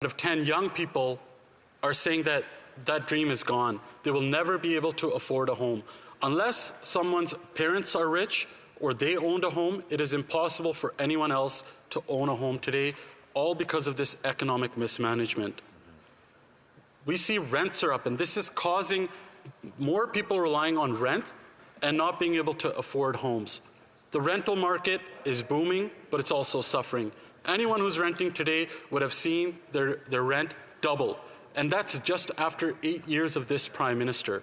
of 10 young people are saying that that dream is gone. They will never be able to afford a home. Unless someone's parents are rich or they owned a home, it is impossible for anyone else to own a home today, all because of this economic mismanagement. We see rents are up, and this is causing more people relying on rent and not being able to afford homes. The rental market is booming, but it's also suffering. Anyone who's renting today would have seen their rent double, and that's just after 8 years of this Prime Minister.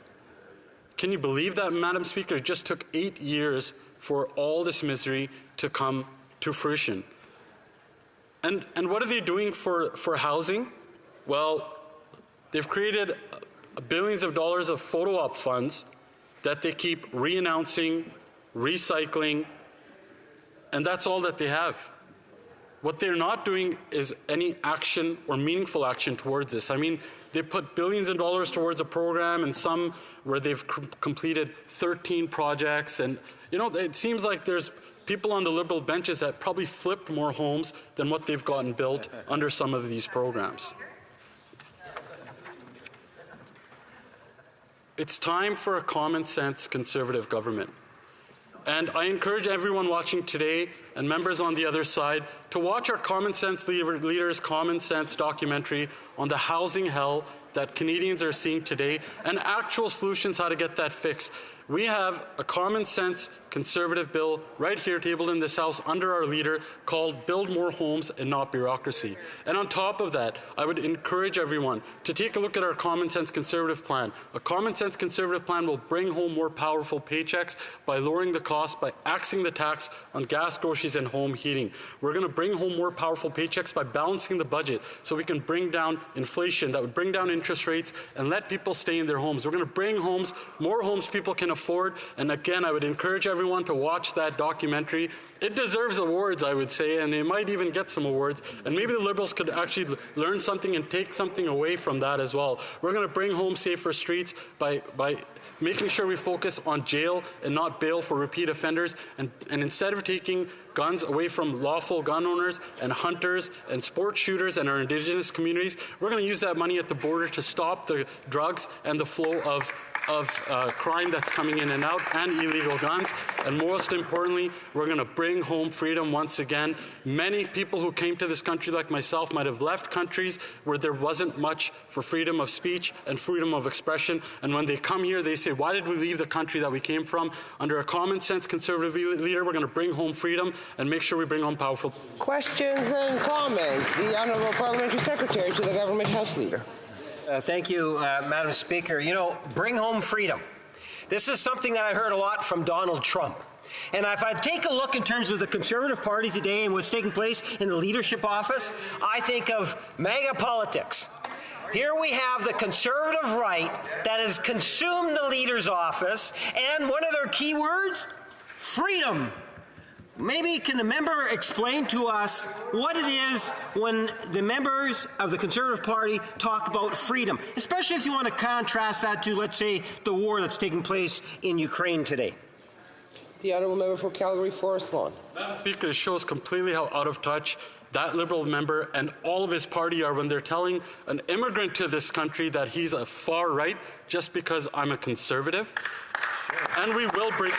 Can you believe that, Madam Speaker? It just took 8 years for all this misery to come to fruition. And what are they doing for housing? Well, they've created billions of dollars of photo op funds that they keep re-announcing, recycling, and that's all that they have. What they're not doing is any action or meaningful action towards this. I mean, they put billions of dollars towards a program, and some where they've completed 13 projects, and you know, it seems like there's people on the Liberal benches that probably flipped more homes than what they've gotten built under some of these programs. It's time for a common-sense Conservative government. And I encourage everyone watching today and members on the other side to watch our Common Sense Leaders Common Sense documentary on the housing hell that Canadians are seeing today and actual solutions how to get that fixed. We have a common sense Conservative bill right here tabled in this House under our leader called Build More Homes and Not Bureaucracy. And on top of that, I would encourage everyone to take a look at our common sense Conservative plan. A common sense Conservative plan will bring home more powerful paychecks by lowering the cost, by axing the tax on gas, groceries and home heating. We're going to bring home more powerful paychecks by balancing the budget so we can bring down inflation, that would bring down interest rates and let people stay in their homes. We're going to bring homes, more homes people can afford. And again, I would encourage everyone to watch that documentary. It deserves awards, I would say, and it might even get some awards. And maybe the Liberals could actually learn something and take something away from that as well. We're going to bring home safer streets by making sure we focus on jail and not bail for repeat offenders. And instead of taking guns away from lawful gun owners and hunters and sport shooters and our Indigenous communities, we're going to use that money at the border to stop the drugs and the flow of crime that's coming in and out, and illegal guns. And most importantly, we're going to bring home freedom once again. Many people who came to this country, like myself, might have left countries where there wasn't much for freedom of speech and freedom of expression. And when they come here, they say, why did we leave the country that we came from? Under a common sense Conservative leader, we're going to bring home freedom and make sure we bring home powerful. Questions and comments. The Honourable Parliamentary Secretary to the Government House Leader. Thank you, Madam Speaker. You know, bring home freedom. This is something that I heard a lot from Donald Trump. And if I take a look in terms of the Conservative Party today and what's taking place in the leadership office, I think of MAGA politics. Here we have the Conservative right that has consumed the leader's office, and one of their key words, freedom. Maybe can the member explain to us what it is when the members of the Conservative Party talk about freedom, especially if you want to contrast that to, let's say, the war that's taking place in Ukraine today? The Honourable Member for Calgary Forest Lawn. Madam Speaker, it shows completely how out of touch that Liberal member and all of his party are when they're telling an immigrant to this country that he's a far right just because I'm a Conservative. And we will bring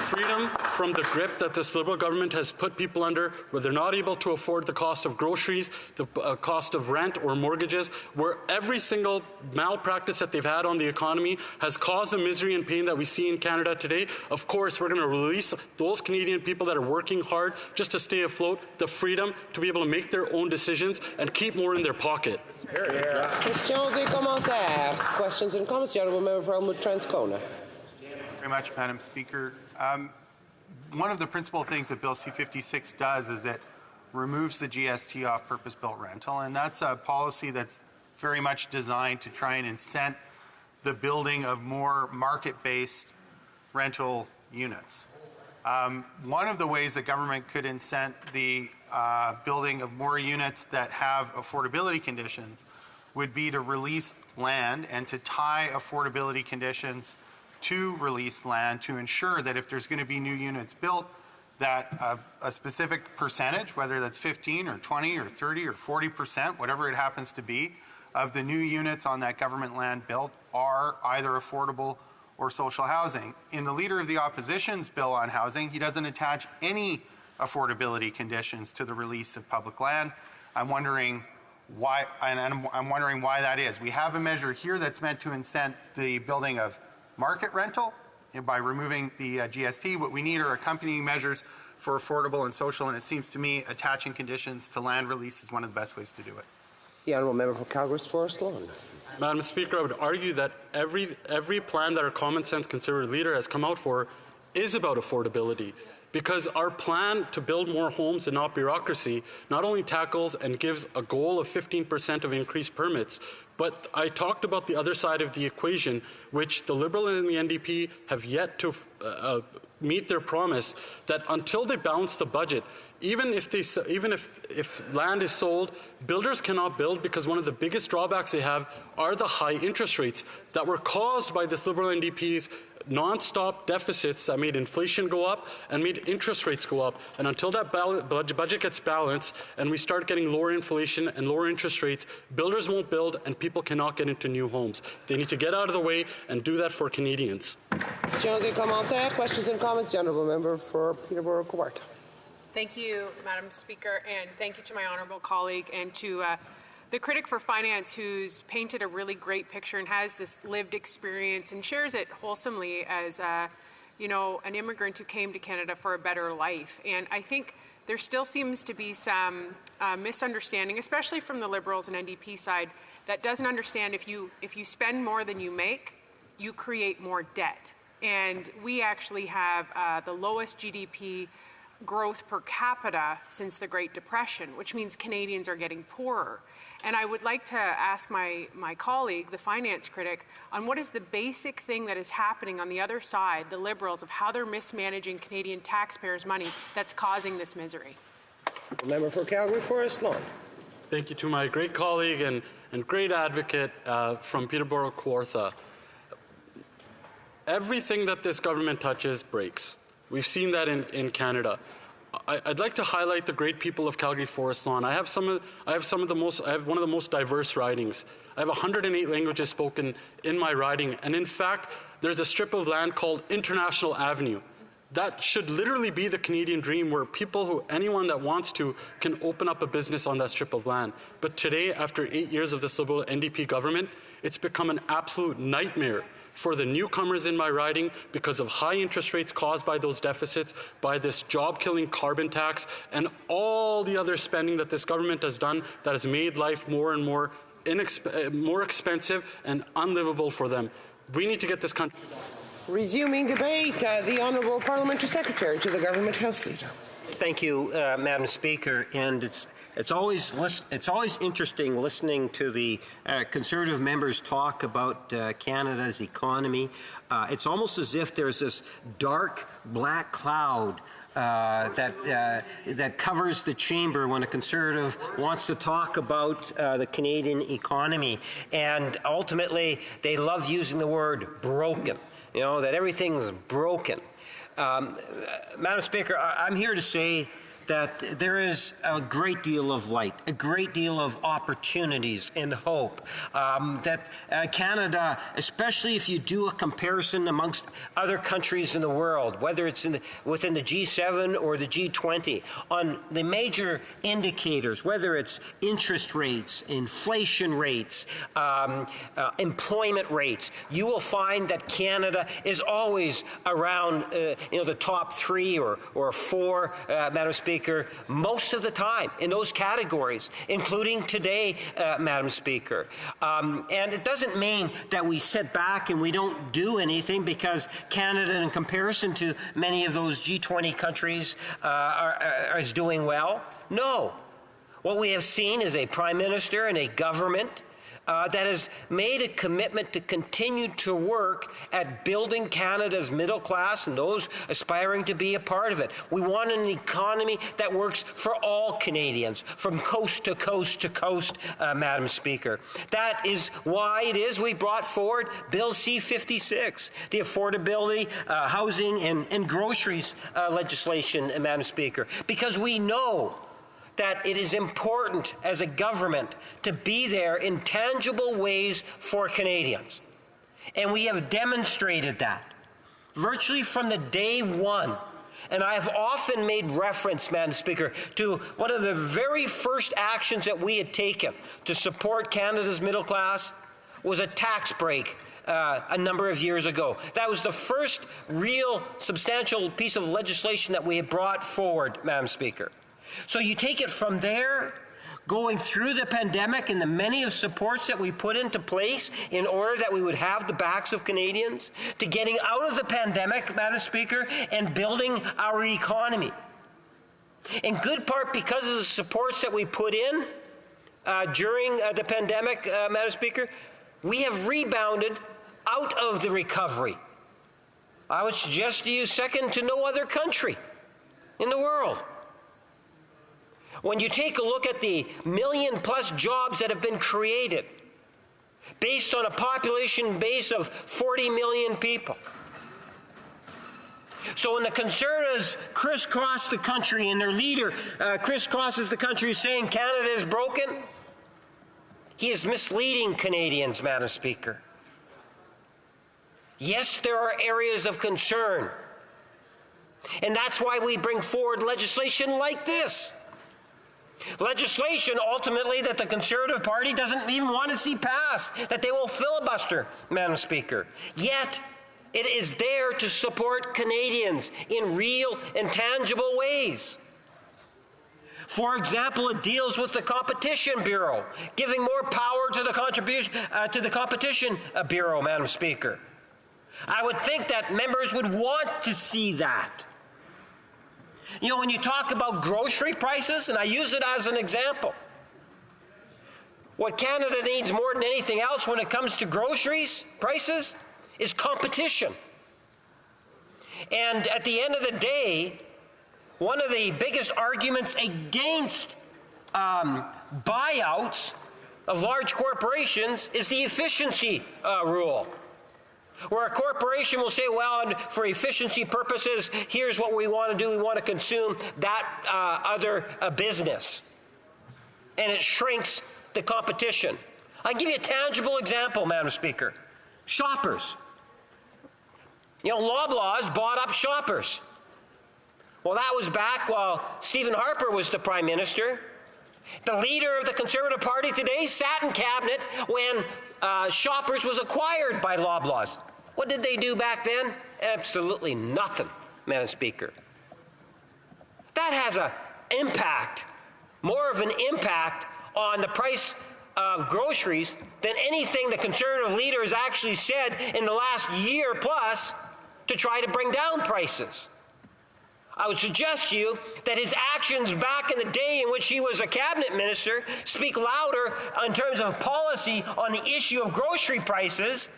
freedom from the grip that this Liberal government has put people under, where they're not able to afford the cost of groceries, the cost of rent or mortgages, where every single malpractice that they've had on the economy has caused the misery and pain that we see in Canada today. Of course, we're going to release those Canadian people that are working hard just to stay afloat the freedom to be able to make their own decisions and keep more in their pocket. Questions et commentaires. Questions and comments. The Honourable Member for Elmwood-Transcona. Very much, Madam Speaker. One of the principal things that Bill C-56 does is it removes the GST off purpose-built rental, and that's a policy that's very much designed to try and incent the building of more market-based rental units. One of the ways that government could incent the building of more units that have affordability conditions would be to release land and to tie affordability conditions to release land to ensure that if there's going to be new units built, that a specific percentage, whether that's 15 or 20 or 30 or 40%, whatever it happens to be, of the new units on that government land built are either affordable or social housing. In the Leader of the Opposition's bill on housing, he doesn't attach any affordability conditions to the release of public land. I'm wondering why, and I'm wondering why that is. We have a measure here that's meant to incent the building of market rental by removing the GST. What we need are accompanying measures for affordable and social, and it seems to me attaching conditions to land release is one of the best ways to do it. The honourable member for Calgary Forest Lawn. Madam Speaker, I would argue that every plan that our common sense Conservative leader has come out for is about affordability, because our plan to build more homes and not bureaucracy not only tackles and gives a goal of 15% of increased permits, but I talked about the other side of the equation, which the Liberal and the NDP have yet to meet their promise that until they balance the budget, even if land is sold, builders cannot build because one of the biggest drawbacks they have are the high interest rates that were caused by this Liberal NDP's non-stop deficits that made inflation go up and made interest rates go up. And until that budget gets balanced and we start getting lower inflation and lower interest rates, builders won't build and people cannot get into new homes. They need to get out of the way and do that for Canadians. Questions and comments? The honourable member for Peterborough Court. Thank you, Madam Speaker, and thank you to my honourable colleague and to the critic for finance who's painted a really great picture and has this lived experience and shares it wholesomely as you know, an immigrant who came to Canada for a better life. And I think there still seems to be some misunderstanding, especially from the Liberals and NDP side, that doesn't understand if you spend more than you make, you create more debt. And we actually have the lowest GDP growth per capita since the Great Depression, which means Canadians are getting poorer. And I would like to ask my colleague, the finance critic, on what is the basic thing that is happening on the other side, the Liberals, of how they're mismanaging Canadian taxpayers' money that's causing this misery. Member for Calgary Forest Lawn. Thank you to my great colleague and great advocate from Peterborough Kawartha. Everything that this government touches breaks. We've seen that in Canada. I'd like to highlight the great people of Calgary Forest Lawn. I have one of the most diverse ridings. I have 108 languages spoken in my riding, and in fact, there's a strip of land called International Avenue. That should literally be the Canadian dream, where anyone that wants to can open up a business on that strip of land. But today, after 8 years of this Liberal NDP government, it's become an absolute nightmare for the newcomers in my riding because of high interest rates caused by those deficits, by this job-killing carbon tax, and all the other spending that this government has done that has made life more and more expensive and unlivable for them. We need to get this country back. Resuming debate, the Honourable Parliamentary Secretary to the Government House Leader. Thank you, Madam Speaker. And it's always interesting listening to the Conservative members talk about Canada's economy. It's almost as if there's this dark black cloud that covers the chamber when a Conservative wants to talk about the Canadian economy. And ultimately, they love using the word broken. You know, that everything's broken. Madam Speaker, I'm here to say that there is a great deal of light, a great deal of opportunities and hope. That Canada, especially if you do a comparison amongst other countries in the world, whether it's within the G7 or the G20, on the major indicators, whether it's interest rates, inflation rates, employment rates, you will find that Canada is always around the top 3 or 4, Madam Speaker, most of the time in those categories, including today, Madam Speaker. And it doesn't mean that we sit back and we don't do anything because Canada, in comparison to many of those G20 countries, is doing well. No. What we have seen is a Prime Minister and a government that has made a commitment to continue to work at building Canada's middle class and those aspiring to be a part of it. We want an economy that works for all Canadians, from coast to coast to coast, Madam Speaker. That is why it is we brought forward Bill C-56, the affordability, housing, and groceries legislation, Madam Speaker, because we know that it is important as a government to be there in tangible ways for Canadians. And we have demonstrated that virtually from the day one. And I have often made reference, Madam Speaker, to one of the very first actions that we had taken to support Canada's middle class was a tax break a number of years ago. That was the first real substantial piece of legislation that we had brought forward, Madam Speaker. So you take it from there, going through the pandemic and the many of supports that we put into place in order that we would have the backs of Canadians, to getting out of the pandemic, Madam Speaker, and building our economy. In good part because of the supports that we put in during the pandemic, Madam Speaker, we have rebounded out of the recovery. I would suggest to you second to no other country in the world. When you take a look at the million-plus jobs that have been created based on a population base of 40 million people. So when the Conservatives crisscross the country and their leader crisscrosses the country saying Canada is broken, he is misleading Canadians, Madam Speaker. Yes, there are areas of concern. And that's why we bring forward legislation like this. Legislation, ultimately, that the Conservative Party doesn't even want to see passed, that they will filibuster, Madam Speaker. Yet, it is there to support Canadians in real and tangible ways. For example, it deals with the Competition Bureau, giving more power to the Competition Bureau, Madam Speaker. I would think that members would want to see that. You know, when you talk about grocery prices, and I use it as an example, what Canada needs more than anything else when it comes to groceries prices is competition. And at the end of the day, one of the biggest arguments against buyouts of large corporations is the efficiency rule, where a corporation will say, well, for efficiency purposes, here's what we want to do. We want to consume that other business. And it shrinks the competition. I'll give you a tangible example, Madam Speaker. Shoppers. You know, Loblaws bought up Shoppers. Well, that was back while Stephen Harper was the Prime Minister. The leader of the Conservative Party today sat in cabinet when Shoppers was acquired by Loblaws. What did they do back then? Absolutely nothing, Madam Speaker. That has an impact, more of an impact on the price of groceries than anything the Conservative leader has actually said in the last year plus to try to bring down prices. I would suggest to you that his actions back in the day in which he was a cabinet minister speak louder in terms of policy on the issue of grocery prices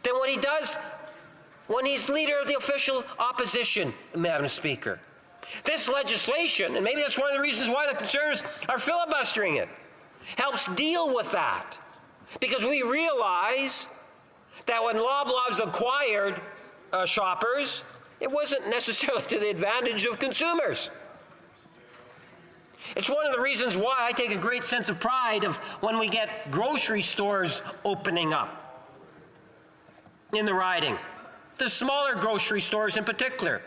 than what he does when he's leader of the official opposition, Madam Speaker. This legislation, and maybe that's one of the reasons why the Conservatives are filibustering it, helps deal with that. Because we realize that when Loblaws acquired Shoppers, it wasn't necessarily to the advantage of consumers. It's one of the reasons why I take a great sense of pride of when we get grocery stores opening up in the riding. The smaller grocery stores in particular.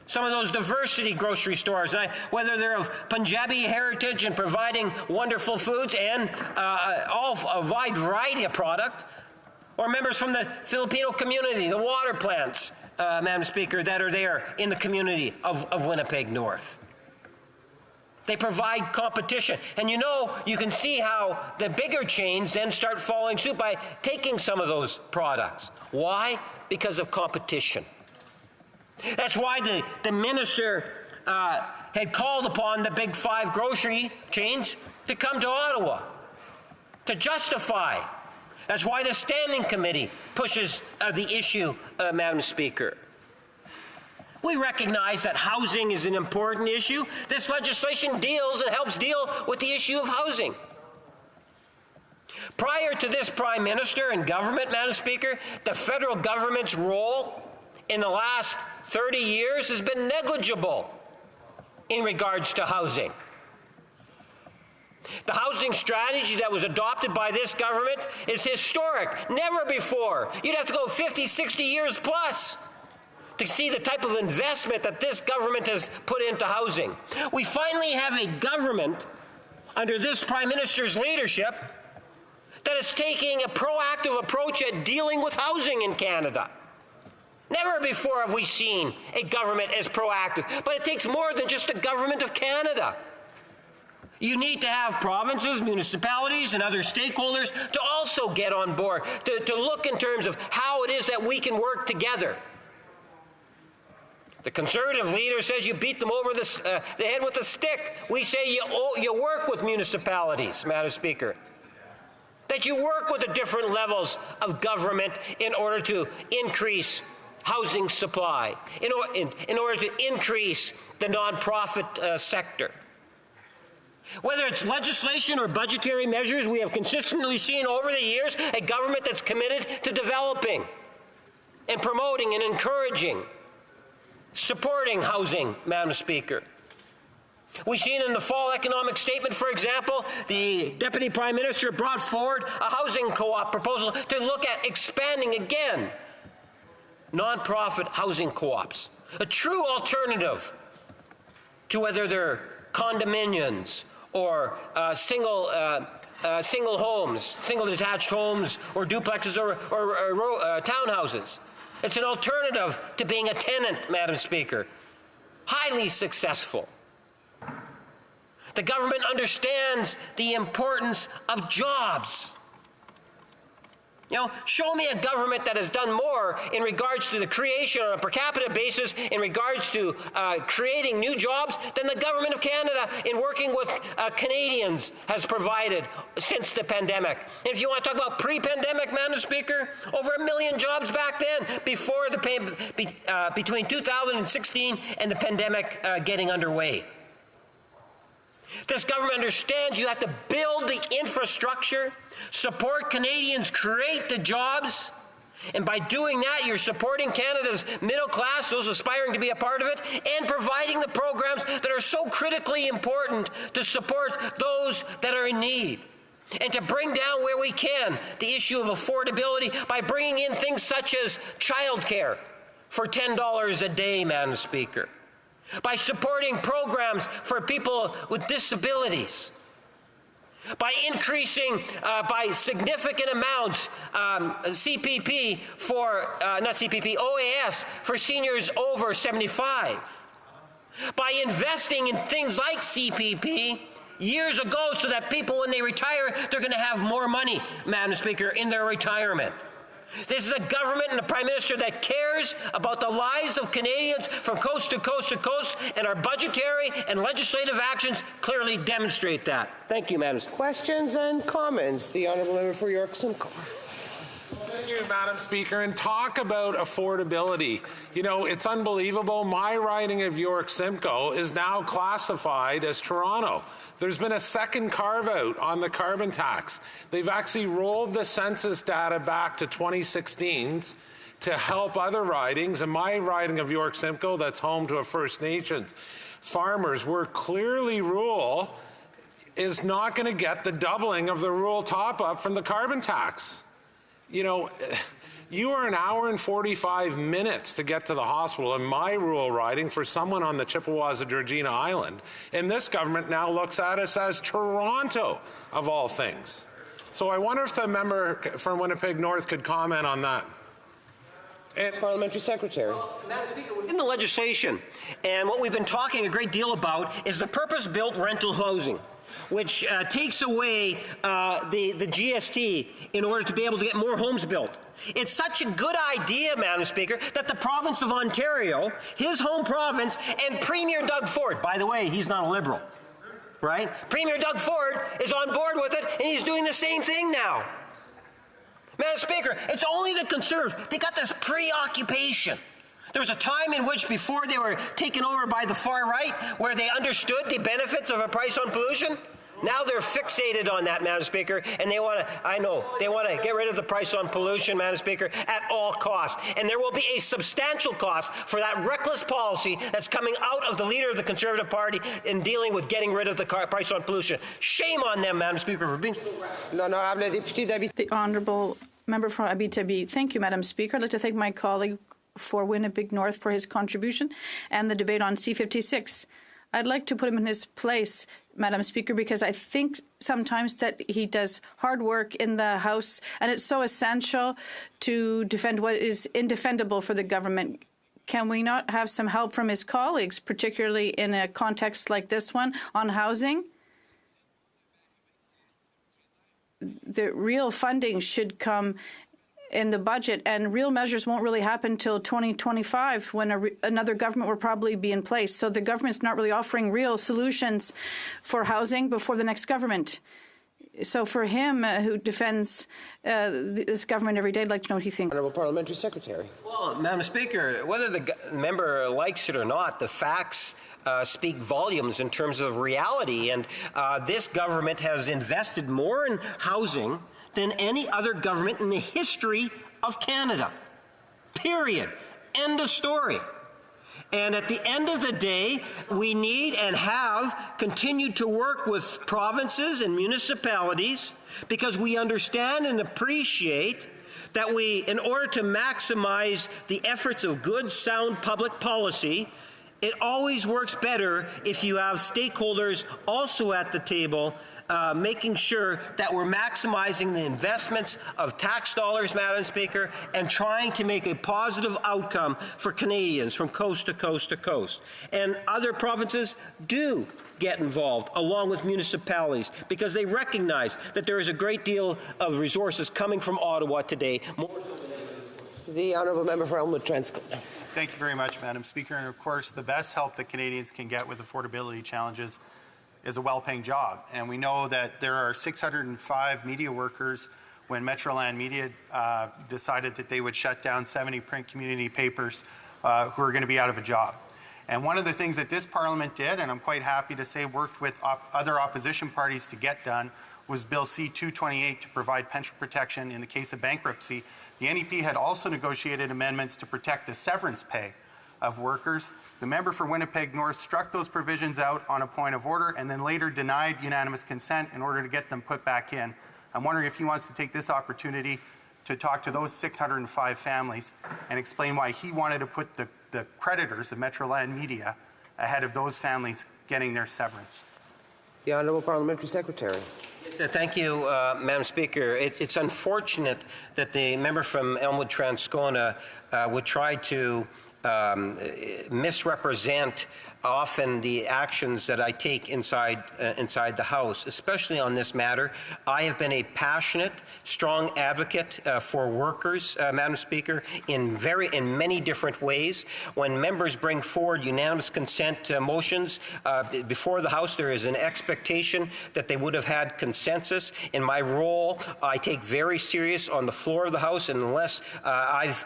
Some of those diversity grocery stores, whether they're of Punjabi heritage and providing wonderful foods and a wide variety of product, or members from the Filipino community, the water plants, Madam Speaker, that are there in the community of Winnipeg North. They provide competition. And you know, you can see how the bigger chains then start following suit by taking some of those products. Why? Because of competition. That's why the minister had called upon the big 5 grocery chains to come to Ottawa. to justify. That's why the Standing Committee pushes the issue, Madam Speaker. We recognize that housing is an important issue. This legislation deals and helps deal with the issue of housing. Prior to this Prime Minister and government, Madam Speaker, the federal government's role in the last 30 years has been negligible in regards to housing. The housing strategy that was adopted by this government is historic. Never before. You'd have to go 50, 60 years plus to see the type of investment that this government has put into housing. We finally have a government under this Prime Minister's leadership that is taking a proactive approach at dealing with housing in Canada. Never before have we seen a government as proactive, but it takes more than just the government of Canada. You need to have provinces, municipalities, and other stakeholders to also get on board, to look in terms of how it is that we can work together. The Conservative leader says you beat them over the head with a stick. We say you work with municipalities, Madam Speaker. That you work with the different levels of government in order to increase housing supply, in order to increase the nonprofit sector. Whether it's legislation or budgetary measures, we have consistently seen over the years a government that's committed to developing and promoting and encouraging, supporting housing, Madam Speaker. We've seen in the fall economic statement, for example, the Deputy Prime Minister brought forward a housing co-op proposal to look at expanding again nonprofit housing co-ops, a true alternative to whether they're condominiums or single homes, single detached homes, or duplexes or townhouses. It's an alternative to being a tenant, Madam Speaker. Highly successful. The government understands the importance of jobs. You know, show me a government that has done more in regards to the creation on a per capita basis in regards to creating new jobs than the government of Canada in working with Canadians has provided since the pandemic. And if you want to talk about pre-pandemic, Madam Speaker, over 1 million jobs back then before between 2016 and the pandemic getting underway. This government understands you have to build the infrastructure, support Canadians, create the jobs, and by doing that, you're supporting Canada's middle class, those aspiring to be a part of it, and providing the programs that are so critically important to support those that are in need. And to bring down where we can the issue of affordability by bringing in things such as childcare for $10 a day, Madam Speaker. By supporting programs for people with disabilities, by increasing by significant amounts CPP for, not CPP, OAS for seniors over 75, by investing in things like CPP years ago so that people, when they retire, they're going to have more money, Madam Speaker, in their retirement. This is a government and a Prime Minister that cares about the lives of Canadians from coast to coast to coast, and our budgetary and legislative actions clearly demonstrate that. Thank you, Madam Speaker. Questions and comments. The Honourable Member for York Simcoe. Thank you, Madam Speaker. And talk about affordability. You know, it's unbelievable. My riding of York Simcoe is now classified as Toronto. There's been a second carve-out on the carbon tax. They've actually rolled the census data back to 2016 to help other ridings. And my riding of York Simcoe, that's home to a First Nations farmers, where clearly rural is not going to get the doubling of the rural top-up from the carbon tax. You know, you are an hour and 45 minutes to get to the hospital in my rural riding for someone on the Chippewas of Georgina Island. And this government now looks at us as Toronto, of all things. So I wonder if the member from Winnipeg North could comment on that. And Parliamentary Secretary. Madam Speaker, within the legislation, and what we've been talking a great deal about is the purpose-built rental housing, which takes away the GST in order to be able to get more homes built. It's such a good idea, Madam Speaker, that the province of Ontario, his home province, and Premier Doug Ford, by the way, he's not a Liberal, right? Premier Doug Ford is on board with it, and he's doing the same thing now. Madam Speaker, it's only the Conservatives. They got this preoccupation. There was a time in which, before they were taken over by the far right, where they understood the benefits of a price on pollution. Now they're fixated on that, Madam Speaker, and they want to get rid of the price on pollution, Madam Speaker, at all costs. And there will be a substantial cost for that reckless policy that's coming out of the leader of the Conservative Party in dealing with getting rid of the price on pollution. Shame on them, Madam Speaker, for being so reckless. The Honourable Member for Abitibi. Thank you, Madam Speaker. I'd like to thank my colleague for Winnipeg North for his contribution and the debate on C-56. I'd like to put him in his place, Madam Speaker, because I think sometimes that he does hard work in the House, and it's so essential to defend what is indefendable for the government. Can we not have some help from his colleagues, particularly in a context like this one, on housing? The real funding should come in the budget, and real measures won't really happen until 2025 when another government will probably be in place. So the government's not really offering real solutions for housing before the next government. So for him, who defends this government every day, I'd like to know what he thinks. Honourable Parliamentary Secretary. Well, Madam Speaker, whether the member likes it or not, the facts speak volumes in terms of reality. And this government has invested more in housing than any other government in the history of Canada. Period. End of story. And at the end of the day, we need and have continued to work with provinces and municipalities because we understand and appreciate that in order to maximize the efforts of good, sound public policy, it always works better if you have stakeholders also at the table making sure that we're maximizing the investments of tax dollars, Madam Speaker, and trying to make a positive outcome for Canadians from coast to coast to coast. And other provinces do get involved, along with municipalities, because they recognize that there is a great deal of resources coming from Ottawa today. The Honourable Member for Elmwood-Transcona. Thank you very much, Madam Speaker. And of course, the best help that Canadians can get with affordability challenges is a well-paying job. And we know that there are 605 media workers when Metroland Media decided that they would shut down 70 print community papers who are going to be out of a job. And one of the things that this Parliament did, and I'm quite happy to say worked with other opposition parties to get done, was Bill C-228 to provide pension protection in the case of bankruptcy. The NEP had also negotiated amendments to protect the severance pay of workers. The member for Winnipeg North struck those provisions out on a point of order and then later denied unanimous consent in order to get them put back in. I'm wondering if he wants to take this opportunity to talk to those 605 families and explain why he wanted to put the creditors of Metroland Media ahead of those families getting their severance. The Honourable Parliamentary Secretary. Thank you, Madam Speaker. It's unfortunate that the member from Elmwood-Transcona would try to misrepresent often the actions that I take inside the House, especially on this matter. I have been a passionate, strong advocate for workers, Madam Speaker, in many different ways. When members bring forward unanimous consent motions before the House, there is an expectation that they would have had consensus. In my role, I take very serious on the floor of the House, and unless I've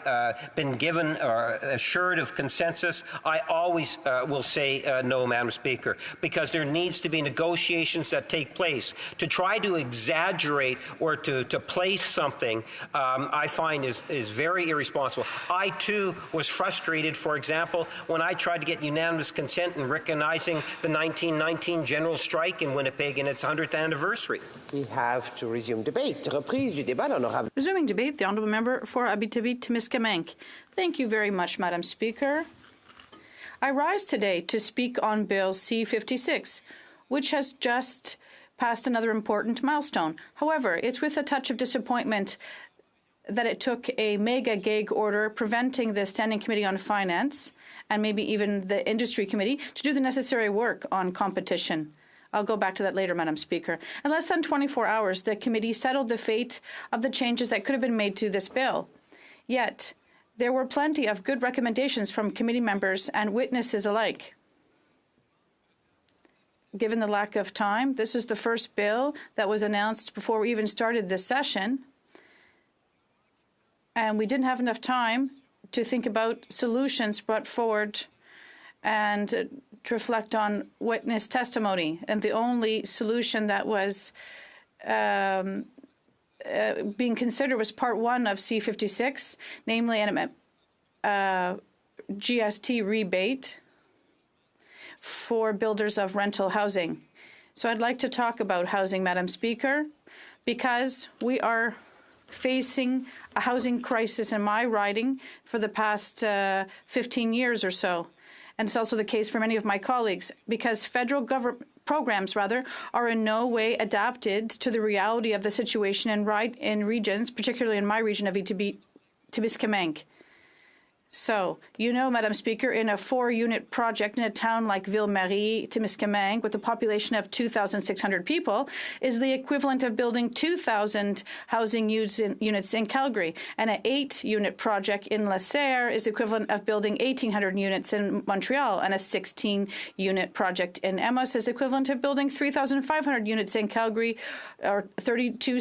been given or assured of consensus, I always will say no, Madam Speaker, because there needs to be negotiations that take place. To try to exaggerate or to place something, I find is very irresponsible. I, too, was frustrated, for example, when I tried to get unanimous consent in recognizing the 1919 general strike in Winnipeg and its 100th anniversary. We have to resume debate. Reprise du débat, l'honorable. Resuming debate, the Honourable Member for Abitibi-Témiscamingue. Thank you very much, Madam Speaker. I rise today to speak on Bill C-56, which has just passed another important milestone. However, it's with a touch of disappointment that it took a mega gag order preventing the Standing Committee on Finance and maybe even the Industry Committee to do the necessary work on competition. I'll go back to that later, Madam Speaker. In less than 24 hours, the committee settled the fate of the changes that could have been made to this bill. Yet, there were plenty of good recommendations from committee members and witnesses alike. given the lack of time, this is the first bill that was announced before we even started this session. And we didn't have enough time to think about solutions brought forward and to reflect on witness testimony. And the only solution that was being considered was Part 1 of C-56, namely an GST rebate for builders of rental housing. So I'd like to talk about housing, Madam Speaker, because we are facing a housing crisis in my riding for the past 15 years or so. And it's also the case for many of my colleagues, because federal government programs, are in no way adapted to the reality of the situation in regions, particularly in my region of Timiskaming. So, Madam Speaker, in a 4-unit project in a town like Ville-Marie, Timiskaming, with a population of 2,600 people, is the equivalent of building 2,000 housing units in Calgary. And an 8-unit project in La Serre is equivalent of building 1,800 units in Montreal. And a 16-unit project in Amos is equivalent of building 3,500 units in Calgary, or 32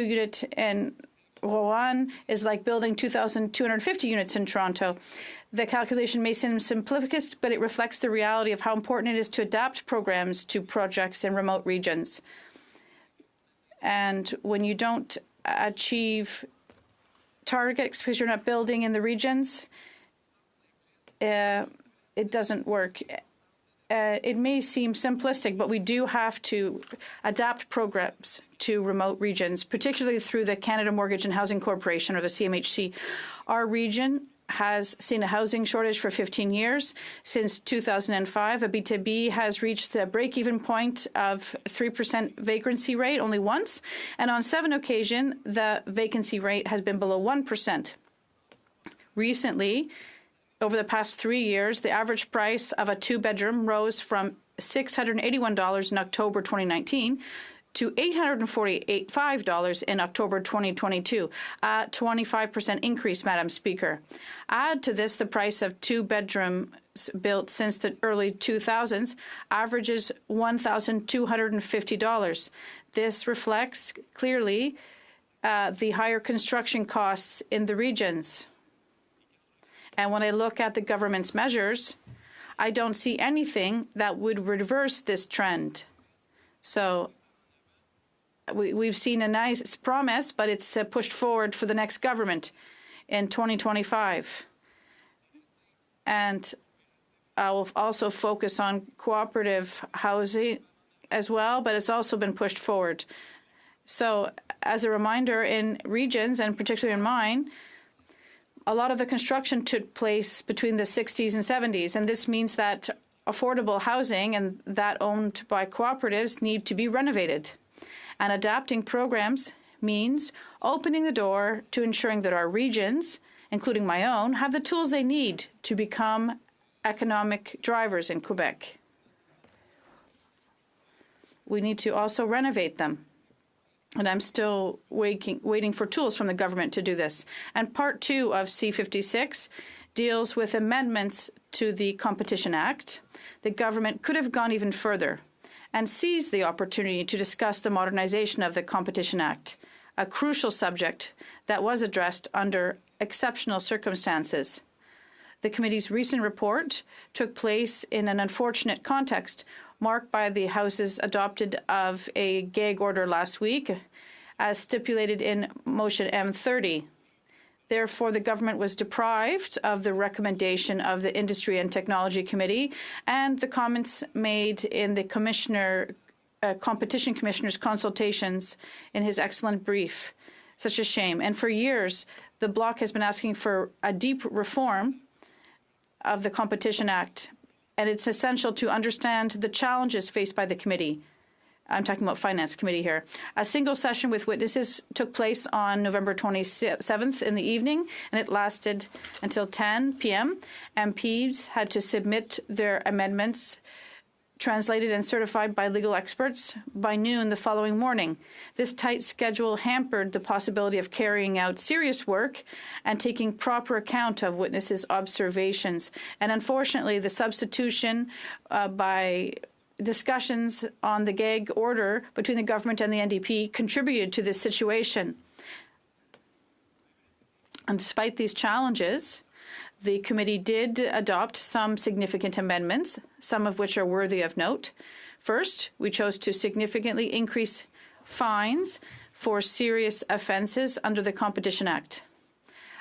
unit in Rouen is like building 2,250 units in Toronto. The calculation may seem simplistic, but it reflects the reality of how important it is to adapt programs to projects in remote regions. And when you don't achieve targets because you're not building in the regions, it doesn't work. It may seem simplistic, but we do have to adapt programs to remote regions, particularly through the Canada Mortgage and Housing Corporation, or the CMHC. Our region has seen a housing shortage for 15 years. Since 2005, Abitibi has reached the break-even point of 3% vacancy rate only once, and on 7 occasions, the vacancy rate has been below 1%. Recently, over the past 3 years, the average price of a 2-bedroom rose from $681 in October 2019 to $845 in October 2022, a 25% increase, Madam Speaker. Add to this the price of 2-bedrooms built since the early 2000s averages $1,250. This reflects clearly the higher construction costs in the regions. And when I look at the government's measures, I don't see anything that would reverse this trend. So we've seen a nice promise, but it's pushed forward for the next government in 2025. And I will also focus on cooperative housing as well, but it's also been pushed forward. So as a reminder, in regions, and particularly in mine, a lot of the construction took place between the 60s and 70s, and this means that affordable housing and that owned by cooperatives need to be renovated. And adapting programs means opening the door to ensuring that our regions, including my own, have the tools they need to become economic drivers in Quebec. We need to also renovate them. And I'm still waiting for tools from the government to do this. And Part 2 of C-56 deals with amendments to the Competition Act. The government could have gone even further and seized the opportunity to discuss the modernization of the Competition Act, a crucial subject that was addressed under exceptional circumstances. The committee's recent report took place in an unfortunate context, marked by the House's adopted of a gag order last week, as stipulated in Motion M30. Therefore, the government was deprived of the recommendation of the Industry and Technology Committee and the comments made in the Competition Commissioner's consultations in his excellent brief. Such a shame. And for years, the Bloc has been asking for a deep reform of the Competition Act, and it's essential to understand the challenges faced by the committee. I'm talking about Finance Committee here. A single session with witnesses took place on November 27th in the evening, and it lasted until 10 p.m. MPs had to submit their amendments translated and certified by legal experts by noon the following morning. This tight schedule hampered the possibility of carrying out serious work and taking proper account of witnesses' observations. And unfortunately, the substitution by discussions on the gag order between the government and the NDP contributed to this situation. And despite these challenges, the committee did adopt some significant amendments, some of which are worthy of note. First, we chose to significantly increase fines for serious offences under the Competition Act.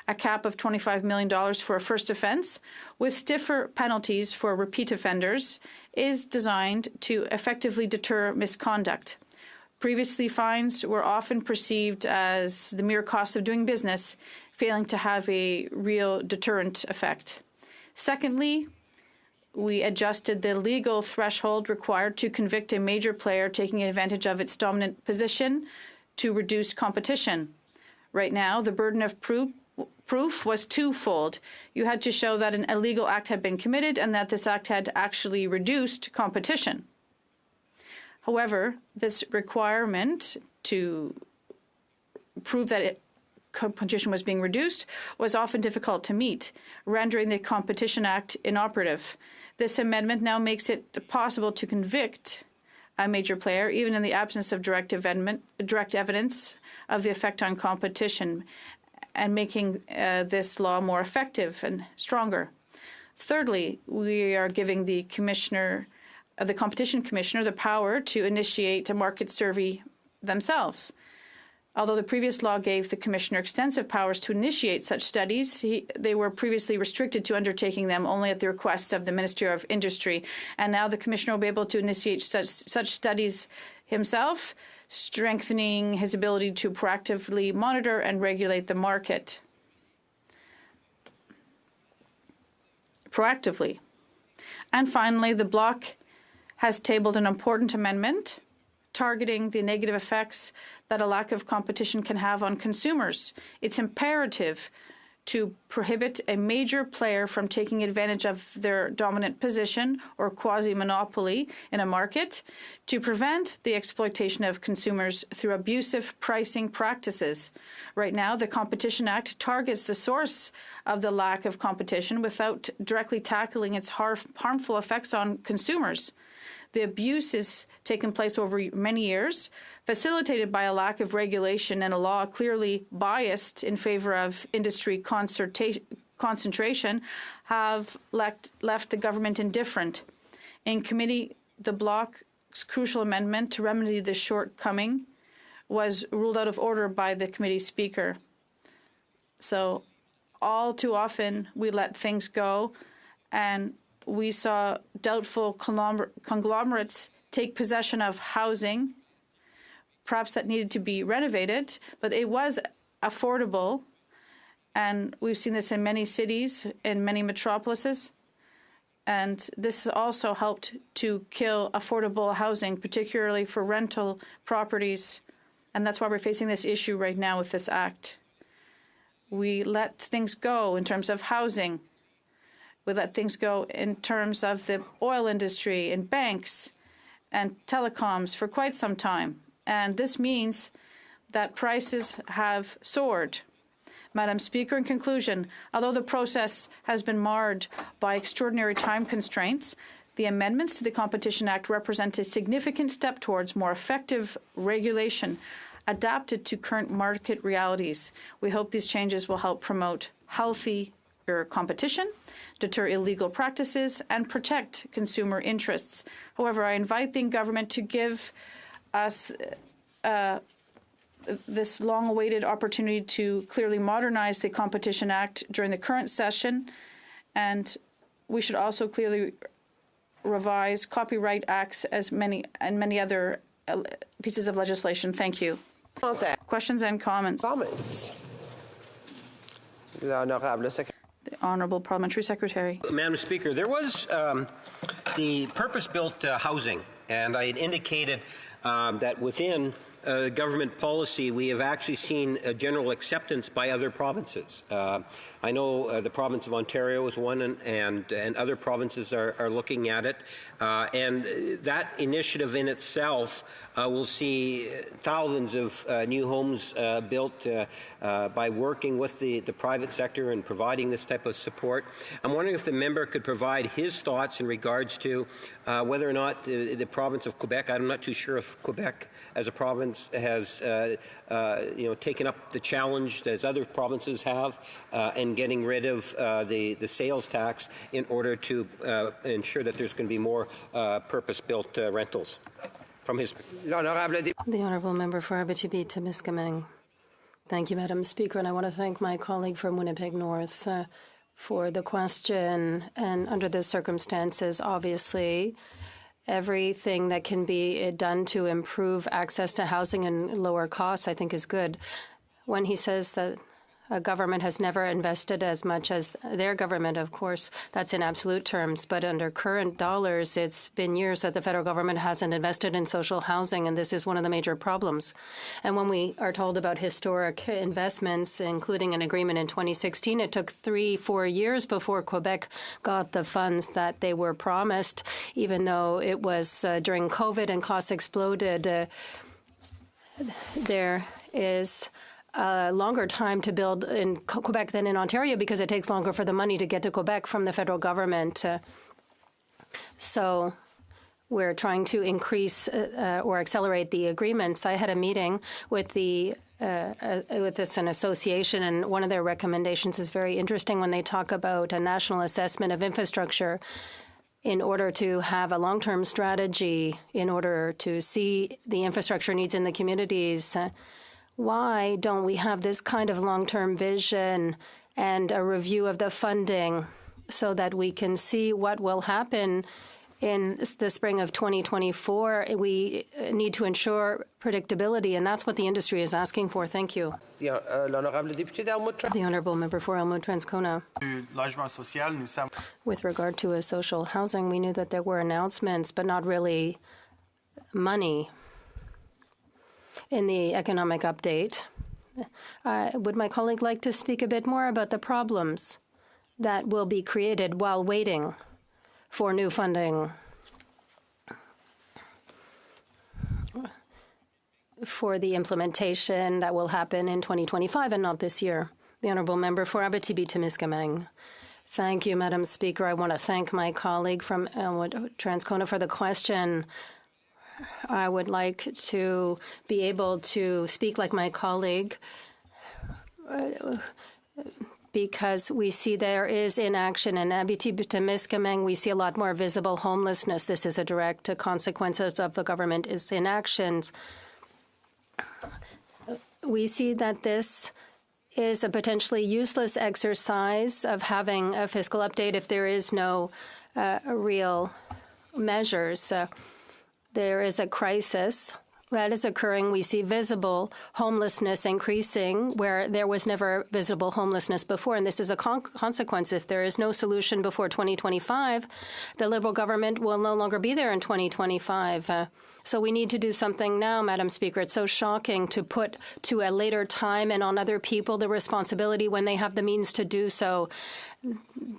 A cap of $25 million for a first offence, with stiffer penalties for repeat offenders, is designed to effectively deter misconduct. Previously, fines were often perceived as the mere cost of doing business, failing to have a real deterrent effect. Secondly, we adjusted the legal threshold required to convict a major player taking advantage of its dominant position to reduce competition. Right now, the burden of proof was twofold. You had to show that an illegal act had been committed and that this act had actually reduced competition. However, this requirement to prove that competition was being reduced was often difficult to meet, rendering the Competition Act inoperative. This amendment now makes it possible to convict a major player, even in the absence of direct evidence of the effect on competition, and making this law more effective and stronger. Thirdly, we are giving the Competition Commissioner, the power to initiate a market survey themselves. Although the previous law gave the Commissioner extensive powers to initiate such studies, they were previously restricted to undertaking them only at the request of the Ministry of Industry. And now the Commissioner will be able to initiate such studies himself, strengthening his ability to proactively monitor and regulate the market. Proactively. And finally, the Bloc has tabled an important amendment targeting the negative effects that a lack of competition can have on consumers. It's imperative to prohibit a major player from taking advantage of their dominant position or quasi-monopoly in a market, to prevent the exploitation of consumers through abusive pricing practices. Right now, the Competition Act targets the source of the lack of competition without directly tackling its harmful effects on consumers. The abuse has taken place over many years, facilitated by a lack of regulation and a law clearly biased in favor of industry concentration, have left the government indifferent. In committee, the Bloc's crucial amendment to remedy this shortcoming was ruled out of order by the committee speaker. So all too often we let things go, and we saw doubtful conglomerates take possession of housing, perhaps that needed to be renovated, but it was affordable. And we've seen this in many cities, in many metropolises. And this has also helped to kill affordable housing, particularly for rental properties. And that's why we're facing this issue right now with this act. We let things go in terms of housing. We let things go in terms of the oil industry and banks and telecoms for quite some time. And this means that prices have soared. Madam Speaker, in conclusion, although the process has been marred by extraordinary time constraints, the amendments to the Competition Act represent a significant step towards more effective regulation adapted to current market realities. We hope these changes will help promote healthy competition, deter illegal practices, and protect consumer interests. However, I invite the government to give us this long-awaited opportunity to clearly modernize the Competition Act during the current session, and we should also clearly revise copyright acts as many other pieces of legislation. Thank you. Questions and comments? The Honourable Parliamentary Secretary. Madam Speaker, there was the purpose-built housing, and I had indicated that within government policy, we have actually seen a general acceptance by other provinces. I know the province of Ontario is one, and other provinces are looking at it. And that initiative in itself will see thousands of new homes built by working with the private sector and providing this type of support. I'm wondering if the member could provide his thoughts in regards to whether or not the province of Quebec, I'm not too sure if Quebec as a province has taken up the challenge as other provinces have and getting rid of the sales tax in order to ensure that there's going to be more purpose-built rentals. From his... The Honourable Member for Abitibi-Témiscamingue. Thank you, Madam Speaker, and I want to thank my colleague from Winnipeg North for the question. And under the circumstances, obviously, everything that can be done to improve access to housing and lower costs, I think, is good. When he says that a government has never invested as much as their government, of course, that's in absolute terms. But under current dollars, it's been years that the federal government hasn't invested in social housing, and this is one of the major problems. And when we are told about historic investments, including an agreement in 2016, it took 3-4 years before Quebec got the funds that they were promised, even though it was during COVID and costs exploded. There is a longer time to build in Quebec than in Ontario because it takes longer for the money to get to Quebec from the federal government. So we're trying to increase or accelerate the agreements. I had a meeting with an association, and one of their recommendations is very interesting when they talk about a national assessment of infrastructure in order to have a long-term strategy, in order to see the infrastructure needs in the communities. Why don't we have this kind of long-term vision and a review of the funding so that we can see what will happen in the spring of 2024? We need to ensure predictability, and that's what the industry is asking for. Thank you. The Honourable Member for Elmwood-Transcona. With regard to a social housing, we knew that there were announcements, but not really money. In the economic update, would my colleague like to speak a bit more about the problems that will be created while waiting for new funding for the implementation that will happen in 2025 and not this year? The Honourable Member for Abitibi-Témiscamingue. Thank you, Madam Speaker. I want to thank my colleague from Elmwood-Transcona for the question. I would like to be able to speak like my colleague because we see there is inaction. In Abitibi-Témiscamingue, we see a lot more visible homelessness. This is a direct consequence of the government's inactions. We see that this is a potentially useless exercise of having a fiscal update if there is no real measures. There is a crisis that is occurring. We see visible homelessness increasing where there was never visible homelessness before. And this is a consequence. If there is no solution before 2025, the Liberal government will no longer be there in 2025. So we need to do something now, Madam Speaker. It's so shocking to put to a later time and on other people the responsibility when they have the means to do so.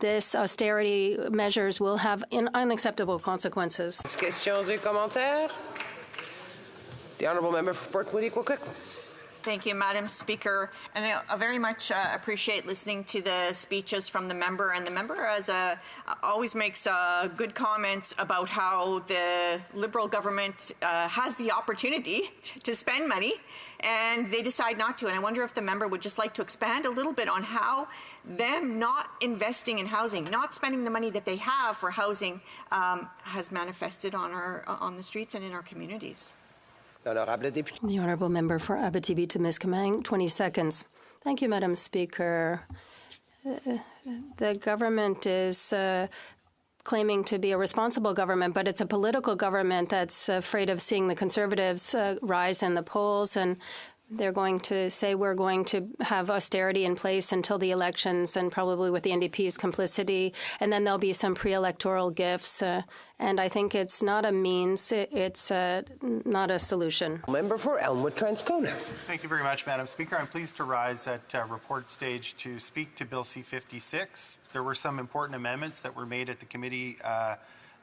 This austerity measures will have unacceptable consequences. Questions et commentaires? The Honourable Member for Port Moody, Coquitlam. Thank you, Madam Speaker. And I very much appreciate listening to the speeches from the member. And the member always makes good comments about how the Liberal government has the opportunity to spend money and they decide not to. And I wonder if the member would just like to expand a little bit on how them not investing in housing, not spending the money that they have for housing has manifested on the streets and in our communities. The Honourable Member for Abitibi-Témiscamingue, 20 seconds. Thank you, Madam Speaker. The government is claiming to be a responsible government, but it's a political government that's afraid of seeing the Conservatives rise in the polls. And They're going to say we're going to have austerity in place until the elections, and probably with the NDP's complicity, and then there'll be some pre-electoral gifts. And I think it's not a means, it's not a solution. Member for Elmwood Transcona. Thank you very much, Madam Speaker. I'm pleased to rise at report stage to speak to Bill C-56. There were some important amendments that were made at the committee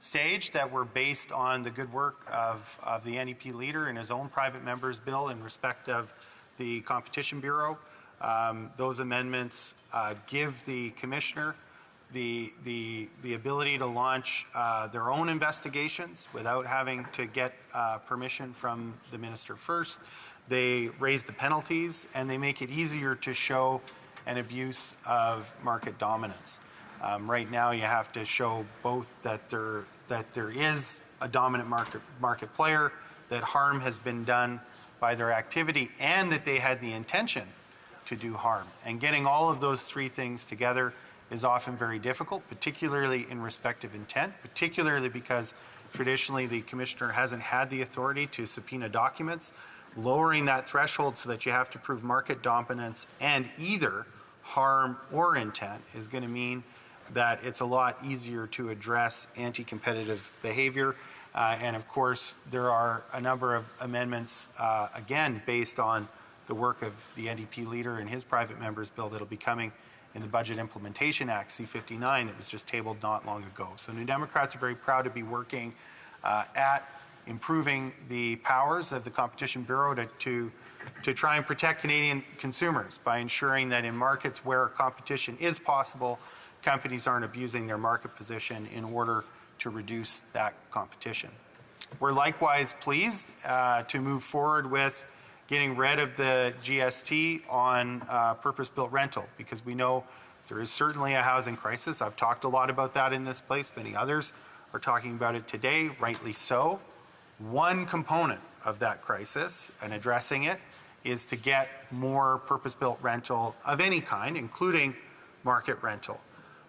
stage that were based on the good work of the NDP leader and his own private member's bill in respect of the Competition Bureau. Those amendments give the commissioner the ability to launch their own investigations without having to get permission from the minister first. They raise the penalties and they make it easier to show an abuse of market dominance. Right now, you have to show both that there is a dominant market player, that harm has been done by their activity, and that they had the intention to do harm. And getting all of those three things together is often very difficult, particularly in respect of intent, particularly because traditionally the commissioner hasn't had the authority to subpoena documents. Lowering that threshold so that you have to prove market dominance and either harm or intent is going to mean that it's a lot easier to address anti-competitive behavior. And of course, there are a number of amendments, again, based on the work of the NDP leader and his private member's bill that'll be coming in the Budget Implementation Act, C-59, that was just tabled not long ago. So New Democrats are very proud to be working at improving the powers of the Competition Bureau to try and protect Canadian consumers by ensuring that in markets where competition is possible, companies aren't abusing their market position in order to reduce that competition. We're likewise pleased to move forward with getting rid of the GST on purpose-built rental, because we know there is certainly a housing crisis. I've talked a lot about that in this place. Many others are talking about it today, rightly so. One component of that crisis and addressing it is to get more purpose-built rental of any kind, including market rental.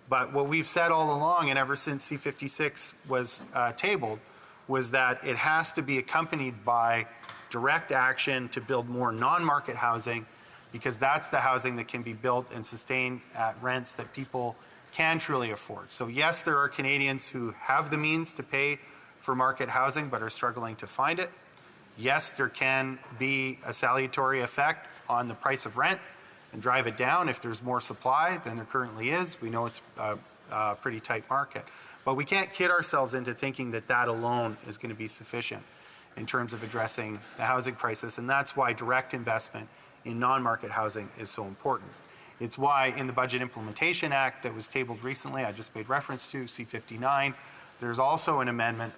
But what we've said all along, and ever since C-56 was tabled, was that it has to be accompanied by direct action to build more non-market housing, because that's the housing that can be built and sustained at rents that people can truly afford. So yes, there are Canadians who have the means to pay for market housing but are struggling to find it. Yes, there can be a salutary effect on the price of rent and drive it down if there's more supply than there currently is. We know it's a pretty tight market. But we can't kid ourselves into thinking that that alone is going to be sufficient in terms of addressing the housing crisis, and that's why direct investment in non-market housing is so important. It's why in the Budget Implementation Act that was tabled recently, I just made reference to, C-59, there's also an amendment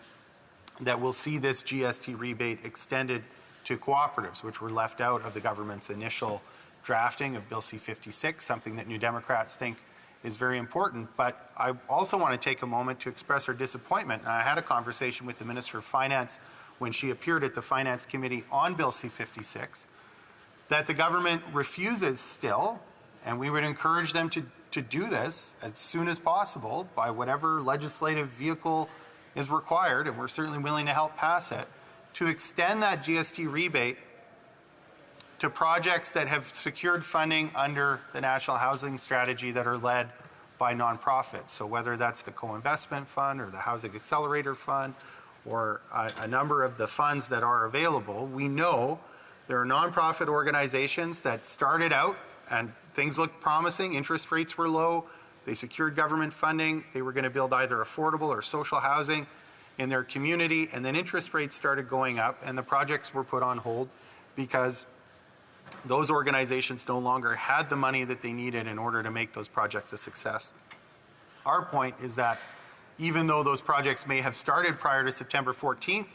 that will see this GST rebate extended to cooperatives, which were left out of the government's initial drafting of Bill C-56, something that New Democrats think is very important. But I also want to take a moment to express our disappointment. And I had a conversation with the Minister of Finance when she appeared at the Finance Committee on Bill C-56, that the government refuses still, and we would encourage them to do this as soon as possible by whatever legislative vehicle is required, and we're certainly willing to help pass it, to extend that GST rebate to projects that have secured funding under the National Housing Strategy that are led by nonprofits. So whether that's the Co-Investment Fund or the Housing Accelerator Fund or a number of the funds that are available, we know there are nonprofit organizations that started out and things looked promising, interest rates were low, they secured government funding, they were going to build either affordable or social housing in their community, and then interest rates started going up and the projects were put on hold because those organizations no longer had the money that they needed in order to make those projects a success. Our point is that even though those projects may have started prior to September 14th,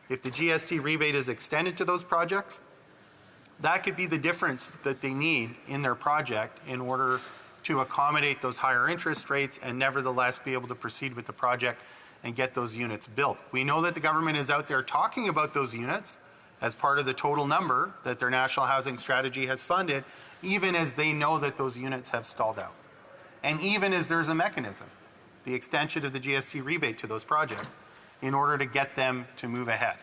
if the GST rebate is extended to those projects, that could be the difference that they need in their project in order to accommodate those higher interest rates and nevertheless be able to proceed with the project and get those units built. We know that the government is out there talking about those units as part of the total number that their National Housing Strategy has funded, even as they know that those units have stalled out. And even as there's a mechanism, the extension of the GST rebate to those projects, in order to get them to move ahead.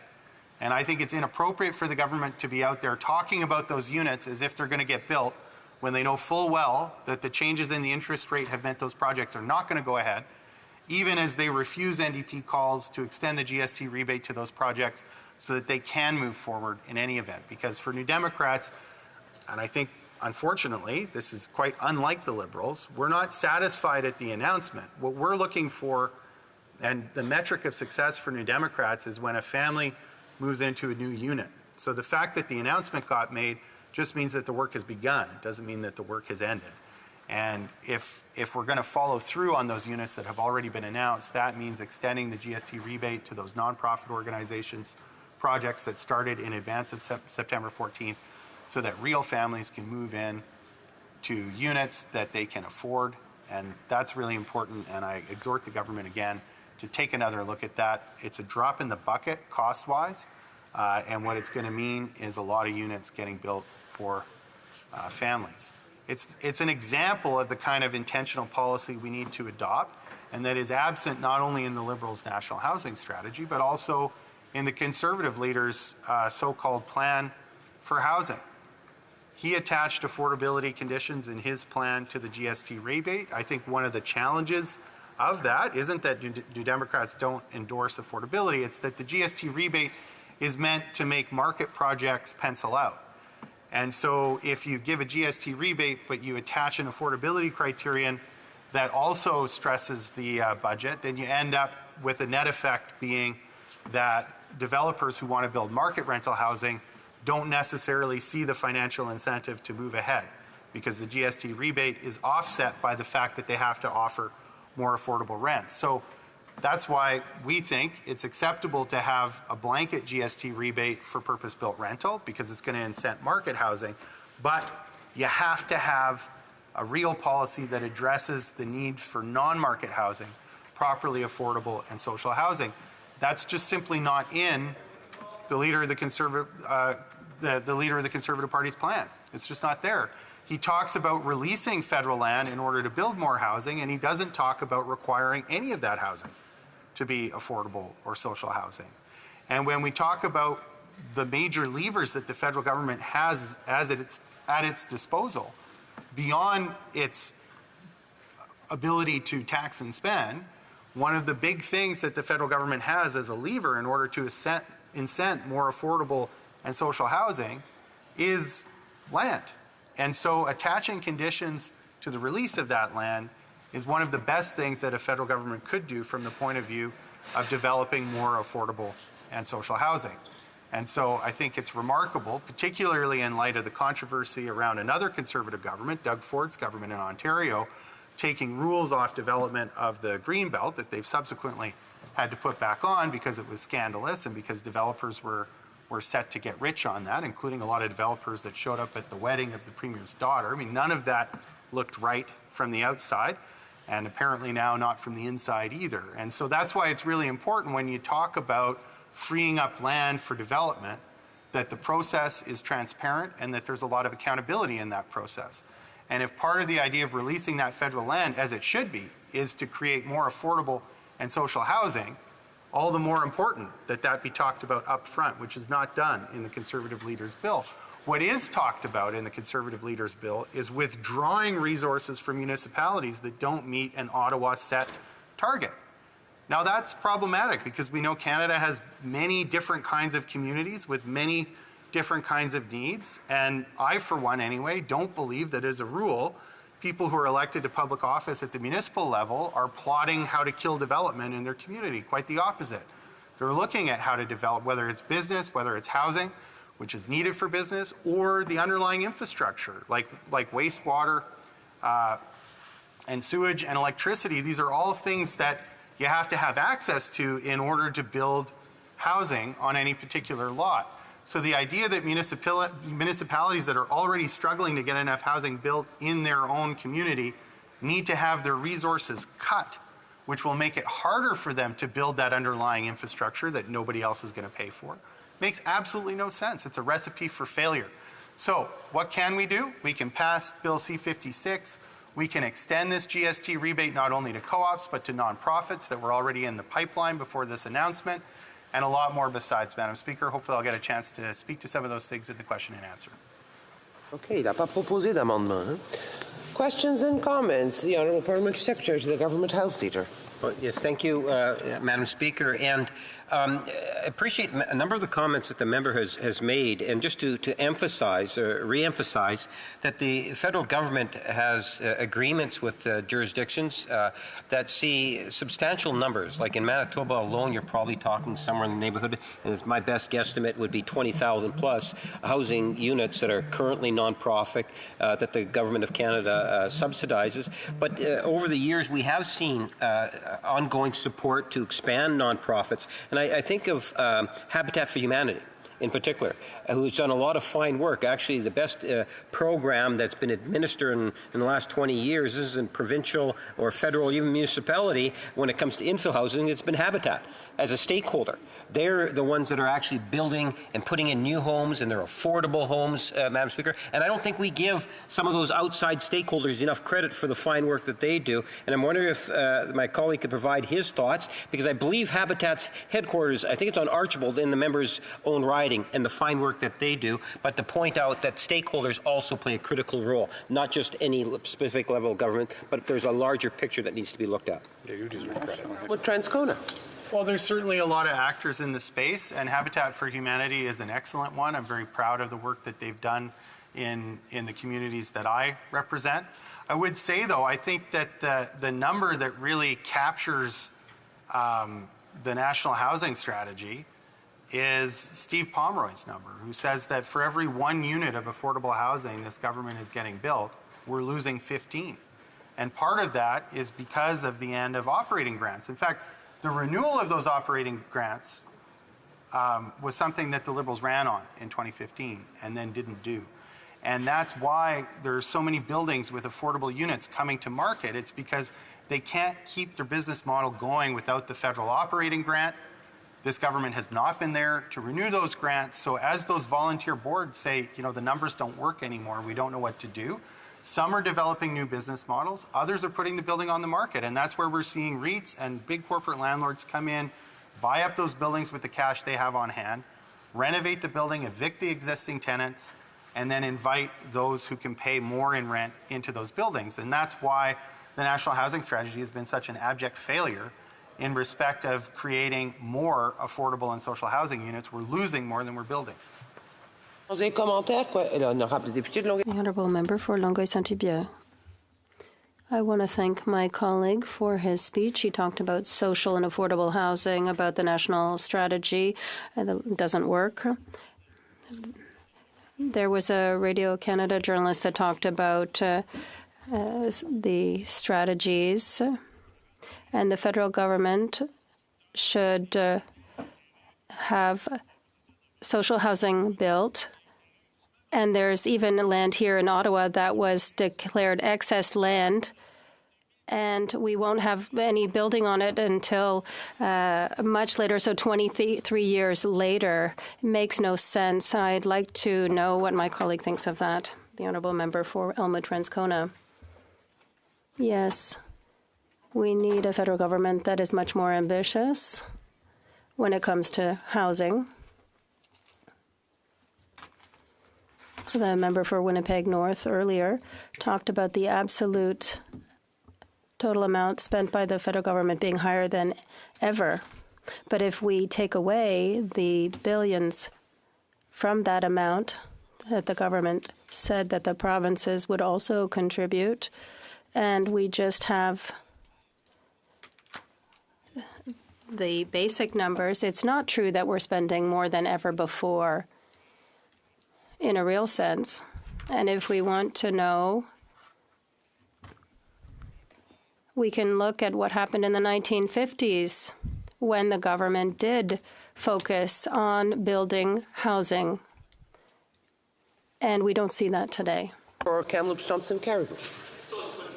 And I think it's inappropriate for the government to be out there talking about those units as if they're going to get built when they know full well that the changes in the interest rate have meant those projects are not going to go ahead, even as they refuse NDP calls to extend the GST rebate to those projects so that they can move forward in any event. Because for New Democrats, and I think unfortunately this is quite unlike the Liberals, we're not satisfied at the announcement. What we're looking for, and the metric of success for New Democrats, is when a family moves into a new unit. So the fact that the announcement got made just means that the work has begun. It doesn't mean that the work has ended. And if we're going to follow through on those units that have already been announced, that means extending the GST rebate to those nonprofit organizations, projects that started in advance of September 14th, so that real families can move in to units that they can afford. And that's really important, and I exhort the government again to take another look at that. It's a drop in the bucket cost-wise, and what it's going to mean is a lot of units getting built for families. It's an example of the kind of intentional policy we need to adopt, and that is absent not only in the Liberals' national housing strategy, but also in the Conservative leader's so-called plan for housing. He attached affordability conditions in his plan to the GST rebate. I think one of the challenges of that isn't that New Democrats don't endorse affordability, it's that the GST rebate is meant to make market projects pencil out. And so if you give a GST rebate, but you attach an affordability criterion that also stresses the budget, then you end up with a net effect being that developers who want to build market rental housing don't necessarily see the financial incentive to move ahead, because the GST rebate is offset by the fact that they have to offer more affordable rents. So that's why we think it's acceptable to have a blanket GST rebate for purpose-built rental, because it's going to incent market housing, but you have to have a real policy that addresses the need for non-market housing, properly affordable and social housing. That's just simply not in the leader of the Conservative, the leader of the Conservative Party's plan. It's just not there. He talks about releasing federal land in order to build more housing, and he doesn't talk about requiring any of that housing to be affordable or social housing. And when we talk about the major levers that the federal government has at its disposal, beyond its ability to tax and spend, one of the big things that the federal government has as a lever in order to incent more affordable and social housing is land. And so attaching conditions to the release of that land is one of the best things that a federal government could do from the point of view of developing more affordable and social housing. And so I think it's remarkable, particularly in light of the controversy around another Conservative government, Doug Ford's government in Ontario, taking rules off development of the Greenbelt that they've subsequently had to put back on because it was scandalous and because developers were set to get rich on that, including a lot of developers that showed up at the wedding of the Premier's daughter. I mean, none of that looked right from the outside, and apparently now not from the inside either. And so that's why it's really important when you talk about freeing up land for development, that the process is transparent and that there's a lot of accountability in that process. And if part of the idea of releasing that federal land, as it should be, is to create more affordable and social housing, all the more important that that be talked about up front, which is not done in the Conservative leader's bill. What is talked about in the Conservative leader's bill is withdrawing resources from municipalities that don't meet an Ottawa set target. Now that's problematic because we know Canada has many different kinds of communities with many different kinds of needs, and I, for one anyway, don't believe that as a rule, people who are elected to public office at the municipal level are plotting how to kill development in their community. Quite the opposite. They're looking at how to develop, whether it's business, whether it's housing, which is needed for business, or the underlying infrastructure, like wastewater and sewage and electricity. These are all things that you have to have access to in order to build housing on any particular lot. So the idea that municipalities that are already struggling to get enough housing built in their own community need to have their resources cut, which will make it harder for them to build that underlying infrastructure that nobody else is going to pay for, makes absolutely no sense. It's a recipe for failure. So what can we do? We can pass Bill C-56. We can extend this GST rebate not only to co-ops but to nonprofits that were already in the pipeline before this announcement. and a lot more besides, Madam Speaker. Hopefully I'll get a chance to speak to some of those things in the question and answer. Okay, il n'a pas proposé d'amendement. Hein? Questions and comments? The Honourable Parliamentary Secretary to the Government House Leader. Well, yes, thank you, Madam Speaker. And I appreciate a number of the comments that the member has made. And just to emphasize, or re-emphasize, that the federal government has agreements with jurisdictions that see substantial numbers. Like in Manitoba alone, you're probably talking somewhere in the neighborhood, and my best guesstimate would be 20,000 plus housing units that are currently non-profit that the Government of Canada subsidizes. But over the years, we have seen ongoing support to expand nonprofits. And I think of Habitat for Humanity in particular, who's done a lot of fine work. Actually, the best program that's been administered in the last 20 years, this is in provincial or federal, even municipality, when it comes to infill housing, it's been Habitat as a stakeholder. They're the ones that are actually building and putting in new homes, and they're affordable homes, Madam Speaker. And I don't think we give some of those outside stakeholders enough credit for the fine work that they do. And I'm wondering if my colleague could provide his thoughts, because I believe Habitat's headquarters, I think it's on Archibald in the member's own riding, and the fine work that they do, but to point out that stakeholders also play a critical role, not just any specific level of government, but there's a larger picture that needs to be looked at. Yeah, you deserve credit. With Transcona. Well, there's certainly a lot of actors in the space, and Habitat for Humanity is an excellent one. I'm very proud of the work that they've done in the communities that I represent. I would say, though, I think that the number that really captures the National Housing Strategy is Steve Pomeroy's number, who says that for every 1 unit of affordable housing this government is getting built, we're losing 15. And part of that is because of the end of operating grants. In fact, the renewal of those operating grants was something that the Liberals ran on in 2015 and then didn't do. And that's why there's so many buildings with affordable units coming to market. It's because they can't keep their business model going without the federal operating grant. This government has not been there to renew those grants. So as those volunteer boards say, you know, the numbers don't work anymore, we don't know what to do. Some are developing new business models. Others are putting the building on the market. And that's where we're seeing REITs and big corporate landlords come in, buy up those buildings with the cash they have on hand, renovate the building, evict the existing tenants, and then invite those who can pay more in rent into those buildings. And that's why the National Housing Strategy has been such an abject failure in respect of creating more affordable and social housing units. We're losing more than we're building. The Honourable Member for Longueuil-Saint-Hubert. I want to thank my colleague for his speech. He talked about social and affordable housing, about the national strategy that doesn't work. There was a Radio Canada journalist that talked about the strategies, and the federal government should have social housing built. And there's even land here in Ottawa that was declared excess land, and we won't have any building on it until much later, so 23 years later. It makes no sense. I'd like to know what my colleague thinks of that. The Honourable Member for Elmwood-Transcona. Yes, we need a federal government that is much more ambitious when it comes to housing. So the member for Winnipeg North earlier talked about the absolute total amount spent by the federal government being higher than ever. But if we take away the billions from that amount that the government said that the provinces would also contribute, and we just have the basic numbers, it's not true that we're spending more than ever before in a real sense. And if we want to know, we can look at what happened in the 1950s when the government did focus on building housing. And we don't see that today. For Kamloops, Thompson, Caribou.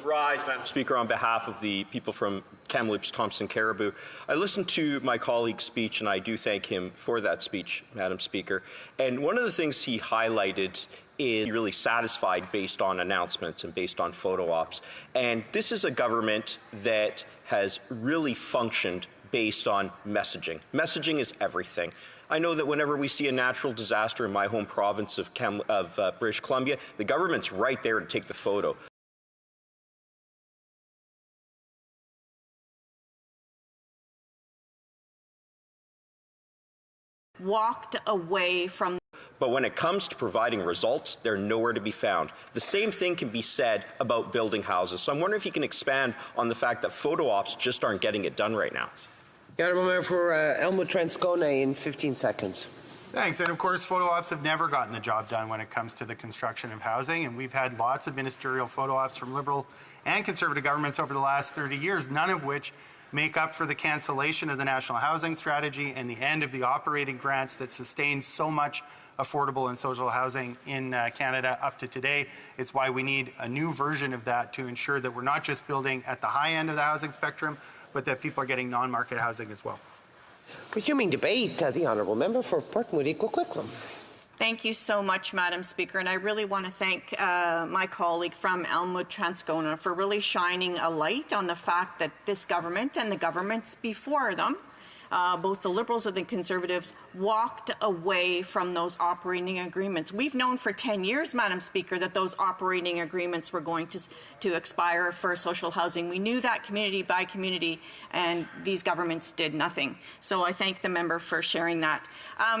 Rise, Madam Speaker, on behalf of the people from Kamloops, Thompson, Caribou. I listened to my colleague's speech, and I do thank him for that speech, Madam Speaker. And one of the things he highlighted is really satisfied based on announcements and based on photo ops. And this is a government that has really functioned based on messaging. Messaging is everything. I know that whenever we see a natural disaster in my home province of British Columbia, the government's right there to take the photo. Walked away from. But when it comes to providing results, they're nowhere to be found. The same thing can be said about building houses. So I'm wondering if you can expand on the fact that photo ops just aren't getting it done right now. The Honourable Member for Elmwood-Transcona in 15 seconds. Thanks. And of course, photo ops have never gotten the job done when it comes to the construction of housing. And we've had lots of ministerial photo ops from Liberal and Conservative governments over the last 30 years, none of which make up for the cancellation of the National Housing Strategy and the end of the operating grants that sustained so much affordable and social housing in Canada up to today. It's why we need a new version of that to ensure that we're not just building at the high end of the housing spectrum, but that people are getting non-market housing as well. Resuming debate, the Honourable Member for Port Moody Coquitlam. Thank you so much, Madam Speaker, and I really want to thank my colleague from Elmwood-Transcona for really shining a light on the fact that this government and the governments before them, both the Liberals and the Conservatives, walked away from those operating agreements. We've known for 10 years, Madam Speaker, that those operating agreements were going to expire for social housing. We knew that community by community, and these governments did nothing. So I thank the member for sharing that.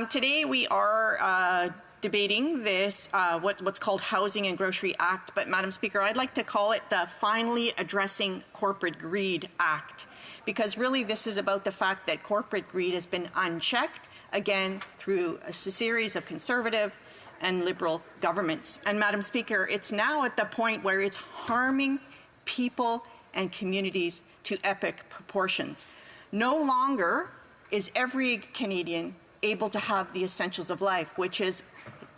Today we are debating this, what's called Housing and Grocery Act, but Madam Speaker, I'd like to call it the Finally Addressing Corporate Greed Act, because really this is about the fact that corporate greed has been unchecked, again, through a series of Conservative and Liberal governments. And Madam Speaker, it's now at the point where it's harming people and communities to epic proportions. No longer is every Canadian able to have the essentials of life, which is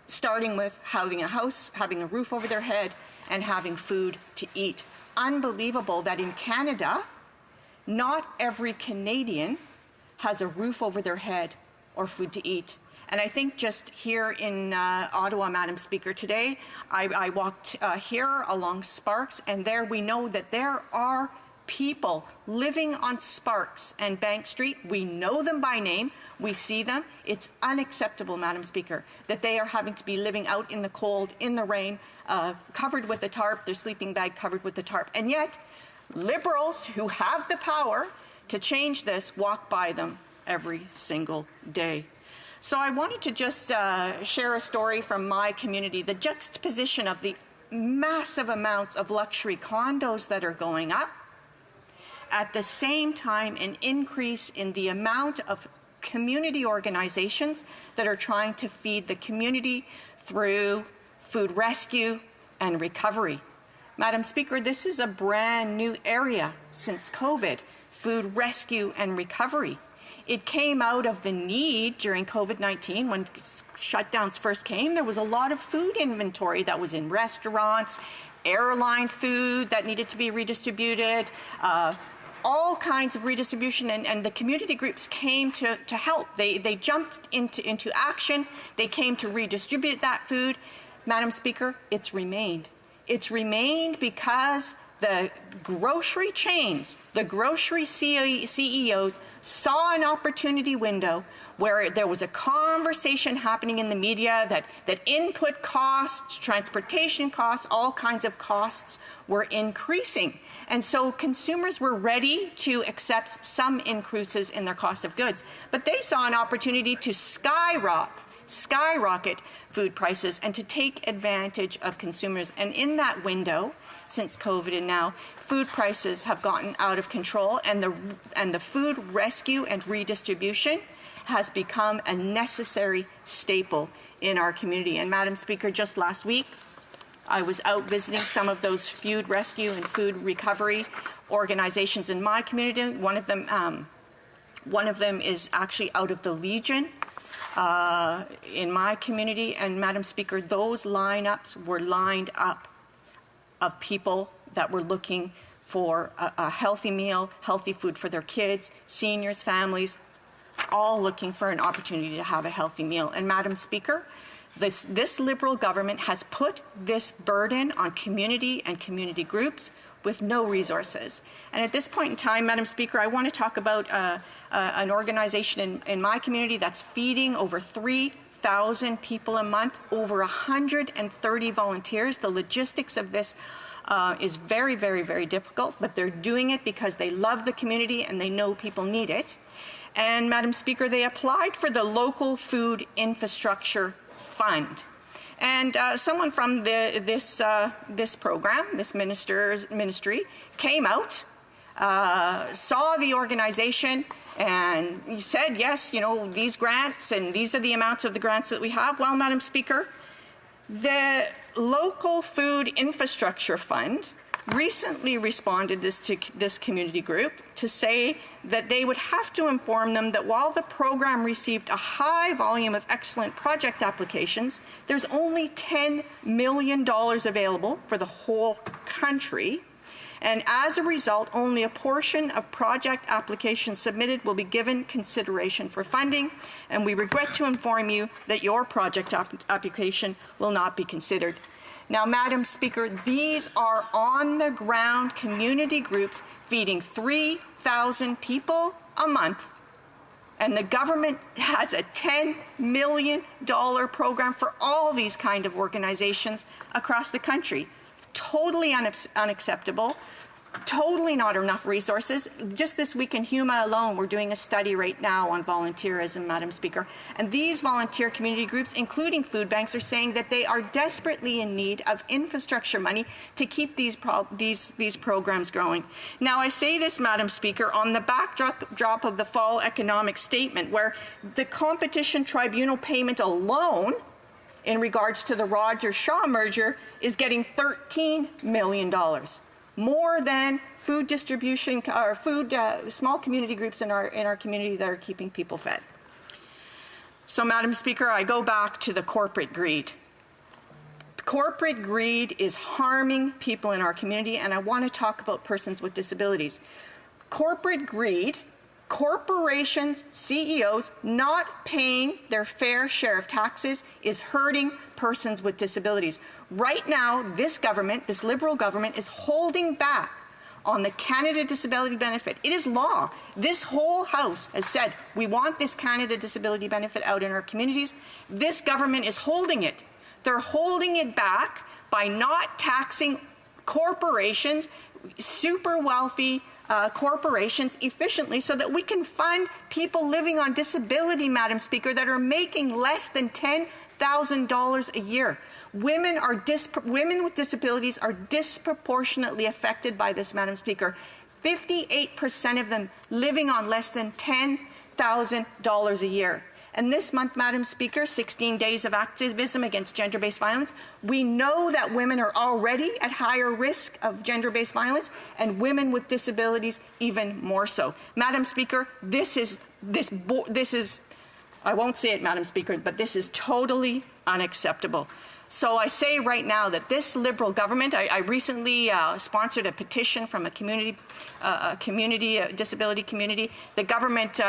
starting with having a house, having a roof over their head, and having food to eat. Unbelievable that in Canada, not every Canadian has a roof over their head or food to eat. And I think just here in Ottawa, Madam Speaker, today, I walked here along Sparks, and there we know that there are people living on Sparks and Bank Street. We know them by name. We see them. It's unacceptable, Madam Speaker, that they are having to be living out in the cold, in the rain, covered with a tarp, their sleeping bag covered with a tarp. And yet, Liberals who have the power to change this walk by them every single day. So I wanted to just share a story from my community, the juxtaposition of the massive amounts of luxury condos that are going up, at the same time an increase in the amount of community organizations that are trying to feed the community through food rescue and recovery. Madam Speaker, this is a brand new area since COVID, food rescue and recovery. It came out of the need during COVID-19 when shutdowns first came. There was a lot of food inventory that was in restaurants, airline food that needed to be redistributed, all kinds of redistribution, and the community groups came to help. They jumped into action. They came to redistribute that food. Madam Speaker, it's remained. It's remained because the grocery chains, the grocery CEOs saw an opportunity window where there was a conversation happening in the media that input costs, transportation costs, all kinds of costs were increasing. And so consumers were ready to accept some increases in their cost of goods. But they saw an opportunity to skyrocket food prices and to take advantage of consumers. And in that window, since COVID and now, food prices have gotten out of control, and the food rescue and redistribution has become a necessary staple in our community. And Madam Speaker, just last week, I was out visiting some of those food rescue and food recovery organizations in my community. One of them is actually out of the Legion in my community. And Madam Speaker, those lineups were lined up of people that were looking for a healthy meal, healthy food for their kids, seniors, families, all looking for an opportunity to have a healthy meal. And Madam Speaker, this Liberal government has put this burden on community and community groups with no resources. And at this point in time, Madam Speaker, I want to talk about an organization in my community that's feeding over 3,000 people a month, over 130 volunteers. The logistics of this is very, very, very difficult, but they're doing it because they love the community and they know people need it. And Madam Speaker, they applied for the Local Food Infrastructure Fund. And someone from this program, this ministry, came out, saw the organization, and he said, yes, you know, these grants, and these are the amounts of the grants that we have. Well, Madam Speaker, the Local Food Infrastructure Fund recently responded to this community group to say that they would have to inform them that while the program received a high volume of excellent project applications, there's only $10 million available for the whole country. And as a result, only a portion of project applications submitted will be given consideration for funding. And we regret to inform you that your project application will not be considered. Now, Madam Speaker, these are on-the-ground community groups feeding 3,000 people a month, and the government has a $10 million program for all these kind of organizations across the country. Totally unacceptable. Totally not enough resources. Just this week in Huma alone, we're doing a study right now on volunteerism, Madam Speaker. And these volunteer community groups, including food banks, are saying that they are desperately in need of infrastructure money to keep these programs growing. Now, I say this, Madam Speaker, on the backdrop of the fall economic statement, where the Competition Tribunal payment alone in regards to the Rogers-Shaw merger is getting $13 million. More than food distribution or small community groups in our community that are keeping people fed. So, Madam Speaker, I go back to the corporate greed. Corporate greed is harming people in our community, and I want to talk about persons with disabilities. Corporate greed, corporations, CEOs not paying their fair share of taxes is hurting persons with disabilities. Right now, this government, this Liberal government, is holding back on the Canada Disability Benefit. It is law. This whole House has said, we want this Canada Disability Benefit out in our communities. This government is holding it. They're holding it back by not taxing corporations, super wealthy corporations efficiently, so that we can fund people living on disability, Madam Speaker, that are making less than $10,000 a year. Women with disabilities are disproportionately affected by this, Madam Speaker. 58% of them living on less than $10,000 a year. And this month, Madam Speaker, 16 days of activism against gender-based violence. We know that women are already at higher risk of gender-based violence, and women with disabilities even more so. Madam Speaker, this is, I won't say it, Madam Speaker, but this is totally unacceptable. So I say right now that this Liberal government, I recently sponsored a petition from a disability community. The government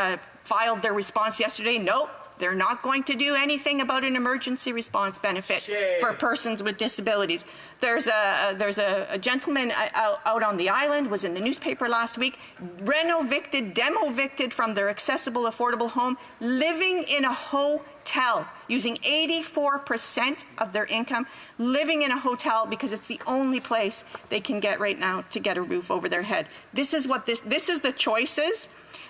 filed their response yesterday. Nope, they're not going to do anything about an emergency response benefit for persons with disabilities. There's a gentleman out on the island, was in the newspaper last week, demo-evicted from their accessible, affordable home, living in a hotel, using 84% of their income, living in a hotel because it's the only place they can get right now to get a roof over their head. This is the choices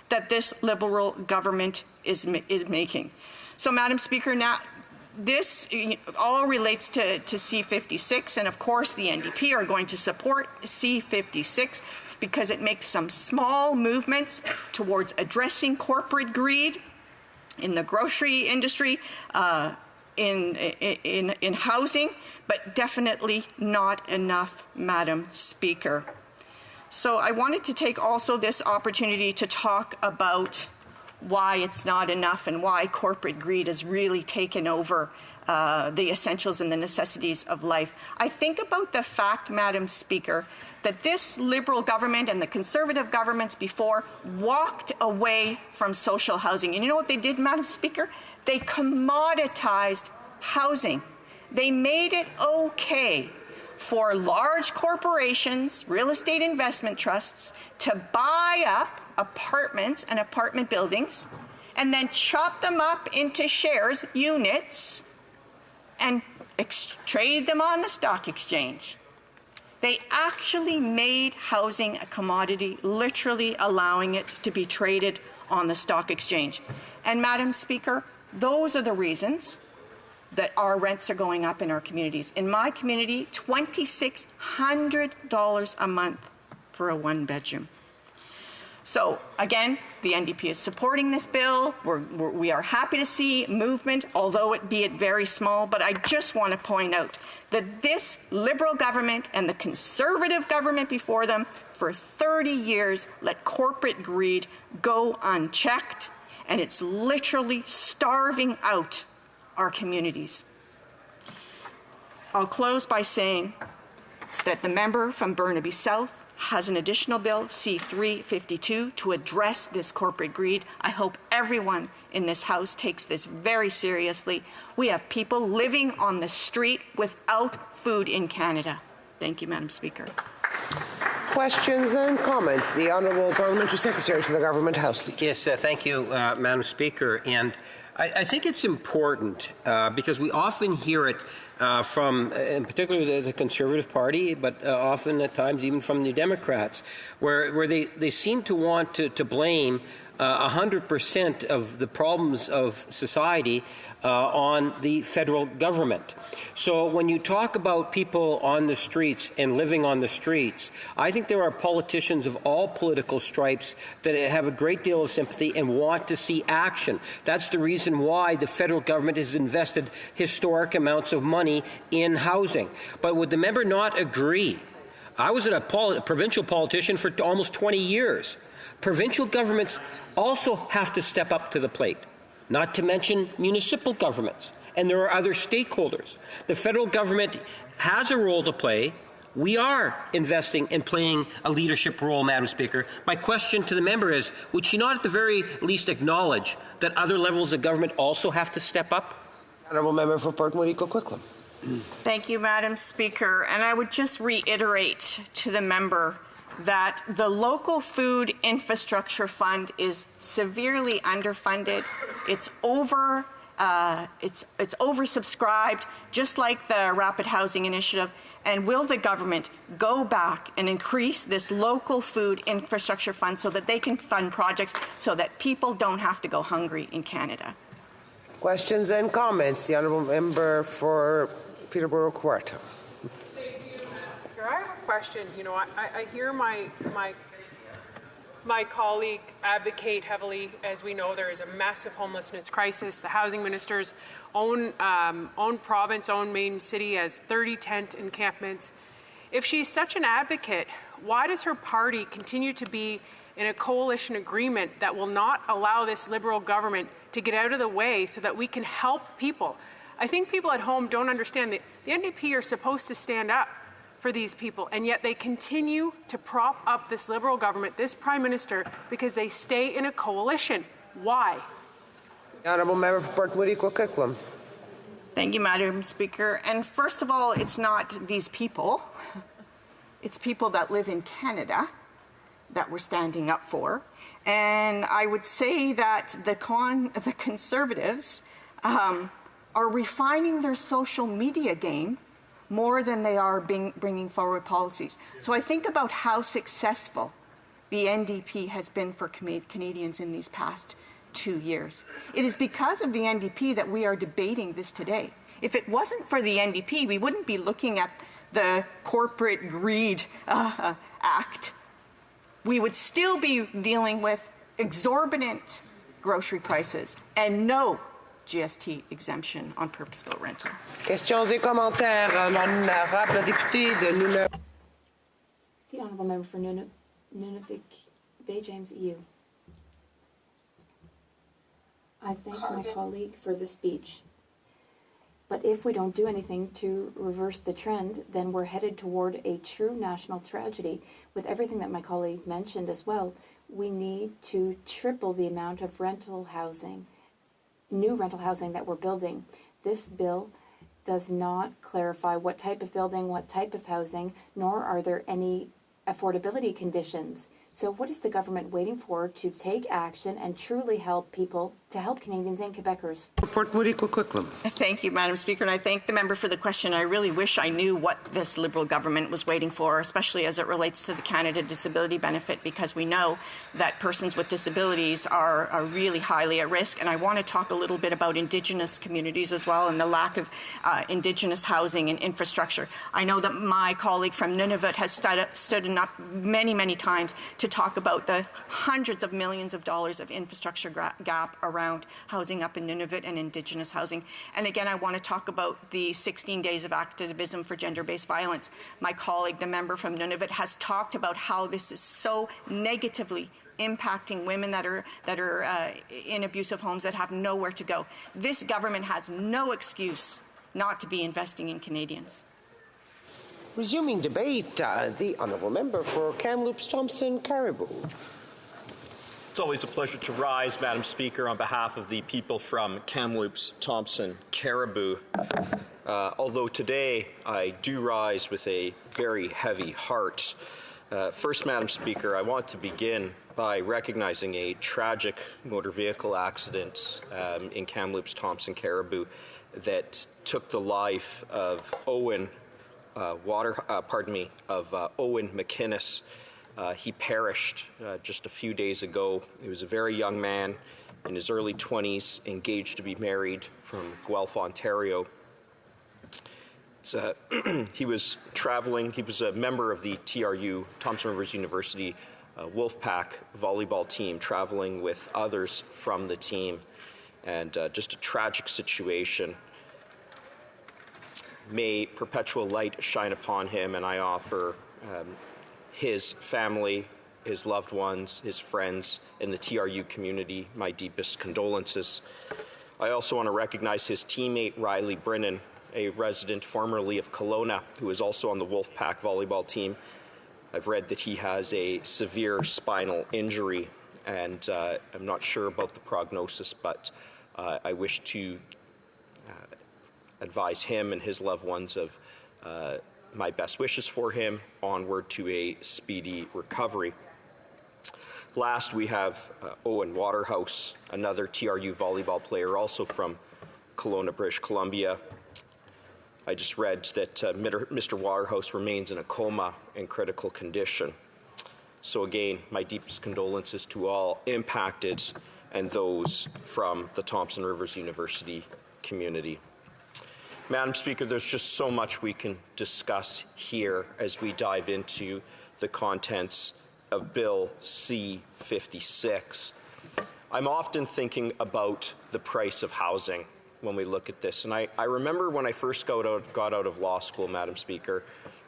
that this Liberal government is making. So, Madam Speaker, now this all relates to C-56, and of course the NDP are going to support C-56 because it makes some small movements towards addressing corporate greed in the grocery industry, in housing, but definitely not enough, Madam Speaker. So I wanted to take also this opportunity to talk about why it's not enough and why corporate greed has really taken over the essentials and the necessities of life. I think about the fact, Madam Speaker, that this Liberal government and the Conservative governments before walked away from social housing. And you know what they did, Madam Speaker? They commoditized housing. They made it okay for large corporations, real estate investment trusts, to buy up apartments and apartment buildings and then chop them up into shares, units, and trade them on the stock exchange. They actually made housing a commodity, literally allowing it to be traded on the stock exchange. And Madam Speaker, those are the reasons that our rents are going up in our communities. In my community, $2,600 a month for a one-bedroom. So again, the NDP is supporting this bill. We are happy to see movement, although it be very small. But I just want to point out that this Liberal government and the Conservative government before them for 30 years let corporate greed go unchecked, and it's literally starving out our communities. I'll close by saying that the member from Burnaby South has an additional bill, C-352, to address this corporate greed. I hope everyone in this House takes this very seriously. We have people living on the street without food in Canada. Thank you, Madam Speaker. Questions and comments. The Honourable Parliamentary Secretary to the Government House Leader. Yes, thank you, Madam Speaker. And I think it's important because we often hear it from, in particular, the Conservative Party, but often at times even from the Democrats, where they seem to want to blame 100% of the problems of society on the federal government. So when you talk about people on the streets and living on the streets, I think there are politicians of all political stripes that have a great deal of sympathy and want to see action. That's the reason why the federal government has invested historic amounts of money in housing. But would the member not agree? I was a provincial politician for almost 20 years. Provincial governments also have to step up to the plate, not to mention municipal governments. And there are other stakeholders. The federal government has a role to play. We are investing and playing a leadership role, Madam Speaker. My question to the member is, would she not at the very least acknowledge that other levels of government also have to step up? Honourable Member for Port Moody, Coquitlam. Thank you, Madam Speaker. And I would just reiterate to the member that the Local Food Infrastructure Fund is severely underfunded. It's oversubscribed, just like the Rapid Housing Initiative. And will the government go back and increase this Local Food Infrastructure Fund so that they can fund projects so that people don't have to go hungry in Canada? Questions and comments. The Honourable Member for Peterborough Quarta. I have a question. You know, I hear my colleague advocate heavily. As we know, there is a massive homelessness crisis. The housing minister's own province, own main city has 30 tent encampments. If she's such an advocate, why does her party continue to be in a coalition agreement that will not allow this Liberal government to get out of the way so that we can help people? I think people at home don't understand that the NDP are supposed to stand up for these people, and yet they continue to prop up this Liberal government, this Prime Minister, because they stay in a coalition. Why? The Honourable Member for Port Moody, Coquitlam. Thank you, Madam Speaker. And first of all, it's not these people. It's people that live in Canada that we're standing up for. And I would say that the Conservatives are refining their social media game more than they are bringing forward policies. So I think about how successful the NDP has been for Canadians in these past 2 years. It is because of the NDP that we are debating this today. If it wasn't for the NDP, we wouldn't be looking at the Corporate Greed Act. We would still be dealing with exorbitant grocery prices and no GST exemption on purpose-built rental. Questions et commentaires. L'honorable député de Nunavik. The Honourable Member for Nunavik Bay James EU. I thank my colleague for the speech. But if we don't do anything to reverse the trend, then we're headed toward a true national tragedy. With everything that my colleague mentioned as well, we need to triple the amount of rental housing, new rental housing that we're building. This bill does not clarify what type of building, what type of housing, nor are there any affordability conditions. So what is the government waiting for to take action and truly help people, to help Canadians and Quebecers? Report Mariko Quicklum. Thank you, Madam Speaker, and I thank the member for the question. I really wish I knew what this Liberal government was waiting for, especially as it relates to the Canada Disability Benefit, because we know that persons with disabilities are really highly at risk. And I want to talk a little bit about Indigenous communities as well and the lack of Indigenous housing and infrastructure. I know that my colleague from Nunavut has stood up many, many times to talk about the hundreds of millions of dollars of infrastructure gap around housing up in Nunavut and Indigenous housing. And again, I want to talk about the 16 days of activism for gender-based violence. My colleague, the member from Nunavut, has talked about how this is so negatively impacting women that are in abusive homes that have nowhere to go. This government has no excuse not to be investing in Canadians. Resuming debate, the honourable member for Kamloops Thompson Caribou. It's always a pleasure to rise, Madam Speaker, on behalf of the people from Kamloops Thompson Caribou. Although today I do rise with a very heavy heart. First, Madam Speaker, I want to begin by recognizing a tragic motor vehicle accident in Kamloops Thompson Caribou that took the life of Owen McInnes. He perished just a few days ago. He was a very young man in his early 20s, engaged to be married, from Guelph, Ontario. He was traveling. He was a member of the TRU, Thompson Rivers University Wolfpack volleyball team, traveling with others from the team, and just a tragic situation. May perpetual light shine upon him, and I offer his family, his loved ones, his friends, and the TRU community my deepest condolences. I also want to recognize his teammate, Riley Brennan, a resident formerly of Kelowna, who is also on the Wolfpack volleyball team. I've read that he has a severe spinal injury, and I'm not sure about the prognosis, but I wish to advise him and his loved ones of my best wishes for him, onward to a speedy recovery. Last, we have Owen Waterhouse, another TRU volleyball player, also from Kelowna, British Columbia. I just read that Mr. Waterhouse remains in a coma in critical condition. So again, my deepest condolences to all impacted and those from the Thompson Rivers University community. Madam Speaker, there's just so much we can discuss here as we dive into the contents of Bill C-56. I'm often thinking about the price of housing when we look at this. And I remember when I first got out of law school, Madam Speaker,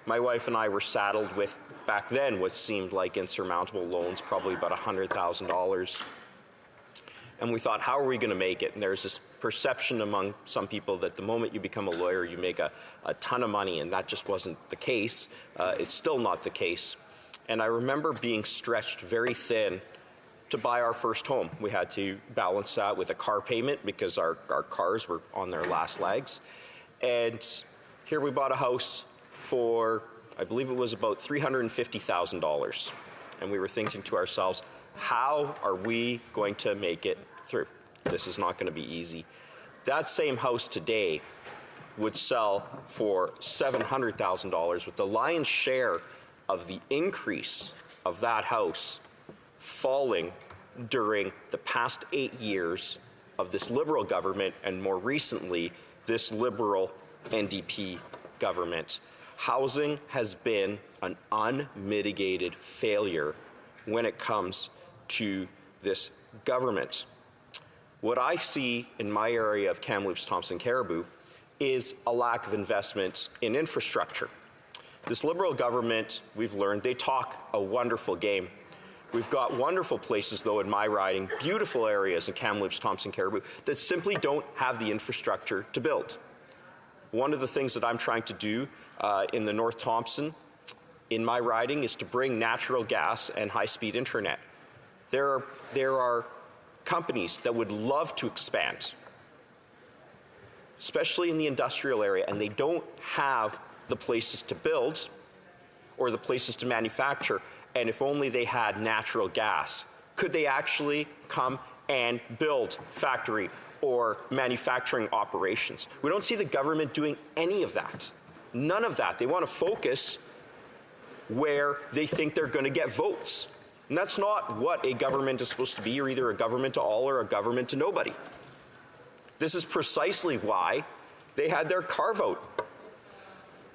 my wife and I were saddled with, back then, what seemed like insurmountable loans, probably about $100,000. And we thought, how are we going to make it? And there's this perception among some people that the moment you become a lawyer, you make a ton of money, and that just wasn't the case. It's still not the case. And I remember being stretched very thin to buy our first home. We had to balance that with a car payment because our cars were on their last legs. And here we bought a house for, I believe it was about $350,000. And we were thinking to ourselves, how are we going to make it through? This is not going to be easy. That same house today would sell for $700,000, with the lion's share of the increase of that house falling during the past 8 years of this Liberal government, and more recently, this Liberal NDP government. Housing has been an unmitigated failure when it comes to this government. What I see in my area of Kamloops Thompson Caribou is a lack of investment in infrastructure. This Liberal government, we've learned, they talk a wonderful game. We've got wonderful places, though, in my riding, beautiful areas in Kamloops Thompson Caribou that simply don't have the infrastructure to build. One of the things that I'm trying to do in the North Thompson in my riding is to bring natural gas and high-speed internet. There are companies that would love to expand. especially in the industrial area, and they don't have the places to build or the places to manufacture, and if only they had natural gas, could they actually come and build factory or manufacturing operations? We don't see the government doing any of that. None of that. They want to focus where they think they're going to get votes. And that's not what a government is supposed to be. You're either a government to all or a government to nobody. This is precisely why they had their carve-out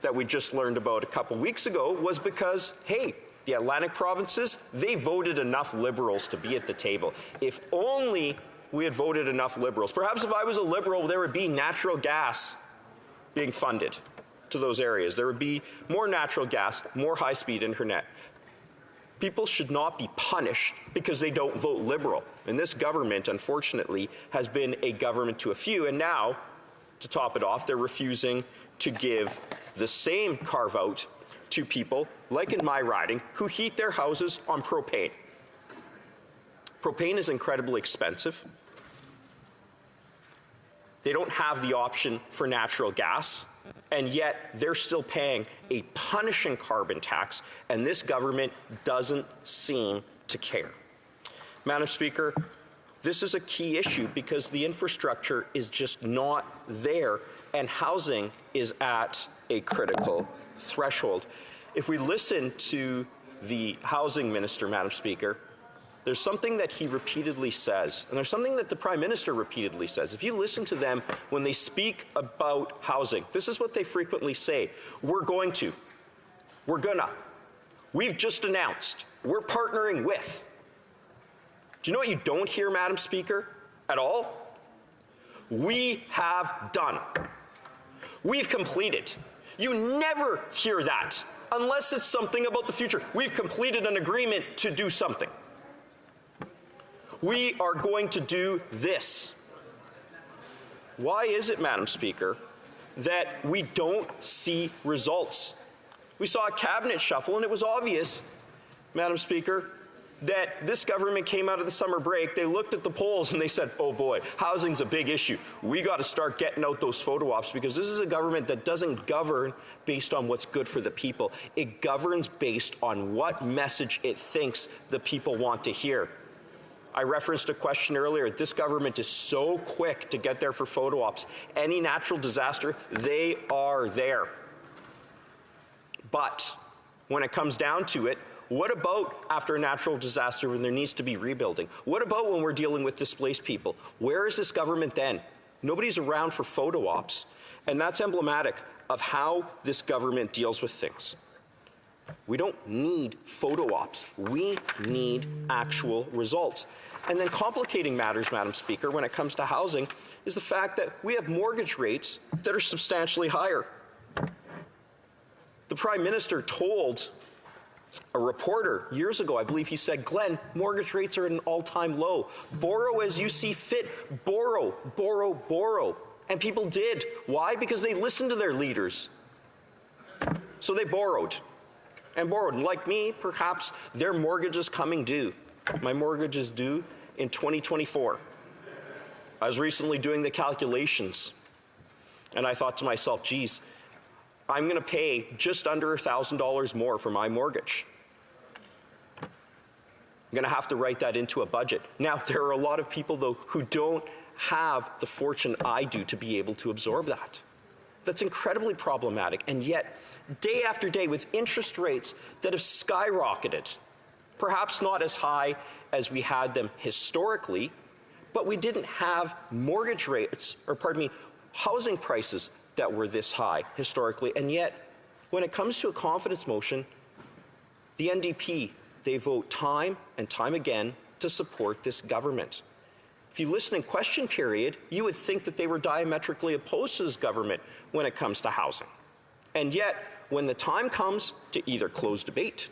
that we just learned about a couple weeks ago, was because, hey, the Atlantic provinces, they voted enough Liberals to be at the table. If only we had voted enough Liberals. Perhaps if I was a Liberal, there would be natural gas being funded to those areas. There would be more natural gas, more high-speed internet. People should not be punished because they don't vote Liberal. And this government, unfortunately, has been a government to a few. And now, to top it off, they're refusing to give the same carve-out to people, like in my riding, who heat their houses on propane. Propane is incredibly expensive. They don't have the option for natural gas, and yet they're still paying a punishing carbon tax, and this government doesn't seem to care. Madam Speaker, this is a key issue because the infrastructure is just not there, and housing is at a critical threshold. If we listen to the housing minister, Madam Speaker, there's something that he repeatedly says, and there's something that the Prime Minister repeatedly says. If you listen to them when they speak about housing, this is what they frequently say. We're going to. We're gonna. We've just announced. We're partnering with. Do you know what you don't hear, Madam Speaker, at all? We have done. We've completed. You never hear that unless it's something about the future. We've completed an agreement to do something. We are going to do this. Why is it, Madam Speaker, that we don't see results? We saw a cabinet shuffle, and it was obvious, Madam Speaker, that this government came out of the summer break, they looked at the polls and they said, oh boy, housing's a big issue. We got to start getting out those photo ops because this is a government that doesn't govern based on what's good for the people. It governs based on what message it thinks the people want to hear. I referenced a question earlier. This government is so quick to get there for photo ops. Any natural disaster, they are there. But when it comes down to it, what about after a natural disaster when there needs to be rebuilding? What about when we're dealing with displaced people? Where is this government then? Nobody's around for photo ops, and that's emblematic of how this government deals with things. We don't need photo ops. We need actual results. And then complicating matters, Madam Speaker, when it comes to housing, is the fact that we have mortgage rates that are substantially higher. The Prime Minister told a reporter years ago, I believe he said, Glenn, mortgage rates are at an all-time low. Borrow as you see fit. Borrow, borrow, borrow. And people did. Why? Because they listened to their leaders. So they borrowed and borrowed. And like me, perhaps their mortgage is coming due. My mortgage is due in 2024. I was recently doing the calculations, and I thought to myself, geez, I'm going to pay just under $1,000 more for my mortgage. I'm going to have to write that into a budget. Now, there are a lot of people, though, who don't have the fortune I do to be able to absorb that. That's incredibly problematic. And yet, day after day, with interest rates that have skyrocketed, perhaps not as high as we had them historically, but we didn't have mortgage rates, or pardon me, housing prices that were this high historically. And yet, when it comes to a confidence motion, the NDP, they vote time and time again to support this government. If you listen in question period, you would think that they were diametrically opposed to this government when it comes to housing. And yet, when the time comes to either close debate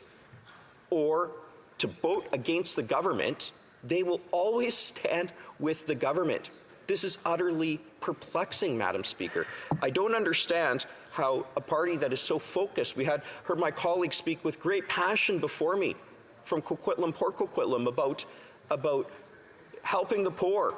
or to vote against the government, they will always stand with the government. This is utterly perplexing, Madam Speaker. I don't understand how a party that is so focused, we had heard my colleague speak with great passion before me from Coquitlam, Port Coquitlam, about helping the poor,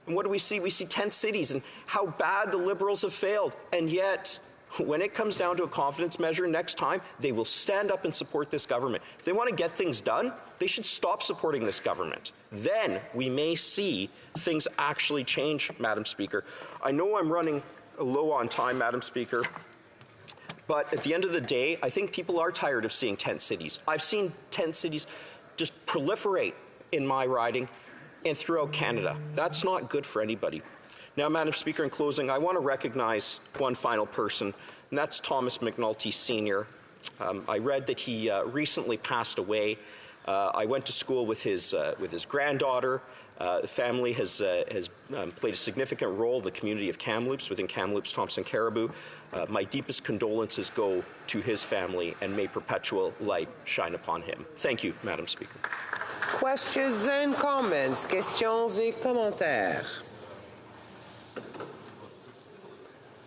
And what do we see? We see tent cities and how bad the Liberals have failed. And yet, when it comes down to a confidence measure next time, they will stand up and support this government. If they want to get things done, they should stop supporting this government. Then we may see things actually change, Madam Speaker. I know I'm running low on time, Madam Speaker, but at the end of the day, I think people are tired of seeing tent cities. I've seen tent cities just proliferate in my riding and throughout Canada. That's not good for anybody. Now, Madam Speaker, in closing, I want to recognize one final person, and that's Thomas McNulty Sr. I read that he recently passed away. I went to school with his granddaughter. The family has played a significant role in the community of Kamloops, within Kamloops, Thompson Caribou. My deepest condolences go to his family, and may perpetual light shine upon him. Thank you, Madam Speaker. Questions and comments? Questions et commentaires?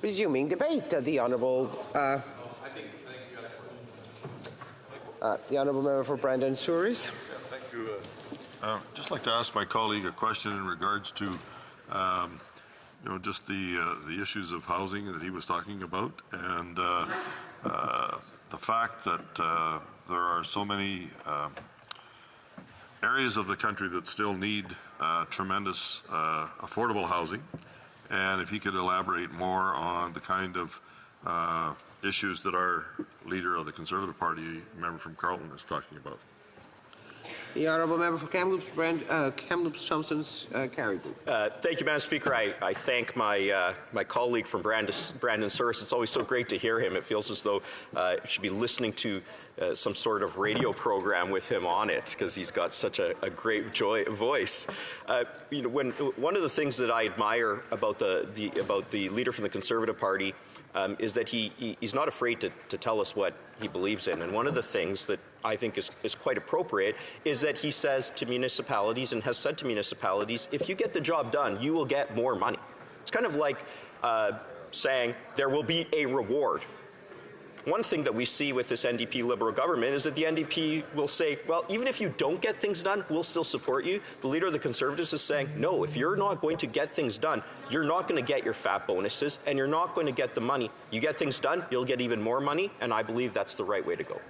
Resuming debate, the Honourable Member for Brandon Souris. Thank you. Just like to ask my colleague a question in regards to, just the issues of housing that he was talking about, and the fact that there are so many areas of the country that still need tremendous affordable housing, and if he could elaborate more on the kind of issues that our leader of the Conservative Party, member from Carleton, is talking about. The Honourable Member for Kamloops, Kamloops Thompson's Caribou. Thank you, Madam Speaker. I thank my colleague from Brandon Souris. It's always so great to hear him. It feels as though I should be listening to some sort of radio program with him on it, because he's got such a great voice. One of the things that I admire about the leader from the Conservative Party is that he's not afraid to tell us what he believes in. And one of the things that I think is quite appropriate is that he says to municipalities, and has said to municipalities, if you get the job done, you will get more money. It's kind of like saying there will be a reward. One thing that we see with this NDP Liberal government is that the NDP will say, well, even if you don't get things done, we'll still support you. The leader of the Conservatives is saying, no, if you're not going to get things done, you're not going to get your fat bonuses, and you're not going to get the money. You get things done, you'll get even more money, and I believe that's the right way to go.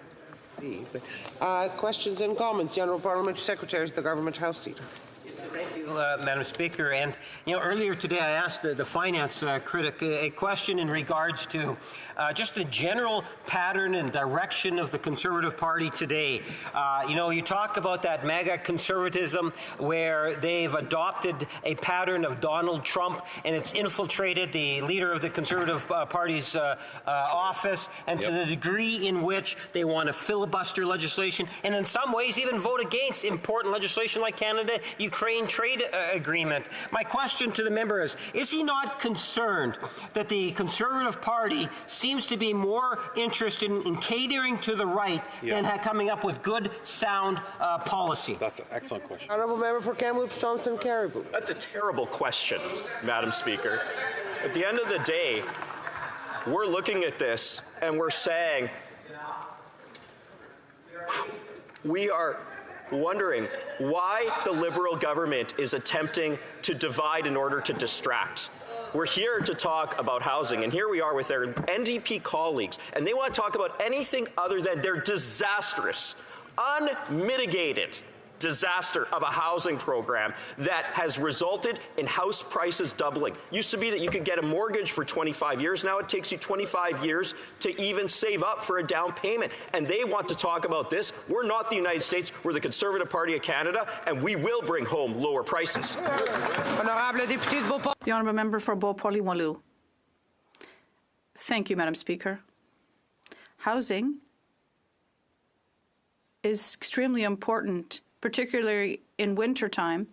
Questions and comments? The Honourable Parliamentary Secretary to the Government House Leader. Thank you, Madam Speaker. And, earlier today I asked the finance critic a question in regards to just the general pattern and direction of the Conservative Party today. You talk about that mega conservatism where they've adopted a pattern of Donald Trump, and it's infiltrated the leader of the Conservative Party's office, and to the degree in which they want to filibuster legislation, and in some ways even vote against important legislation like Canada-Ukraine trade agreement. My question to the member is he not concerned that the Conservative Party seems to be more interested in catering to the right than coming up with good, sound policy? That's an excellent question. Honourable Member for Kamloops Thompson Caribou. That's a terrible question, Madam Speaker. At the end of the day, we're looking at this and we're saying we are wondering why the Liberal government is attempting to divide in order to distract. We're here to talk about housing, and here we are with their NDP colleagues, and they want to talk about anything other than their disastrous, unmitigated disaster of a housing program that has resulted in house prices doubling. Used to be that you could get a mortgage for 25 years. Now it takes you 25 years to even save up for a down payment. And they want to talk about this. We're not the United States. We're the Conservative Party of Canada, and we will bring home lower prices. The Honourable Member for Beauport-Limoilou. Thank you, Madam Speaker. Housing is extremely important, particularly in wintertime,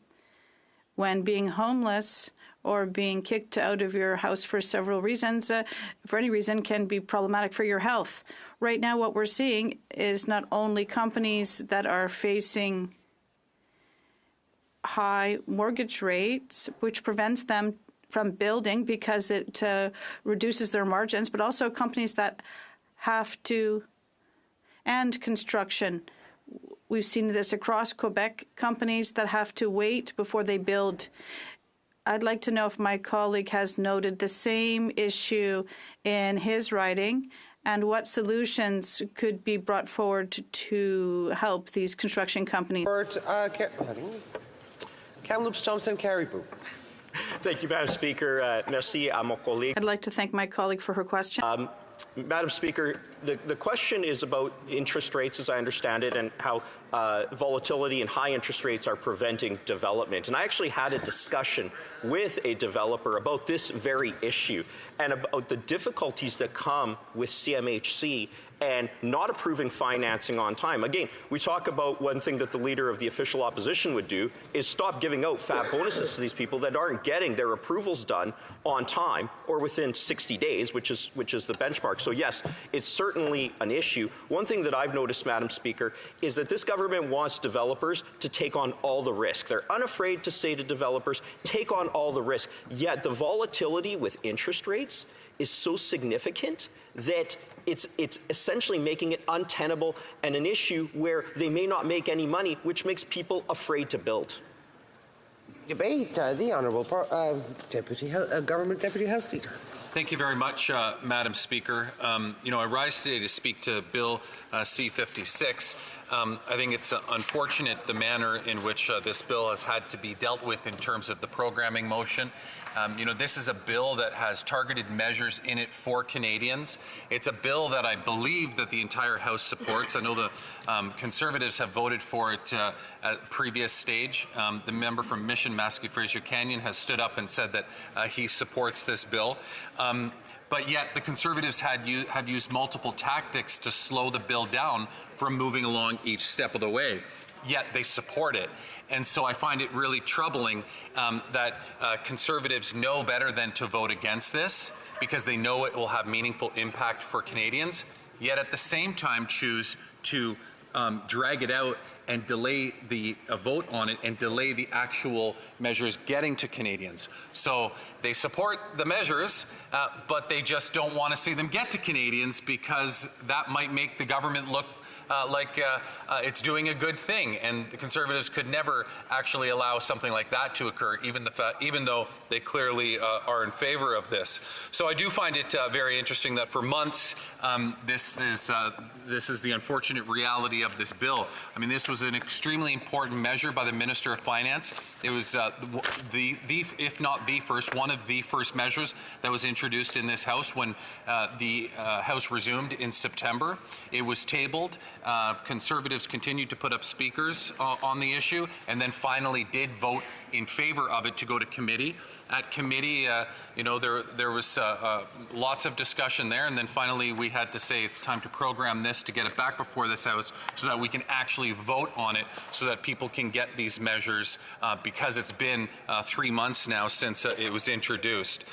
when being homeless or being kicked out of your house for several reasons, for any reason, can be problematic for your health. Right now, what we're seeing is not only companies that are facing high mortgage rates, which prevents them from building because it reduces their margins, but also companies that have to end construction. We've seen this across Quebec, companies that have to wait before they build I'd like to know if my colleague has noted the same issue in his writing and what solutions could be brought forward to help these construction companies. Kamloops Thompson Caribou. Thank you, Madam Speaker. Merci à mon collègue. I'd like to thank my colleague for her question. Madam Speaker, the question is about interest rates, as I understand it, and how volatility and high interest rates are preventing development. And I actually had a discussion with a developer about this very issue and about the difficulties that come with CMHC and not approving financing on time. Again, we talk about one thing that the leader of the official opposition would do is stop giving out fat bonuses to these people that aren't getting their approvals done on time or within 60 days, which is the benchmark. So yes, it's certainly an issue. One thing that I've noticed, Madam Speaker, is that this government wants developers to take on all the risk. They're unafraid to say to developers, take on all the risk. Yet the volatility with interest rates is so significant that it's essentially making it untenable and an issue where they may not make any money, which makes people afraid to build. Debate, the Honourable Government Deputy House Leader. Thank you very much, Madam Speaker. I rise today to speak to Bill C-56. I think it's unfortunate the manner in which this bill has had to be dealt with in terms of the programming motion. This is a bill that has targeted measures in it for Canadians. It's a bill that I believe that the entire House supports. I know the Conservatives have voted for it at previous stage. The member from Mission Maskey Fraser Canyon has stood up and said that he supports this bill. But yet the Conservatives have used multiple tactics to slow the bill down from moving along each step of the way. Yet they support it. And so I find it really troubling that Conservatives know better than to vote against this because they know it will have meaningful impact for Canadians, yet at the same time choose to drag it out and delay the vote on it and delay the actual measures getting to Canadians. So they support the measures, but they just don't want to see them get to Canadians because that might make the government look like it's doing a good thing, and the Conservatives could never actually allow something like that to occur, even though they clearly are in favor of this. So I do find it very interesting that for months this is the unfortunate reality of this bill. I mean, this was an extremely important measure by the Minister of Finance. It was if not the first, one of the first measures that was introduced in this House when the House resumed in September. It was tabled. Conservatives continued to put up speakers on the issue and then finally did vote in favor of it to go to committee. At committee, there was lots of discussion there, and then finally we had to say it's time to program this to get it back before this House so that we can actually vote on it so that people can get these measures because it's been 3 months now since it was introduced.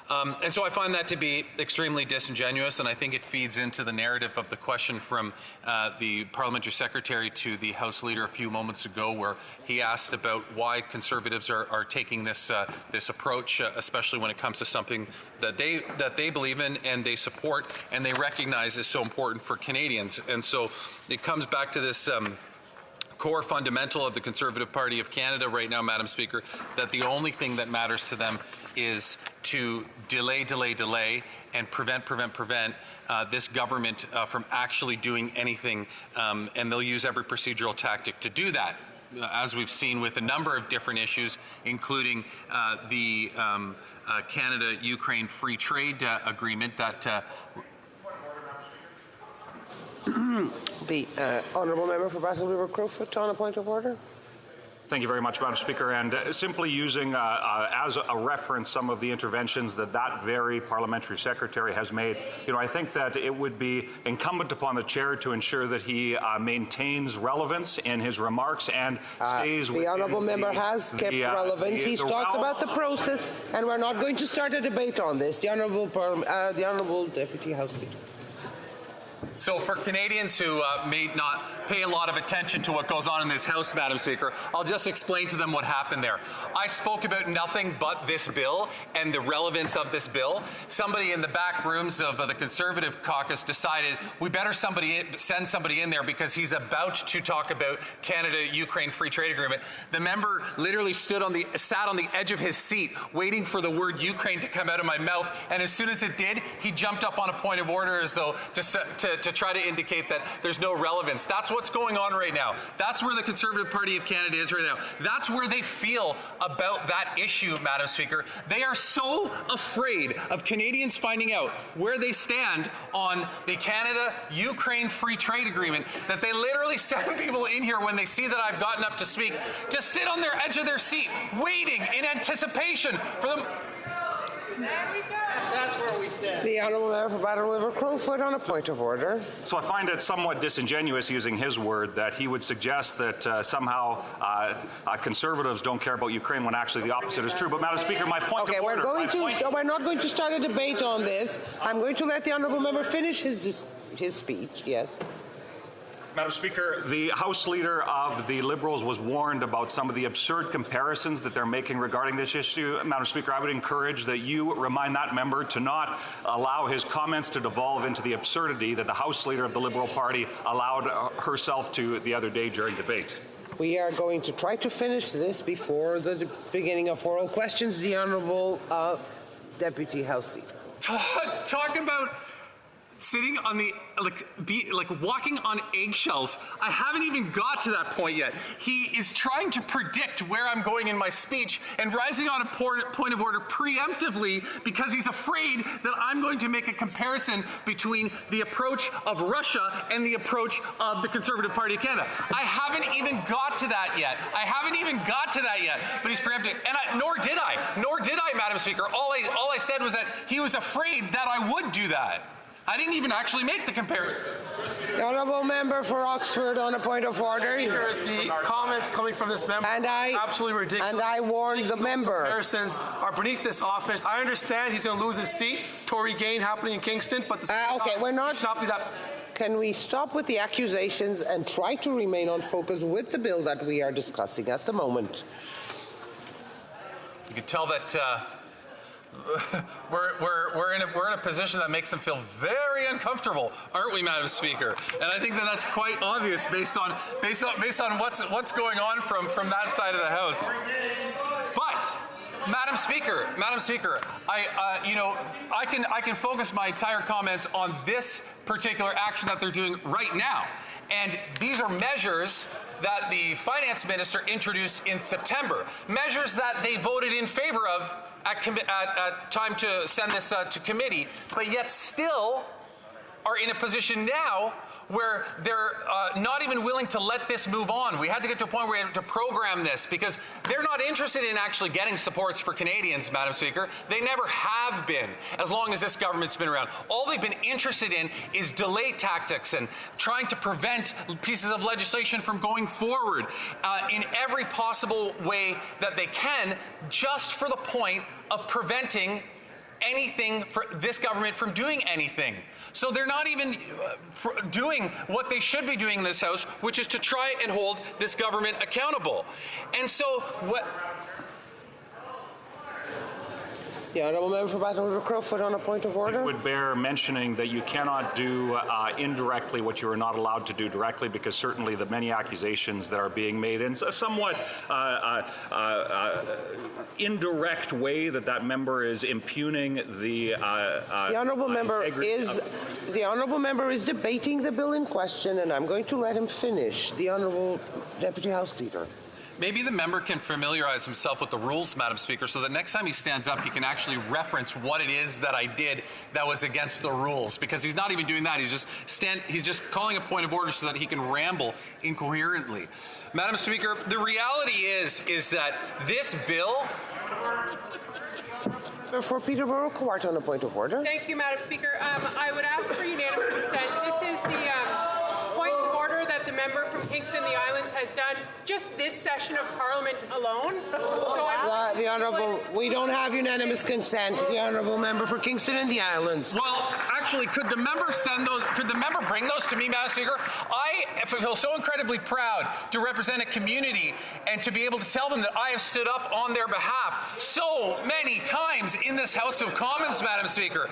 And so I find that to be extremely disingenuous, and I think it feeds into the narrative of the question from the Parliamentary Secretary to the House Leader a few moments ago, where he asked about why Conservatives are taking this approach, especially when it comes to something that they believe in and they support and they recognize is so important for Canadians. And so it comes back to this core fundamental of the Conservative Party of Canada right now, Madam Speaker, that the only thing that matters to them is to delay, and prevent this government from actually doing anything, and they'll use every procedural tactic to do that, as we've seen with a number of different issues, including the Canada-Ukraine Free Trade Agreement that The Honourable Member for Basel River Crowfoot on a point of order. Thank you very much, Madam Speaker. And simply using as a reference some of the interventions that very parliamentary secretary has made, I think that it would be incumbent upon the chair to ensure that he maintains relevance in his remarks and stays within the Honourable Member has kept relevance. He's talked about the process, and we're not going to start a debate on this. The Honourable Deputy House Leader. So for Canadians who may not pay a lot of attention to what goes on in this House, Madam Speaker, I'll just explain to them what happened there. I spoke about nothing but this bill and the relevance of this bill. Somebody in the back rooms of the Conservative caucus decided we better send somebody in there because he's about to talk about Canada-Ukraine Free Trade Agreement. The member literally sat on the edge of his seat waiting for the word Ukraine to come out of my mouth, and as soon as it did, he jumped up on a point of order as though to try to indicate that there's no relevance. That's what's going on right now. That's where the Conservative Party of Canada is right now. That's where they feel about that issue, Madam Speaker. They are so afraid of Canadians finding out where they stand on the Canada-Ukraine Free Trade Agreement that they literally send people in here when they see that I've gotten up to speak to sit on their edge of their seat, waiting in anticipation for them. There we go. That's where we stand. The Honourable Member for Battle River Crowfoot on a point of order. So I find it somewhat disingenuous, using his word, that he would suggest that somehow Conservatives don't care about Ukraine when actually the opposite is true. But, Madam Speaker, my point of order... We're not going to start a debate on this. I'm going to let the Honourable Member finish his speech, yes. Madam Speaker, the House Leader of the Liberals was warned about some of the absurd comparisons that they're making regarding this issue. Madam Speaker, I would encourage that you remind that member to not allow his comments to devolve into the absurdity that the House Leader of the Liberal Party allowed herself to the other day during debate. We are going to try to finish this before the beginning of oral questions. The Honourable Deputy House Leader. Talk about sitting on the, walking on eggshells. I haven't even got to that point yet. He is trying to predict where I'm going in my speech and rising on a point of order preemptively because he's afraid that I'm going to make a comparison between the approach of Russia and the approach of the Conservative Party of Canada. I haven't even got to that yet. But he's preempting, and nor did I, Madam Speaker. All I said was that he was afraid that I would do that. I didn't even actually make the comparison. The Honourable Member for Oxford on a point of order. The comments coming from this member are absolutely ridiculous. And I warned the member. Comparisons are beneath this office. I understand he's going to lose his seat. Tory gain happening in Kingston, but the we're not. Should not be that. Can we stop with the accusations and try to remain on focus with the bill that we are discussing at the moment? You can tell that. We're in a position that makes them feel very uncomfortable, aren't we, Madam Speaker? And I think that that's quite obvious based on what's going on from that side of the House. But Madam Speaker, I can focus my entire comments on this particular action that they're doing right now, and these are measures that the Finance Minister introduced in September, measures that they voted in favor of at time to send this to committee, but yet still are in a position now where they're not even willing to let this move on. We had to get to a point where we had to program this because they're not interested in actually getting supports for Canadians, Madam Speaker. They never have been, as long as this government's been around. All they've been interested in is delay tactics and trying to prevent pieces of legislation from going forward in every possible way that they can, just for the point of preventing anything for this government from doing anything. So they're not even doing what they should be doing in this House, which is to try and hold this government accountable. And so what... The Honourable Member for Battle River Crowfoot on a point of order. It would bear mentioning that you cannot do indirectly what you are not allowed to do directly, because certainly the many accusations that are being made in a somewhat indirect way that member is impugning the Honourable Member is debating the bill in question, and I'm going to let him finish. The Honourable Deputy House Leader. Maybe the member can familiarize himself with the rules, Madam Speaker, so that next time he stands up, he can actually reference what it is that I did that was against the rules. Because he's not even doing that. He's just calling a point of order so that he can ramble incoherently. Madam Speaker, the reality is that this bill... For Peterborough Court on a point of order. Thank you, Madam Speaker. I would ask for unanimous consent. This is the points of order that the member from Kingston and the Islands has done just this session of Parliament alone. So the Honourable, we don't have unanimous consent. The Honourable Member for Kingston and the Islands. Well, Well, actually, could the member send those? Could the member bring those to me, Madam Speaker? I feel so incredibly proud to represent a community and to be able to tell them that I have stood up on their behalf so many times in this House of Commons, Madam Speaker.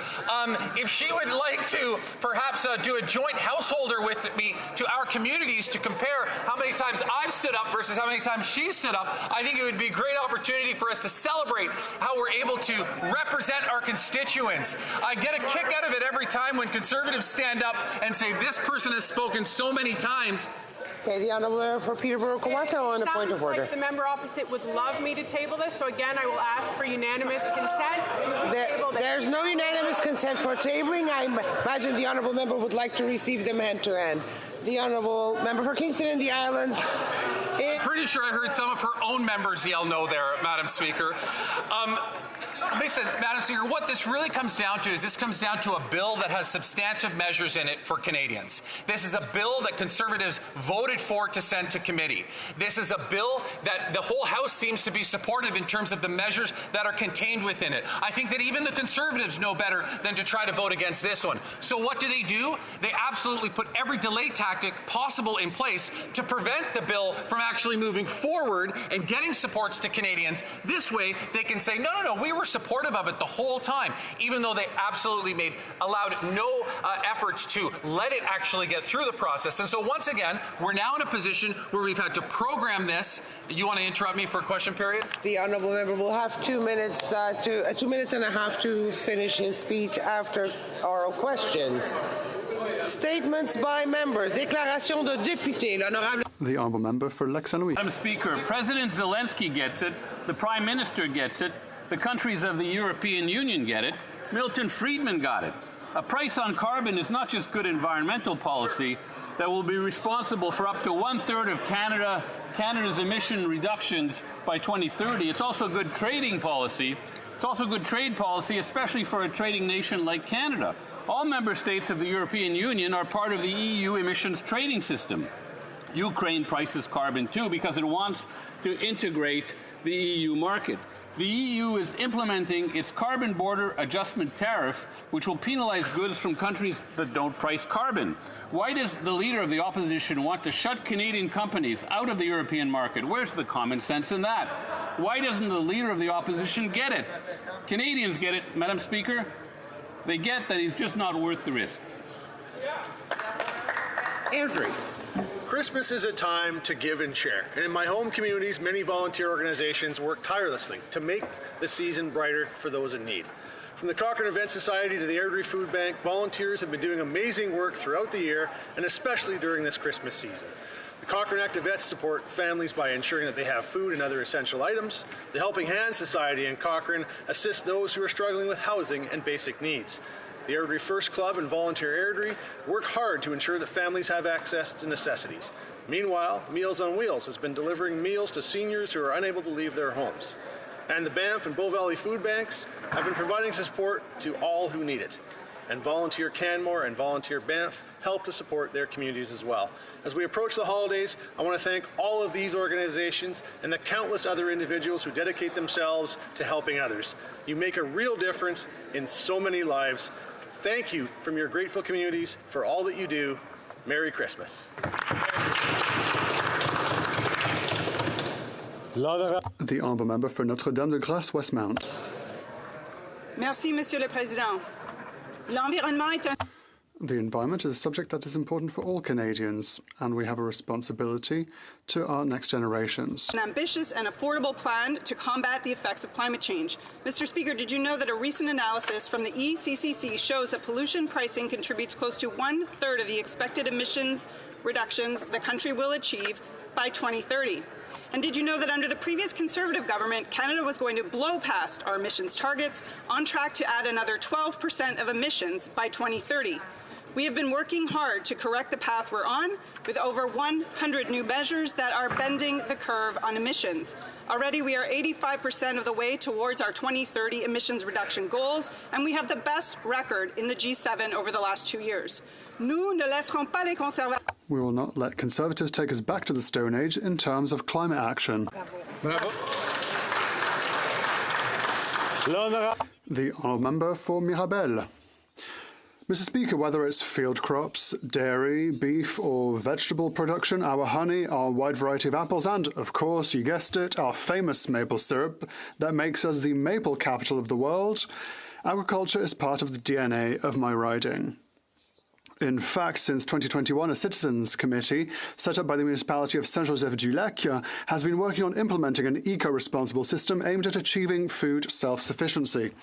If she would like to perhaps do a joint householder with me to our communities to compare how many times I've stood up versus how many times she stood up, I think it would be a great opportunity for us to celebrate how we're able to represent our constituents. I get a kick out of it every time when Conservatives stand up and say this person has spoken so many times. Okay, the Honourable Member for Peterborough-Kawartha on a point of order. Like the member opposite would love me to table this, so again, I will ask for unanimous consent. There's no unanimous consent for tabling. I imagine the Honourable Member would like to receive them hand to hand. The Honourable Member for Kingston and the Islands. I'm pretty sure I heard some of her own members yell no there, Madam Speaker. Listen, Madam Speaker, what this really comes down to is this comes down to a bill that has substantive measures in it for Canadians. This is a bill that Conservatives voted for to send to committee. This is a bill that the whole House seems to be supportive in terms of the measures that are contained within it. I think that even the Conservatives know better than to try to vote against this one. So what do? They absolutely put every delay tactic possible in place to prevent the bill from actually moving forward and getting supports to Canadians. This way, they can say, no, we were supportive of it the whole time, even though they absolutely allowed no efforts to let it actually get through the process. And so once again, we're now in a position where we've had to program this. You want to interrupt me for a question period? The Honourable Member will have 2 minutes, 2 minutes and a half to finish his speech after oral questions. Statements by members. Déclaration de député. L'honorable. The Honourable Member for Lexington. Madam Speaker, President Zelensky gets it. The Prime Minister gets it. The countries of the European Union get it. Milton Friedman got it. A price on carbon is not just good environmental policy that will be responsible for up to 1/3 of Canada's emission reductions by 2030. It's also good trading policy. It's also good trade policy, especially for a trading nation like Canada. All member states of the European Union are part of the EU emissions trading system. Ukraine prices carbon too because it wants to integrate the EU market. The EU is implementing its carbon border adjustment tariff, which will penalize goods from countries that don't price carbon. Why does the Leader of the Opposition want to shut Canadian companies out of the European market? Where's the common sense in that? Why doesn't the Leader of the Opposition get it? Canadians get it, Madam Speaker. They get that he's just not worth the risk. Andrew. Christmas is a time to give and share. And in my home communities, many volunteer organizations work tirelessly to make the season brighter for those in need. From the Cochrane Event Society to the Airdrie Food Bank, volunteers have been doing amazing work throughout the year, and especially during this Christmas season. The Cochrane Active Vets support families by ensuring that they have food and other essential items. The Helping Hands Society and Cochrane assist those who are struggling with housing and basic needs. The Airdrie First Club and Volunteer Airdrie work hard to ensure that families have access to necessities. Meanwhile, Meals on Wheels has been delivering meals to seniors who are unable to leave their homes. And the Banff and Bow Valley Food Banks have been providing support to all who need it. And Volunteer Canmore and Volunteer Banff help to support their communities as well. As we approach the holidays, I want to thank all of these organizations and the countless other individuals who dedicate themselves to helping others. You make a real difference in so many lives. Thank you from your grateful communities for all that you do. Merry Christmas. The Honourable Member for Notre-Dame-de-Grâce-Westmount. Merci, Monsieur le Président. L'environnement est un... The environment is a subject that is important for all Canadians, and we have a responsibility to our next generations. An ambitious and affordable plan to combat the effects of climate change. Mr. Speaker, did you know that a recent analysis from the ECCC shows that pollution pricing contributes close to 1/3 of the expected emissions reductions the country will achieve by 2030? And did you know that under the previous Conservative government, Canada was going to blow past our emissions targets, on track to add another 12% of emissions by 2030? We have been working hard to correct the path we're on, with over 100 new measures that are bending the curve on emissions. Already, we are 85% of the way towards our 2030 emissions reduction goals, and we have the best record in the G7 over the last 2 years. Nous ne laisserons pas les conservateurs. We will not let Conservatives take us back to the Stone Age in terms of climate action. Bravo. The Honourable Member for Mirabel. Mr. Speaker, whether it's field crops, dairy, beef or vegetable production, our honey, our wide variety of apples and, of course, you guessed it, our famous maple syrup that makes us the maple capital of the world, agriculture is part of the DNA of my riding. In fact, since 2021, a citizens' committee set up by the municipality of Saint-Joseph-du-Lac has been working on implementing an eco-responsible system aimed at achieving food self-sufficiency.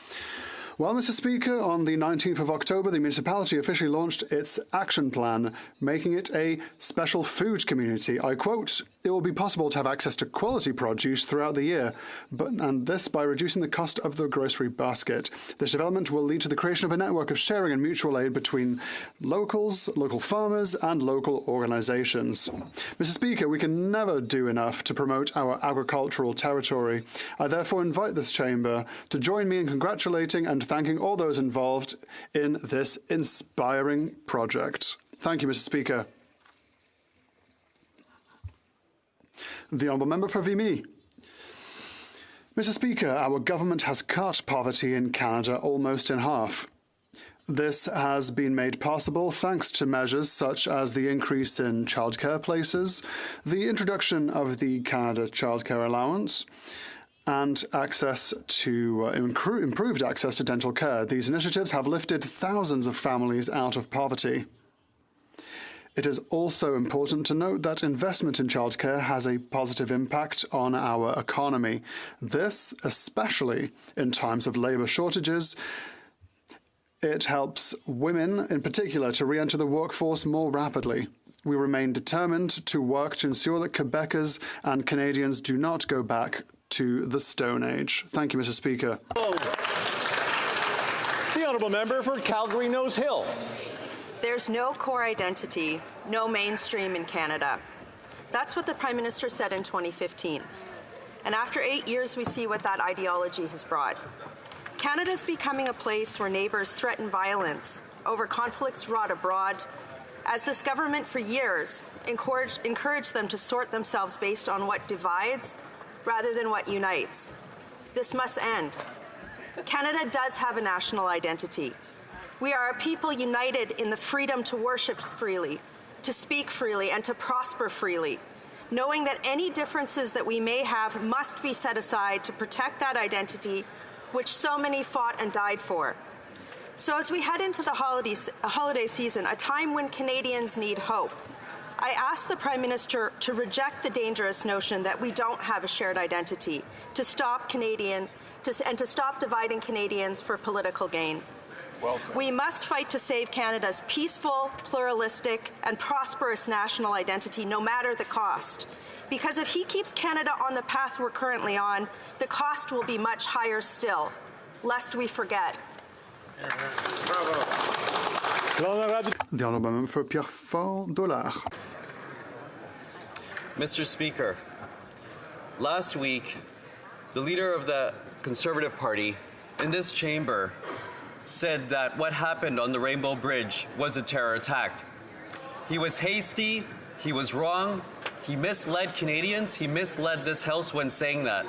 Well, Mr. Speaker, on the 19th of October, the municipality officially launched its action plan, making it a special food community. I quote, "It will be possible to have access to quality produce throughout the year, and this by reducing the cost of the grocery basket. This development will lead to the creation of a network of sharing and mutual aid between locals, local farmers, and local organizations." Mr. Speaker, we can never do enough to promote our agricultural territory. I therefore invite this chamber to join me in congratulating and thanking all those involved in this inspiring project. Thank you, Mr. Speaker. The Honourable Member for Vimy. Mr. Speaker, our government has cut poverty in Canada almost in half. This has been made possible thanks to measures such as the increase in childcare places, the introduction of the Canada Childcare Allowance, and access to improved access to dental care. These initiatives have lifted thousands of families out of poverty. It is also important to note that investment in childcare has a positive impact on our economy. This, especially in times of labour shortages, it helps women in particular to re-enter the workforce more rapidly. We remain determined to work to ensure that Quebecers and Canadians do not go back to the Stone Age. Thank you, Mr. Speaker. The Honourable Member for Calgary Nose Hill. There's no core identity, no mainstream in Canada. That's what the Prime Minister said in 2015. And after 8 years, we see what that ideology has brought. Canada's becoming a place where neighbours threaten violence over conflicts wrought abroad, as this government for years encouraged them to sort themselves based on what divides rather than what unites. This must end. Canada does have a national identity. We are a people united in the freedom to worship freely, to speak freely, and to prosper freely, knowing that any differences that we may have must be set aside to protect that identity which so many fought and died for. So as we head into the holiday season, a time when Canadians need hope, I ask the Prime Minister to reject the dangerous notion that we don't have a shared identity, to stop to stop dividing Canadians for political gain. We must fight to save Canada's peaceful, pluralistic, and prosperous national identity, no matter the cost. Because if he keeps Canada on the path we're currently on, the cost will be much higher still, lest we forget. The Honourable Member for Pierrefonds-Dollard. Mr. Speaker, last week, the leader of the Conservative Party in this chamber said that what happened on the Rainbow Bridge was a terror attack. He was hasty, he was wrong, he misled Canadians, he misled this House when saying that.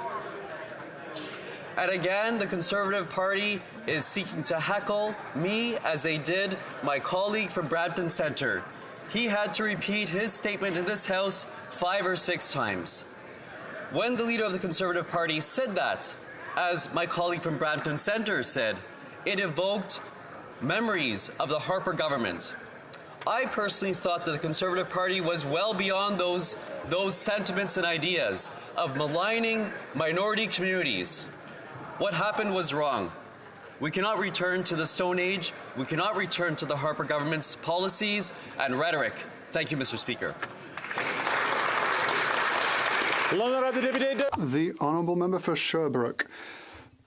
And again, the Conservative Party is seeking to heckle me as they did my colleague from Brampton Centre. He had to repeat his statement in this House 5 or 6 times. When the leader of the Conservative Party said that, as my colleague from Brampton Centre said, it evoked memories of the Harper government. I personally thought that the Conservative Party was well beyond those sentiments and ideas of maligning minority communities. What happened was wrong. We cannot return to the Stone Age. We cannot return to the Harper government's policies and rhetoric. Thank you, Mr. Speaker. The Honourable Member for Sherbrooke.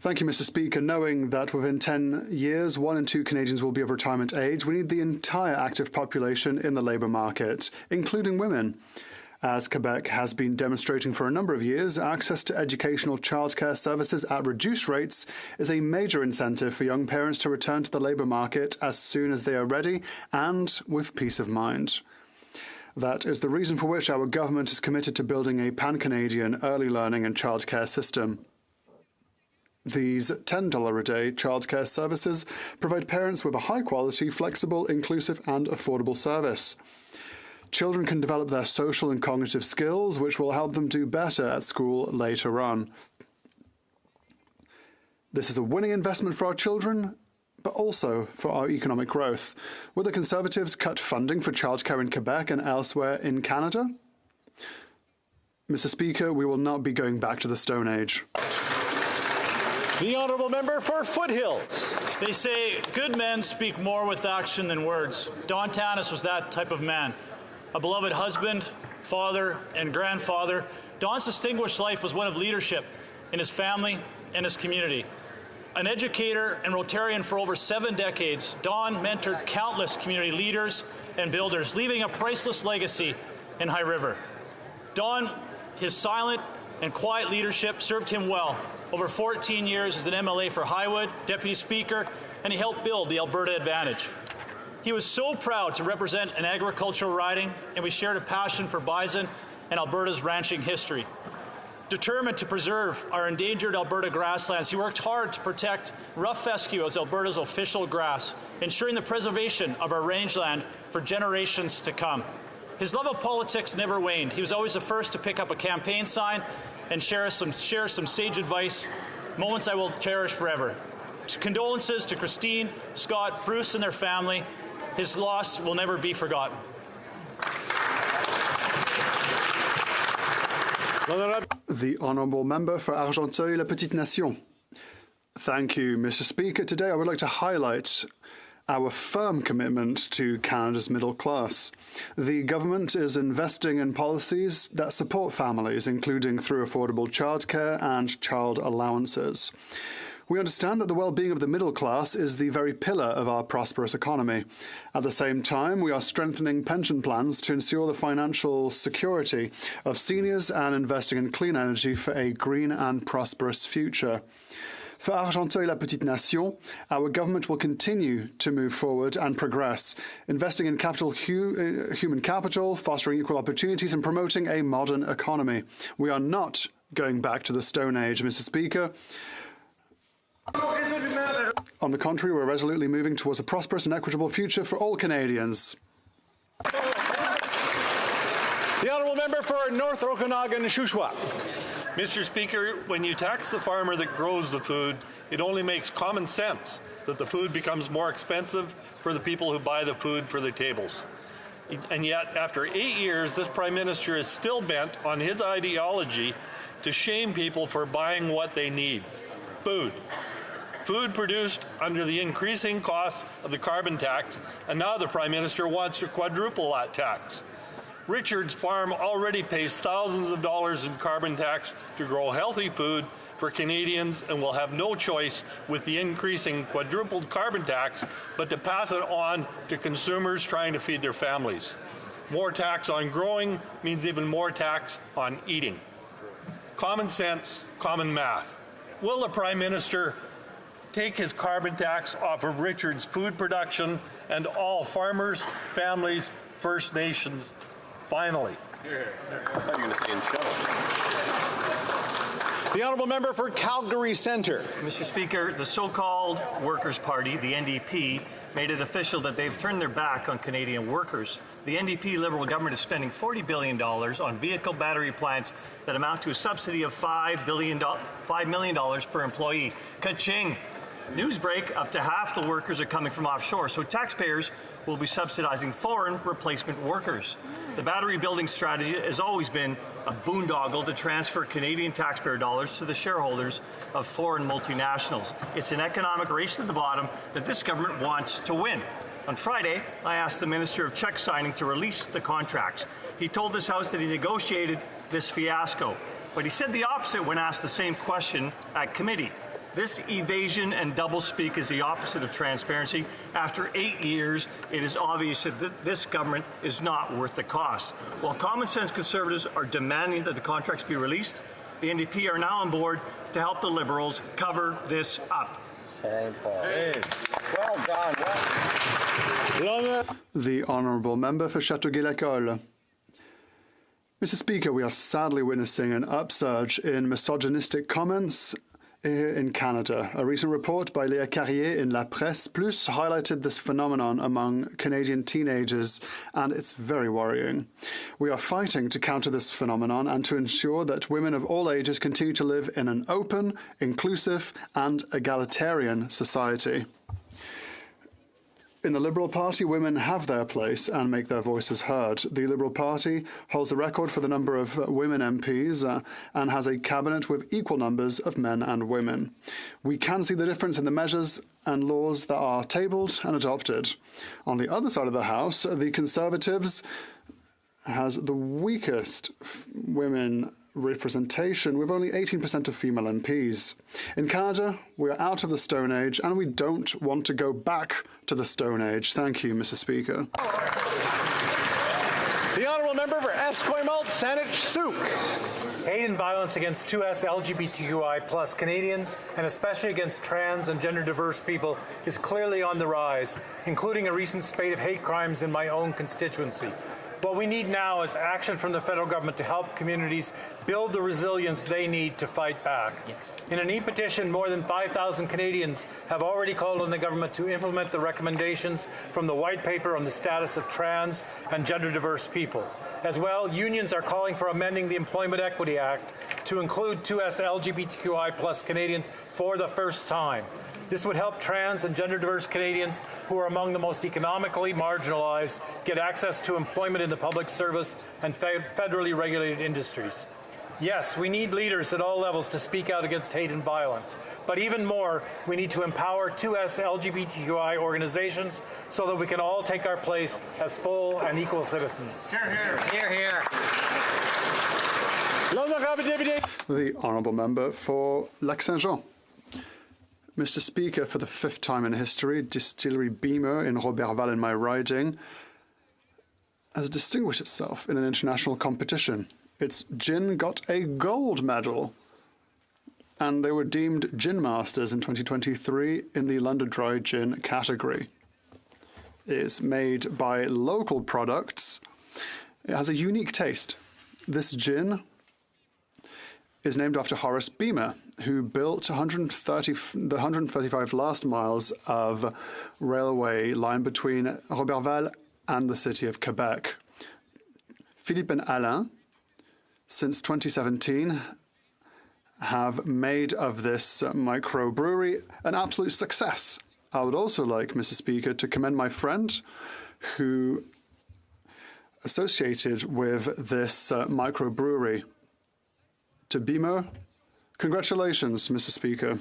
Thank you, Mr. Speaker. Knowing that within 10 years, 1 in 2 Canadians will be of retirement age, we need the entire active population in the labour market, including women. As Quebec has been demonstrating for a number of years, access to educational childcare services at reduced rates is a major incentive for young parents to return to the labour market as soon as they are ready and with peace of mind. That is the reason for which our government is committed to building a pan-Canadian early learning and childcare system. These $10 a day childcare services provide parents with a high-quality, flexible, inclusive and affordable service. Children can develop their social and cognitive skills, which will help them do better at school later on. This is a winning investment for our children, but also for our economic growth. Will the Conservatives cut funding for childcare in Quebec and elsewhere in Canada? Mr. Speaker, we will not be going back to the Stone Age. The honourable member for Foothills. They say good men speak more with action than words. Don Tanis was that type of man. A beloved husband, father, and grandfather, Don's distinguished life was one of leadership in his family and his community. An educator and Rotarian for over 7 decades, Don mentored countless community leaders and builders, leaving a priceless legacy in High River. Don, his silent and quiet leadership served him well. Over 14 years as an MLA for Highwood, Deputy Speaker, and he helped build the Alberta Advantage. He was so proud to represent an agricultural riding, and we shared a passion for bison and Alberta's ranching history. Determined to preserve our endangered Alberta grasslands, he worked hard to protect rough fescue as Alberta's official grass, ensuring the preservation of our rangeland for generations to come. His love of politics never waned. He was always the first to pick up a campaign sign and share some sage advice, moments I will cherish forever. Condolences to Christine, Scott, Bruce, and their family. His loss will never be forgotten. The Honourable Member for Argenteuil-la-Petite-Nation. Thank you, Mr. Speaker. Today I would like to highlight our firm commitment to Canada's middle class. The government is investing in policies that support families, including through affordable childcare and child allowances. We understand that the well-being of the middle class is the very pillar of our prosperous economy. At the same time, we are strengthening pension plans to ensure the financial security of seniors and investing in clean energy for a green and prosperous future. For Argenteuil-la-Petite-Nation, our government will continue to move forward and progress, investing in human capital, fostering equal opportunities and promoting a modern economy. We are not going back to the Stone Age, Mr. Speaker. On the contrary, we're resolutely moving towards a prosperous and equitable future for all Canadians. The honourable member for North Okanagan-Shuswap. Mr. Speaker, when you tax the farmer that grows the food, it only makes common sense that the food becomes more expensive for the people who buy the food for their tables. And yet, after 8 years, this Prime Minister is still bent on his ideology to shame people for buying what they need, food. Food produced under the increasing cost of the carbon tax, and now the Prime Minister wants to quadruple that tax. Richard's Farm already pays thousands of dollars in carbon tax to grow healthy food for Canadians and will have no choice with the increasing quadrupled carbon tax but to pass it on to consumers trying to feed their families. More tax on growing means even more tax on eating. Common sense, common math. Will the Prime Minister take his carbon tax off of Richard's food production and all farmers, families, First Nations, finally? I thought you were going to say in show. The honourable member for Calgary Centre. Mr. Speaker, the so-called Workers' Party, the NDP, made it official that they've turned their back on Canadian workers. The NDP Liberal government is spending $40 billion on vehicle battery plants that amount to a subsidy of $5 million per employee. Ka-ching! Newsbreak, up to half the workers are coming from offshore, so taxpayers will be subsidizing foreign replacement workers. The battery building strategy has always been a boondoggle to transfer Canadian taxpayer dollars to the shareholders of foreign multinationals. It's an economic race to the bottom that this government wants to win. On Friday, I asked the Minister of Check Signing to release the contracts. He told this House that he negotiated this fiasco, but he said the opposite when asked the same question at committee. This evasion and doublespeak is the opposite of transparency. After 8 years, it is obvious that this government is not worth the cost. While common sense Conservatives are demanding that the contracts be released, the NDP are now on board to help the Liberals cover this up. Well done. The Honourable Member for Châteauguay-l'École. Mr. Speaker, we are sadly witnessing an upsurge in misogynistic comments here in Canada. A recent report by Léa Carrier in La Presse Plus highlighted this phenomenon among Canadian teenagers, and it's very worrying. We are fighting to counter this phenomenon and to ensure that women of all ages continue to live in an open, inclusive, and egalitarian society. In the Liberal Party, women have their place and make their voices heard. The Liberal Party holds the record for the number of women MPs and has a cabinet with equal numbers of men and women. We can see the difference in the measures and laws that are tabled and adopted. On the other side of the House, the Conservatives has the weakest women representation, with only 18% of female MPs. In Canada, we are out of the Stone Age, and we don't want to go back to the Stone Age. Thank you, Mr. Speaker. The honourable member for Esquimalt, Saanich-Sooke. Hate and violence against 2S LGBTQI plus Canadians, and especially against trans and gender diverse people, is clearly on the rise, including a recent spate of hate crimes in my own constituency. What we need now is action from the federal government to help communities build the resilience they need to fight back. Yes. In an e-petition, more than 5,000 Canadians have already called on the government to implement the recommendations from the White Paper on the status of trans and gender diverse people. As well, unions are calling for amending the Employment Equity Act to include 2S LGBTQI plus Canadians for the first time. This would help trans and gender diverse Canadians who are among the most economically marginalized get access to employment in the public service and federally regulated industries. Yes, we need leaders at all levels to speak out against hate and violence. But even more, we need to empower 2S LGBTQI organizations so that we can all take our place as full and equal citizens. Hear, hear. Hear, hear. The honourable member for Lac-Saint-Jean. Mr. Speaker, for the fifth time in history, Distillery Beamer in Roberval in my riding has distinguished itself in an international competition. Its gin got a gold medal, and they were deemed Gin Masters in 2023 in the London Dry Gin category. It is made by local products. It has a unique taste. This gin is named after Horace Beamer, who built the 135 last miles of railway line between Roberval and the city of Quebec. Philippe and Alain, since 2017, have made of this microbrewery an absolute success. I would also like, Mr. Speaker, to commend my friend who associated with this microbrewery. To Beamer, congratulations, Mr. Speaker.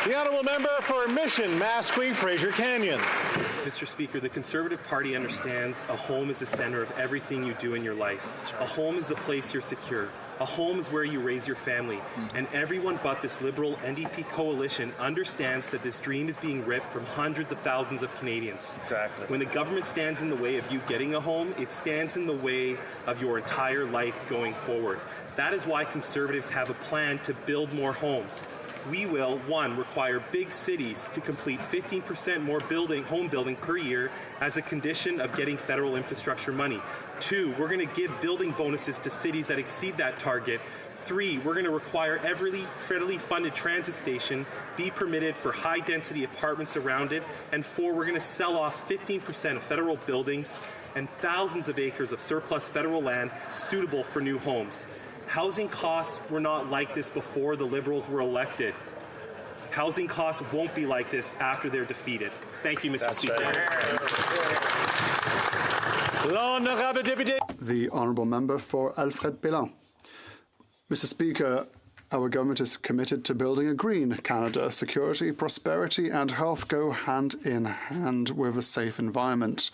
The honourable member for Mission, Masque, Fraser Canyon. Mr. Speaker, the Conservative Party understands a home is the center of everything you do in your life. A home is the place you're secure. A home is where you raise your family. And everyone but this Liberal NDP coalition understands that this dream is being ripped from hundreds of thousands of Canadians. Exactly. When the government stands in the way of you getting a home, it stands in the way of your entire life going forward. That is why Conservatives have a plan to build more homes. We will, one, require big cities to complete 15% more home building per year as a condition of getting federal infrastructure money. Two, we're going to give building bonuses to cities that exceed that target. Three, we're going to require every federally funded transit station be permitted for high-density apartments around it. And four, we're going to sell off 15% of federal buildings and thousands of acres of surplus federal land suitable for new homes. Housing costs were not like this before the Liberals were elected. Housing costs won't be like this after they're defeated. Thank you, Mr. Speaker. The honourable member for Alfred Belin. Mr. Speaker, our government is committed to building a green Canada. Security, prosperity and health go hand in hand with a safe environment.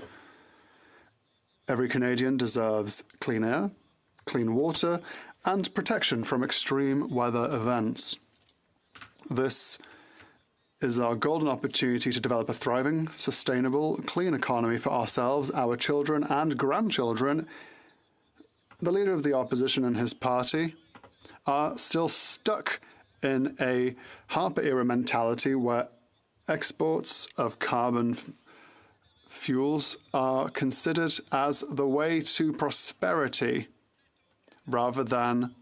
Every Canadian deserves clean air, clean water and protection from extreme weather events. This is our golden opportunity to develop a thriving, sustainable, clean economy for ourselves, our children and grandchildren. The leader of the opposition and his party are still stuck in a Harper-era mentality where exports of carbon fuels are considered as the way to prosperity rather than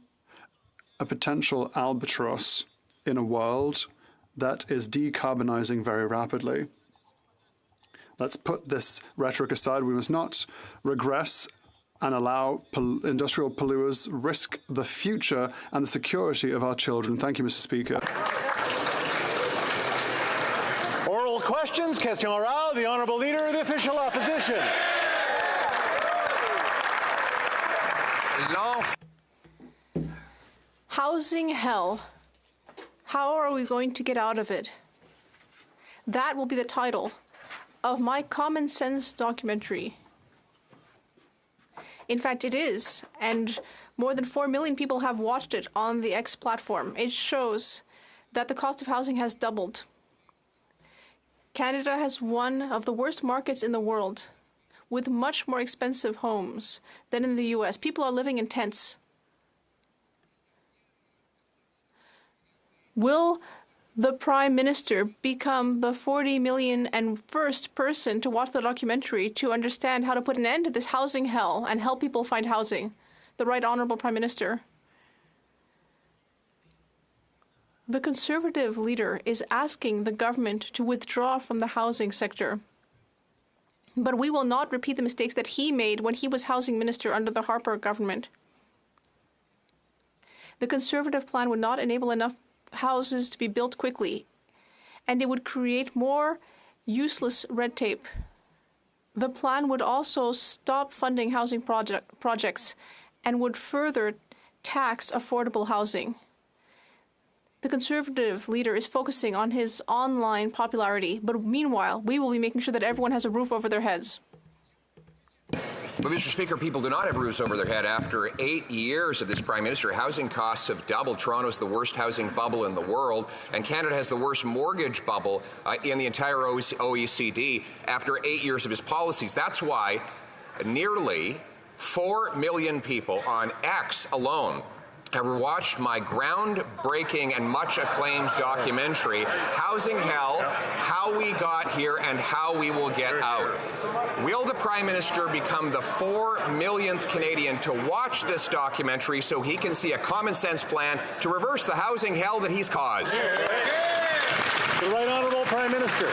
a potential albatross in a world that is decarbonizing very rapidly. Let's put this rhetoric aside. We must not regress and allow industrial polluters risk the future and the security of our children. Thank you, Mr. Speaker. Oral questions. Question oral. The Honourable Leader of the Official Opposition. Housing hell. How are we going to get out of it? That will be the title of my Common Sense documentary. In fact, it is, and more than 4 million people have watched it on the X platform. It shows that the cost of housing has doubled. Canada has one of the worst markets in the world, with much more expensive homes than in the US. People are living in tents. Will the Prime Minister become the 40 million and first person to watch the documentary to understand how to put an end to this housing hell and help people find housing? The Right Honourable Prime Minister. The Conservative leader is asking the government to withdraw from the housing sector. But we will not repeat the mistakes that he made when he was housing minister under the Harper government. The Conservative plan would not enable enough houses to be built quickly, and it would create more useless red tape. The plan would also stop funding housing projects and would further tax affordable housing. The Conservative leader is focusing on his online popularity, but meanwhile, we will be making sure that everyone has a roof over their heads. But, Mr. Speaker, people do not have roofs over their head. After 8 years of this Prime Minister, housing costs have doubled. Toronto is the worst housing bubble in the world, and Canada has the worst mortgage bubble in the entire OECD after 8 years of his policies. That's why nearly 4 million people on X alone have watched my groundbreaking and much acclaimed documentary, Housing Hell, How We Got Here and How We Will Get Out. Will the Prime Minister become the 4 millionth Canadian to watch this documentary so he can see a common sense plan to reverse the housing hell that he's caused? The Right Honourable Prime Minister.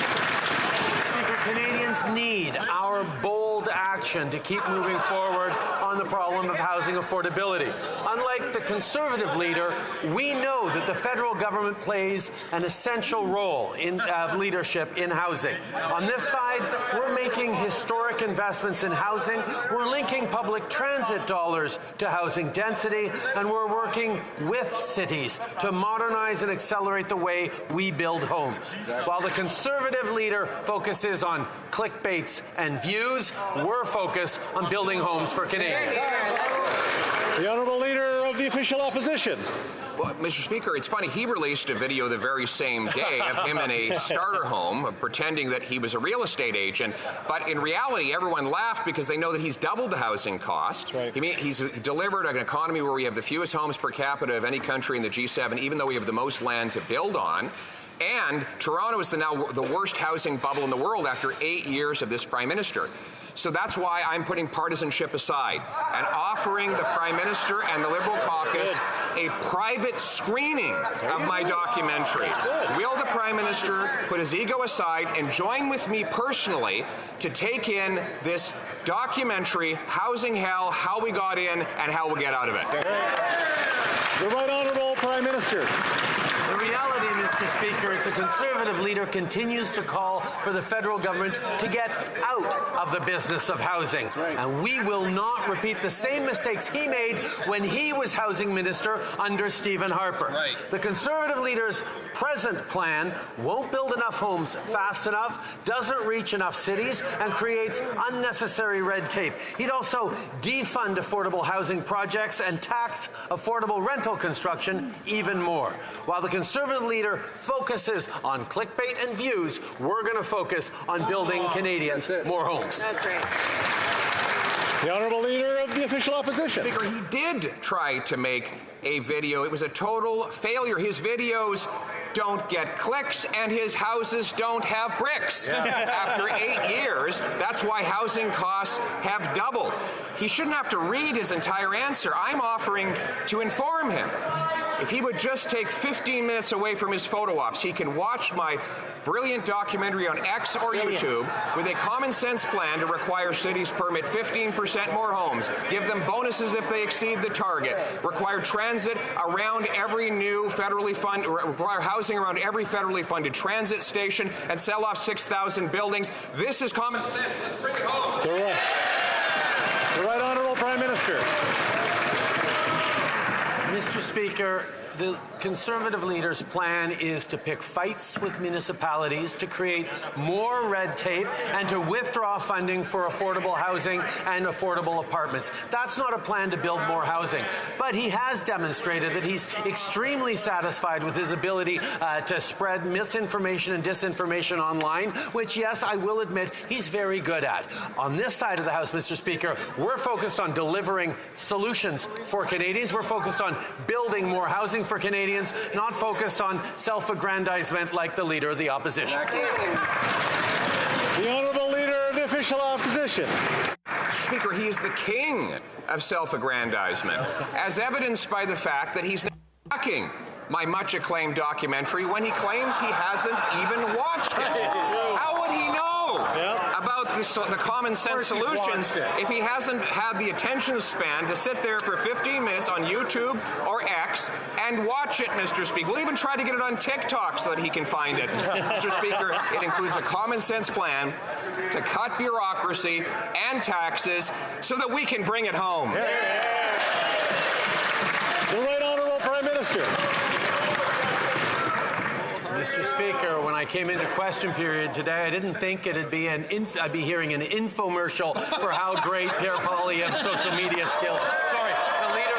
Canadians need our bold action to keep moving forward on the problem of housing affordability. Unlike the Conservative leader, we know that the federal government plays an essential role in leadership in housing. On this side, we're making historic investments in housing, we're linking public transit dollars to housing density, and we're working with cities to modernize and accelerate the way we build homes. While the Conservative leader focuses on clickbaits and views, we're focused on building homes for Canadians. The Honourable Leader of the Official Opposition. Well, Mr. Speaker, it's funny, he released a video the very same day of him in a starter home pretending that he was a real estate agent, but in reality everyone laughed because they know that he's doubled the housing cost. Right. He's delivered an economy where we have the fewest homes per capita of any country in the G7, even though we have the most land to build on. And Toronto is now the worst housing bubble in the world after 8 years of this Prime Minister. So that's why I'm putting partisanship aside and offering the Prime Minister and the Liberal caucus a private screening of my documentary. Will the Prime Minister put his ego aside and join with me personally to take in this documentary, Housing Hell, How We Got In and How We'll Get Out of It? The Right Honourable Prime Minister. The reality, Mr. Speaker, is the Conservative leader continues to call for the federal government to get out of the business of housing. Right. And we will not repeat the same mistakes he made when he was housing minister under Stephen Harper. Right. The Conservative leader's present plan won't build enough homes fast enough, doesn't reach enough cities, and creates unnecessary red tape. He'd also defund affordable housing projects and tax affordable rental construction even more. While the Conservative leader focuses on clickbait and views, we're going to focus on building Canadians more homes. That's right. The Honourable Leader of the Official Opposition. Speaker, he did try to make a video. It was a total failure. His videos don't get clicks and his houses don't have bricks. Yeah. After 8 years, that's why housing costs have doubled. he shouldn't have to read his entire answer. I'm offering to inform him. If he would just take 15 minutes away from his photo ops, he can watch my brilliant documentary on X or YouTube with a common sense plan to require cities permit 15% more homes, give them bonuses if they exceed the target, require transit around every new federally funded, require housing around every federally funded transit station, and sell off 6,000 buildings. This is common sense. Let's bring it home. The Right Honourable Prime Minister. Mr. Speaker, the Conservative leader's plan is to pick fights with municipalities, to create more red tape, and to withdraw funding for affordable housing and affordable apartments. That's not a plan to build more housing. But he has demonstrated that he's extremely satisfied with his ability to spread misinformation and disinformation online, which, yes, I will admit, he's very good at. On this side of the House, Mr. Speaker, we're focused on delivering solutions for Canadians. We're focused on building more housing for Canadians, not focused on self-aggrandizement like the Leader of the Opposition. The Honourable Leader of the Official Opposition. Mr. Speaker, he is the king of self-aggrandizement, as evidenced by the fact that he's attacking my much-acclaimed documentary when he claims he hasn't even watched it. How would he know about the common sense solutions if he hasn't had the attention span to sit there for 15 minutes on YouTube or X and watch it, Mr. Speaker? We'll even try to get it on TikTok so that he can find it. Mr. Speaker, it includes a common sense plan to cut bureaucracy and taxes so that we can bring it home. The Right Honourable Prime Minister. Mr. Speaker, when I came into question period today, I didn't think it'd be I'd be hearing an infomercial for how great Pierre Pauli have social media skills. Sorry, the Leader.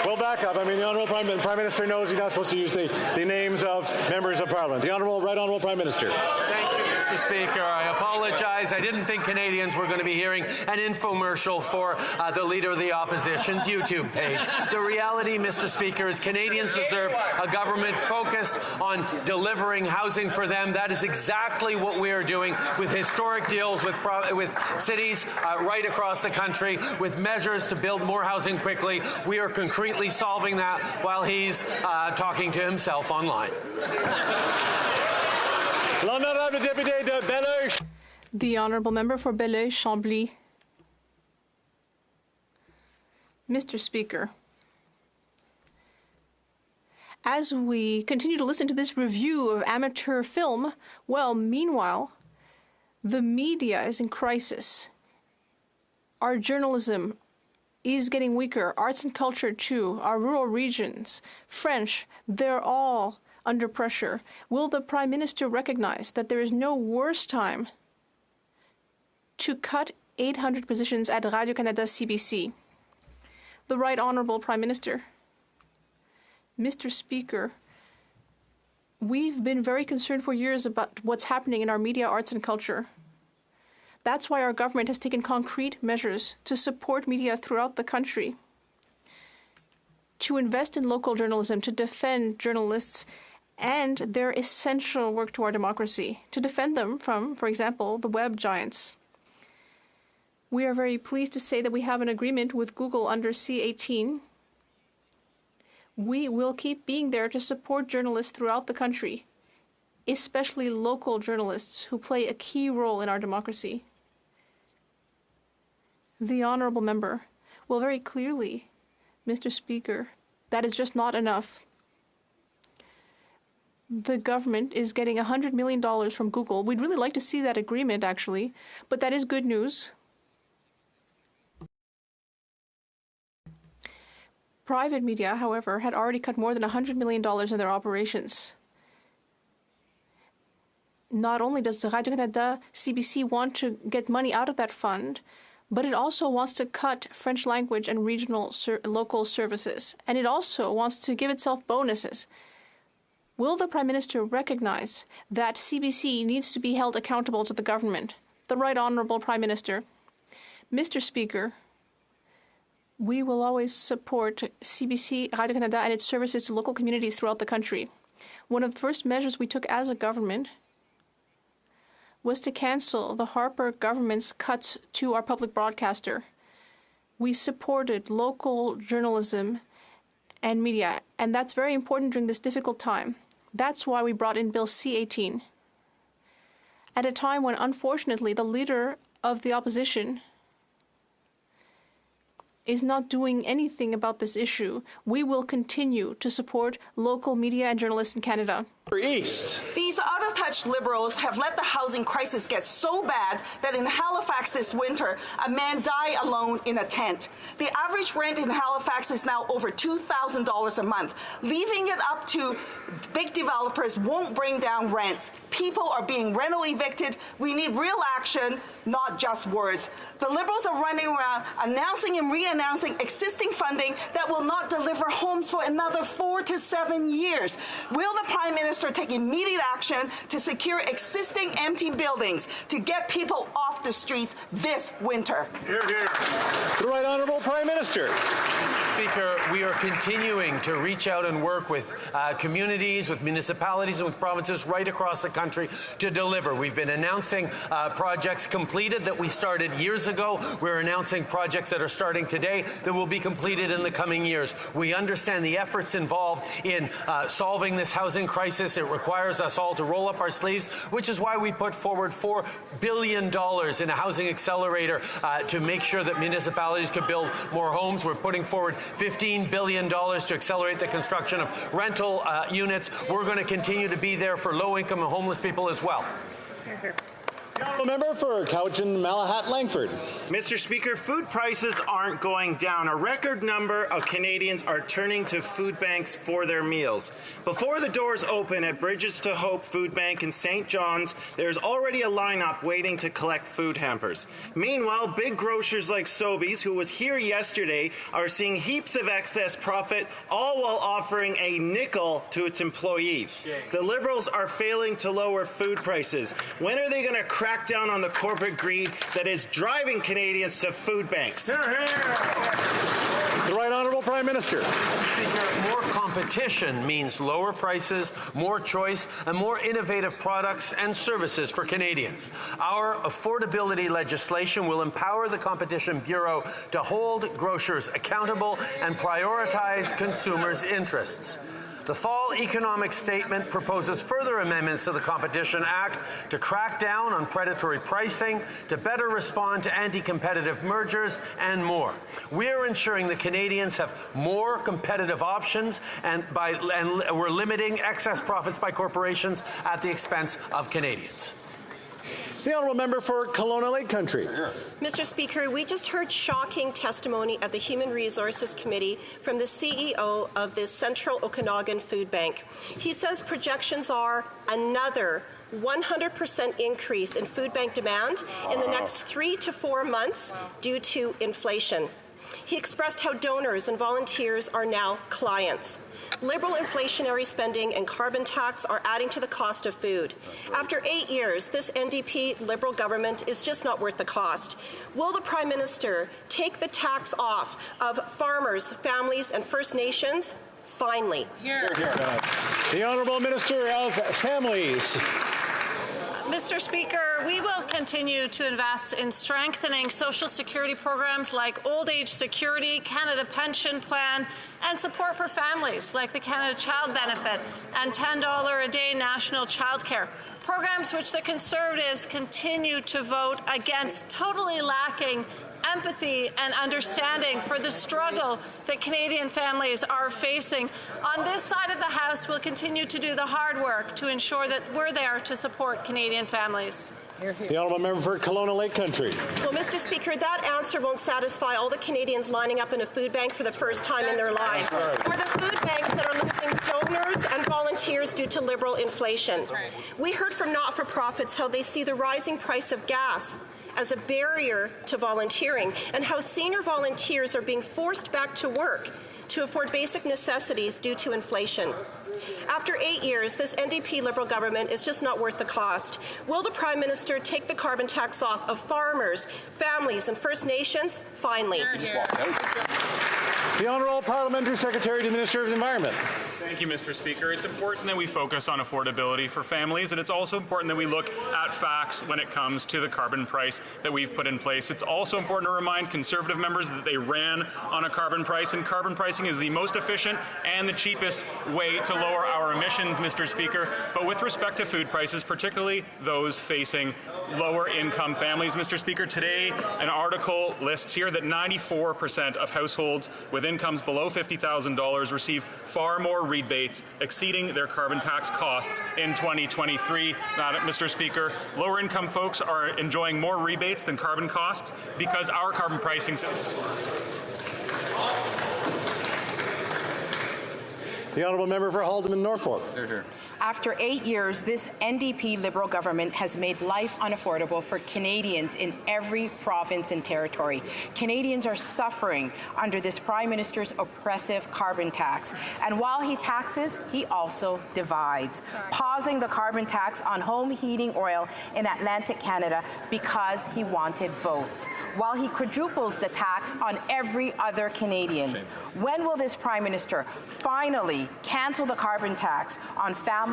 We'll back up. I mean, the Honourable Prime Minister knows he's not supposed to use the names of members of Parliament. The Right Honourable Prime Minister. Thank you, Mr. Speaker. I apologize. I didn't think Canadians were going to be hearing an infomercial for the Leader of the Opposition's YouTube page. The reality, Mr. Speaker, is Canadians deserve a government focused on delivering housing for them. That is exactly what we are doing with historic deals with cities right across the country, with measures to build more housing quickly. We are concretely solving that while he's talking to himself online. The Honourable Member for Belleuil-Chambly. Mr. Speaker, as we continue to listen to this review of amateur film, well, meanwhile, the media is in crisis. Our journalism is getting weaker. Arts and culture, too. Our rural regions, French, they're all under pressure. Will the Prime Minister recognize that there is no worse time to cut 800 positions at Radio-Canada CBC? The Right Honourable Prime Minister. Mr. Speaker, we've been very concerned for years about what's happening in our media, arts and culture. That's why our government has taken concrete measures to support media throughout the country, to invest in local journalism, to defend journalists and their essential work to our democracy, to defend them from, for example, the web giants. We are very pleased to say that we have an agreement with Google under C-18. We will keep being there to support journalists throughout the country, especially local journalists who play a key role in our democracy. The Honourable Member, well, very clearly, Mr. Speaker, that is just not enough. The government is getting $100 million from Google. We'd really like to see that agreement, actually, but that is good news. Private media, however, had already cut more than $100 million in their operations. Not only does the Radio-Canada CBC want to get money out of that fund, but it also wants to cut French language and regional local services. And it also wants to give itself bonuses. Will the Prime Minister recognize that CBC needs to be held accountable to the government? The Right Honourable Prime Minister. Mr. Speaker, we will always support CBC, Radio-Canada, and its services to local communities throughout the country. One of the first measures we took as a government was to cancel the Harper government's cuts to our public broadcaster. We supported local journalism and media, and that's very important during this difficult time. That's why we brought in Bill C-18. At a time when, unfortunately, the leader of the opposition is not doing anything about this issue, we will continue to support local media and journalists in Canada. East. These out-of-touch Liberals have let the housing crisis get so bad that in Halifax this winter, a man died alone in a tent. The average rent in Halifax is now over $2,000 a month. Leaving it up to big developers won't bring down rents. People are being rental evicted. We need real action, not just words. The Liberals are running around announcing and re-announcing existing funding that will not deliver homes for another 4 to 7 years. Will the Prime Minister take immediate action to secure existing empty buildings to get people off the streets this winter? Hear, hear. The Right Honourable Prime Minister. Mr. Speaker, we are continuing to reach out and work with communities, with municipalities, and with provinces right across the country to deliver. We've been announcing projects completed that we started years ago. We're announcing projects that are starting today that will be completed in the coming years. We understand the efforts involved in solving this housing crisis. It requires us all to roll up our sleeves, which is why we put forward $4 billion in a housing accelerator to make sure that municipalities could build more homes. We're putting forward $15 billion to accelerate the construction of rental units. We're going to continue to be there for low-income and homeless people as well. The Honourable Member for Cowichan, Malahat, Langford. Mr. Speaker, food prices aren't going down. A record number of Canadians are turning to food banks for their meals. Before the doors open at Bridges to Hope Food Bank in St. John's, there's already a lineup waiting to collect food hampers. Meanwhile, big grocers like Sobeys, who was here yesterday, are seeing heaps of excess profit, all while offering a nickel to its employees. The Liberals are failing to lower food prices. When are they going to crack down on the corporate greed that is driving Canadians to food banks? Hear, hear. The Right Honourable Prime Minister. Mr. Speaker, more competition means lower prices, more choice, and more innovative products and services for Canadians. Our affordability legislation will empower the Competition Bureau to hold grocers accountable and prioritize consumers' interests. The Fall Economic Statement proposes further amendments to the Competition Act to crack down on predatory pricing, to better respond to anti-competitive mergers, and more. We are ensuring that Canadians have more competitive options, and we're limiting excess profits by corporations at the expense of Canadians. The Honourable Member for Kelowna Lake Country. Mr. Speaker, we just heard shocking testimony at the Human Resources Committee from the CEO of the Central Okanagan Food Bank. He says projections are another 100% increase in food bank demand in the next 3 to 4 months due to inflation. He expressed how donors and volunteers are now clients. Liberal inflationary spending and carbon tax are adding to the cost of food. After 8 years, this NDP Liberal government is just not worth the cost. Will the Prime Minister take the tax off of farmers, families, and First Nations? Finally. Hear, hear. The Honourable Minister of Families. Mr. Speaker, we will continue to invest in strengthening social security programs like Old Age Security, Canada Pension Plan, and support for families like the Canada Child Benefit and $10 a day national childcare. Programs which the Conservatives continue to vote against, totally lacking empathy and understanding for the struggle that Canadian families are facing. On this side of the House, we'll continue to do the hard work to ensure that we're there to support Canadian families. The Honourable Member for Kelowna Lake Country. Well, Mr. Speaker, that answer won't satisfy all the Canadians lining up in a food bank for the first time in their lives, or the food banks that are losing donors and volunteers due to Liberal inflation. We heard from not-for-profits how they see the rising price of gas as a barrier to volunteering, and how senior volunteers are being forced back to work to afford basic necessities due to inflation. After 8 years, this NDP Liberal government is just not worth the cost. Will the Prime Minister take the carbon tax off of farmers, families, and First Nations? Finally. The Honourable Parliamentary Secretary to the Minister of the Environment. Thank you, Mr. Speaker. It's important that we focus on affordability for families, and it's also important that we look at facts when it comes to the carbon price that we've put in place. It's also important to remind Conservative members that they ran on a carbon price, and carbon pricing is the most efficient and the cheapest way to lower our emissions, Mr. Speaker. But with respect to food prices, particularly those facing lower income families, Mr. Speaker, today an article lists here that 94% of households with incomes below $50,000 receive far more rebates exceeding their carbon tax costs in 2023. Mr. Speaker, lower income folks are enjoying more rebates than carbon costs because our carbon pricing. The honourable member for Haldeman Norfolk. After 8 years, this NDP Liberal government has made life unaffordable for Canadians in every province and territory. Canadians are suffering under this Prime Minister's oppressive carbon tax. And while he taxes, he also divides, pausing the carbon tax on home heating oil in Atlantic Canada because he wanted votes, while he quadruples the tax on every other Canadian. When will this Prime Minister finally cancel the carbon tax on families,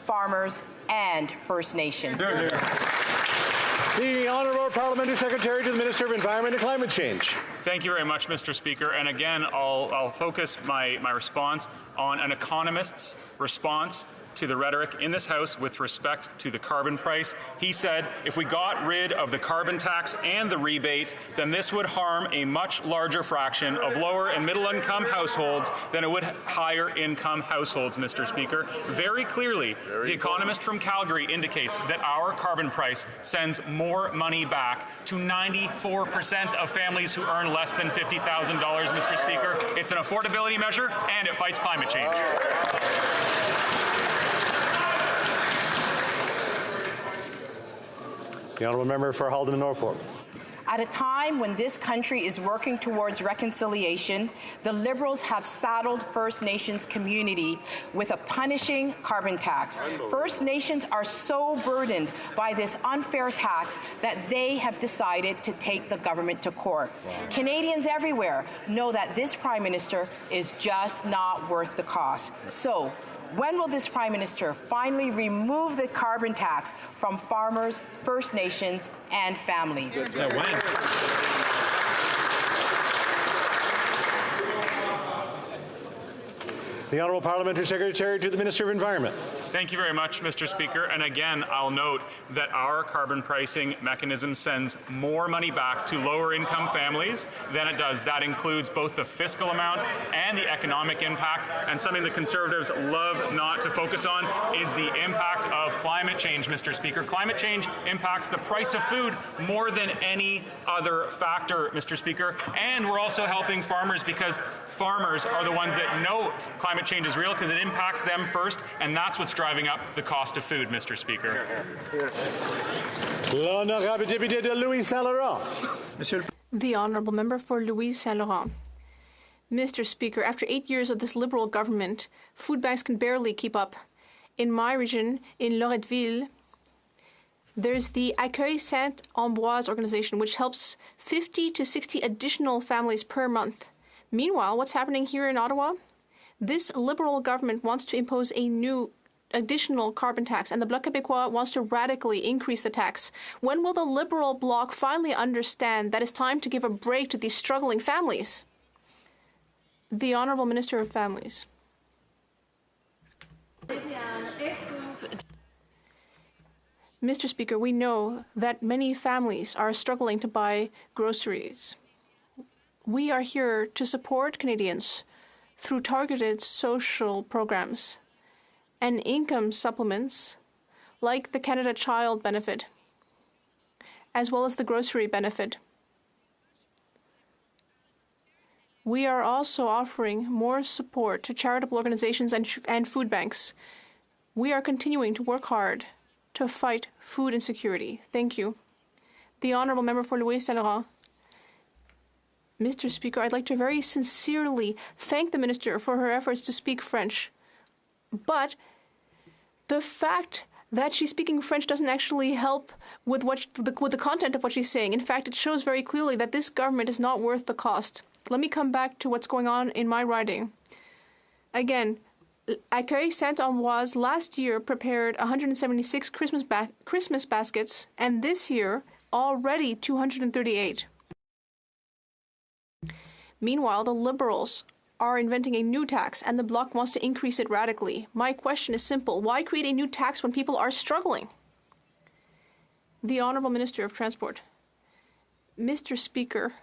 farmers, and First Nations? The Honourable Parliamentary Secretary to the Minister of Environment and Climate Change. Thank you very much, Mr. Speaker. And again, I'll focus my response on an economist's response to the rhetoric in this House with respect to the carbon price. He said if we got rid of the carbon tax and the rebate, then this would harm a much larger fraction of lower and middle income households than it would higher income households, Mr. Speaker. Very clearly, the economist from Calgary indicates that our carbon price sends more money back to 94% of families who earn less than $50,000, Mr. Speaker. It's an affordability measure and it fights climate change. The honourable member for Haldeman Norfolk. At a time when this country is working towards reconciliation, the Liberals have saddled First Nations community with a punishing carbon tax. First Nations are so burdened by this unfair tax that they have decided to take the government to court. Canadians everywhere know that this Prime Minister is just not worth the cost. So, when will this Prime Minister finally remove the carbon tax from farmers, First Nations, and families? Yeah, when? The Honourable Parliamentary Secretary to the Minister of Environment. Thank you very much, Mr. Speaker. And again, I'll note that our carbon pricing mechanism sends more money back to lower income families than it does. That includes both the fiscal amount and the economic impact. And something the Conservatives love not to focus on is the impact of climate change, Mr. Speaker. Climate change impacts the price of food more than any other factor, Mr. Speaker. And we're also helping farmers because farmers are the ones that know climate change is real because it impacts them first, and that's what's driving up the cost of food, Mr. Speaker. L'honorable député de Louis Saint-Laurent. The honourable member for Louis Saint-Laurent. Mr. Speaker, after 8 years of this Liberal government, food banks can barely keep up. In my region, in Loretteville, there's the Accueil Saint-Ambroise organization, which helps 50 to 60 additional families per month. Meanwhile, what's happening here in Ottawa? This Liberal government wants to impose a new additional carbon tax, and the Bloc Québécois wants to radically increase the tax. When will the Liberal Bloc finally understand that it's time to give a break to these struggling families? The Honourable Minister of Families. Mr. Speaker, we know that many families are struggling to buy groceries. We are here to support Canadians through targeted social programs and income supplements like the Canada Child Benefit, as well as the grocery benefit. We are also offering more support to charitable organizations and food banks. We are continuing to work hard to fight food insecurity. Thank you. The Honourable Member for Louis Saint-Laurent. Mr. Speaker, I'd like to very sincerely thank the Minister for her efforts to speak French. But the fact that she's speaking French doesn't actually help with the content of what she's saying. In fact, it shows very clearly that this government is not worth the cost. Let me come back to what's going on in my riding. Again, Accueil Saint-Ambroise last year prepared 176 Christmas baskets, and this year already 238. Meanwhile, the Liberals are inventing a new tax, and the Bloc wants to increase it radically. My question is simple. Why create a new tax when people are struggling? The Honourable Minister of Transport. Mr. Speaker,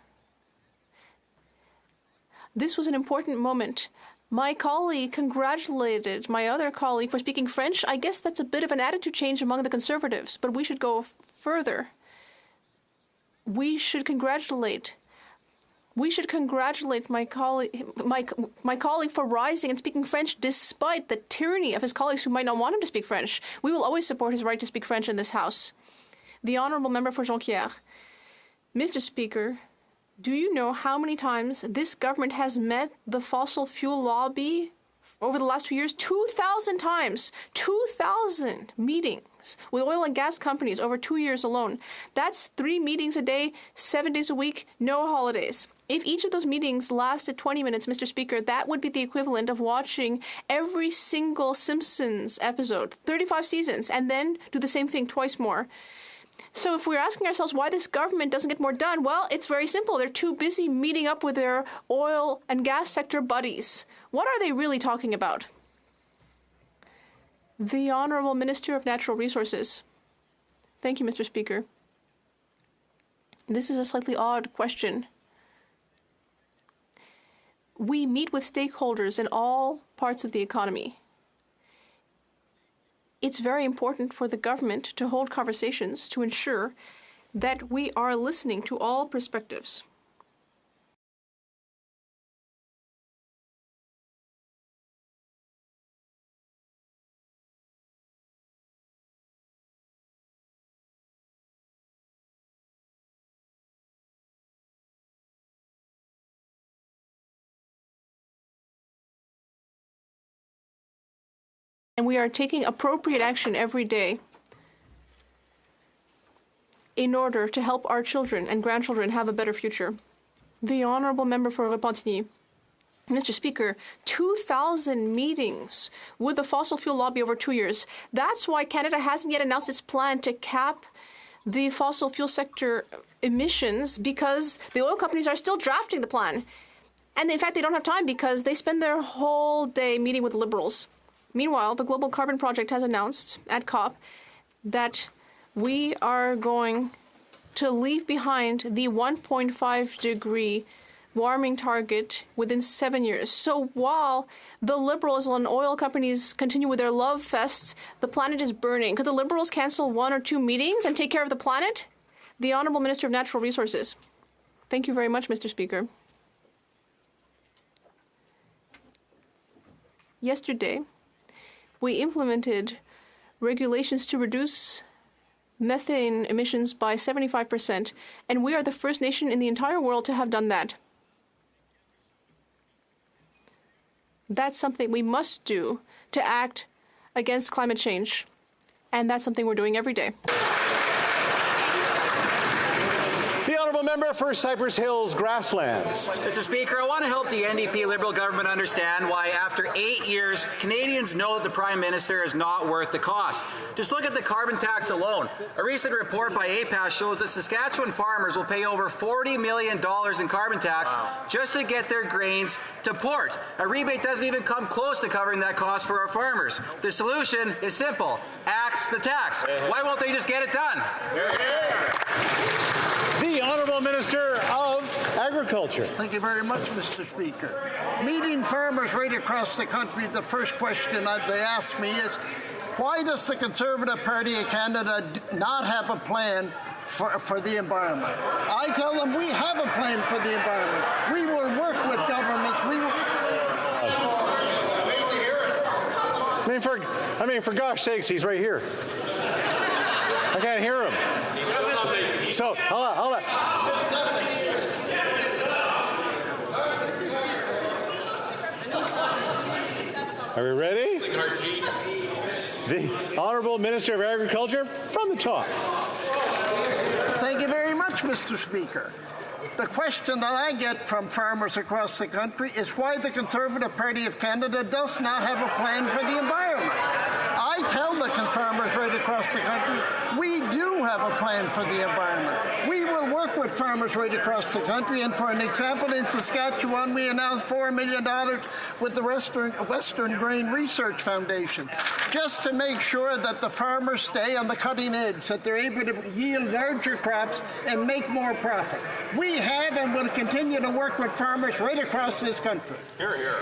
this was an important moment. My colleague congratulated my other colleague for speaking French. I guess that's a bit of an attitude change among the Conservatives, but we should go further. We should congratulate my colleague for rising and speaking French despite the tyranny of his colleagues who might not want him to speak French. We will always support his right to speak French in this House. The Honourable Member for Jonquière. Mr. Speaker, do you know how many times this government has met the fossil fuel lobby over the last 2 years? 2,000 times. 2,000 meetings with oil and gas companies over 2 years alone. That's 3 meetings a day, 7 days a week, no holidays. If each of those meetings lasted 20 minutes, Mr. Speaker, that would be the equivalent of watching every single Simpsons episode, 35 seasons, and then do the same thing twice more. So if we're asking ourselves why this government doesn't get more done, well, it's very simple. They're too busy meeting up with their oil and gas sector buddies. What are they really talking about? The Honourable Minister of Natural Resources. Thank you, Mr. Speaker. This is a slightly odd question. We meet with stakeholders in all parts of the economy. It's very important for the government to hold conversations to ensure that we are listening to all perspectives. And we are taking appropriate action every day in order to help our children and grandchildren have a better future. The Honourable Member for Repentigny. Mr. Speaker, 2,000 meetings with the fossil fuel lobby over 2 years. That's why Canada hasn't yet announced its plan to cap the fossil fuel sector emissions, because the oil companies are still drafting the plan. And in fact, they don't have time because they spend their whole day meeting with Liberals. Meanwhile, the Global Carbon Project has announced at COP that we are going to leave behind the 1.5 degree warming target within 7 years. So while the Liberals and oil companies continue with their love fests, the planet is burning. Could the Liberals cancel 1 or 2 meetings and take care of the planet? The Honourable Minister of Natural Resources. Thank you very much, Mr. Speaker. Yesterday, we implemented regulations to reduce methane emissions by 75%, and we are the first nation in the entire world to have done that. That's something we must do to act against climate change, and that's something we're doing every day. The Honourable Member for Cypress Hills Grasslands. Mr. Speaker, I want to help the NDP Liberal government understand why after 8 years, Canadians know that the Prime Minister is not worth the cost. Just look at the carbon tax alone. A recent report by APAS shows that Saskatchewan farmers will pay over $40 million in carbon tax just to get their grains to port. A rebate doesn't even come close to covering that cost for our farmers. The solution is simple. Axe the tax. Why won't they just get it done? The Honourable Minister of Agriculture. Thank you very much, Mr. Speaker. Meeting farmers right across the country, the first question they ask me is, why does the Conservative Party of Canada not have a plan for the environment? I tell them we have a plan for the environment. We will work with governments. We will... I mean, for gosh sakes, he's right here. I can't hear him. So, hold on. Are we ready? The Honourable Minister of Agriculture from the top. Thank you very much, Mr. Speaker. The question that I get from farmers across the country is why the Conservative Party of Canada does not have a plan for the environment. I tell the farmers right across the country, we do have a plan for the environment. We will work with farmers right across the country, and for an example, in Saskatchewan, we announced $4 million with the Western Grain Research Foundation, just to make sure that the farmers stay on the cutting edge, that they're able to yield larger crops and make more profit. We have and will continue to work with farmers right across this country. Hear, hear.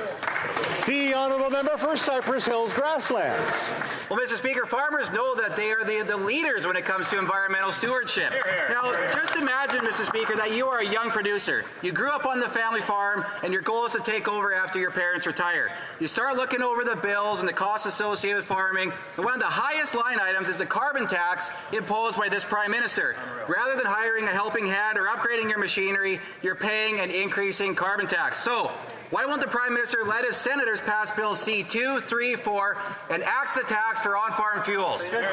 The honourable member for Cypress Hills Grasslands. Well, Mr. Speaker, farmers know that they are the leaders when it comes to environmental stewardship. Now, just imagine, Mr. Speaker, that you are a young producer. You grew up on the family farm, and your goal is to take over after your parents retire. You start looking over the bills and the costs associated with farming, and one of the highest line items is the carbon tax imposed by this Prime Minister. Rather than hiring a helping hand or upgrading your machinery, you're paying an increasing carbon tax. So, why won't the Prime Minister let his senators pass Bill C-2, 3, 4 and axe the tax for on-farm fuels? The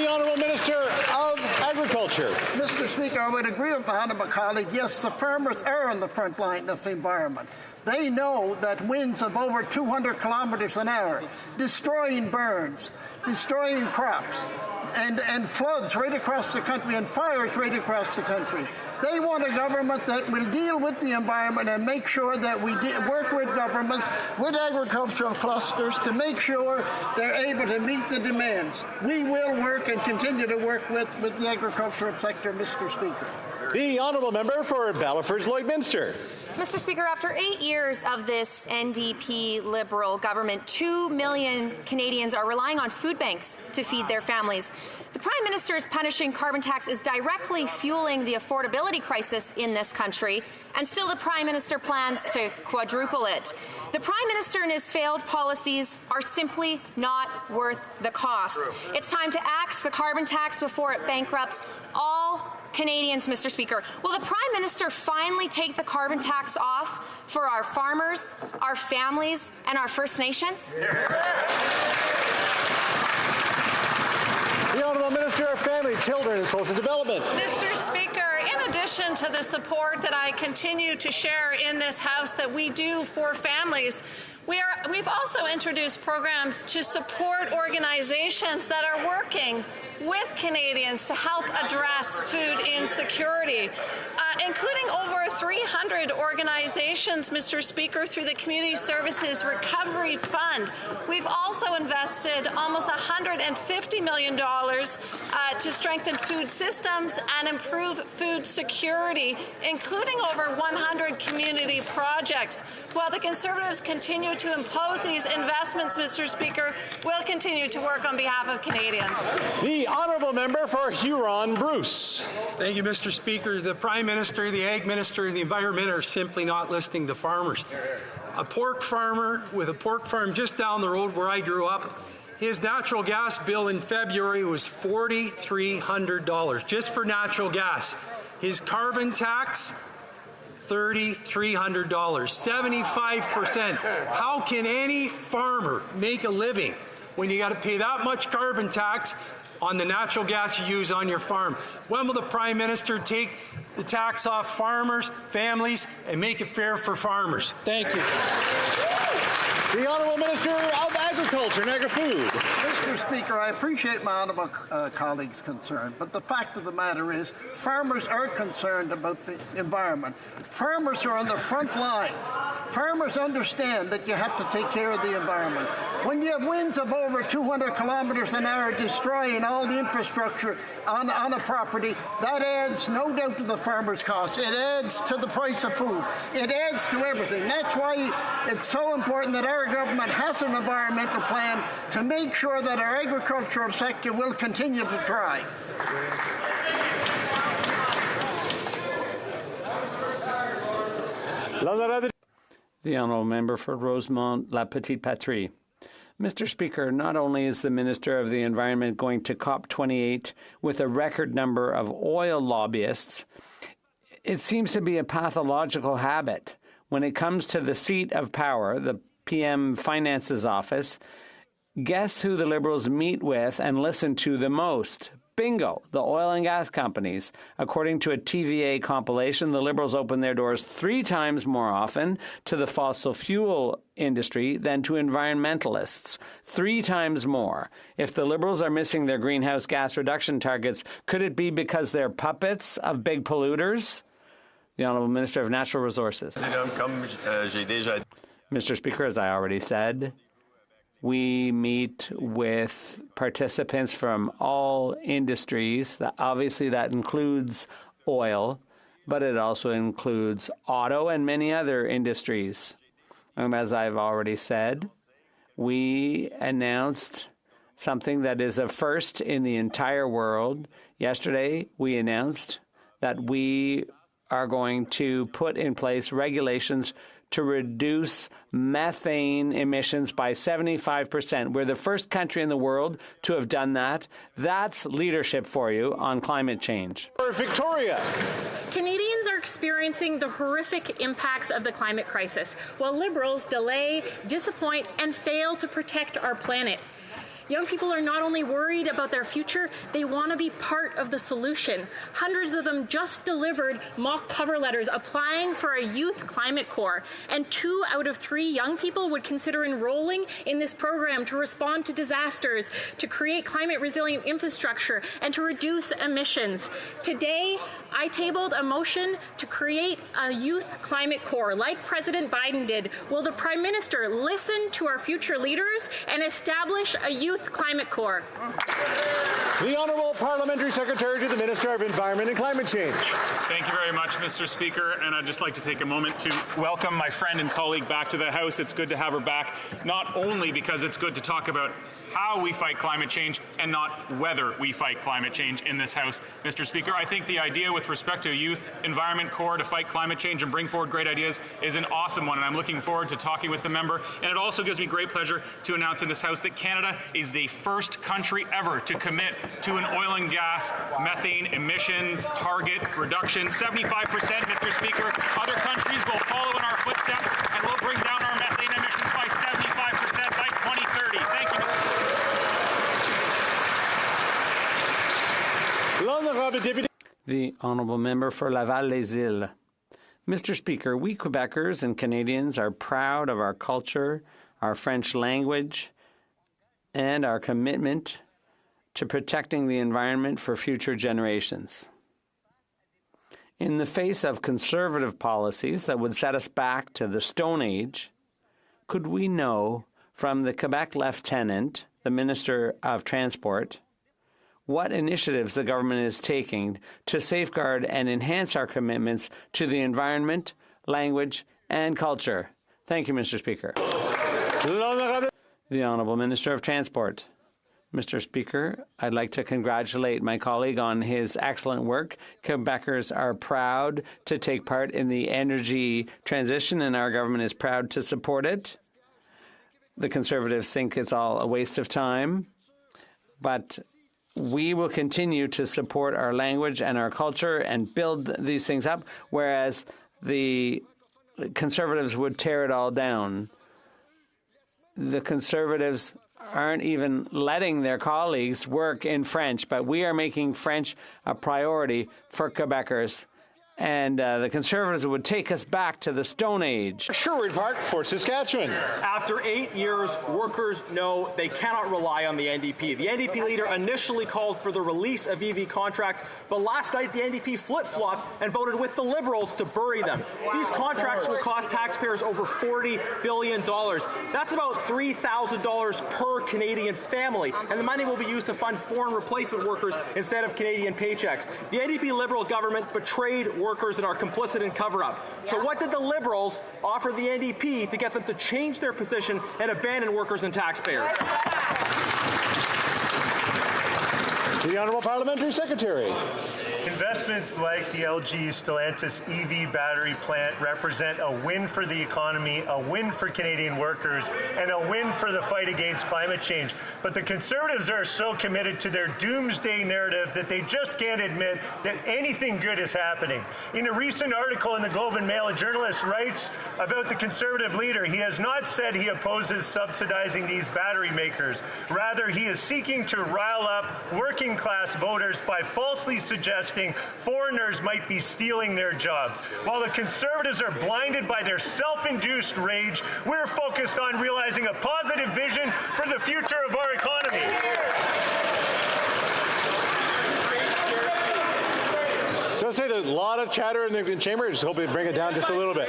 Honourable Minister of Agriculture. Mr. Speaker, I would agree with my honourable colleague. Yes, the farmers are on the front line of the environment. They know that winds of over 200 kilometers an hour, destroying burns, destroying crops, and floods right across the country and fires right across the country. They want a government that will deal with the environment and make sure that we work with governments, with agricultural clusters to make sure they're able to meet the demands. We will work and continue to work with the agricultural sector, Mr. Speaker. The honourable member for Ballyfer's Lloydminster. Mr. Speaker, after 8 years of this NDP Liberal government, 2 million Canadians are relying on food banks to feed their families. The Prime Minister's punishing carbon tax is directly fueling the affordability crisis in this country, and still the Prime Minister plans to quadruple it. The Prime Minister and his failed policies are simply not worth the cost. It's time to axe the carbon tax before it bankrupts all Canadians, Mr. Speaker. Will the Prime Minister finally take the carbon tax off for our farmers, our families, and our First Nations? The Honourable Minister of Family, Children and Social Development. Mr. Speaker, in addition to the support that I continue to share in this House that we do for families, we've also introduced programs to support organizations that are working with Canadians to help address food insecurity, including over 300 organizations, Mr. Speaker, through the Community Services Recovery Fund. We've also invested almost $150 million to strengthen food systems and improve food security, including over 100 community projects. While the Conservatives continue to impose these investments, Mr. Speaker, we'll continue to work on behalf of Canadians. The honourable member for Huron-Bruce. Thank you, Mr. Speaker. The Prime Minister, the Ag Minister, and the Environment are simply not listening to farmers. A pork farmer with a pork farm just down the road where I grew up, his natural gas bill in February was $4,300 just for natural gas. His carbon tax, $3,300, 75%. How can any farmer make a living when you got to pay that much carbon tax on the natural gas you use on your farm? When will the Prime Minister take the tax off farmers, families, and make it fair for farmers? Thank you. The Honourable Minister of Agriculture and Agri-Food. Mr. Speaker, I appreciate my honourable colleague's concern, but the fact of the matter is farmers are concerned about the environment. Farmers are on the front lines. Farmers understand that you have to take care of the environment. When you have winds of over 200 kilometers an hour destroying all the infrastructure on a property, that adds no doubt to the farmer's cost. It adds to the price of food. It adds to everything. That's why it's so important that our government has an environmental plan to make sure that our agricultural sector will continue to thrive. The honourable member for Rosemont-La Petite Patrie. Mr. Speaker, not only is the Minister of the Environment going to COP28 with a record number of oil lobbyists, it seems to be a pathological habit. When it comes to the seat of power, the PM Finance's office, guess who the Liberals meet with and listen to the most? Bingo, the oil and gas companies. According to a TVA compilation, the Liberals open their doors 3 times more often to the fossil fuel industry than to environmentalists. 3 times more. If the Liberals are missing their greenhouse gas reduction targets, could it be because they're puppets of big polluters? The Honourable Minister of Natural Resources. Mr. Speaker, as I already said, we meet with participants from all industries. Obviously, that includes oil, but it also includes auto and many other industries. As I've already said, we announced something that is a first in the entire world. Yesterday, we announced that we are going to put in place regulations to reduce methane emissions by 75%. We're the first country in the world to have done that. That's leadership for you on climate change. Victoria. Canadians are experiencing the horrific impacts of the climate crisis, while Liberals delay, disappoint, and fail to protect our planet. Young people are not only worried about their future, they want to be part of the solution. Hundreds of them just delivered mock cover letters applying for a youth climate corps, and 2 out of 3 young people would consider enrolling in this program to respond to disasters, to create climate resilient infrastructure, and to reduce emissions. Today, I tabled a motion to create a youth climate corps like President Biden did. Will the Prime Minister listen to our future leaders and establish a youth climate corps? The Honourable Parliamentary Secretary to the Minister of Environment and Climate Change. Thank you very much, Mr. Speaker, and I'd just like to take a moment to welcome my friend and colleague back to the House. It's good to have her back, not only because it's good to talk about how we fight climate change and not whether we fight climate change in this House. Mr. Speaker, I think the idea with respect to a youth environment corps to fight climate change and bring forward great ideas is an awesome one, and I'm looking forward to talking with the member. And it also gives me great pleasure to announce in this House that Canada is the first country ever to commit to an oil and gas methane emissions target reduction. 75%, Mr. Speaker. Other countries will follow in our footsteps, and we'll bring down our methane emissions by 75% by 2030. Thank you, Mr. The Honourable Member for Laval-les-Îles. Mr. Speaker, we Quebecers and Canadians are proud of our culture, our French language, and our commitment to protecting the environment for future generations. In the face of conservative policies that would set us back to the Stone Age, could we know from the Quebec Lieutenant, the Minister of Transport, what initiatives the government is taking to safeguard and enhance our commitments to the environment, language, and culture? Thank you, Mr. Speaker. The Honourable Minister of Transport. Mr. Speaker, I'd like to congratulate my colleague on his excellent work. Quebecers are proud to take part in the energy transition, and our government is proud to support it. The Conservatives think it's all a waste of time, but we will continue to support our language and our culture and build these things up, whereas the Conservatives would tear it all down. The Conservatives aren't even letting their colleagues work in French, but we are making French a priority for Quebecers. And the Conservatives would take us back to the Stone Age. Sherwood Park for Saskatchewan. After 8 years, workers know they cannot rely on the NDP. The NDP leader initially called for the release of EV contracts, but last night the NDP flip-flopped and voted with the Liberals to bury them. These contracts will cost taxpayers over $40 billion. That's about $3,000 per Canadian family, and the money will be used to fund foreign replacement workers instead of Canadian paychecks. The NDP Liberal government betrayed workers and are complicit in cover-up. So what did the Liberals offer the NDP to get them to change their position and abandon workers and taxpayers? The Honourable Parliamentary Secretary. Investments like the LG Stellantis EV battery plant represent a win for the economy, a win for Canadian workers, and a win for the fight against climate change. But the Conservatives are so committed to their doomsday narrative that they just can't admit that anything good is happening. In a recent article in the Globe and Mail, a journalist writes about the Conservative leader. He has not said he opposes subsidizing these battery makers. Rather, he is seeking to rile up working-class voters by falsely suggesting foreigners might be stealing their jobs. While the Conservatives are blinded by their self-induced rage, we're focused on realizing a positive vision for the future of our economy. Just say there's a lot of chatter in the chamber. Just hope they bring it down just a little bit.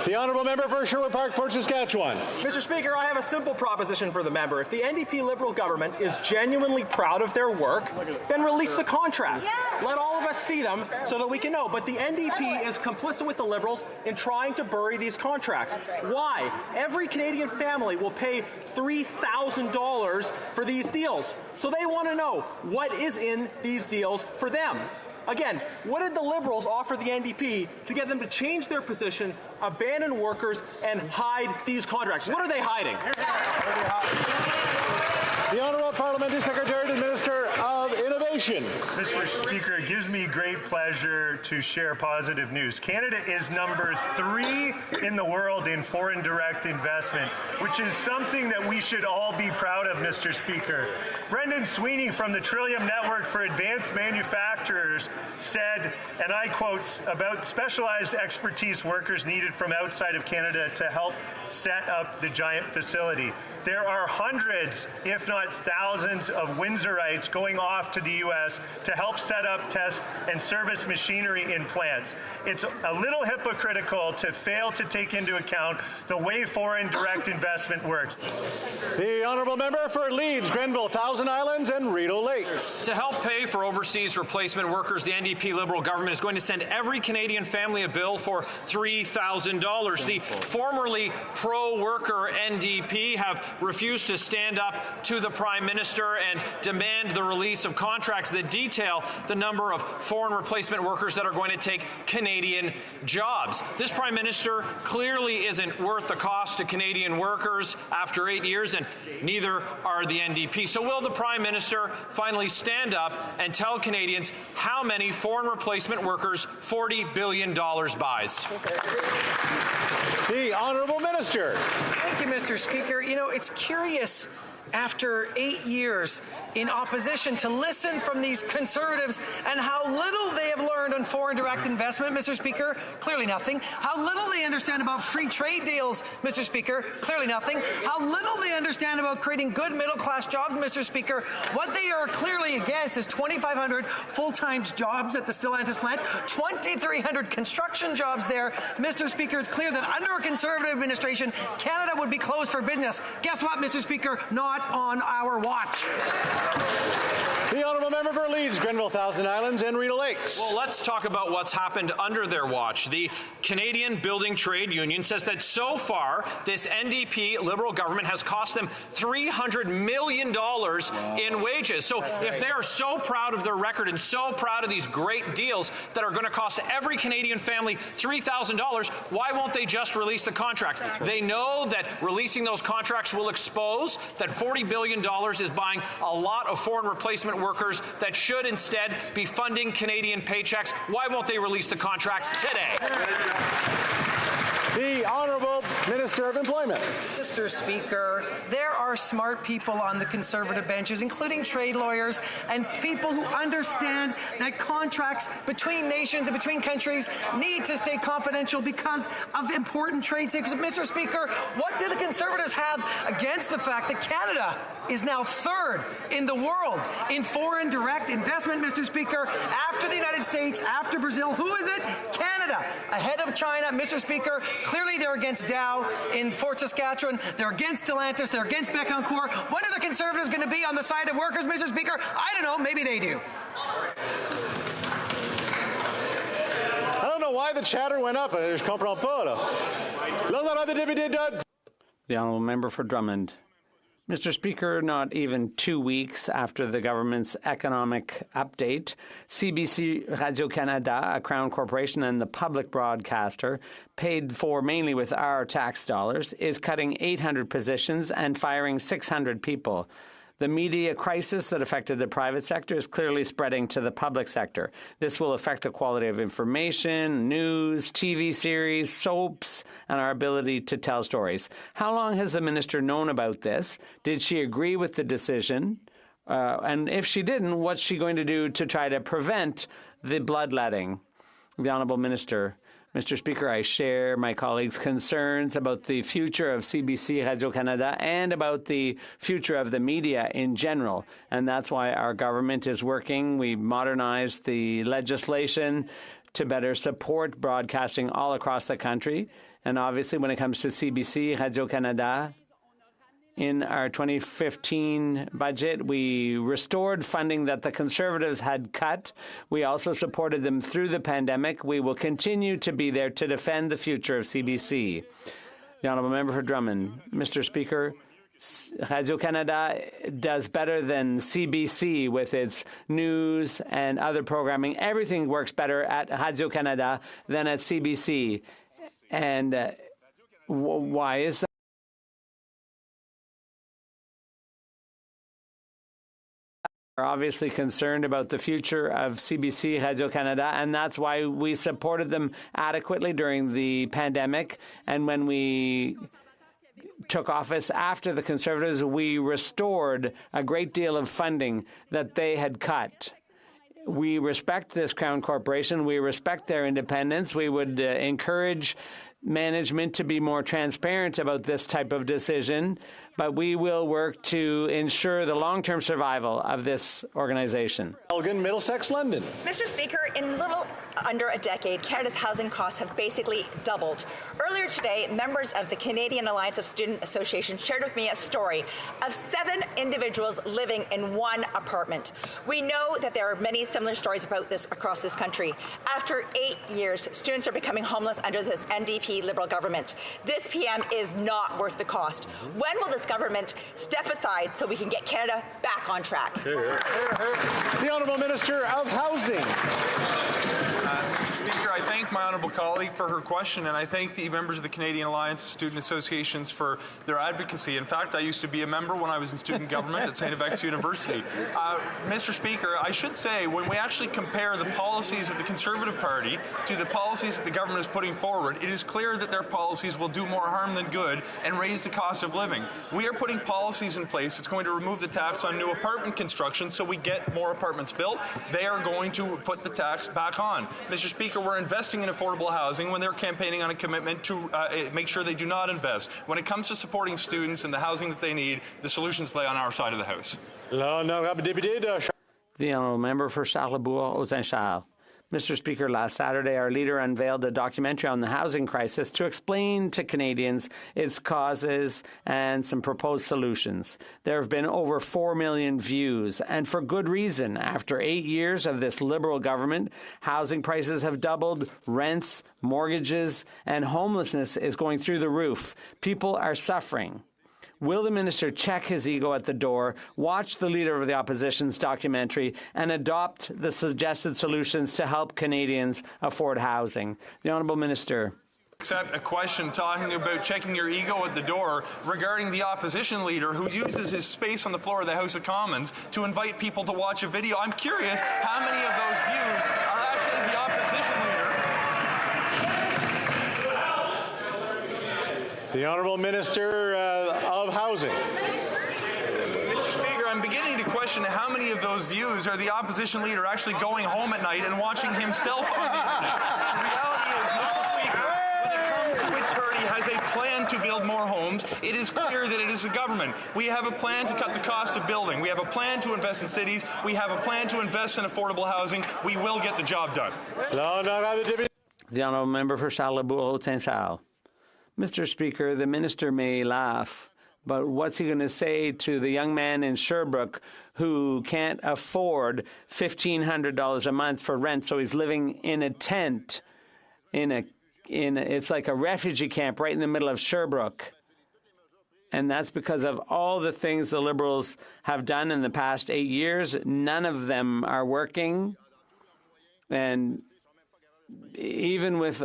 The honourable member for Sherwood Park, Fort Saskatchewan. Mr. Speaker, I have a simple proposition for the member. If the NDP Liberal government is genuinely proud of their work, then release the contracts. Let all of us see them so that we can know. But the NDP is complicit with the Liberals in trying to bury these contracts. Why? Every Canadian family will pay $3,000 for these deals. So they want to know what is in these deals for them. Again, what did the Liberals offer the NDP to get them to change their position, abandon workers, and hide these contracts? What are they hiding? The Honourable Parliamentary Secretary to the Minister of Innovation. Mr. Speaker, it gives me great pleasure to share positive news. Canada is number 3 in the world in foreign direct investment, which is something that we should all be proud of, Mr. Speaker. Brendan Sweeney from the Trillium Network for Advanced Manufacturers said, and I quote, about specialized expertise workers needed from outside of Canada to help set up the giant facility. There are hundreds, if not thousands, of Windsorites going off to the U.S. to help set up, test, and service machinery in plants. It's a little hypocritical to fail to take into account the way foreign direct investment works. The honourable member for Leeds, Grenville, Thousand Islands, and Rideau Lakes. To help pay for overseas replacement workers, the NDP Liberal government is going to send every Canadian family a bill for $3,000. The formerly pro-worker NDP have refused to stand up to the Prime Minister and demand the release of contracts that detail the number of foreign replacement workers that are going to take Canadian jobs. This Prime Minister clearly isn't worth the cost to Canadian workers after 8 years, and neither are the NDP. So will the Prime Minister finally stand up and tell Canadians how many foreign replacement workers $40 billion buys? The Honourable Minister. Thank you, Mr. Speaker. You know, it's curious after 8 years in opposition to listen from these Conservatives and how little they have learned on foreign direct investment, Mr. Speaker. Clearly nothing. How little they understand about free trade deals, Mr. Speaker. Clearly nothing. How little they understand about creating good middle-class jobs, Mr. Speaker. What they are clearly against is 2,500 full-time jobs at the Stellantis plant, 2,300 construction jobs there. Mr. Speaker, it's clear that under a Conservative administration, Canada would be closed for business. Guess what, Mr. Speaker? Not on our watch. The honourable member for Leeds, Grenville, Thousand Islands, and Rideau Lakes. Well, let's talk about what's happened under their watch. The Canadian Building Trade Union says that so far, this NDP Liberal government has cost them $300 million in wages. So if they are so proud of their record and so proud of these great deals that are going to cost every Canadian family $3,000, why won't they just release the contracts? They know that releasing those contracts will expose that $40 billion is buying a lot of foreign replacement workers that should instead be funding Canadian paychecks. Why won't they release the contracts today? The Honourable Minister of Employment. Mr. Speaker, there are smart people on the Conservative benches, including trade lawyers and people who understand that contracts between nations and between countries need to stay confidential because of important trade secrets. Mr. Speaker, what do the Conservatives have against the fact that Canada is now 3rd in the world in foreign direct investment, Mr. Speaker, after the United States, after Brazil? Who is it? Canada, ahead of China, Mr. Speaker. Clearly they're against Dow in Fort Saskatchewan. They're against Stellantis. They're against Bécancour. When are the Conservatives going to be on the side of workers, Mr. Speaker? I don't know. Maybe they do. I don't know why the chatter went up. Je comprends pas. The honourable member for Drummond. Mr. Speaker, not even 2 weeks after the government's economic update, CBC Radio-Canada, a Crown corporation and the public broadcaster, paid for mainly with our tax dollars, is cutting 800 positions and firing 600 people. The media crisis that affected the private sector is clearly spreading to the public sector. This will affect the quality of information, news, TV series, soaps, and our ability to tell stories. How long has the minister known about this? Did she agree with the decision? And if she didn't, what's she going to do to try to prevent the bloodletting? The Honourable Minister. Mr. Speaker, I share my colleagues' concerns about the future of CBC Radio-Canada and about the future of the media in general. And that's why our government is working. We modernized the legislation to better support broadcasting all across the country. And obviously, when it comes to CBC Radio-Canada, in our 2015 budget, we restored funding that the Conservatives had cut. We also supported them through the pandemic. We will continue to be there to defend the future of CBC. The Honourable Member for Drummond. Mr. Speaker, Radio-Canada does better than CBC with its news and other programming. Everything works better at Radio-Canada than at CBC. And why is that? Are obviously concerned about the future of CBC Radio-Canada, and that's why we supported them adequately during the pandemic. And when we took office after the Conservatives, we restored a great deal of funding that they had cut. We respect this Crown Corporation. We respect their independence. We would encourage management to be more transparent about this type of decision, but we will work to ensure the long-term survival of this organization. Elgin, Middlesex, London. Mr. Speaker, in little under a decade, Canada's housing costs have basically doubled. Earlier today, members of the Canadian Alliance of Student Associations shared with me a story of 7 individuals living in one apartment. We know that there are many similar stories about this across this country. After 8 years, students are becoming homeless under this NDP Liberal government. This PM is not worth the cost. When will this government step aside so we can get Canada back on track? The Honourable Minister of Housing. Mr. Speaker, I thank my honourable colleague for her question, and I thank the members of the Canadian Alliance of Student Associations for their advocacy. In fact, I used to be a member when I was in student government at St. FX University. Mr. Speaker, I should say, when we actually compare the policies of the Conservative Party to the policies that the government is putting forward, it is clear that their policies will do more harm than good and raise the cost of living. We are putting policies in place that's going to remove the tax on new apartment construction so we get more apartments built. They are going to put the tax back on. Mr. Speaker, we're investing in affordable housing when they're campaigning on a commitment to make sure they do not invest. When it comes to supporting students and the housing that they need, the solutions lay on our side of the House. The Honourable Member for Charlebourg-Saint-Charles. Mr. Speaker, last Saturday, our leader unveiled a documentary on the housing crisis to explain to Canadians its causes and some proposed solutions. There have been over 4 million views, and for good reason. After 8 years of this Liberal government, housing prices have doubled, rents, mortgages, and homelessness is going through the roof. People are suffering. Will the minister check his ego at the door, watch the Leader of the Opposition's documentary, and adopt the suggested solutions to help Canadians afford housing? The Honourable Minister. Accept a question talking about checking your ego at the door regarding the opposition leader who uses his space on the floor of the House of Commons to invite people to watch a video. I'm curious how many of those views are actually the opposition leader. The Honourable Minister of Housing. Mr. Speaker, I'm beginning to question how many of those views are the opposition leader actually going home at night and watching himself on the internet. The reality is, Mr. Speaker, when it comes to which party has a plan to build more homes, it is clear that it is the government. We have a plan to cut the cost of building. We have a plan to invest in cities. We have a plan to invest in affordable housing. We will get the job done. The Honourable Member for Charlebourg-Saint-Charles. Mr. Speaker, the minister may laugh, but what's he going to say to the young man in Sherbrooke who can't afford $1,500 a month for rent, so he's living in a tent it's like a refugee camp right in the middle of Sherbrooke. And that's because of all the things the Liberals have done in the past 8 years. None of them are working. And even with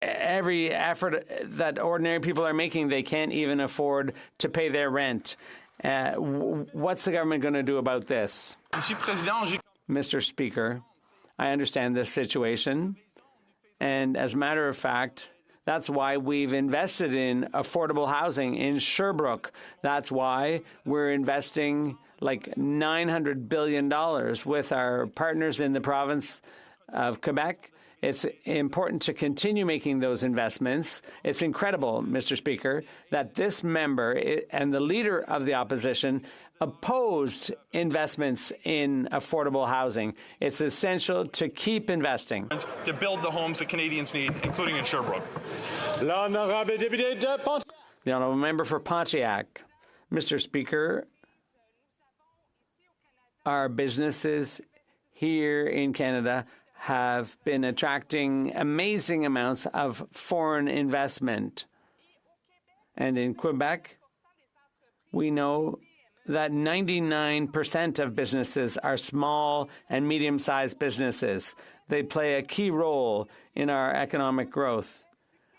every effort that ordinary people are making, they can't even afford to pay their rent. What's the government going to do about this? Mr. Speaker, I understand this situation. And as a matter of fact, that's why we've invested in affordable housing in Sherbrooke. That's why we're investing like $900 billion with our partners in the province of Quebec. It's important to continue making those investments. It's incredible, Mr. Speaker, that this member and the leader of the opposition opposed investments in affordable housing. It's essential to keep investing. To build the homes that Canadians need, including in Sherbrooke. The honourable member for Pontiac. Mr. Speaker, our businesses here in Canada have been attracting amazing amounts of foreign investment. And in Quebec, we know that 99% of businesses are small and medium-sized businesses. They play a key role in our economic growth.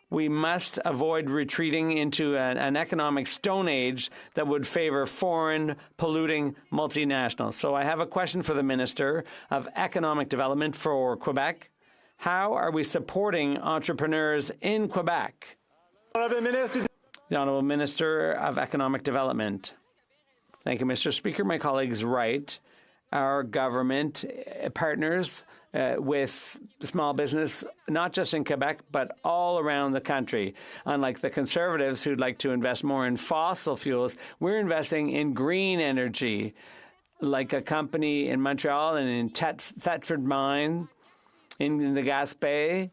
We must avoid retreating into an economic stone age that would favor foreign, polluting multinationals. So I have a question for the Minister of Economic Development for Quebec. How are we supporting entrepreneurs in Quebec? The Honourable Minister of Economic Development. Thank you, Mr. Speaker. My colleague's right. Our government partners with small business, not just in Quebec, but all around the country. Unlike the Conservatives who'd like to invest more in fossil fuels, we're investing in green energy, like a company in Montreal and in Thetford Mine, in the Gaspé.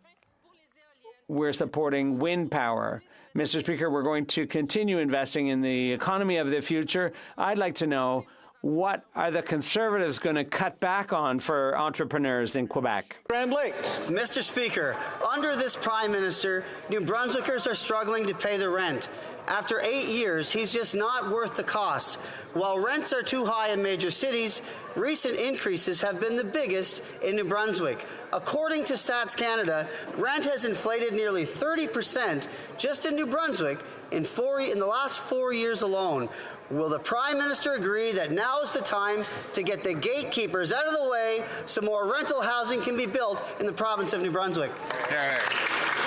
We're supporting wind power. Mr. Speaker, we're going to continue investing in the economy of the future. I'd like to know, what are the Conservatives going to cut back on for entrepreneurs in Quebec? Grand Lake. Mr. Speaker, under this Prime Minister, New Brunswickers are struggling to pay the rent. After 8 years, he's just not worth the cost. While rents are too high in major cities, recent increases have been the biggest in New Brunswick. According to Stats Canada, rent has inflated nearly 30% just in New Brunswick in the last 4 years alone. Will the Prime Minister agree that now is the time to get the gatekeepers out of the way so more rental housing can be built in the province of New Brunswick?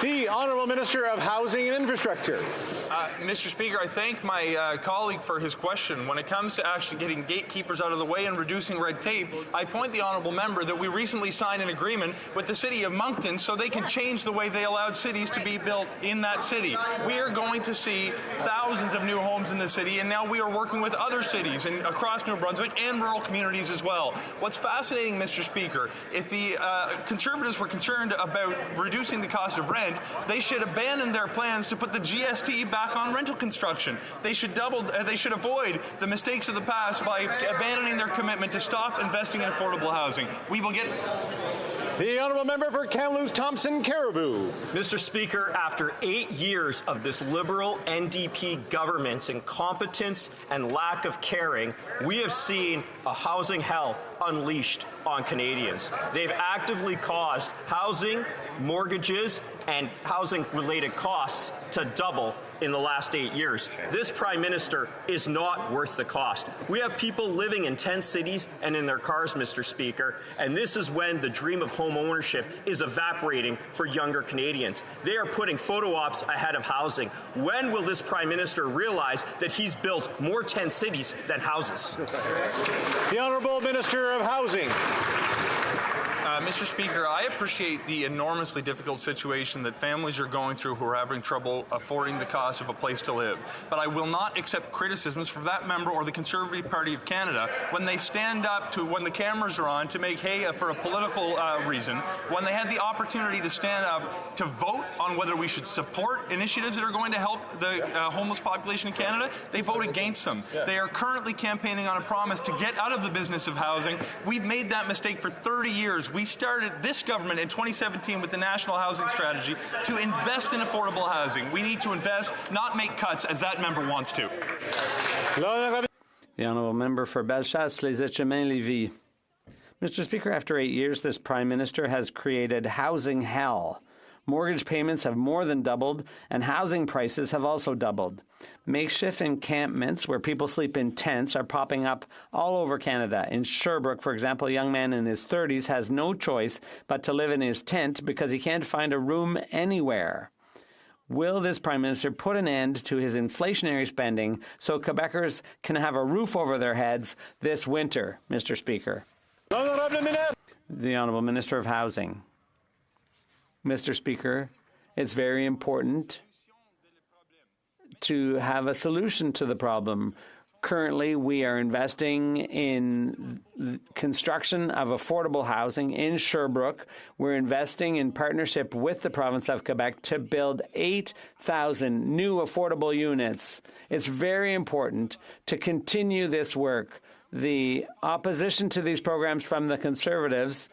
The Honourable Minister of Housing and Infrastructure. Mr. Speaker, I thank my colleague for his question. When it comes to actually getting gatekeepers out of the way and reducing red tape, I point the honourable member that we recently signed an agreement with the City of Moncton so they can change the way they allowed cities to be built in that city. We are going to see thousands of new homes in the city, and now we are working with other cities across New Brunswick and rural communities as well. What's fascinating, Mr. Speaker, if the Conservatives were concerned about reducing the cost of rent, they should abandon their plans to put the GST back on rental construction. They should avoid the mistakes of the past by abandoning their commitment to stop investing in affordable housing. We will get... The Honourable Member for Kamloops Thompson Caribou. Mr. Speaker, after 8 years of this Liberal NDP government's incompetence and lack of caring, we have seen a housing hell unleashed on Canadians. They've actively caused housing, mortgages, and housing-related costs to double in the last 8 years. This Prime Minister is not worth the cost. We have people living in 10 cities and in their cars, Mr. Speaker, and this is when the dream of home ownership is evaporating for younger Canadians. They are putting photo ops ahead of housing. When will this Prime Minister realize that he's built more tent cities than houses? The Honourable Minister of Housing. Mr. Speaker, I appreciate the enormously difficult situation that families are going through who are having trouble affording the cost of a place to live. But I will not accept criticisms from that member or the Conservative Party of Canada when they stand up to, when the cameras are on, to make hay for a political reason, when they had the opportunity to stand up to vote on whether we should support initiatives that are going to help the homeless population in Canada, they vote against them. They are currently campaigning on a promise to get out of the business of housing. We've made that mistake for 30 years. we started this government in 2017 with the National Housing Strategy to invest in affordable housing. We need to invest, not make cuts, as that member wants to. The Honourable Member for Bellechasse, Les Etchemins, Lévis. Mr. Speaker, after 8 years, this Prime Minister has created housing hell. Mortgage payments have more than doubled, and housing prices have also doubled. Makeshift encampments where people sleep in tents are popping up all over Canada. In Sherbrooke, for example, a young man in his 30s has no choice but to live in his tent because he can't find a room anywhere. Will this Prime Minister put an end to his inflationary spending so Quebecers can have a roof over their heads this winter, Mr. Speaker? The Honourable Minister of Housing. Mr. Speaker, it's very important to have a solution to the problem. Currently, we are investing in construction of affordable housing in Sherbrooke. We're investing in partnership with the province of Quebec to build 8,000 new affordable units. It's very important to continue this work. The opposition to these programs from the Conservatives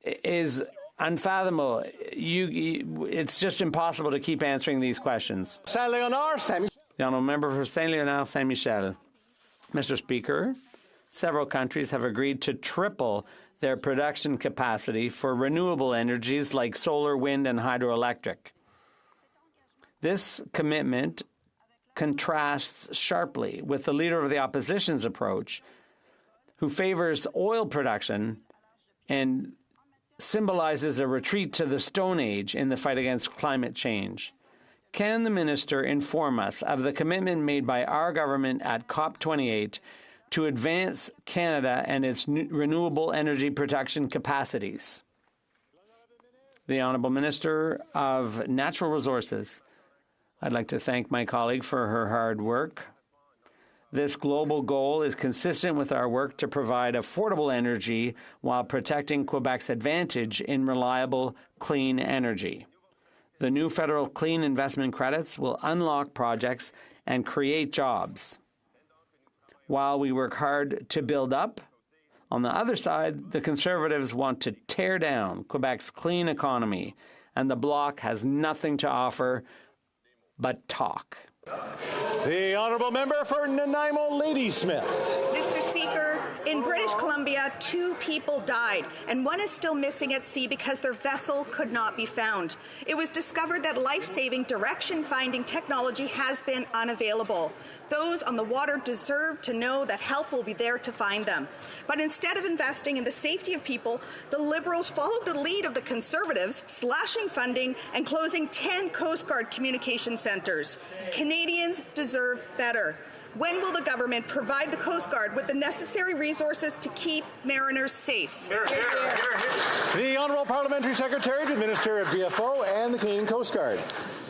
is unfathomable. It's just impossible to keep answering these questions. The Honourable Member for Saint-Léonard, Saint-Michel. Mr. Speaker, several countries have agreed to triple their production capacity for renewable energies like solar, wind, and hydroelectric. This commitment contrasts sharply with the Leader of the Opposition's approach, who favors oil production and symbolizes a retreat to the Stone Age in the fight against climate change. Can the Minister inform us of the commitment made by our government at COP28 to advance Canada and its renewable energy production capacities? The Honourable Minister of Natural Resources. I'd like to thank my colleague for her hard work. This global goal is consistent with our work to provide affordable energy while protecting Quebec's advantage in reliable, clean energy. The new federal clean investment credits will unlock projects and create jobs. While we work hard to build up, on the other side, the Conservatives want to tear down Quebec's clean economy, and the Bloc has nothing to offer but talk. The Honourable Member for Nanaimo, Ladysmith. Mr. Speaker, in British Columbia, 2 people died, and one is still missing at sea because their vessel could not be found. It was discovered that life-saving direction-finding technology has been unavailable. Those on the water deserve to know that help will be there to find them. But instead of investing in the safety of people, the Liberals followed the lead of the Conservatives, slashing funding and closing 10 Coast Guard communication centres. Canadians deserve better. When will the government provide the Coast Guard with the necessary resources to keep mariners safe? The Honourable Parliamentary Secretary to Minister of DFO and the Canadian Coast Guard.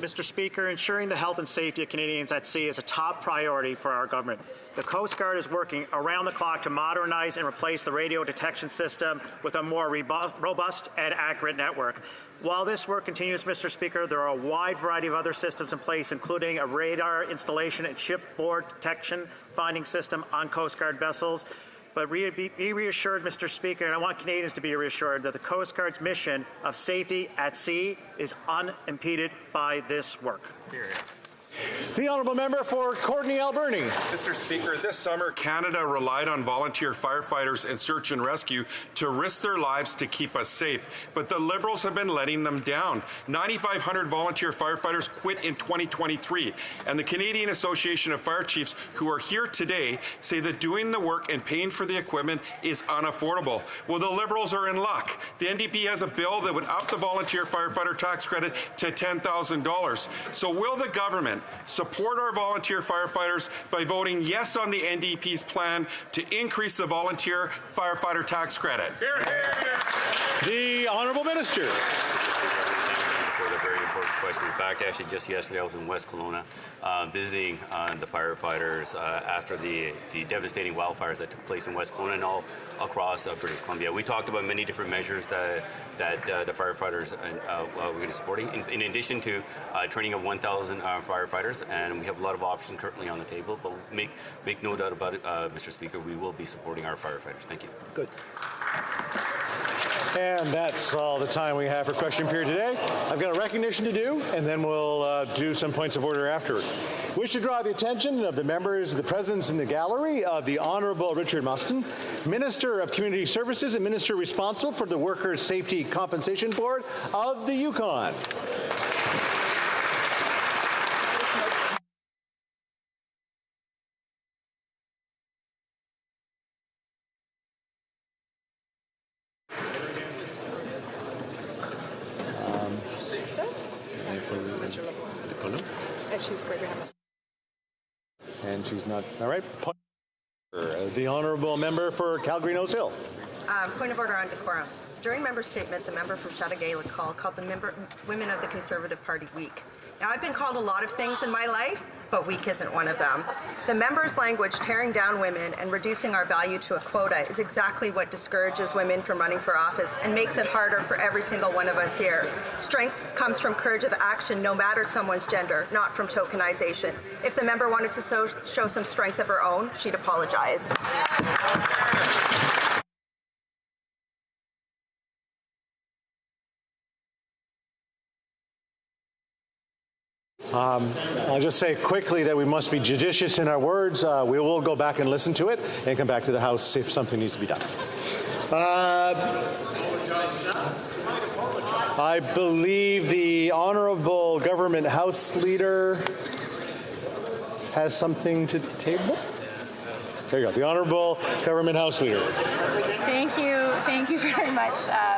Mr. Speaker, ensuring the health and safety of Canadians at sea is a top priority for our government. The Coast Guard is working around the clock to modernize and replace the radio detection system with a more robust and accurate network. While this work continues, Mr. Speaker, there are a wide variety of other systems in place, including a radar installation and shipboard detection finding system on Coast Guard vessels. But be reassured, Mr. Speaker, and I want Canadians to be reassured that the Coast Guard's mission of safety at sea is unimpeded by this work. The Honourable Member for Courtenay, Alberni. Mr. Speaker, this summer Canada relied on volunteer firefighters and search and rescue to risk their lives to keep us safe, but the Liberals have been letting them down. 9,500 volunteer firefighters quit in 2023, and the Canadian Association of Fire Chiefs, who are here today, say that doing the work and paying for the equipment is unaffordable. Well, the Liberals are in luck. The NDP has a bill that would up the volunteer firefighter tax credit to $10,000. So will the government support our volunteer firefighters by voting yes on the NDP's plan to increase the volunteer firefighter tax credit? The Honourable Minister. For the very important question. In fact, actually, just yesterday I was in West Kelowna visiting the firefighters after the devastating wildfires that took place in West Kelowna and all across British Columbia. We talked about many different measures that the firefighters were going to be supporting. In addition to training of 1,000 firefighters, and we have a lot of options currently on the table. But make no doubt about it, Mr. Speaker, we will be supporting our firefighters. Thank you. Good. And that's all the time we have for question period today. I've got a recognition to do, and then we'll do some points of order afterward. Wish to draw the attention of the members, the presence in the gallery of the Honourable Richard Muston, Minister of Community Services and Minister responsible for the Workers' Safety Compensation Board of the Yukon. And she's not. All right. The Honourable Member for Calgary-Nose Hill. Point of order on decorum. During member statement, the member from Chateauguay-Lacal called the Women of the Conservative Party weak. Now, I've been called a lot of things in my life, but weak isn't one of them. The member's language tearing down women and reducing our value to a quota is exactly what discourages women from running for office and makes it harder for every single one of us here. Strength comes from courage of action, no matter someone's gender, not from tokenization. If the member wanted to show some strength of her own, she'd apologize. I'll just say quickly that we must be judicious in our words. We will go back and listen to it and come back to the House if something needs to be done. I believe the Honourable Government House Leader has something to table. There you go, the Honourable Government House Leader. Thank you very much,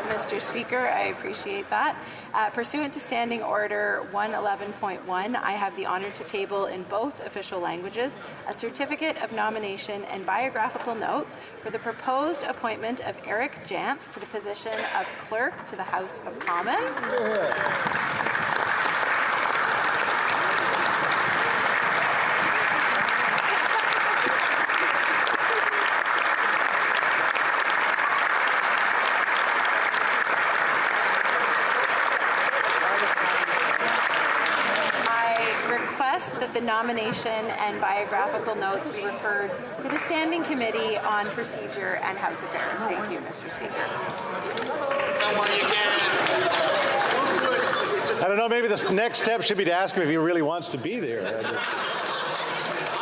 Mr. Speaker. I appreciate that. Pursuant to Standing Order 111.1, I have the honour to table in both official languages a certificate of nomination and biographical notes for the proposed appointment of Eric Jantz to the position of Clerk to the House of Commons. That the nomination and biographical notes be referred to the Standing Committee on Procedure and House Affairs. Thank you, Mr. Speaker. I don't know, maybe the next step should be to ask him if he really wants to be there.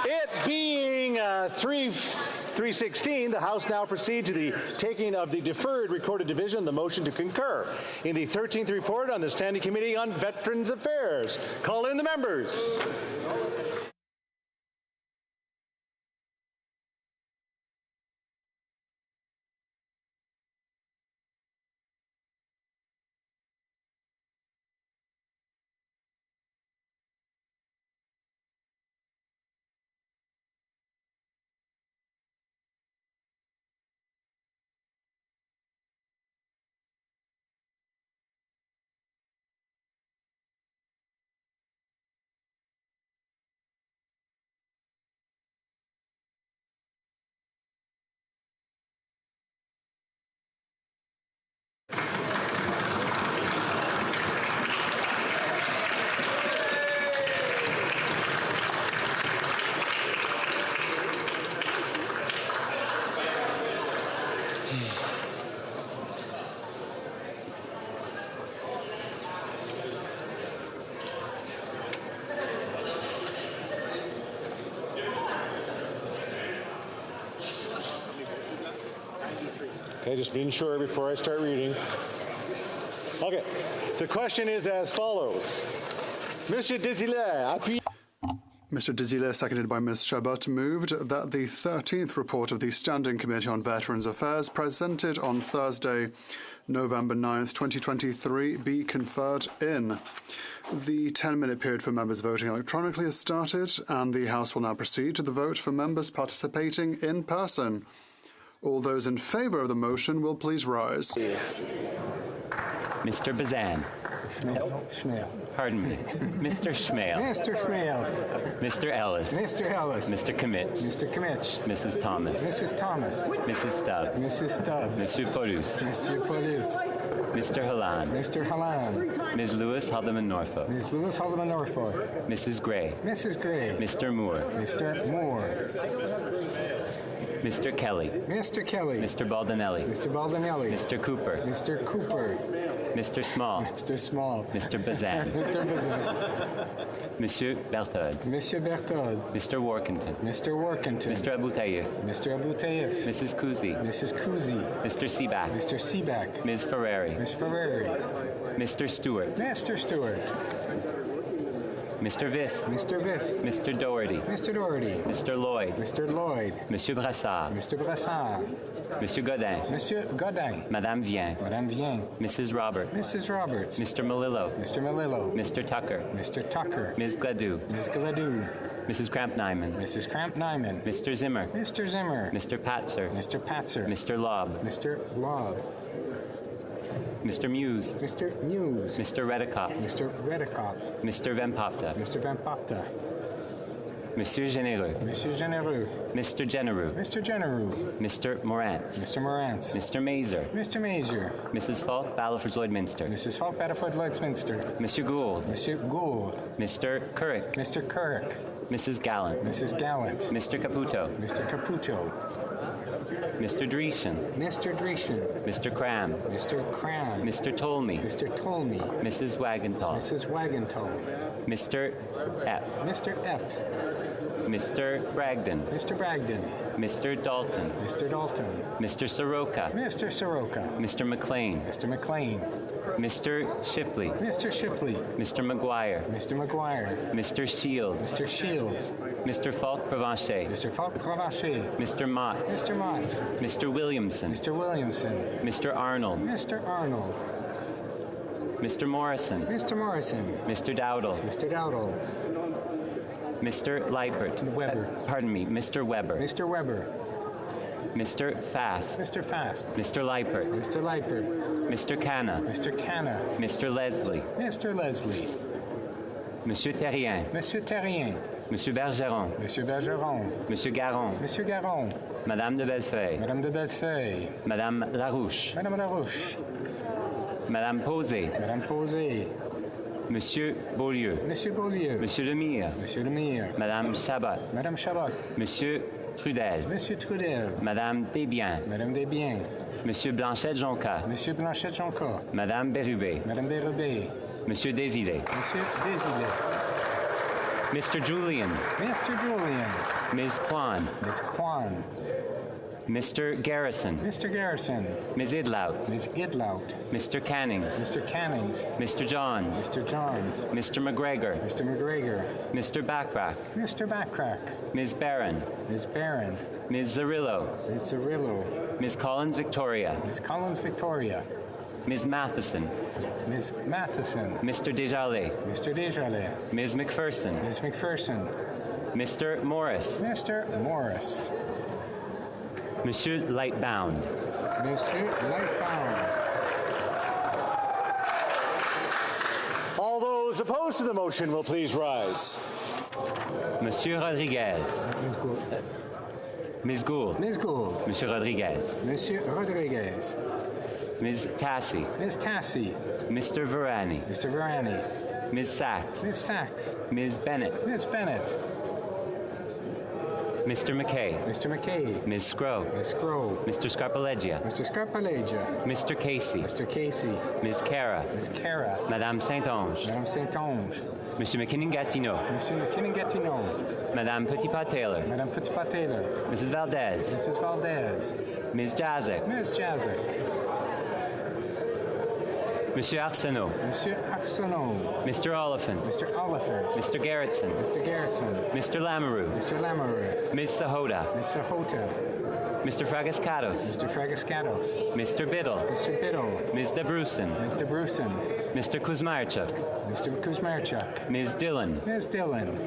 It being 3:16, the House now proceed to the taking of the deferred recorded division of the motion to concur in the 13th report on the Standing Committee on Veterans Affairs. Call in the members. Okay, just being sure before I start reading. Okay, the question is as follows. Monsieur Desilets, appuyez. Mr. Desilets, seconded by Ms. Chabot, moved that the 13th report of the Standing Committee on Veterans Affairs presented on Thursday, November 9th, 2023, be conferred in. The 10-minute period for members voting electronically has started, and the House will now proceed to the vote for members participating in person. All those in favour of the motion will please rise. Mr. Bazan. Schmale. Pardon me. Mr. Schmale. Mr. Schmale. Mr. Ellis. Mr. Ellis. Mr. Kimmich. Mr. Kimmich. Mrs. Thomas. Mrs. Thomas. Mrs. Stubbs. Mrs. Stubbs. Mr. Paulus. Mr. Paulus. Mr. Halan. Mr. Halan. Ms. Lewis Haldeman Norfolk. Ms. Lewis Haldeman Norfolk. Mrs. Gray. Mrs. Gray. Mr. Moore. Mr. Moore. Mr. Kelly. Mr. Kelly. Mr. Baldinelli. Mr. Baldinelli. Mr. Cooper. Mr. Cooper. Mr. Small. Mr. Small. Mr. Bazan. Mr. Bazan. Monsieur Berthold. Monsieur Berthold. Mr. Workington. Mr. Workington. Mr. Aboutayev. Mr. Aboutayev. Mrs. Kuzi. Mrs. Kuzi. Mr. Seaback. Mr. Seaback. Ms. Ferrari. Ms. Ferrari. Mr. Stewart. Mr. Stewart. Mr. Viss. Mr. Viss. Mr. Doherty. Mr. Doherty. Mr. Lloyd. Mr. Lloyd. Monsieur Brassard. Mr. Brassard. Monsieur Godin. Monsieur Godin. Madame Vien. Madame Vien. Mrs. Roberts. Mrs. Roberts. Mr. Melillo. Mr. Melillo. Mr. Tucker. Mr. Tucker. Ms. Gladue. Ms. Gladue. Mrs. Kramp-Nyman. Mrs. Kramp-Nyman. Mr. Zimmer. Mr. Zimmer. Mr. Patzer. Mr. Patzer. Mr. Lobb. Mr. Lobb. Mr. Muse. Mr. Muse. Mr. Redicott. Mr. Redicott. Mr. Vempopta. Mr. Vempopta. Monsieur Généreux. Monsieur Généreux. Mr. Genereux. Mr. Genereux. Mr. Morant. Mr. Morant. Mr. Mazer. Mr. Mazer. Mrs. Falk, Battleford-Lloydminster. Mrs. Falk, Battleford-Lloydminster. Monsieur Gould. Monsieur Gould. Mr. Currick. Mr. Currick. Mrs. Gallant. Mrs. Gallant. Mr. Caputo. Mr. Caputo. Mr. Dreesen. Mr. Dreesen. Mr. Cram. Mr. Cram. Mr. Tolmie. Mr. Tolmie. Mrs. Wagenthal. Mrs. Wagenthal. Mr. Epp. Mr. Epp. Mr. Bragdon. Mr. Bragdon. Mr. Dalton. Mr. Dalton. Mr. Soroka. Mr. Soroka. Mr. McLean. Mr. McLean. Mr. Shipley. Mr. Shipley. Mr. McGuire. Mr. McGuire. Mr. Shields. Mr. Shields. Mr. Falk Provencher. Mr. Falk Provencher. Mr. Mott. Mr. Mott. Mr. Williamson. Mr. Williamson. Mr. Arnold. Mr. Arnold. Mr. Morrison. Mr. Morrison. Mr. Dowdle. Mr. Dowdle. Mr. Leipert. Weber. Pardon me, Mr. Weber. Mr. Weber. Mr. Fast. Mr. Fast. Mr. Leipert. Mr. Leipert. Mr. Canna. Mr. Canna. Mr. Leslie. Mr. Leslie. Monsieur Terrien. Monsieur Terrien. Monsieur Bergeron. Monsieur Bergeron. Monsieur Garon. Monsieur Garon. Madame de Bellefeuille. Madame de Bellefeuille. Madame Larouche. Madame Larouche. Madame Posé. Madame Posé. Monsieur Beaulieu. Monsieur Beaulieu. Monsieur Lemire. Monsieur Lemire. Madame Chabot. Madame Chabot. Monsieur Trudel. Monsieur Trudel. Madame Desbiens. Madame Desbiens. Monsieur Blanchette-Jonca. Monsieur Blanchette-Jonca. Madame Bérubé. Madame Bérubé. Monsieur Désilé. Monsieur Désilé. Mr. Julian. Mr. Julian. Ms. Kwan. Ms. Kwan. Mr. Garrison. Mr. Garrison. Ms. Idlout. Ms. Idlout. Mr. Cannings. Mr. Cannings. Mr. Johns. Mr. Johns. Mr. McGregor. Mr. McGregor. Mr. Backrack. Mr. Backrack. Ms. Barron. Ms. Barron. Ms. Zarillo. Ms. Zarillo. Ms. Collins Victoria. Ms. Collins Victoria. Ms. Matheson. Ms. Matheson. Mr. Desjardins. Mr. Desjardins. Ms. McPherson. Ms. McPherson. Mr. Morris. Mr. Morris. Monsieur Lightbound. Monsieur Lightbound. All those opposed to the motion will please rise. Monsieur Rodriguez. Ms. Gould. Ms. Gould. Ms. Gould. Monsieur Rodriguez. Monsieur Rodriguez. Ms. Tassi. Ms. Tassi. Mr. Varani. Mr. Varani. Ms. Sachs. Ms. Sachs. Ms. Bennett. Ms. Bennett. Mr. McKay. Mr. McKay. Ms. Scrow. Ms. Scrow. Mr. Scarpaleggia. Mr. Scarpaleggia. Mr. Casey. Mr. Casey. Ms. Cara. Ms. Cara. Madame Saint-Onge. Madame Saint-Onge. Monsieur McKinnon-Gatineau. Monsieur McKinnon-Gatineau. Madame Petitpas-Taylor. Madame Petitpas-Taylor. Mrs. Valdez. Mrs. Valdez. Ms. Jazek. Ms. Jazek. Monsieur Arsenault. Monsieur Arsenault. Mr. Oliphant. Mr. Oliphant. Mr. Gerritsen. Mr. Gerritsen. Mr. Lamoureux. Mr. Lamoureux. Ms. Sahota. Ms. Sahota. Mr. Fragascatos. Mr. Fragascatos. Mr. Biddle. Mr. Biddle. Ms. Debrusin. Ms. Debrusin. Mr. Kuzmarchuk. Mr. Kuzmarchuk. Ms. Dillon. Ms. Dillon.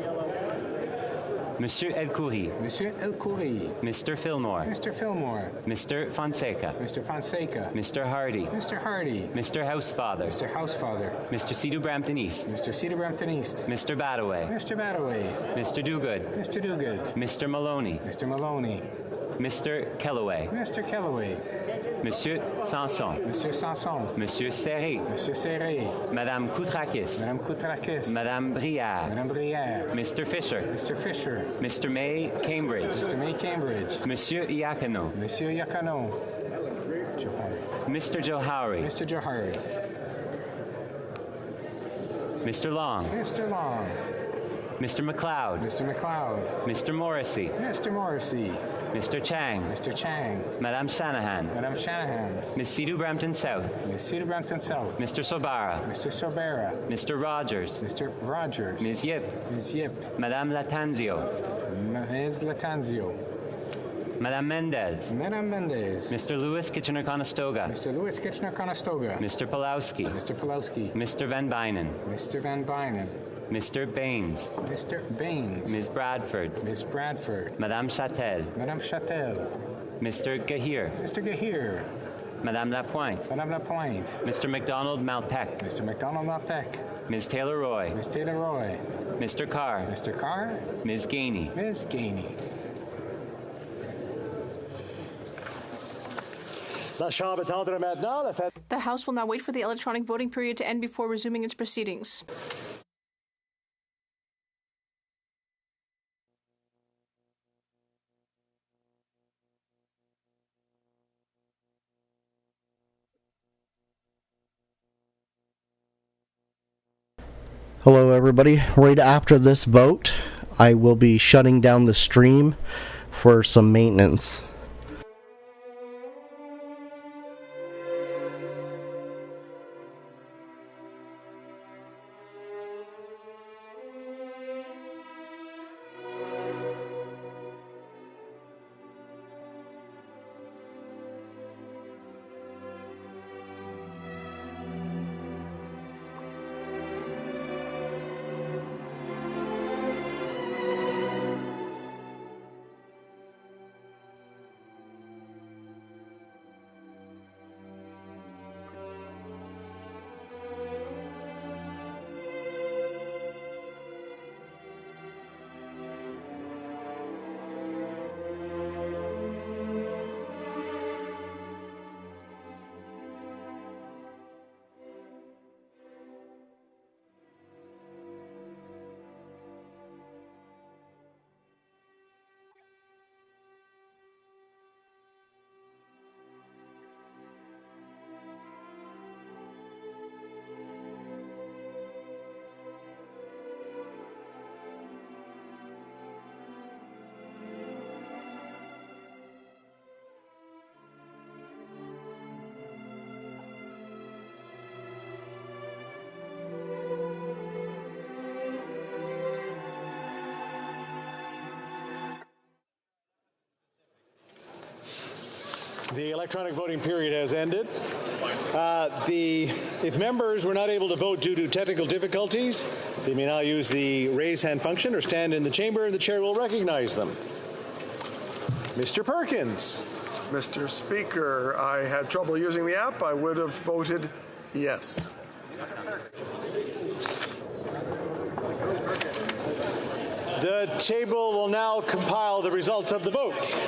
Monsieur Elkoury. Monsieur Elkoury. Mr. Fillmore. Mr. Fillmore. Mr. Fonseca. Mr. Fonseca. Mr. Hardy. Mr. Hardy. Mr. Housefather. Mr. Housefather. Mr. Cedar Brampton East. Mr. Cedar Brampton East. Mr. Badaway. Mr. Badaway. Mr. Dogood. Mr. Dogood. Mr. Maloney. Mr. Maloney. Mr. Kellaway. Mr. Kellaway. Monsieur Sanson. Monsieur Sanson. Monsieur Serré. Monsieur Serré. Madame Koutrakis. Madame Koutrakis. Madame Brière. Madame Brière. Mr. Fisher. Mr. Fisher. Mr. May Cambridge. Mr. May Cambridge. Monsieur Iacano. Monsieur Iacano. Mr. Johari. Mr. Johari. Mr. Long. Mr. Long. Mr. McLeod. Mr. McLeod. Mr. Morrissey. Mr. Morrissey. Mr. Chang. Mr. Chang. Madame Shanahan. Madame Shanahan. Ms. Sidhu Brampton South. Ms. Sidhu Brampton South. Mr. Sobara. Mr. Sobera. Mr. Rogers. Mr. Rogers. Ms. Yip. Ms. Yip. Madame Latanzio. Ms. Latanzio. Madame Mendez. Madame Mendez. Mr. Lewis Kitchener-Conestoga. Mr. Lewis Kitchener-Conestoga. Mr. Pulowski. Mr. Pulowski. Mr. Van Bynen. Mr. Van Bynen. Mr. Baines. Mr. Baines. Ms. Bradford. Ms. Bradford. Madame Châtel. Madame Châtel. Mr. Gahir. Mr. Gahir. Madame Lapointe. Madame Lapointe. Mr. McDonald Malpeck. Mr. McDonald Malpeck. Ms. Taylor-Roy. Ms. Taylor-Roy. Mr. Carr. Mr. Carr. Ms. Gainey. Ms. Gainey. The House will now wait for the electronic voting period to end before resuming its proceedings. Hello everybody. Right after this vote, I will be shutting down the stream for some maintenance. The electronic voting period has ended. If members were not able to vote due to technical difficulties, they may now use the raise hand function or stand in the chamber and the chair will recognize them. Mr. Perkins. Mr. Speaker, I had trouble using the app. I would have voted yes. The table will now compile the results of the vote.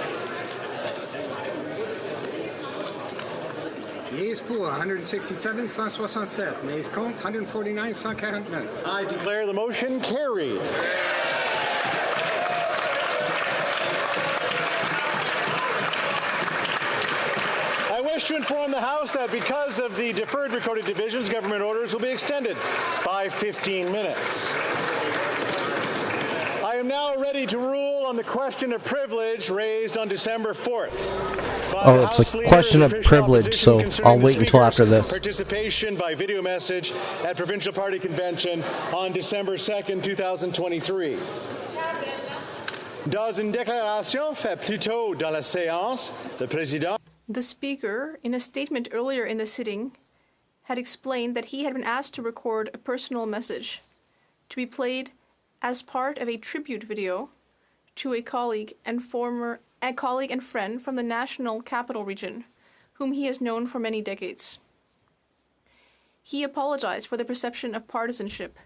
Yeas pour 167, 167. Nays contre 149, 149. I declare the motion carried. I wish to inform the House that because of the deferred recorded divisions, government orders will be extended by 15 minutes. I am now ready to rule on the question of privilege raised on December 4th. Oh, it's a question of privilege, so I'll wait until after this. Participation by video message at Provincial Party Convention on December 2nd, 2023. Dans une déclaration faite plus tôt dans la séance, le président. The Speaker, in a statement earlier in the sitting, had explained that he had been asked to record a personal message to be played as part of a tribute video to a colleague and friend from the National Capital Region, whom he has known for many decades. He apologized for the perception of partisanship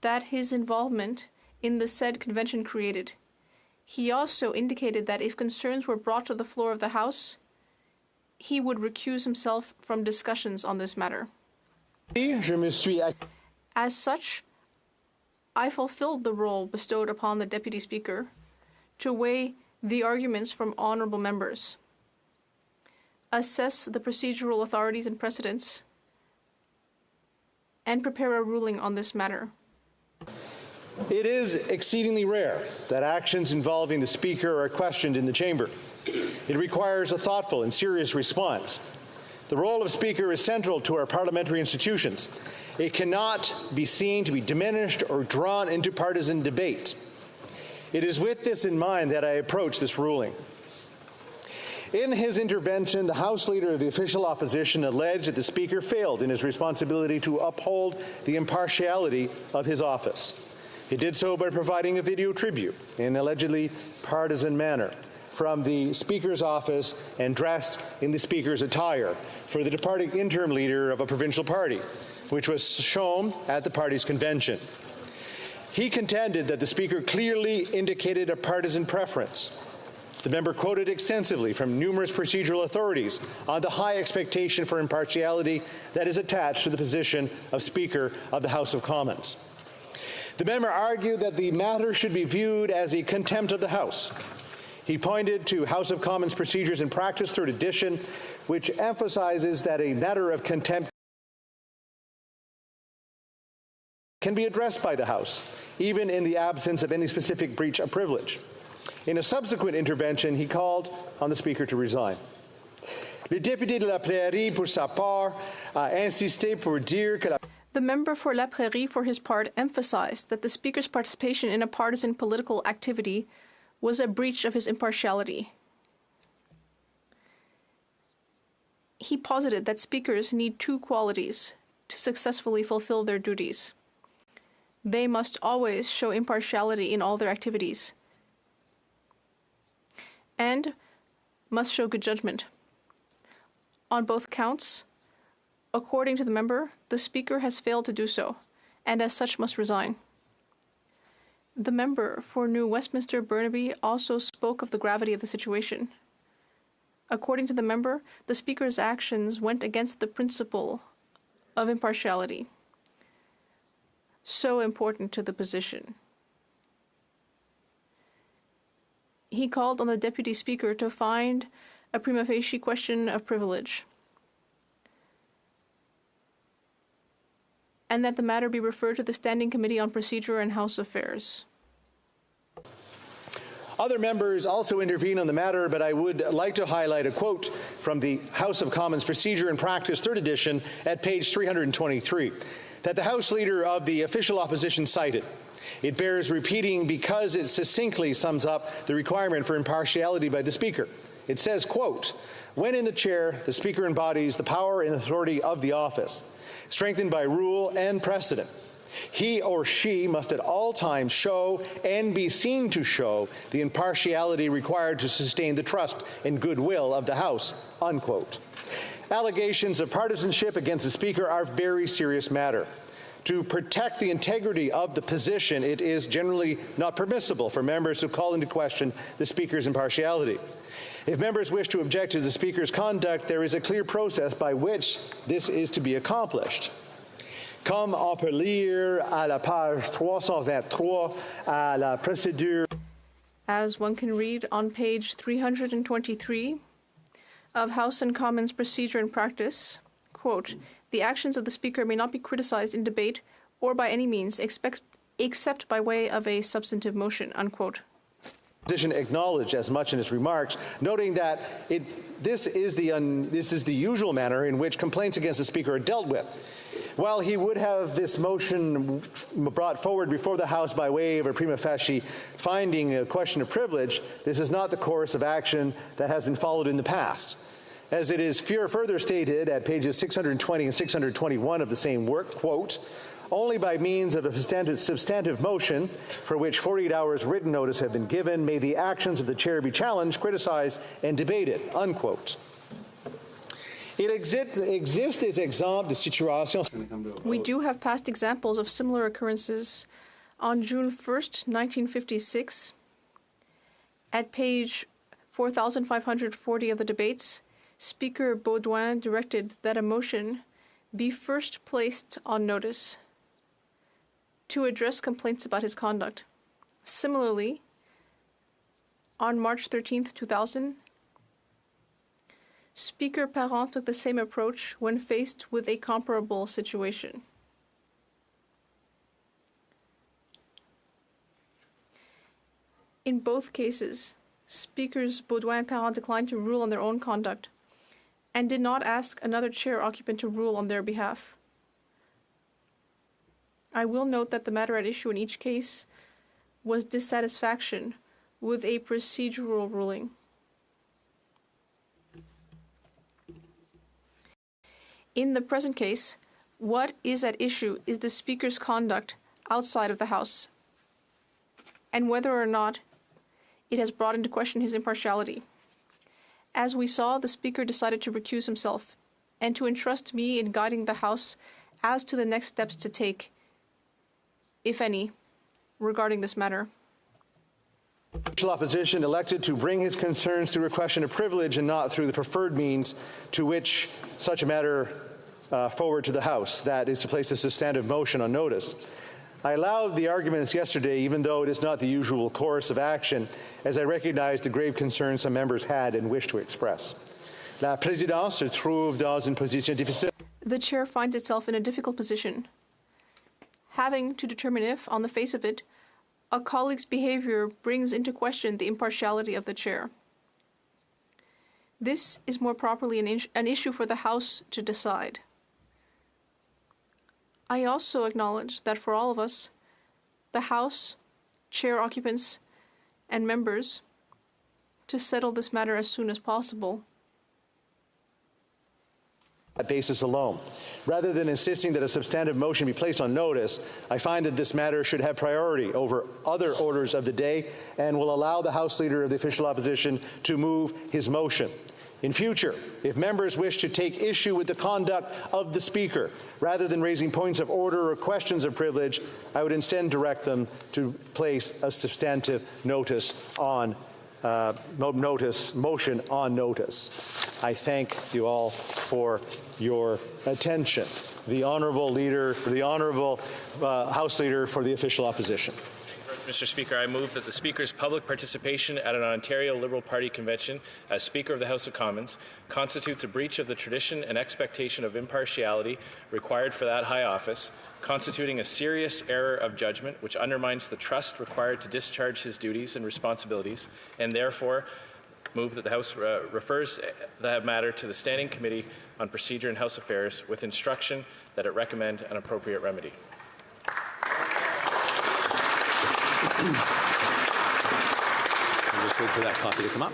that his involvement in the said convention created. He also indicated that if concerns were brought to the floor of the House, he would recuse himself from discussions on this matter. As such, I fulfilled the role bestowed upon the Deputy Speaker to weigh the arguments from honorable members, assess the procedural authorities and precedents, and prepare a ruling on this matter. It is exceedingly rare that actions involving the Speaker are questioned in the chamber. It requires a thoughtful and serious response. The role of Speaker is central to our parliamentary institutions. It cannot be seen to be diminished or drawn into partisan debate. It is with this in mind that I approach this ruling. In his intervention, the House Leader of the official opposition alleged that the Speaker failed in his responsibility to uphold the impartiality of his office. He did so by providing a video tribute in an allegedly partisan manner from the Speaker's office and dressed in the Speaker's attire for the departing interim leader of a provincial party, which was shown at the party's convention. He contended that the Speaker clearly indicated a partisan preference. The member quoted extensively from numerous procedural authorities on the high expectation for impartiality that is attached to the position of Speaker of the House of Commons. The member argued that the matter should be viewed as a contempt of the House. He pointed to House of Commons Procedures and Practice, 3rd edition, which emphasizes that a matter of contempt can be addressed by the House, even in the absence of any specific breach of privilege. In a subsequent intervention, he called on the Speaker to resign. Le député de la Prairie, pour sa part, a insisté pour dire que la The member for La Prairie, for his part, emphasized that the Speaker's participation in a partisan political activity was a breach of his impartiality. He posited that Speakers need two qualities to successfully fulfill their duties. They must always show impartiality in all their activities and must show good judgment. On both counts, according to the member, the Speaker has failed to do so, and as such must resign. The member for New Westminster Burnaby also spoke of the gravity of the situation. According to the member, the Speaker's actions went against the principle of impartiality, so important to the position. He called on the Deputy Speaker to find a prima facie question of privilege, and that the matter be referred to the Standing Committee on Procedure and House Affairs. Other members also intervened on the matter, but I would like to highlight a quote from the House of Commons Procedure and Practice, 3rd edition, at page 323, that the House Leader of the official opposition cited. It bears repeating because it succinctly sums up the requirement for impartiality by the Speaker. It says, quote, "When in the chair, the Speaker embodies the power and authority of the office, strengthened by rule and precedent. He or she must at all times show and be seen to show the impartiality required to sustain the trust and goodwill of the House," unquote. Allegations of partisanship against the Speaker are a very serious matter. To protect the integrity of the position, it is generally not permissible for members to call into question the Speaker's impartiality. If members wish to object to the Speaker's conduct, there is a clear process by which this is to be accomplished. Comme on peut lire à la page 323 à la procédure. As one can read on page 323 of House and Commons Procedure and Practice, quote, "The actions of the Speaker may not be criticized in debate or by any means except by way of a substantive motion," unquote. Position acknowledged as much in his remarks, noting that this is the usual manner in which complaints against the Speaker are dealt with. While he would have this motion brought forward before the House by way of a prima facie finding a question of privilege, this is not the course of action that has been followed in the past. As it is further stated at pages 620 and 621 of the same work, quote, "Only by means of a substantive motion for which 48 hours written notice have been given may the actions of the chair be challenged, criticized, and debated," unquote. Il existe des exemples de situations. We do have past examples of similar occurrences. On June 1st, 1956, at page 4540 of the debates, Speaker Baudouin directed that a motion be first placed on notice to address complaints about his conduct. Similarly, on March 13th, 2000, Speaker Parent took the same approach when faced with a comparable situation. In both cases, Speakers Baudouin and Parent declined to rule on their own conduct and did not ask another chair occupant to rule on their behalf. I will note that the matter at issue in each case was dissatisfaction with a procedural ruling. In the present case, what is at issue is the Speaker's conduct outside of the House, and whether or not it has brought into question his impartiality. As we saw, the Speaker decided to recuse himself and to entrust me in guiding the House as to the next steps to take, if any, regarding this matter. Official opposition elected to bring his concerns through a question of privilege and not through the preferred means to which such a matter forward to the House, that is to place a substantive motion on notice. I allowed the arguments yesterday, even though it is not the usual course of action, as I recognize the grave concerns some members had and wished to express. La présidence se trouve dans une position difficile. The chair finds itself in a difficult position, having to determine if, on the face of it, a colleague's behavior brings into question the impartiality of the chair. This is more properly an issue for the House to decide. I also acknowledge that for all of us, the House, chair occupants, and members, to settle this matter as soon as possible. That basis alone. Rather than insisting that a substantive motion be placed on notice, I find that this matter should have priority over other orders of the day and will allow the House Leader of the official opposition to move his motion. In future, if members wish to take issue with the conduct of the Speaker, rather than raising points of order or questions of privilege, I would instead direct them to place a substantive motion on notice. I thank you all for your attention. The Honourable House Leader for the official opposition. Mr. Speaker, I move that the Speaker's public participation at an Ontario Liberal Party convention as Speaker of the House of Commons constitutes a breach of the tradition and expectation of impartiality required for that high office, constituting a serious error of judgment which undermines the trust required to discharge his duties and responsibilities, and therefore move that the House refers that matter to the Standing Committee on Procedure and House Affairs with instruction that it recommend an appropriate remedy. I'll just wait for that copy to come up.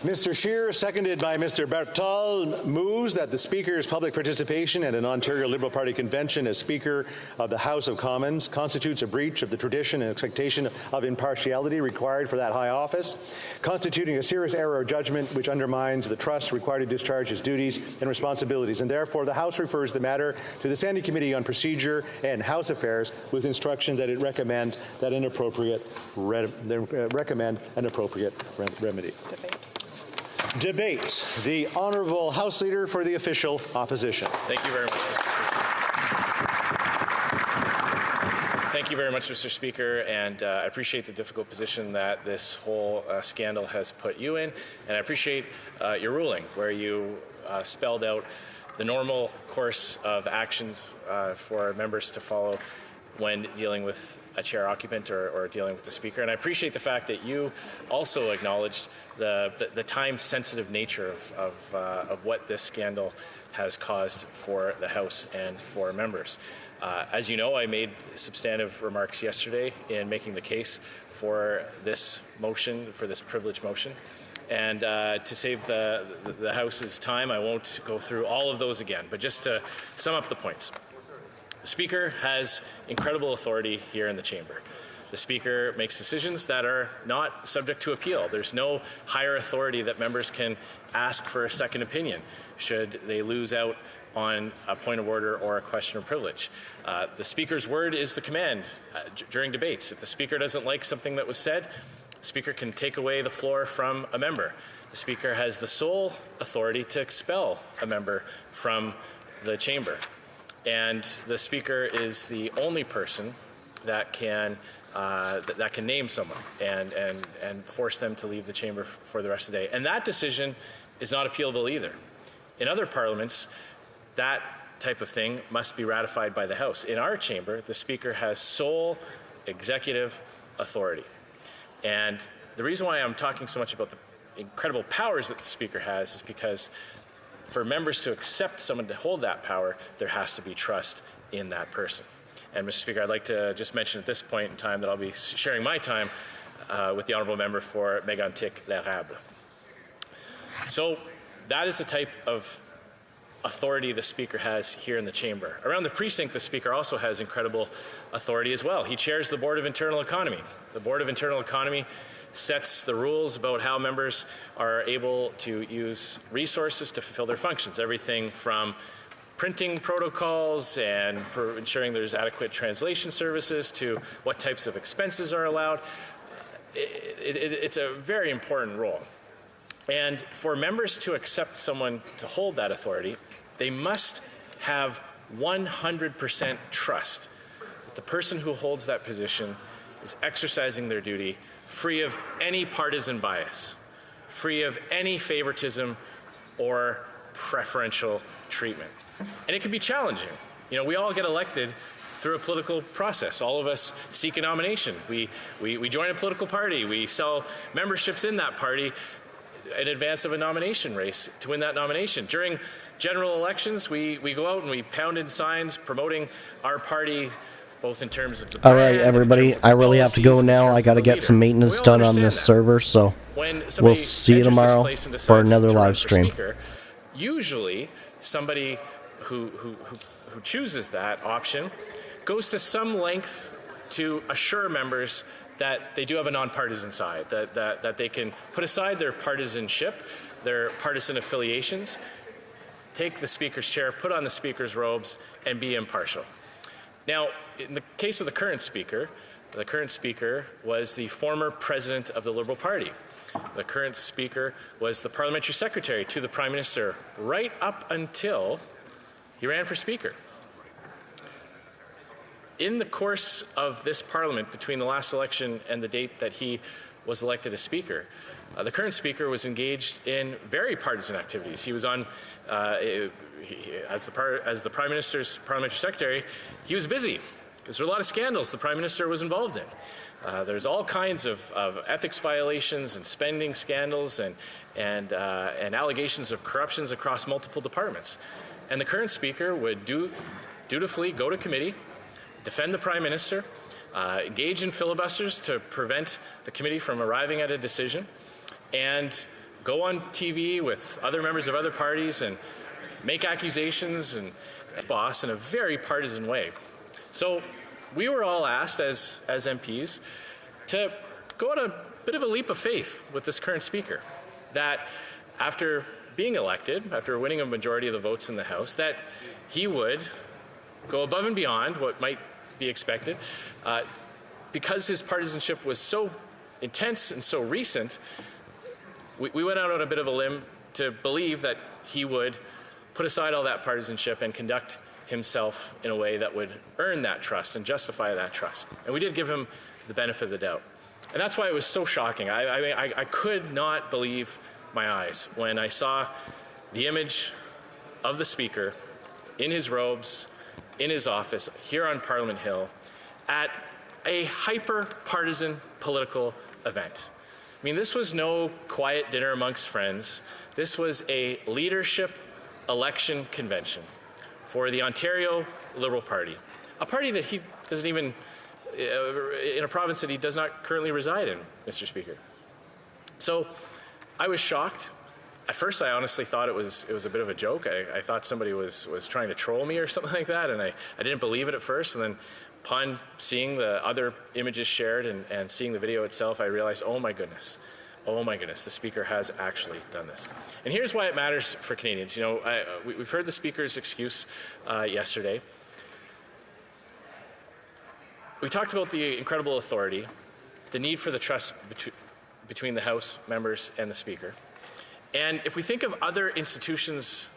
Mr. Scheer, seconded by Mr. Bertal, moves that the Speaker's public participation at an Ontario Liberal Party convention as Speaker of the House of Commons constitutes a breach of the tradition and expectation of impartiality required for that high office, constituting a serious error of judgment which undermines the trust required to discharge his duties and responsibilities, and therefore the House refers the matter to the Standing Committee on Procedure and House Affairs with instruction that it recommend an appropriate remedy. Debate. The Honourable House Leader for the official opposition. Thank you very much, Mr. Speaker. Thank you very much, Mr. Speaker, and I appreciate the difficult position that this whole scandal has put you in, and I appreciate your ruling where you spelled out the normal course of actions for members to follow when dealing with a chair occupant or dealing with the Speaker. And I appreciate the fact that you also acknowledged the time-sensitive nature of what this scandal has caused for the House and for members. As you know, I made substantive remarks yesterday in making the case for this motion, for this privilege motion. And to save the House's time, I won't go through all of those again, but just to sum up the points. The Speaker has incredible authority here in the chamber. the Speaker makes decisions that are not subject to appeal. There's no higher authority that members can ask for a second opinion should they lose out on a point of order or a question of privilege. The Speaker's word is the command during debates. If the Speaker doesn't like something that was said, the Speaker can take away the floor from a member. The Speaker has the sole authority to expel a member from the chamber. And the Speaker is the only person that can name someone and force them to leave the chamber for the rest of the day. And that decision is not appealable either. In other parliaments, that type of thing must be ratified by the House. In our chamber, the Speaker has sole executive authority. And the reason why I'm talking so much about the incredible powers that the Speaker has is because for members to accept someone to hold that power, there has to be trust in that person. And Mr. Speaker, I'd like to just mention at this point in time that I'll be sharing my time with the honourable member for Mégantic-L'Érable. So that is the type of authority the Speaker has here in the chamber. Around the precinct, the Speaker also has incredible authority as well. He chairs the Board of Internal Economy. The Board of Internal Economy sets the rules about how members are able to use resources to fulfill their functions, everything from printing protocols and ensuring there's adequate translation services to what types of expenses are allowed. It's a very important role. And for members to accept someone to hold that authority, they must have 100% trust that the person who holds that position is exercising their duty free of any partisan bias, free of any favoritism or preferential treatment. And it can be challenging. You know, we all get elected through a political process. All of us seek a nomination. We join a political party. We sell memberships in that party in advance of a nomination race to win that nomination. During general elections, we go out and we pound in signs promoting our party, both in terms of the All right, everybody, I really have to go now. I got to get some maintenance done on this server, so we'll see you tomorrow for another live stream. Usually, somebody who chooses that option goes to some length to assure members that they do have a nonpartisan side, that they can put aside their partisanship, their partisan affiliations, take the Speaker's chair, put on the Speaker's robes, and be impartial. Now, in the case of the current Speaker was the former president of the Liberal Party. The current Speaker was the parliamentary secretary to the Prime Minister right up until he ran for Speaker. In the course of this Parliament, between the last election and the date that he was elected as Speaker, the current Speaker was engaged in very partisan activities. He was on, as the Prime Minister's parliamentary secretary, he was busy because there were a lot of scandals the Prime Minister was involved in. There's all kinds of ethics violations and spending scandals and allegations of corruptions across multiple departments. And the current Speaker would dutifully go to committee, defend the Prime Minister, engage in filibusters to prevent the committee from arriving at a decision, and go on TV with other members of other parties and make accusations and boss in a very partisan way. So we were all asked as MPs to go on a bit of a leap of faith with this current Speaker, that after being elected, after winning a majority of the votes in the House, that he would go above and beyond what might be expected. Because his partisanship was so intense and so recent, we went out on a bit of a limb to believe that he would put aside all that partisanship and conduct himself in a way that would earn that trust and justify that trust. And we did give him the benefit of the doubt. And that's why it was so shocking. I could not believe my eyes when I saw the image of the Speaker in his robes, in his office, here on Parliament Hill, at a hyper-partisan political event. I mean, this was no quiet dinner amongst friends. This was a leadership election convention for the Ontario Liberal Party, a party that he doesn't even, in a province that he does not currently reside in, Mr. Speaker. So I was shocked At first, I honestly thought it was a bit of a joke. I thought somebody was trying to troll me or something like that, and I didn't believe it at first. And then upon seeing the other images shared and seeing the video itself, I realized, oh my goodness, the Speaker has actually done this. And here's why it matters for Canadians. You know, we've heard the Speaker's excuse yesterday. We talked about the incredible authority, the need for the trust between the House members and the Speaker. And if we think of other institutions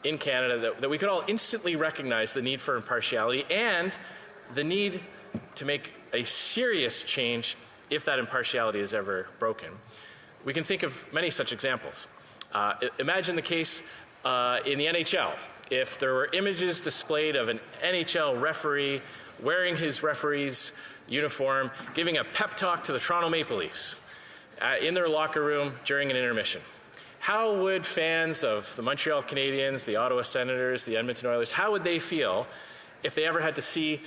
in Canada that we could all instantly recognize the need for impartiality and the need to make a serious change if that impartiality is ever broken, we can think of many such examples. Imagine the case in the NHL. If there were images displayed of an NHL referee wearing his referee's uniform, giving a pep talk to the Toronto Maple Leafs in their locker room during an intermission, how would fans of the Montreal Canadiens, the Ottawa Senators, the Edmonton Oilers, how would they feel if they ever had to see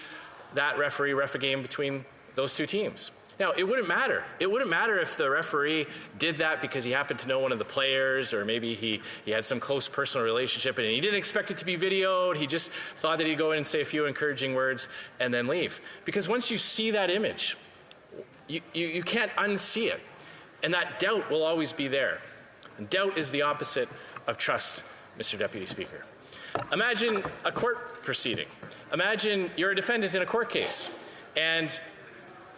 that referee ref a game between those two teams? Now, it wouldn't matter. It wouldn't matter if the referee did that because he happened to know one of the players, or maybe he had some close personal relationship and he didn't expect it to be videoed. He just thought that he'd go in and say a few encouraging words and then leave. Because once you see that image, you can't unsee it. And that doubt will always be there. And doubt is the opposite of trust, Mr. Deputy Speaker. Imagine a court proceeding. Imagine you're a defendant in a court case and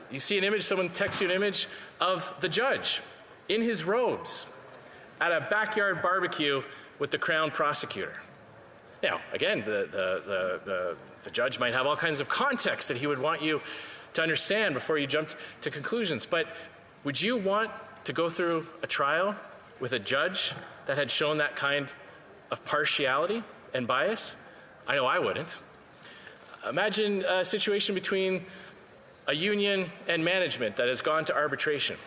you see an image, someone texts you an image of the judge in his robes at a backyard barbecue with the Crown prosecutor. Now, again, the judge might have all kinds of context that he would want you to understand before you jumped to conclusions. But would you want to go through a trial with a judge that had shown that kind of partiality and bias? I know I wouldn't. Imagine a situation between a union and management that has gone to arbitration,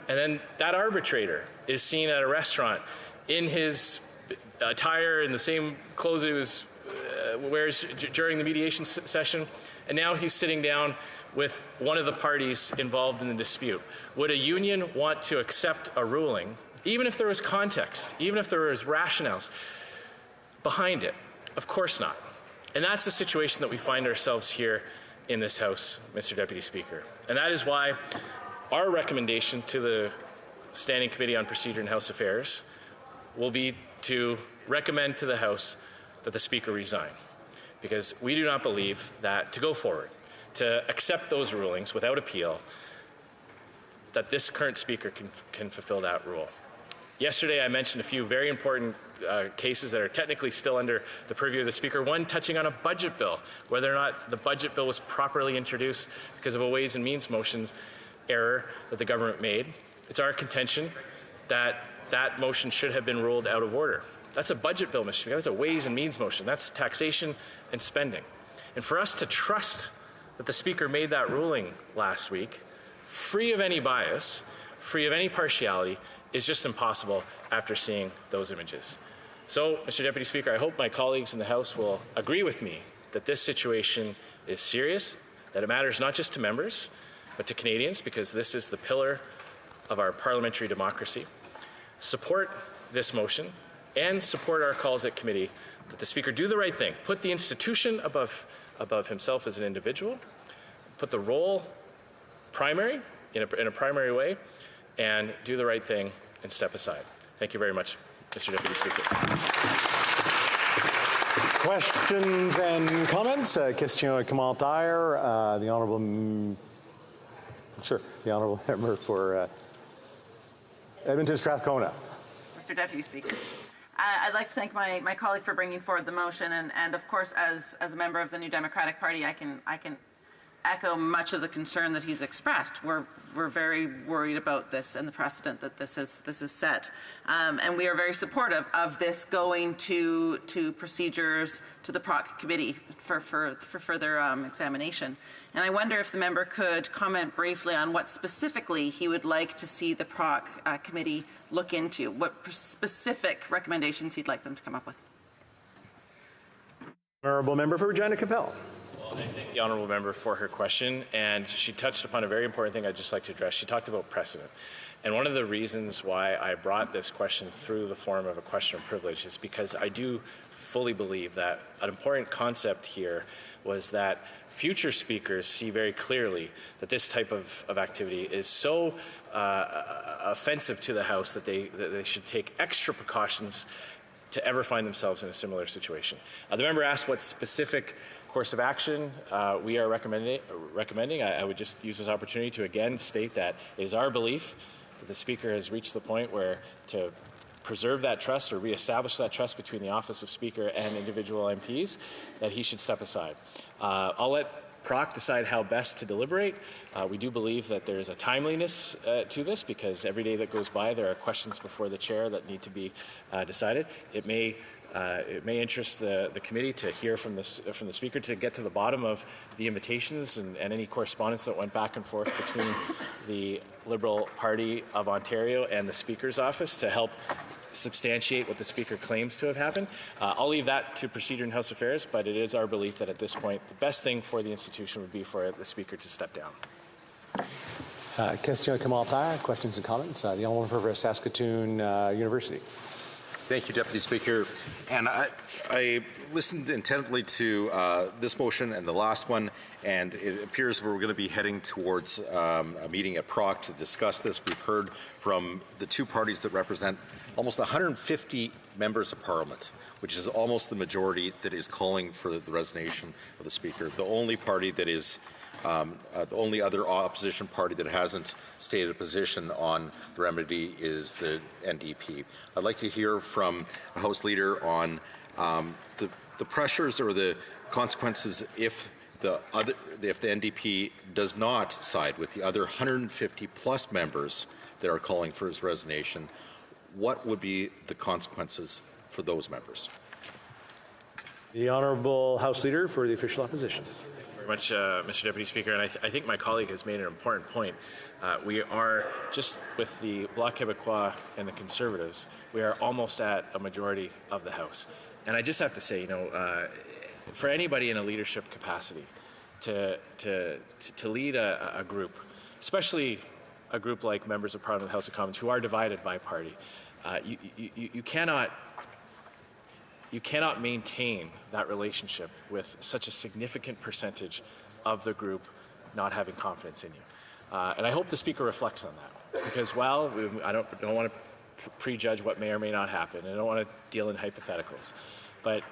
and then that arbitrator is seen at a restaurant in his attire in the same clothes he wears during the mediation session, and now he's sitting down with one of the parties involved in the dispute. Would a union want to accept a ruling, even if there was context, even if there was rationales behind it? Of course not. And that's the situation that we find ourselves here in this House, Mr. Deputy Speaker. And that is why our recommendation to the Standing Committee on Procedure and House Affairs will be to recommend to the House that the Speaker resign. Because we do not believe that to go forward, to accept those rulings without appeal, that this current Speaker can fulfill that rule. Yesterday I mentioned a few very important cases that are technically still under the purview of the Speaker. One touching on a budget bill, whether or not the budget bill was properly introduced because of a Ways and Means motion error that the government made. It's our contention that that motion should have been ruled out of order. That's a budget bill, Mr. Speaker. That's a Ways and Means motion. That's taxation and spending. And for us to trust that the Speaker made that ruling last week, free of any bias, free of any partiality, is just impossible after seeing those images. So, Mr. Deputy Speaker, I hope my colleagues in the House will agree with me that this situation is serious, that it matters not just to members, but to Canadians, because this is the pillar of our parliamentary democracy. Support this motion and support our calls at committee that the Speaker do the right thing, put the institution above himself as an individual, put the role primary, in a primary way, and do the right thing and step aside. Thank you very much, Mr. Deputy Speaker. Questions and comments? Question et commentaire. The honourable member for Edmonton Strathcona. Mr. Deputy Speaker, I'd like to thank my colleague for bringing forward the motion, and of course, as a member of the New Democratic Party, I can echo much of the concern that he's expressed. We're very worried about this and the precedent that this is set, and we are very supportive of this going to procedures to the PROC committee for further examination. And I wonder if the member could comment briefly on what specifically he would like to see the PROC committee look into, what specific recommendations he'd like them to come up with. Honourable member for Regina Capel. The honourable member for her question, and she touched upon a very important thing I'd just like to address. She talked about precedent. And one of the reasons why I brought this question through the form of a question of privilege is because I do fully believe that an important concept here was that future speakers see very clearly that this type of activity is so offensive to the House that they should take extra precautions to ever find themselves in a similar situation. The member asked what specific course of action we are recommending. I would just use this opportunity to again state that it is our belief that the Speaker has reached the point where to preserve that trust or reestablish that trust between the office of Speaker and individual MPs, that he should step aside. I'll let PROC decide how best to deliberate. We do believe that there is a timeliness to this because every day that goes by there are questions before the chair that need to be decided. It may interest the committee to hear from the Speaker to get to the bottom of the invitations and any correspondence that went back and forth between the Liberal Party of Ontario and the Speaker's office to help substantiate what the Speaker claims to have happened. I'll leave that to procedure in House Affairs, but it is our belief that at this point the best thing for the institution would be for the Speaker to step down. Question commentaire, questions and comments. The honourable member for Saskatoon University. Thank you, Deputy Speaker. And I listened intently to this motion and the last one, and it appears we're going to be heading towards a meeting at PROC to discuss this. We've heard from the two parties that represent almost 150 members of Parliament, which is almost the majority that is calling for the resignation of the Speaker. The only party that is the only other opposition party that hasn't stated a position on the remedy is the NDP. I'd like to hear from a House Leader on the pressures or the consequences if the NDP does not side with the other 150 plus members that are calling for his resignation. What would be the consequences for those members? The Honourable House Leader for the official opposition. Very much, Mr. Deputy Speaker, and I think my colleague has made an important point. We are, just with the Bloc Québécois and the Conservatives, we are almost at a majority of the House. And I just have to say, for anybody in a leadership capacity to lead a group, especially a group like members of Parliament of the House of Commons who are divided by party, you cannot maintain that relationship with such a significant percentage of the group not having confidence in you. And I hope the Speaker reflects on that, because while I don't want to prejudge what may or may not happen, and I don't want to deal in hypotheticals, but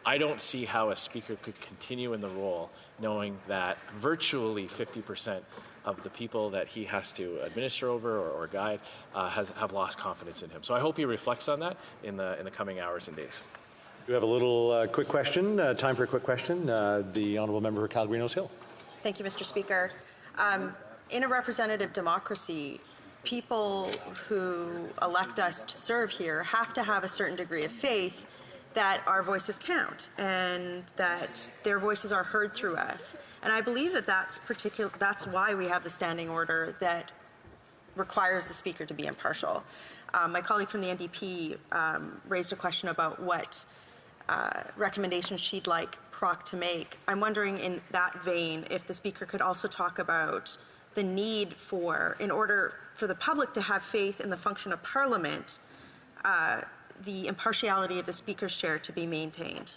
I don't see how a Speaker could continue in the role knowing that virtually 50% of the people that he has to administer over or guide have lost confidence in him. So I hope he reflects on that in the coming hours and days. We have a little quick question, time for a quick question. The Honourable Member for Calgary-Nose Hill. Thank you, Mr. Speaker. In a representative democracy, people who elect us to serve here have to have a certain degree of faith that our voices count and that their voices are heard through us. And I believe that that's why we have the standing order that requires the Speaker to be impartial. My colleague from the NDP raised a question about what recommendations she'd like PROC to make. I'm wondering in that vein if the Speaker could also talk about the need in order for the public to have faith in the function of Parliament, the impartiality of the Speaker's chair to be maintained.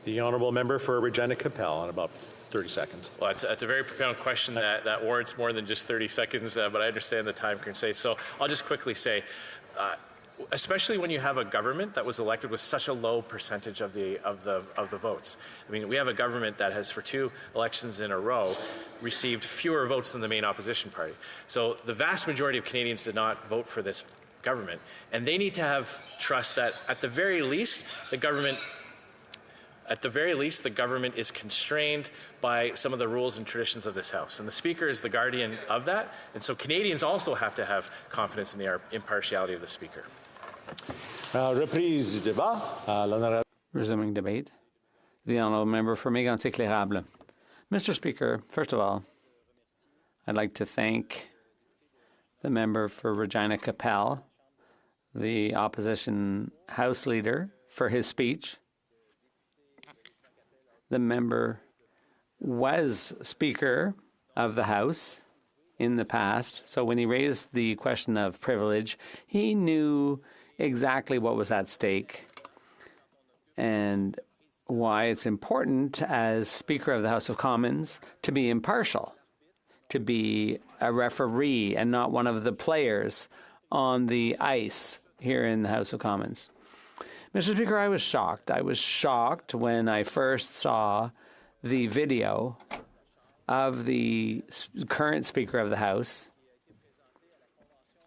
The Honourable Member for Regina Capel in about 30 seconds. Well, that's a very profound question that warrants more than just 30 seconds, but I understand the time constraints. So I'll just quickly say, especially when you have a government that was elected with such a low percentage of the votes. I mean, we have a government that has, for 2 elections in a row, received fewer votes than the main opposition party. So the vast majority of Canadians did not vote for this government, and they need to have trust that at the very least the government is constrained by some of the rules and traditions of this House. And the Speaker is the guardian of that. And so Canadians also have to have confidence in the impartiality of the Speaker. Reprise débat. Resuming debate. The Honourable Member for Mégantic-L'Érable. Mr. Speaker, first of all, I'd like to thank the member for Regina Capel, the opposition House Leader, for his speech. The member was Speaker of the House in the past. So when he raised the question of privilege, he knew exactly what was at stake and why it's important as Speaker of the House of Commons to be impartial, to be a referee and not one of the players on the ice here in the House of Commons. Mr. Speaker, I was shocked. I was shocked when I first saw the video of the current Speaker of the House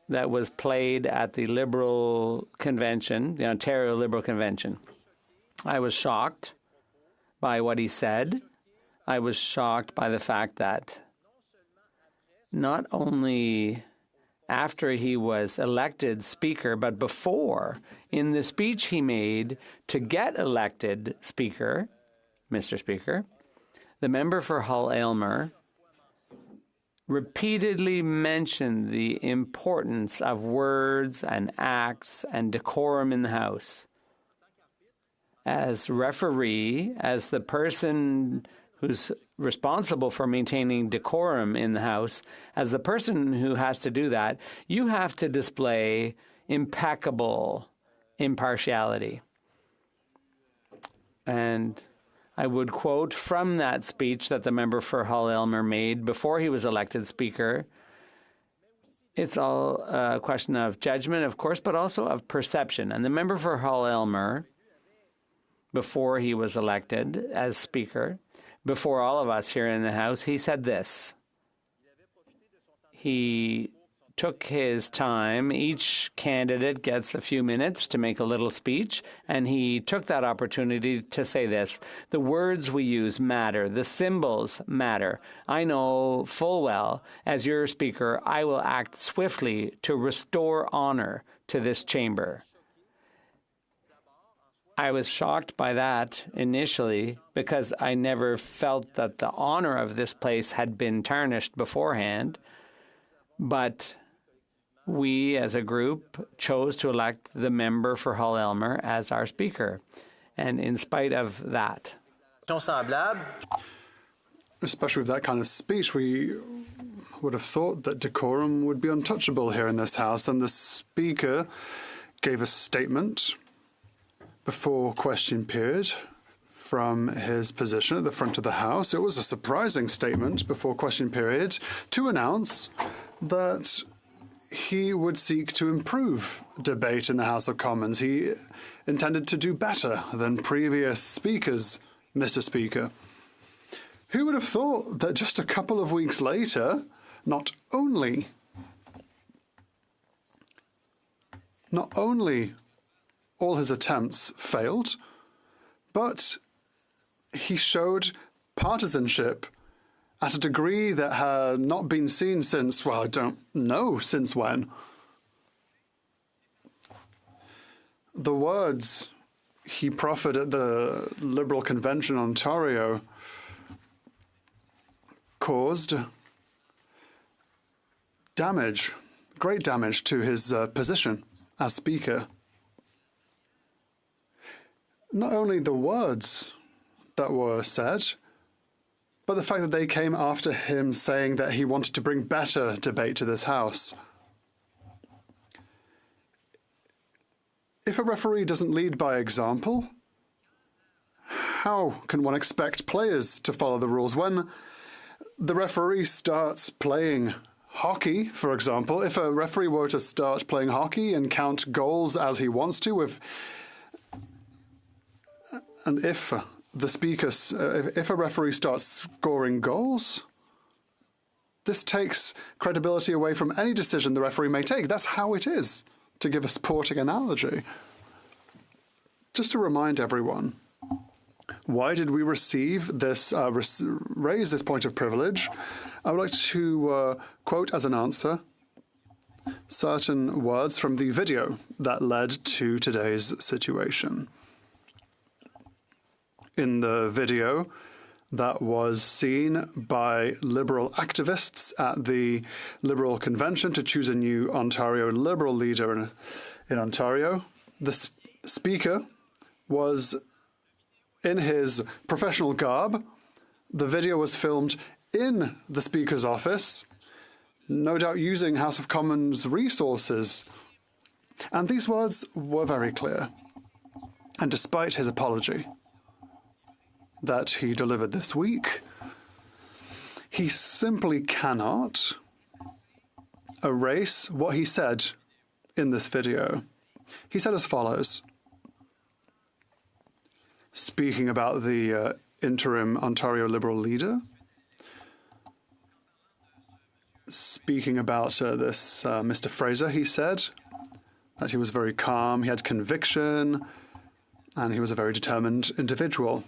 that was played at the Liberal Convention, the Ontario Liberal Convention. I was shocked by what he said. I was shocked by the fact that not only after he was elected Speaker, but before, in the speech he made to get elected Speaker, Mr. Speaker, the member for Hull-Aylmer repeatedly mentioned the importance of words and acts and decorum in the House. As referee, as the person who's responsible for maintaining decorum in the House, as the person who has to do that, you have to display impeccable impartiality. And I would quote from that speech that the member for Hull-Aylmer made before he was elected Speaker. It's all a question of judgment, of course, but also of perception. And the member for Hull-Aylmer, before he was elected as Speaker, before all of us here in the House, he said this. He took his time. Each candidate gets a few minutes to make a little speech, and he took that opportunity to say this. The words we use matter. The symbols matter. I know full well, as your Speaker, I will act swiftly to restore honor to this chamber. I was shocked by that initially because I never felt that the honor of this place had been tarnished beforehand. But we as a group chose to elect the member for Hull-Aylmer as our Speaker. And in spite of that, especially with that kind of speech, we would have thought that decorum would be untouchable here in this House. And the Speaker gave a statement before question period from his position at the front of the House. It was a surprising statement before question period to announce that he would seek to improve debate in the House of Commons. He intended to do better than previous speakers, Mr. Speaker. Who would have thought that just a couple of weeks later, not only all his attempts failed, but he showed partisanship at a degree that had not been seen since, well, I don't know since when. The words he proffered at the Liberal Convention in Ontario caused damage, great damage to his position as Speaker. Not only the words that were said, but the fact that they came after him saying that he wanted to bring better debate to this House. If a referee doesn't lead by example, how can one expect players to follow the rules? When the referee starts playing hockey, for example, if a referee were to start playing hockey and count goals as he wants to, if a referee starts scoring goals, this takes credibility away from any decision the referee may take. That's how it is, to give a sporting analogy. Just to remind everyone, why did we receive this, raise this point of privilege? I would like to quote as an answer certain words from the video that led to today's situation. In the video that was seen by Liberal activists at the Liberal Convention to choose a new Ontario Liberal leader in Ontario, the Speaker was in his professional garb The video was filmed in the Speaker's office, no doubt using House of Commons resources. And these words were very clear. And despite his apology that he delivered this week, he simply cannot erase what he said in this video. He said as follows, speaking about the interim Ontario Liberal leader, speaking about this Mr. Fraser, he said that he was very calm, he had conviction, and he was a very determined individual.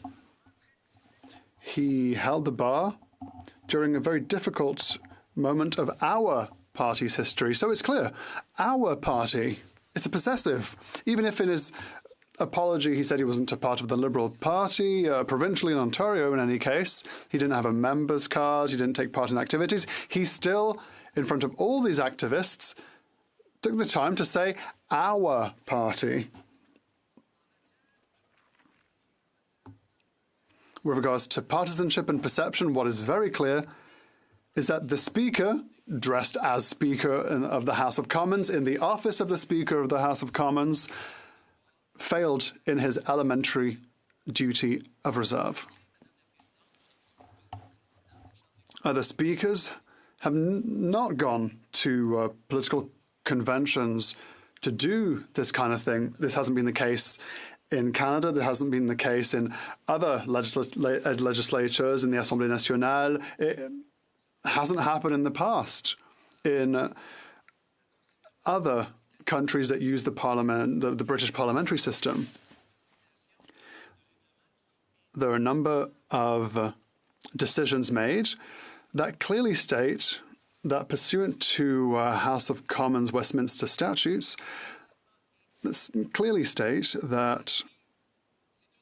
He held the bar during a very difficult moment of our party's history. So it's clear, our party, it's a possessive. Even if in his apology he said he wasn't a part of the Liberal Party, provincially in Ontario in any case, he didn't have a member's card, he didn't take part in activities, he still, in front of all these activists, took the time to say, our party. With regards to partisanship and perception, what is very clear is that the Speaker, dressed as Speaker of the House of Commons, in the office of the Speaker of the House of Commons, failed in his elementary duty of reserve. Other speakers have not gone to political conventions to do this kind of thing. This hasn't been the case in Canada. This hasn't been the case in other legislatures, in the Assemblée Nationale. It hasn't happened in the past in other countries that use the parliament, the British parliamentary system. There are a number of decisions made that clearly state that pursuant to House of Commons Westminster statutes, clearly state that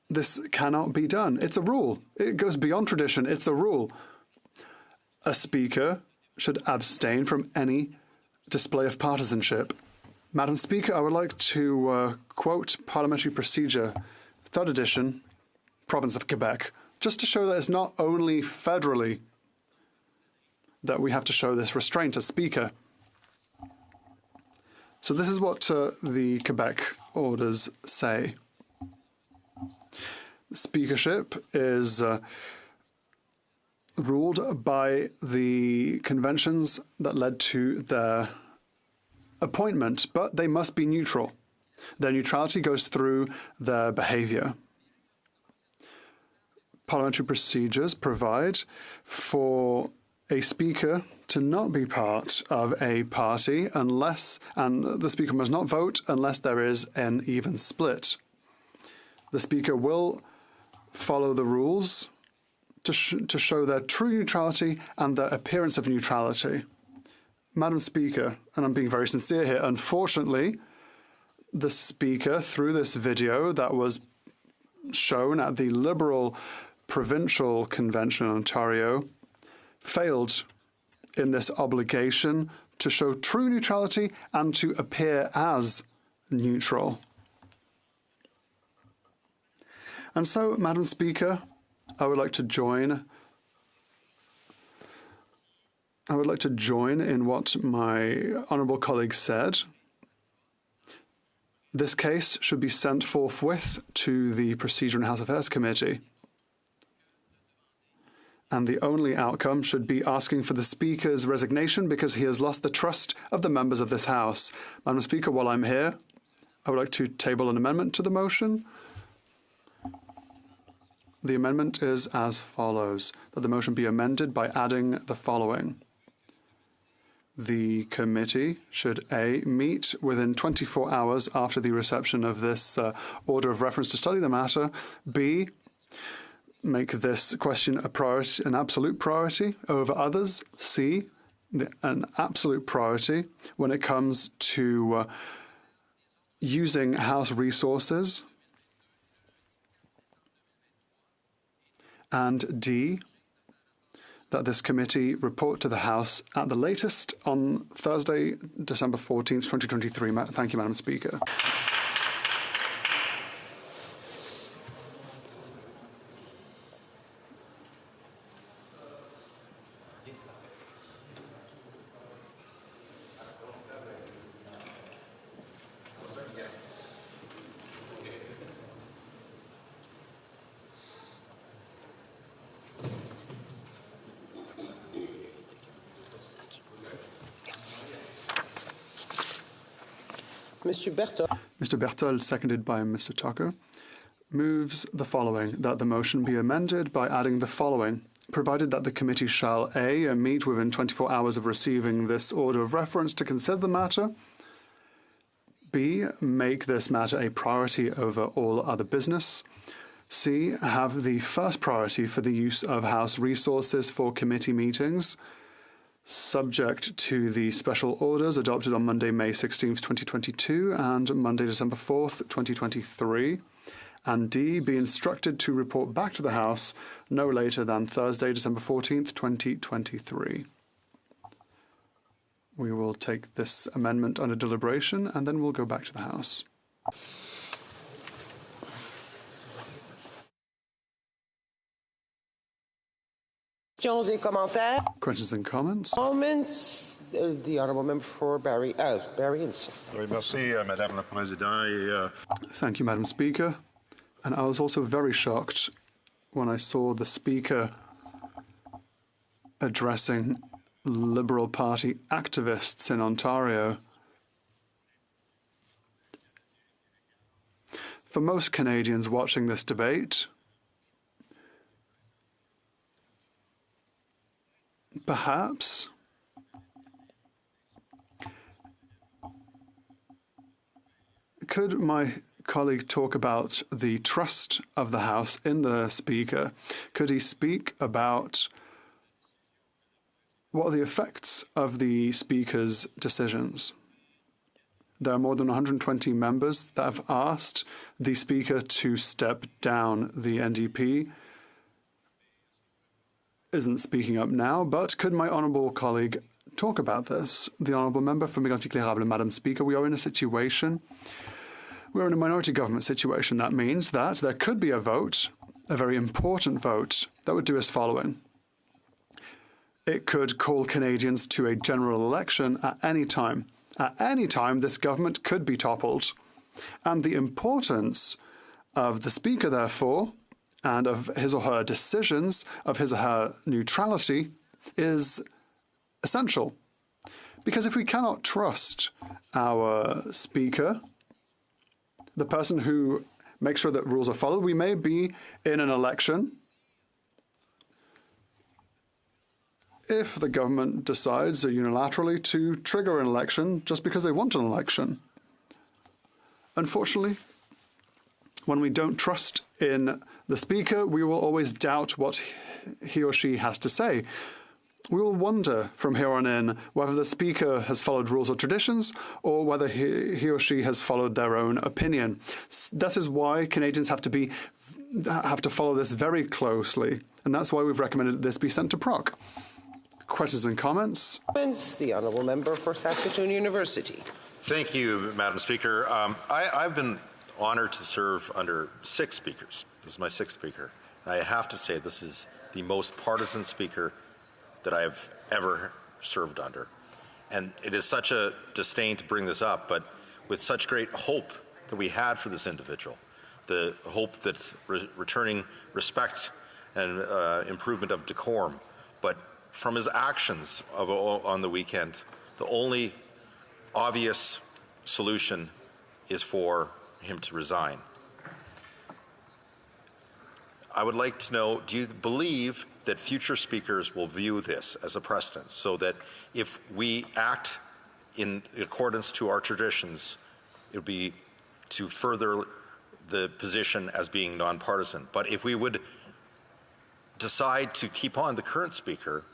this cannot be done. It's a rule. It goes beyond tradition. It's a rule. A speaker should abstain from any display of partisanship. Madam Speaker, I would like to quote Parliamentary Procedure, 3rd edition, Province of Quebec, just to show that it's not only federally that we have to show this restraint as Speaker. So this is what the Quebec orders say. Speakership is ruled by the conventions that led to their appointment, but they must be neutral. Their neutrality goes through their behavior. Parliamentary procedures provide for a speaker to not be part of a party unless, and the speaker must not vote unless there is an even split. The speaker will follow the rules to show their true neutrality and their appearance of neutrality. Madam Speaker, and I'm being very sincere here, unfortunately, the Speaker, through this video that was shown at the Liberal Provincial Convention in Ontario, failed in this obligation to show true neutrality and to appear as neutral. And so, Madam Speaker, I would like to join in what my honourable colleague said. This case should be sent forthwith to the Procedure and House Affairs Committee. And the only outcome should be asking for the Speaker's resignation because he has lost the trust of the members of this House. Madam Speaker, while I'm here, I would like to table an amendment to the motion. The amendment is as follows, that the motion be amended by adding the following. The committee should A, meet within 24 hours after the reception of this order of reference to study the matter. B, make this question a priority, an absolute priority over others. C, an absolute priority when it comes to using House resources. And D, that this committee report to the House at the latest on Thursday, December 14th, 2023. Thank you, Madam Speaker. Mr. Berthold, seconded by Mr. Tucker, moves the following, that the motion be amended by adding the following. Provided that the committee shall A, meet within 24 hours of receiving this order of reference to consider the matter, B, make this matter a priority over all other business, C, have the first priority for the use of House resources for committee meetings, subject to the special orders adopted on Monday, May 16th, 2022 and Monday, December 4th, 2023, and D, be instructed to report back to the House no later than Thursday, December 14th, 2023. We will take this amendment under deliberation and then we'll go back to the House. Questions and comments? The Honourable Member for Barry Ince. Thank you, Madam Speaker. And I was also very shocked when I saw the Speaker addressing Liberal Party activists in Ontario. For most Canadians watching this debate, perhaps could my colleague talk about the trust of the House in the Speaker? Could he speak about what are the effects of the Speaker's decisions? There are more than 120 members that have asked the Speaker to step down. The NDP isn't speaking up now, but could my honourable colleague talk about this? The honourable member for Mégantic-L'Érable. Madam Speaker, we're in a minority government situation. That means that there could be a vote, a very important vote, that would do as following. It could call Canadians to a general election at any time. At any time, this government could be toppled. And the importance of the Speaker, therefore, and of his or her decisions, of his or her neutrality, is essential. Because if we cannot trust our Speaker, the person who makes sure that rules are followed, we may be in an election if the government decides unilaterally to trigger an election just because they want an election. Unfortunately, when we don't trust in the Speaker, we will always doubt what he or she has to say. We will wonder from here on in whether the Speaker has followed rules or traditions or whether he or she has followed their own opinion. That is why Canadians have to follow this very closely, and that's why we've recommended this be sent to PROC. Questions and comments? The Honourable Member for Saskatoon University. Thank you, Madam Speaker. I've been honored to serve under 6 speakers. This is my 6th speaker. And I have to say this is the most partisan speaker that I've ever served under. And it is such a disdain to bring this up, but with such great hope that we had for this individual, the hope that returning respect and improvement of decorum, but from his actions on the weekend, the only obvious solution is for him to resign. I would like to know, do you believe that future speakers will view this as a precedent so that if we act in accordance to our traditions, it would be to further the position as being nonpartisan. But if we would decide to keep on the current speaker,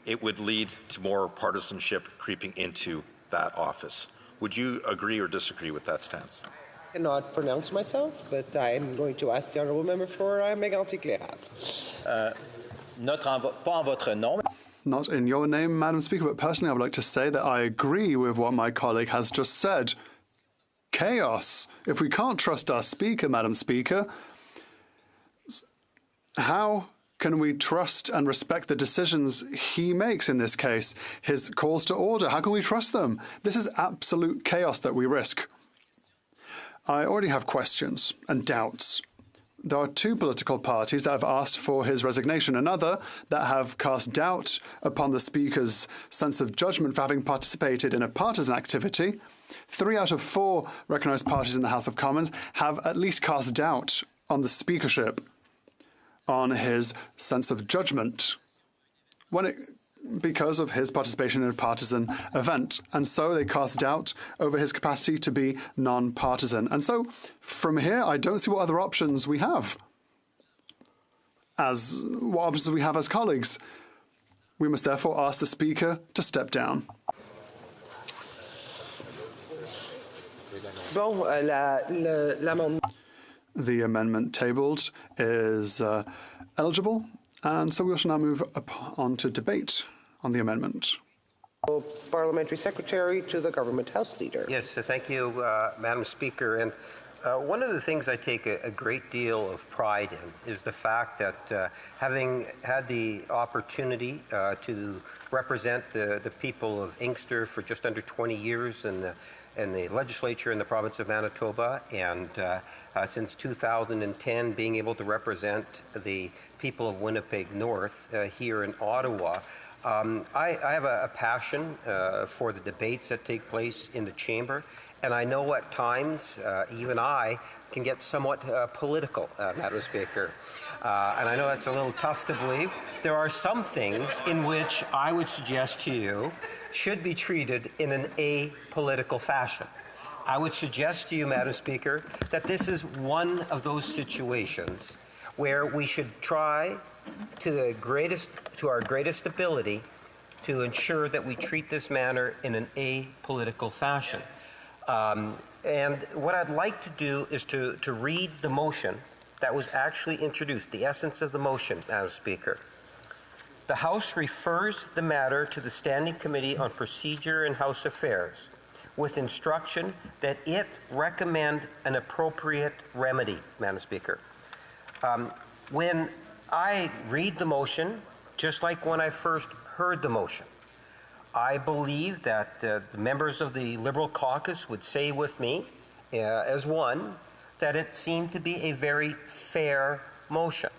it would lead to more partisanship creeping into that office. Would you agree or disagree with that stance? I cannot pronounce myself, but I am going to ask the Honourable Member for Mégantic-L'Érable. Not in your name, Madam Speaker, but personally I would like to say that I agree with what my colleague has just said. Chaos. If we can't trust our Speaker, Madam Speaker, how can we trust and respect the decisions he makes in this case? His calls to order, how can we trust them? This is absolute chaos that we risk. I already have questions and doubts. There are 2 political parties that have asked for his resignation, another that have cast doubt upon the Speaker's sense of judgment for having participated in a partisan activity, 3 out of 4 recognised parties in the House of Commons have at least cast doubt on the speakership, on his sense of judgment, because of his participation in a partisan event. And so they cast doubt over his capacity to be non-partisan. And so from here, I don't see what other options we have. What options we have as colleagues. We must therefore ask the Speaker to step down. The amendment tabled is eligible, and so we shall now move on to debate on the amendment. Parliamentary Secretary to the Government House Leader. Yes, thank you, Madam Speaker. And one of the things I take a great deal of pride in is the fact that having had the opportunity to represent the people of Inkster for just under 20 years in the legislature in the province of Manitoba, and since 2010 being able to represent the people of Winnipeg North here in Ottawa, I have a passion for the debates that take place in the chamber, and I know at times even I can get somewhat political, Madam Speaker. And I know that's a little tough to believe. There are some things in which I would suggest to you should be treated in an apolitical fashion. I would suggest to you, Madam Speaker, that this is one of those situations where we should try to our greatest ability to ensure that we treat this matter in an apolitical fashion. And what I'd like to do is to read the motion that was actually introduced, the essence of the motion, Madam Speaker. The House refers the matter to the Standing Committee on Procedure and House Affairs with instruction that it recommend an appropriate remedy, Madam Speaker. When I read the motion, just like when I first heard the motion, I believe that the members of the Liberal caucus would say with me, as one, that it seemed to be a very fair motion.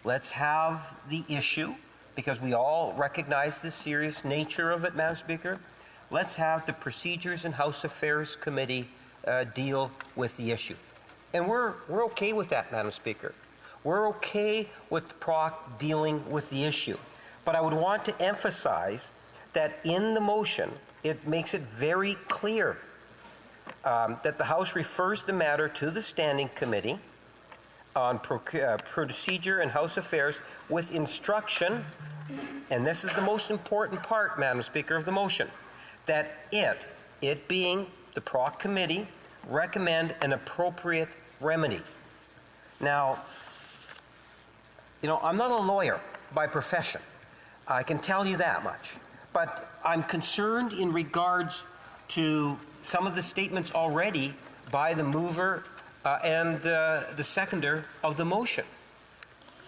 Let's have the issue, because we all recognize the serious nature of it, Madam Speaker. Let's have the Procedures and House Affairs Committee deal with the issue. And we're okay with that, Madam Speaker. We're okay with the PROC dealing with the issue. But I would want to emphasize that in the motion, it makes it very clear that the House refers the matter to the Standing Committee on Procedure and House Affairs with instruction, and this is the most important part, Madam Speaker, of the motion, that it being the PROC committee, recommend an appropriate remedy. Now, I'm not a lawyer by profession. I can tell you that much. But I'm concerned in regards to some of the statements already by the mover and the seconder of the motion.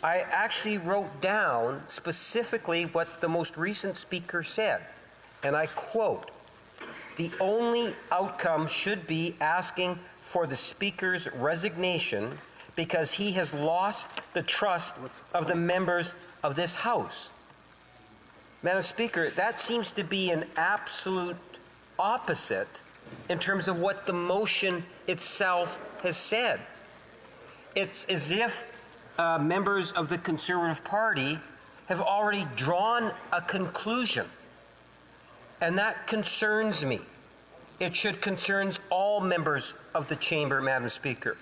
I actually wrote down specifically what the most recent speaker said, and I quote, "The only outcome should be asking for the speaker's resignation because he has lost the trust of the members of this House." Madam Speaker, that seems to be an absolute opposite in terms of what the motion itself has said. It's as if members of the Conservative Party have already drawn a conclusion, and that concerns me. It should concern all members of the chamber, Madam Speaker.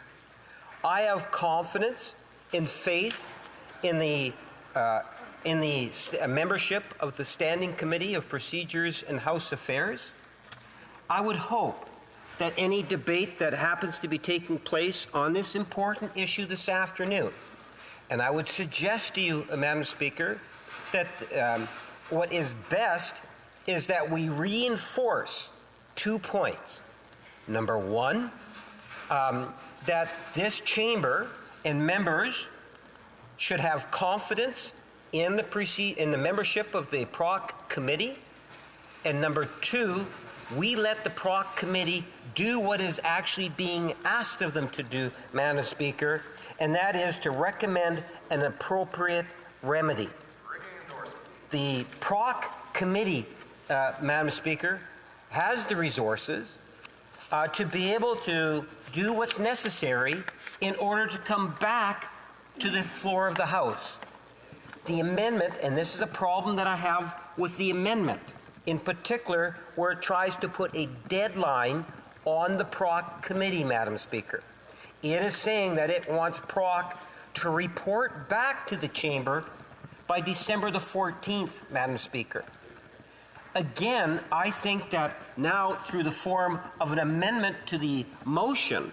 I have confidence and faith in the membership of the Standing Committee of Procedures and House Affairs. I would hope that any debate that happens to be taking place on this important issue this afternoon, and I would suggest to you, Madam Speaker, that what is best is that we reinforce 2 points. Number one, that this chamber and members should have confidence in the membership of the PROC committee. And number two, we let the PROC committee do what is actually being asked of them to do, Madam Speaker, and that is to recommend an appropriate remedy. The PROC committee, Madam Speaker, has the resources, to be able to do what's necessary in order to come back to the floor of the House. The amendment, and this is a problem that I have with the amendment, in particular where it tries to put a deadline on the PROC committee, Madam Speaker. It is saying that it wants PROC to report back to the Chamber by December the 14th, Madam Speaker. Again, I think that now, through the form of an amendment to the motion,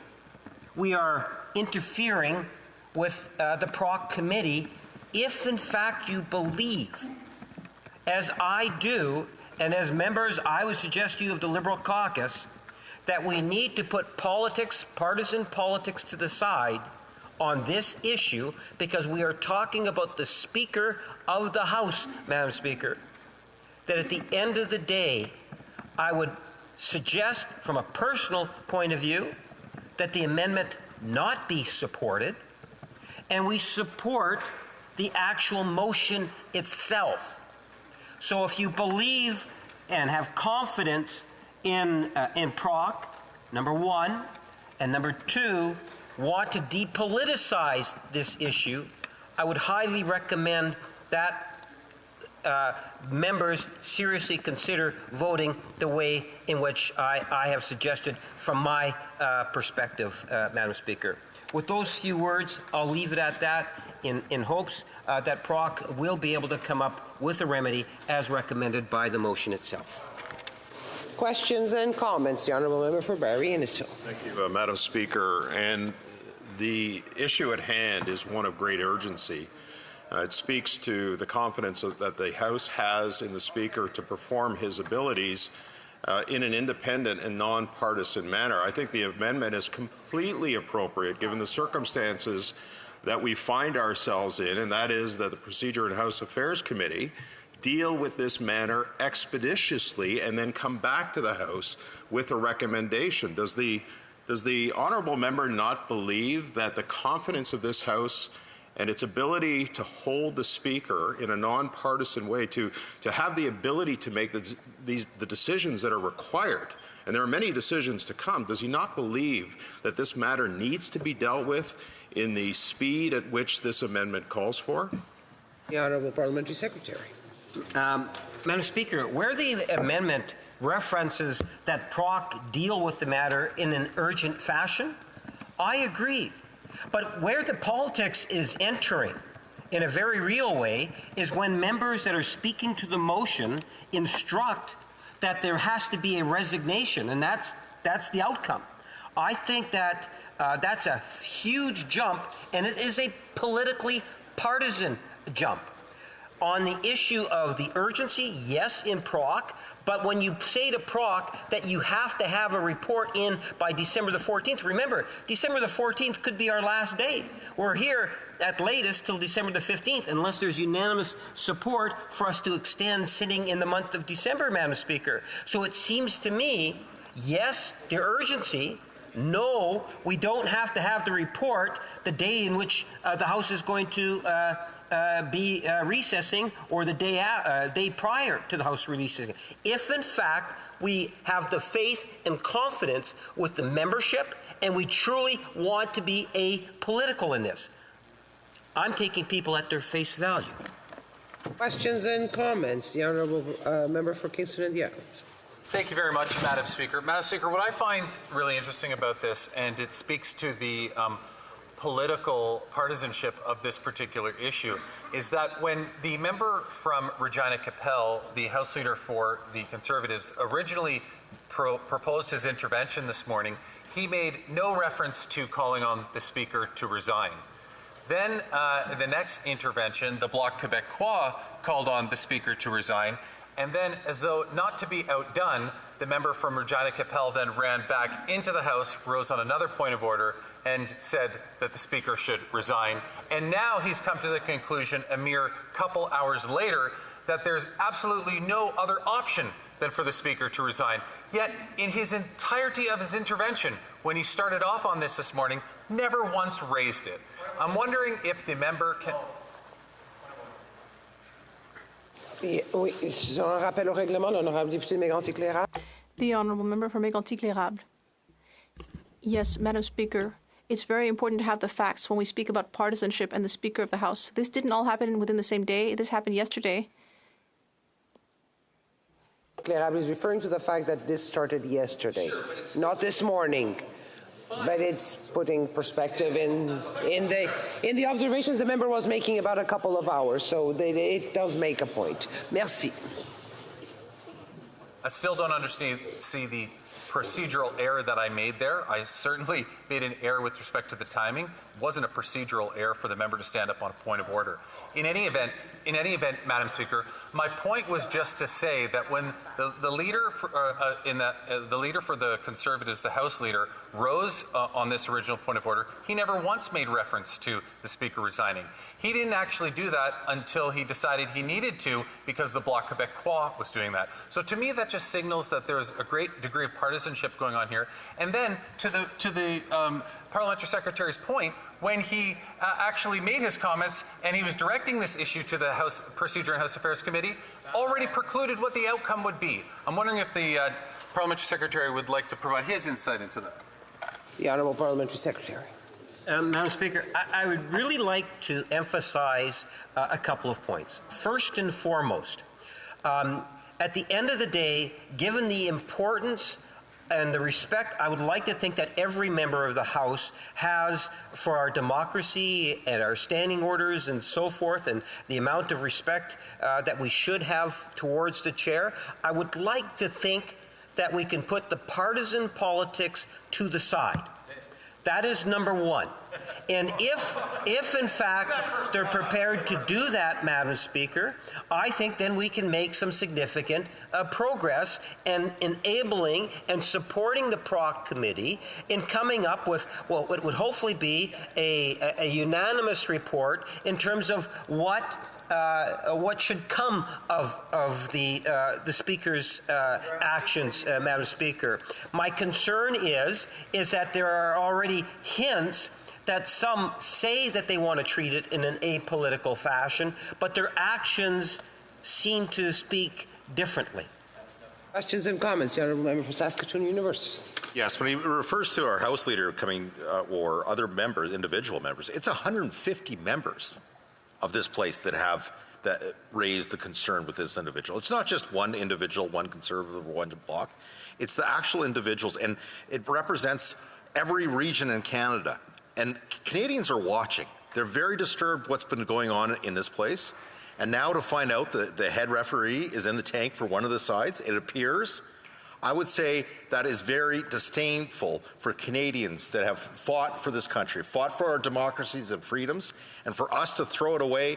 we are interfering with the PROC committee if, in fact, you believe, as I do, and as members, I would suggest to you of the Liberal caucus, that we need to put politics, partisan politics to the side on this issue, because we are talking about the Speaker of the House, Madam Speaker, that at the end of the day, I would suggest from a personal point of view that the amendment not be supported, and we support the actual motion itself. So if you believe and have confidence in PROC, number one, and number two, want to depoliticize this issue, I would highly recommend that members seriously consider voting the way in which I have suggested from my perspective, Madam Speaker. With those few words, I'll leave it at that in hopes that PROC will be able to come up with a remedy as recommended by the motion itself. Questions and comments. The Honourable Member for Barrie Innisfil. Thank you, Madam Speaker. And the issue at hand is one of great urgency. It speaks to the confidence that the House has in the Speaker to perform his abilities in an independent and nonpartisan manner. I think the amendment is completely appropriate given the circumstances that we find ourselves in, and that is that the Procedure and House Affairs Committee deal with this matter expeditiously and then come back to the House with a recommendation. Does the honourable member not believe that the confidence of this House and its ability to hold the Speaker in a nonpartisan way, to have the ability to make the decisions that are required, and there are many decisions to come, does he not believe that this matter needs to be dealt with in the speed at which this amendment calls for? The Honourable Parliamentary Secretary. Madam Speaker, where the amendment references that PROC deal with the matter in an urgent fashion, I agree. But where the politics is entering in a very real way is when members that are speaking to the motion instruct that there has to be a resignation, and that's the outcome. I think that that's a huge jump, and it is a politically partisan jump. On the issue of the urgency, yes, in PROC, but when you say to PROC that you have to have a report in by December the 14th, remember, December the 14th could be our last day. We're here at latest till December the 15th, unless there's unanimous support for us to extend sitting in the month of December, Madam Speaker. So it seems to me, yes, the urgency. No, we don't have to have the report the day in which the House is going to be recessing, or the day prior to the House releasing. If, in fact, we have the faith and confidence with the membership and we truly want to be apolitical in this, I'm taking people at their face value. Questions and comments. The Honourable Member for Kingston and the Islands. Thank you very much, Madam Speaker. Madam Speaker, what I find really interesting about this, and it speaks to the political partisanship of this particular issue, is that when the member from Regina Capel, the House Leader for the Conservatives, originally proposed his intervention this morning, he made no reference to calling on the Speaker to resign. Then the next intervention, the Bloc Québécois called on the Speaker to resign, and then, as though not to be outdone, the member from Regina Capel then ran back into the House, rose on another point of order, and said that the Speaker should resign. And now he's come to the conclusion, a mere couple hours later, that there's absolutely no other option than for the Speaker to resign. Yet, in his entirety of his intervention, when he started off on this morning, never once raised it. I'm wondering if the member can... Oui, c'est un rappel au règlement, l'honorable député Mégantic-Lérable. The Honourable Member for Mégantic-Lérable. Yes, Madam Speaker. It's very important to have the facts when we speak about partisanship and the Speaker of the House. This didn't all happen within the same day. This happened yesterday. Claire is referring to the fact that this started yesterday, not this morning. But it's putting perspective in the observations the member was making about a couple of hours. So it does make a point. Merci. I still don't see the procedural error that I made there. I certainly made an error with respect to the timing. It wasn't a procedural error for the member to stand up on a point of order. In any event, Madam Speaker, my point was just to say that when the leader for the Conservatives, the House leader, rose on this original point of order, he never once made reference to the Speaker resigning. He didn't actually do that until he decided he needed to because the Bloc Québécois was doing that. So to me, that just signals that there's a great degree of partisanship going on here. And then to the Parliamentary Secretary's point, when he actually made his comments and he was directing this issue to the House Procedure and House Affairs Committee, already precluded what the outcome would be. I'm wondering if the Parliamentary Secretary would like to provide his insight into that. The Honourable Parliamentary Secretary. Madam Speaker, I would really like to emphasize a couple of points. First and foremost, at the end of the day, given the importance and the respect I would like to think that every member of the House has for our democracy and our standing orders and so forth, and the amount of respect that we should have towards the chair, I would like to think that we can put the partisan politics to the side. That is number one. And if in fact they're prepared to do that, Madam Speaker, I think then we can make some significant progress in enabling and supporting the PROC committee in coming up with what would hopefully be a unanimous report in terms of what should come of the Speaker's actions, Madam Speaker. My concern is that there are already hints that some say that they want to treat it in an apolitical fashion, but their actions seem to speak differently. Questions and comments, the Honourable Member for Saskatoon University. Yes, when he refers to our House leader coming or other members, individual members, it's 150 members of this place that raised the concern with this individual. It's not just one individual, one Conservative or one Bloc. It's the actual individuals, and it represents every region in Canada. And Canadians are watching. They're very disturbed what's been going on in this place. And now to find out that the head referee is in the tank for one of the sides, it appears, I would say that is very disdainful for Canadians that have fought for this country, fought for our democracies and freedoms, and for us to throw it away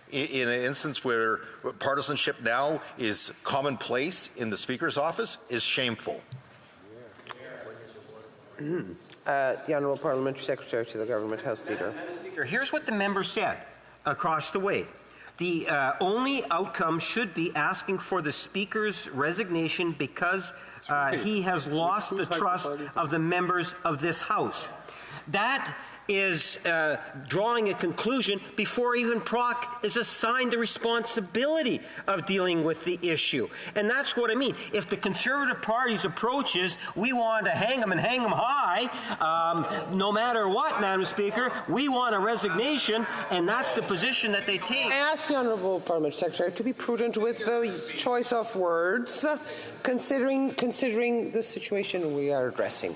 in an instance where partisanship now is commonplace in the Speaker's office is shameful. The Honourable Parliamentary Secretary to the Government House Leader. Here's what the member said across the way. The only outcome should be asking for the Speaker's resignation because he has lost the trust of the members of this House. That is drawing a conclusion before even PROC is assigned the responsibility of dealing with the issue. And that's what I mean. If the Conservative Party's approach is we want to hang them and hang them high, no matter what, Madam Speaker, we want a resignation, and that's the position that they take. I ask the Honourable Parliamentary Secretary to be prudent with the choice of words, considering the situation we are addressing.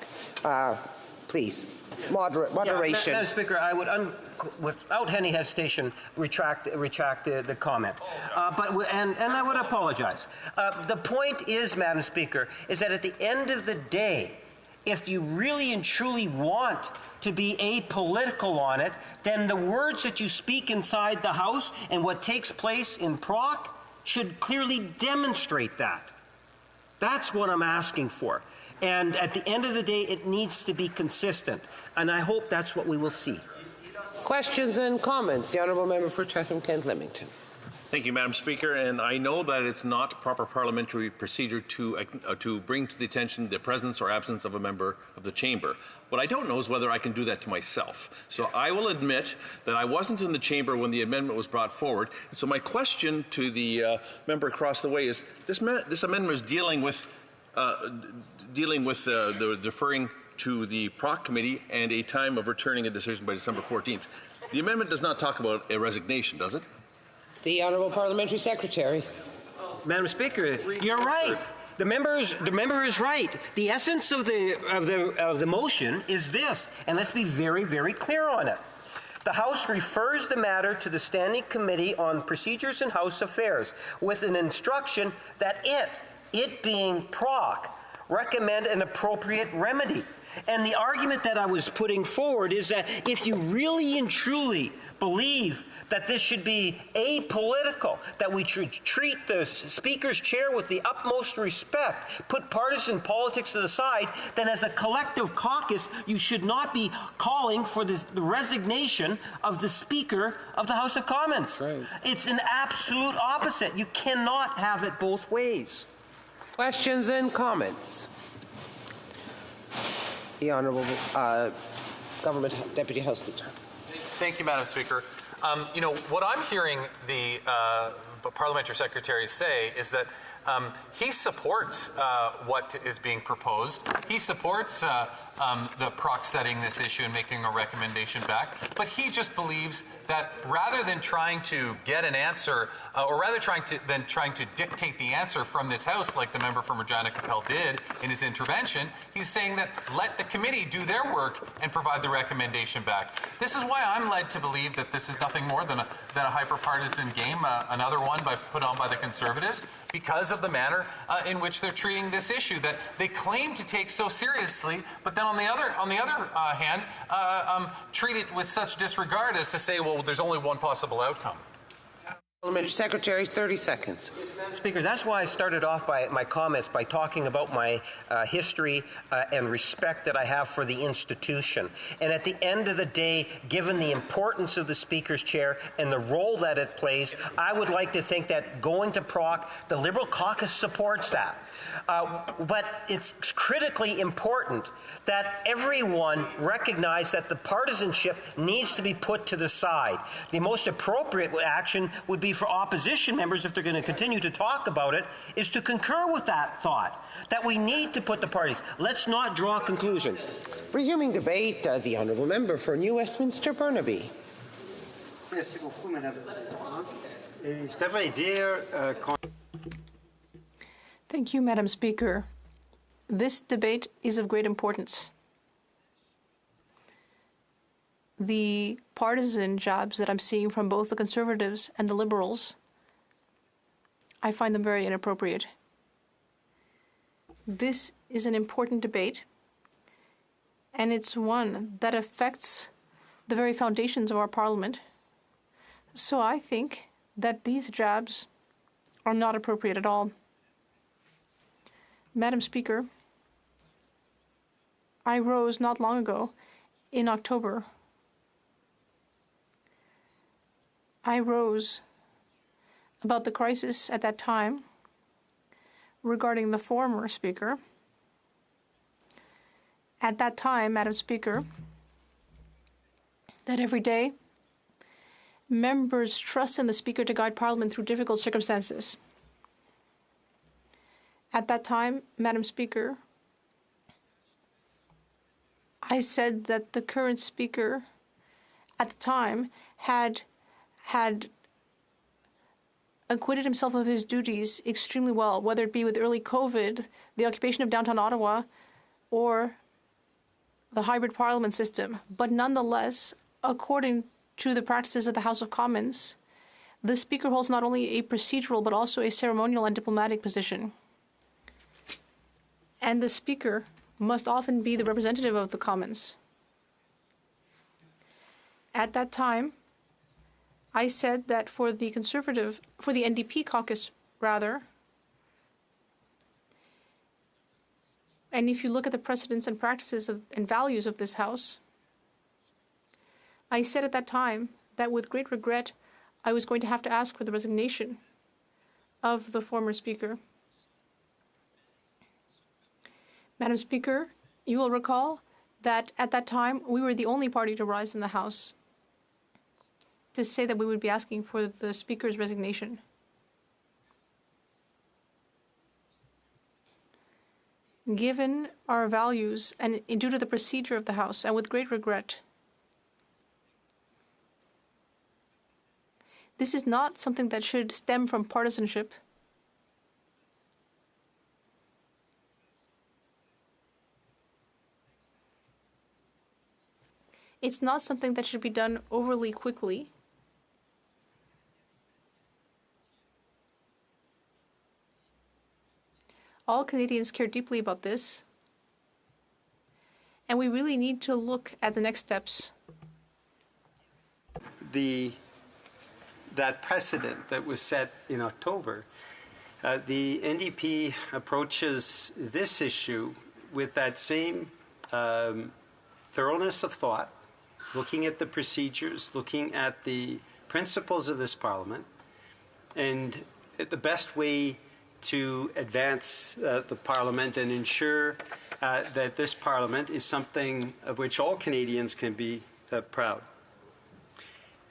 Please. Moderation. Madam Speaker, I would, without any hesitation, retract the comment. And I would apologize. The point is, Madam Speaker, is that at the end of the day, if you really and truly want to be apolitical on it, then the words that you speak inside the House and what takes place in PROC should clearly demonstrate that. That's what I'm asking for. And at the end of the day, it needs to be consistent. And I hope that's what we will see. Questions and comments? The Honourable Member for Chatham-Kent-Leamington. Thank you, Madam Speaker. And I know that it's not proper parliamentary procedure to bring to the attention the presence or absence of a member of the chamber. What I don't know is whether I can do that to myself. So I will admit that I wasn't in the chamber when the amendment was brought forward. So my question to the member across the way is, this amendment is dealing with the deferring to the PROC committee and a time of returning a decision by December 14th. The amendment does not talk about a resignation, does it? The Honourable Parliamentary Secretary. Madam Speaker, you're right. The member is right. The essence of the motion is this, and let's be very, very clear on it. The House refers the matter to the Standing Committee on Procedures and House Affairs with an instruction that it being PROC, recommend an appropriate remedy. And the argument that I was putting forward is that if you really and truly believe that this should be apolitical, that we should treat the Speaker's chair with the utmost respect, put partisan politics to the side, then as a collective caucus, you should not be calling for the resignation of the Speaker of the House of Commons. Right. It's an absolute opposite. You cannot have it both ways. Questions and comments? The Honourable Government Deputy House Leader. Thank you, Madam Speaker. You know, what I'm hearing the Parliamentary Secretary say is that he supports what is being proposed. He supports the PROC setting this issue and making a recommendation back, but he just believes that rather than trying to get an answer, or rather trying to dictate the answer from this House, like the member from Regina Capel did in his intervention, he's saying that let the committee do their work and provide the recommendation back. This is why I'm led to believe that this is nothing more than a hyper-partisan game, another one put on by the Conservatives, because of the manner in which they're treating this issue that they claim to take so seriously, but then on the other hand, treat it with such disregard as to say, well, there's only one possible outcome. Parliamentary Secretary, 30 seconds. Speaker, that's why I started off by my comments by talking about my history and respect that I have for the institution. And at the end of the day, given the importance of the Speaker's chair and the role that it plays, I would like to think that going to PROC, the Liberal caucus supports that. But it's critically important that everyone recognize that the partisanship needs to be put to the side. The most appropriate action would be for opposition members, if they're going to continue to talk about it, is to concur with that thought, that we need to put the parties. Let's not draw conclusions. Resuming debate, the Honourable Member for New Westminster Burnaby. Thank you, Madam Speaker. This debate is of great importance. The partisan jabs that I'm seeing from both the Conservatives and the Liberals, I find them very inappropriate. This is an important debate, and it's one that affects the very foundations of our Parliament. So I think that these jabs are not appropriate at all. Madam Speaker, I rose not long ago, in October. I rose about the crisis at that time regarding the former Speaker. At that time, Madam Speaker, that every day, members trust in the Speaker to guide Parliament through difficult circumstances. At that time, Madam Speaker, I said that the current Speaker at the time had acquitted himself of his duties extremely well, whether it be with early COVID, the occupation of downtown Ottawa, or the hybrid parliament system. But nonetheless, according to the practices of the House of Commons, the Speaker holds not only a procedural but also a ceremonial and diplomatic position. And the Speaker must often be the representative of the Commons. At that time, I said that for the NDP caucus, rather, and if you look at the precedents and practices and values of this House, I said at that time that with great regret, I was going to have to ask for the resignation of the former Speaker. Madam Speaker, you will recall that at that time, we were the only party to rise in the House to say that we would be asking for the Speaker's resignation. given our values and due to the procedure of the House, and with great regret, this is not something that should stem from partisanship. It's not something that should be done overly quickly. All Canadians care deeply about this, and we really need to look at the next steps. That precedent that was set in October, the NDP approaches this issue with that same thoroughness of thought, looking at the procedures, looking at the principles of this Parliament, and the best way to advance the Parliament and ensure that this Parliament is something of which all Canadians can be proud.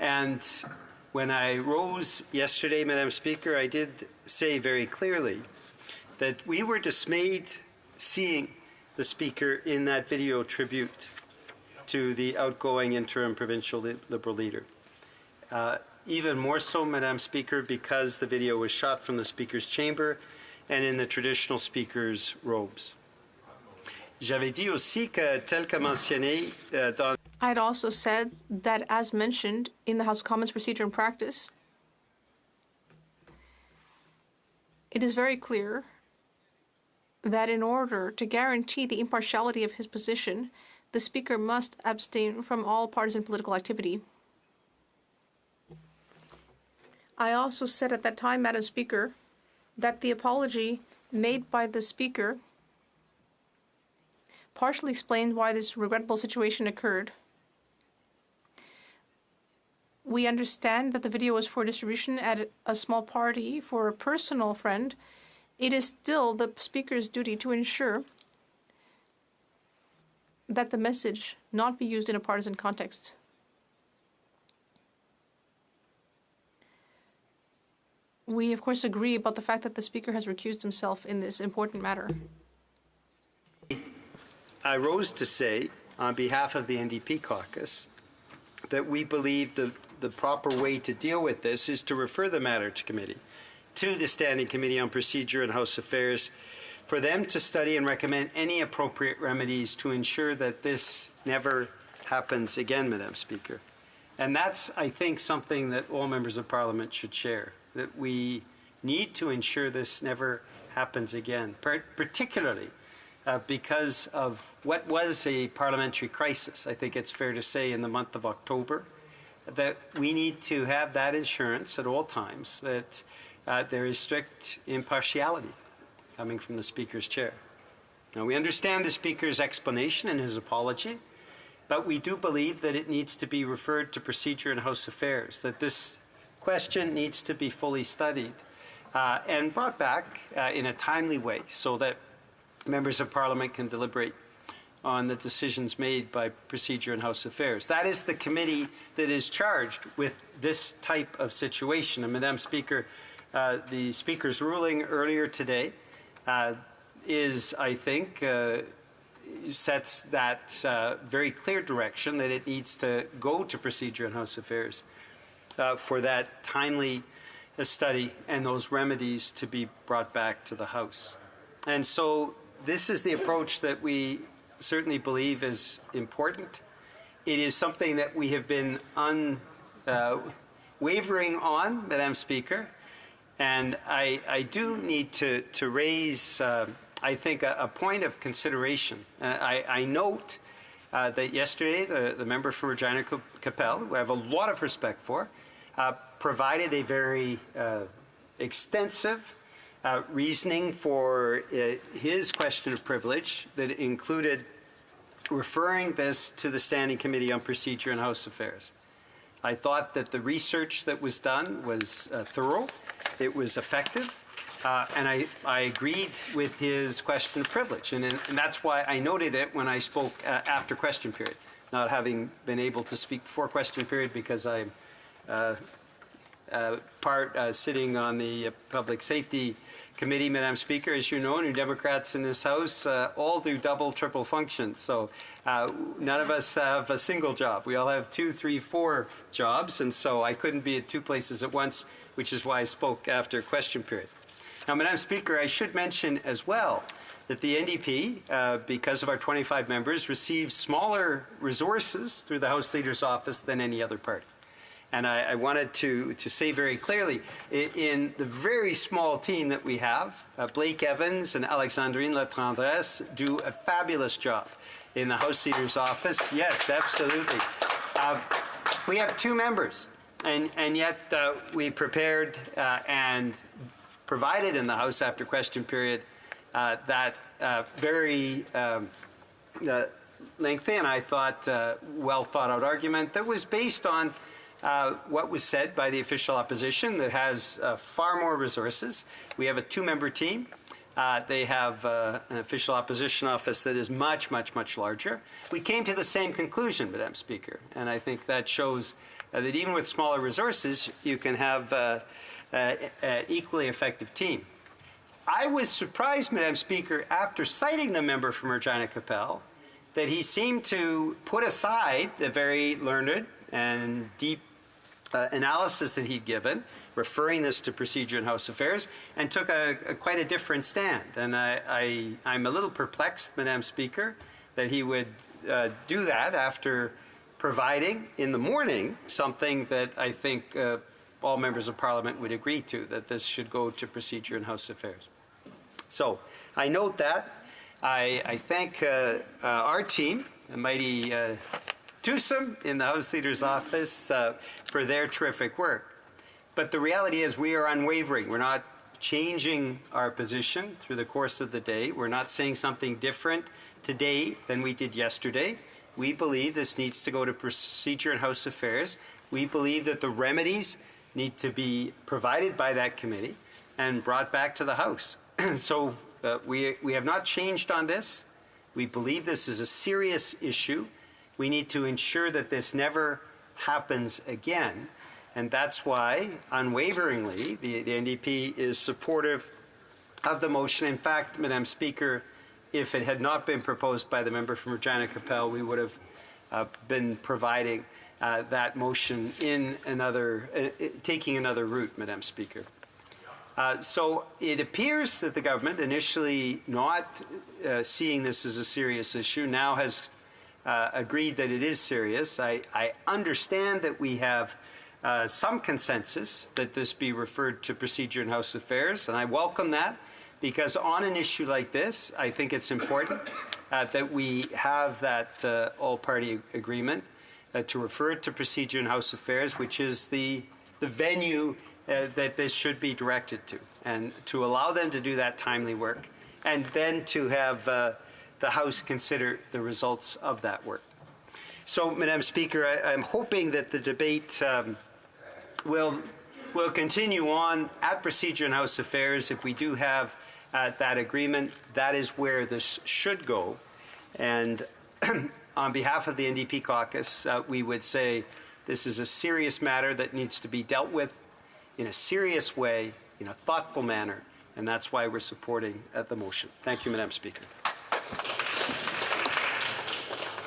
And when I rose yesterday, Madam Speaker, I did say very clearly that we were dismayed seeing the Speaker in that video tribute to the outgoing interim provincial Liberal leader. Even more so, Madam Speaker, because the video was shot from the Speaker's chamber and in the traditional Speaker's robes. J'avais dit aussi que, tel que mentionné dans... I had also said that, as mentioned in the House of Commons Procedure and Practice, it is very clear that in order to guarantee the impartiality of his position, the Speaker must abstain from all partisan political activity. I also said at that time, Madam Speaker, that the apology made by the Speaker partially explained why this regrettable situation occurred. We understand that the video was for distribution at a small party for a personal friend. It is still the Speaker's duty to ensure that the message not be used in a partisan context. We, of course, agree about the fact that the Speaker has recused himself in this important matter. I rose to say, on behalf of the NDP caucus, that we believe the proper way to deal with this is to refer the matter to committee, to the Standing Committee on Procedure and House Affairs, for them to study and recommend any appropriate remedies to ensure that this never happens again, Madam Speaker. And that's, I think, something that all members of Parliament should share, that we need to ensure this never happens again, particularly because of what was a parliamentary crisis. I think it's fair to say in the month of October that we need to have that assurance at all times that there is strict impartiality coming from the Speaker's chair. Now, we understand the Speaker's explanation and his apology, but we do believe that it needs to be referred to Procedure and House Affairs, that this question needs to be fully studied and brought back in a timely way so that members of Parliament can deliberate on the decisions made by Procedure and House Affairs. That is the committee that is charged with this type of situation. And Madam Speaker, the Speaker's ruling earlier today is, I think, sets that very clear direction that it needs to go to Procedure and House Affairs for that timely study and those remedies to be brought back to the House. And so this is the approach that we certainly believe is important. It is something that we have been wavering on, Madam Speaker, and I do need to raise, I think, a point of consideration. I note that yesterday the member from Regina Capel, who I have a lot of respect for, provided a very extensive reasoning for his question of privilege that included referring this to the Standing Committee on Procedure and House Affairs. I thought that the research that was done was thorough, it was effective, and I agreed with his question of privilege, and that's why I noted it when I spoke after question period, not having been able to speak before question period because I'm sitting on the Public Safety Committee, Madam Speaker. As you know, New Democrats in this House all do double, triple functions. So none of us have a single job. We all have 2, 3, 4 jobs, and so I couldn't be at 2 places at once, which is why I spoke after question period. Now, Madam Speaker, I should mention as well that the NDP, because of our 25 members, receives smaller resources through the House Leader's Office than any other party. And I wanted to say very clearly, in the very small team that we have, Blake Evans and Alexandrine Latendresse do a fabulous job in the House Leader's Office. Yes, absolutely. We have 2 members, and yet we prepared and provided in the House after question period that very lengthy and I thought well thought out argument that was based on what was said by the official opposition that has far more resources. We have a 2-member team. They have an official opposition office that is much, much, much larger. We came to the same conclusion, Madam Speaker, and I think that shows that even with smaller resources, you can have an equally effective team. I was surprised, Madam Speaker, after citing the member from Regina Capel, that he seemed to put aside the very learned and deep analysis that he'd given, referring this to Procedure and House Affairs, and took quite a different stand. And I'm a little perplexed, Madam Speaker, that he would do that after providing in the morning something that I think all members of Parliament would agree to, that this should go to Procedure and House Affairs. So I note that. I thank our team, the mighty twosome in the House Leader's Office, for their terrific work. But the reality is we are unwavering. We're not changing our position through the course of the day. We're not saying something different today than we did yesterday. We believe this needs to go to Procedure and House Affairs. We believe that the remedies need to be provided by that committee and brought back to the House. So we have not changed on this. We believe this is a serious issue. We need to ensure that this never happens again. And that's why, unwaveringly, the NDP is supportive of the motion. In fact, Madam Speaker, if it had not been proposed by the member from Regina Capel, we would have been providing that motion in another, taking another route, Madam Speaker. So it appears that the government, initially not seeing this as a serious issue, now has agreed that it is serious. I understand that we have some consensus that this be referred to Procedure and House Affairs, and I welcome that, because on an issue like this, I think it's important that we have that all-party agreement to refer it to Procedure and House Affairs, which is the venue that this should be directed to, and to allow them to do that timely work, and then to have the House consider the results of that work. So, Madam Speaker, I'm hoping that the debate will continue on at Procedure and House Affairs. If we do have that agreement, that is where this should go. And on behalf of the NDP caucus, we would say this is a serious matter that needs to be dealt with in a serious way, in a thoughtful manner, and that's why we're supporting the motion. Thank you, Madam Speaker.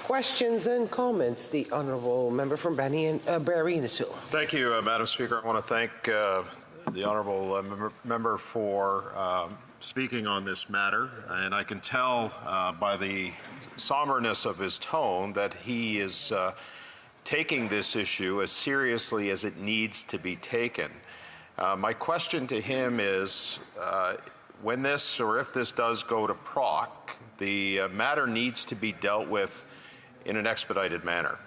Questions and comments? The Honourable Member from Barrie Innisfil. Thank you, Madam Speaker. I want to thank the Honourable Member for speaking on this matter, and I can tell by the somberness of his tone that he is taking this issue as seriously as it needs to be taken. My question to him is, when this, or if this does go to PROC, the matter needs to be dealt with in an expedited manner.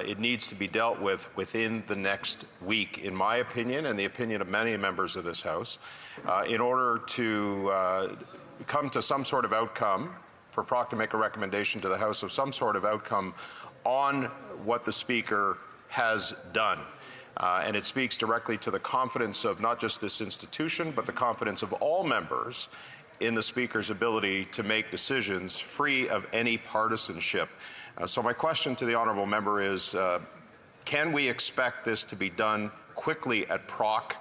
It needs to be dealt with within the next week, in my opinion, and the opinion of many members of this House, in order to come to some sort of outcome, for PROC to make a recommendation to the House of some sort of outcome on what the Speaker has done. And it speaks directly to the confidence of not just this institution, but the confidence of all members in the Speaker's ability to make decisions free of any partisanship. So my question to the Honourable Member is, can we expect this to be done quickly at PROC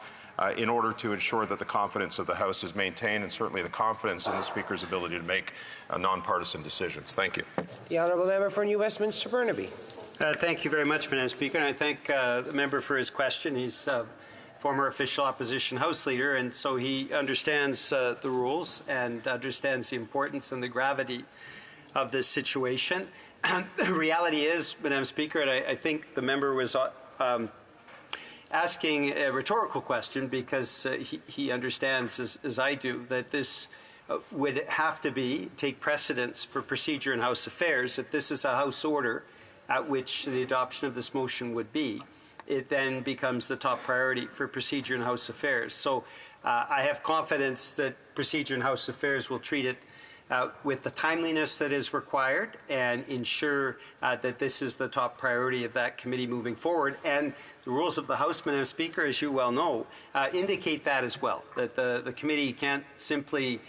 in order to ensure that the confidence of the House is maintained and certainly the confidence in the Speaker's ability to make nonpartisan decisions. Thank you. The Honourable Member for New Westminster Burnaby. Thank you very much, Madam Speaker, and I thank the member for his question. He's former official opposition House Leader, and so he understands the rules and understands the importance and the gravity of this situation. The reality is, Madam Speaker, and I think the member was asking a rhetorical question because he understands, as I do, that this would have to take precedence for procedure in House Affairs. If this is a House order at which the adoption of this motion would be, it then becomes the top priority for procedure in House Affairs. So I have confidence that procedure in House Affairs will treat it with the timeliness that is required and ensure that this is the top priority of that committee moving forward. And the rules of the House, Madam Speaker, as you well know, indicate that as well, that the committee can't simply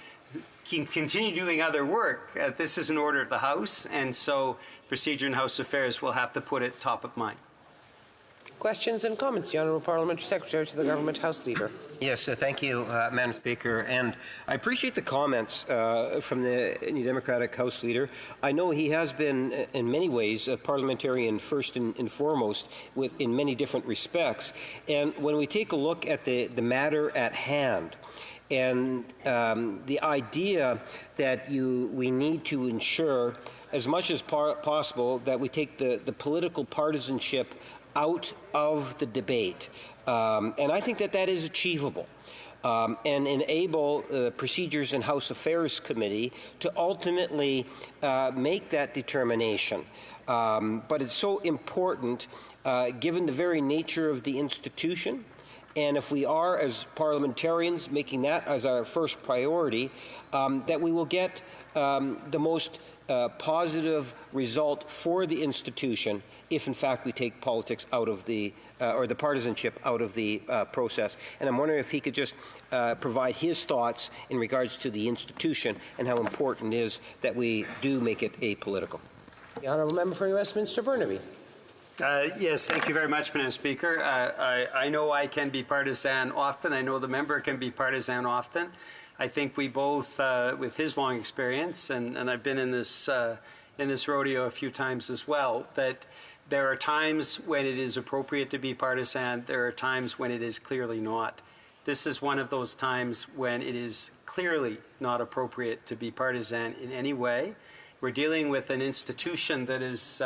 continue doing other work. This is an order of the House, and so procedure in House Affairs will have to put it top of mind. Questions and comments? The Honourable Parliamentary Secretary to the Government House Leader. Yes, thank you, Madam Speaker. And I appreciate the comments from the New Democratic House Leader. I know he has been, in many ways, a parliamentarian first and foremost in many different respects. And when we take a look at the matter at hand, and the idea that we need to ensure as much as possible that we take the political partisanship out of the debate. And I think that is achievable. And enable procedures in House Affairs Committee to ultimately make that determination. But it's so important, given the very nature of the institution, and if we are, as parliamentarians, making that as our first priority, that we will get the most positive result for the institution if, in fact, we take politics out of the or the partisanship out of the process. And I'm wondering if he could just provide his thoughts in regards to the institution and how important it is that we do make it apolitical. The Honourable Member for Westminster Burnaby. Yes, thank you very much, Madam Speaker. I know I can be partisan often. I know the member can be partisan often. I think we both, with his long experience, and I've been in this rodeo a few times as well, that there are times when it is appropriate to be partisan. There are times when it is clearly not. This is one of those times when it is clearly not appropriate to be partisan in any way. We're dealing with an institution that has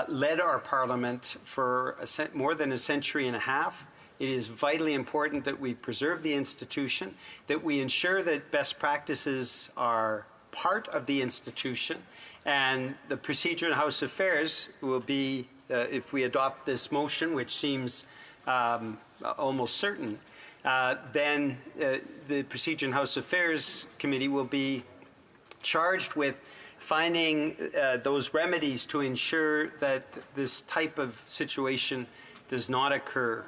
led our Parliament for more than a century and a half. It is vitally important that we preserve the institution, that we ensure that best practices are part of the institution, and the procedure in House Affairs will be, if we adopt this motion, which seems almost certain, then the procedure in House Affairs Committee will be charged with finding those remedies to ensure that this type of situation does not occur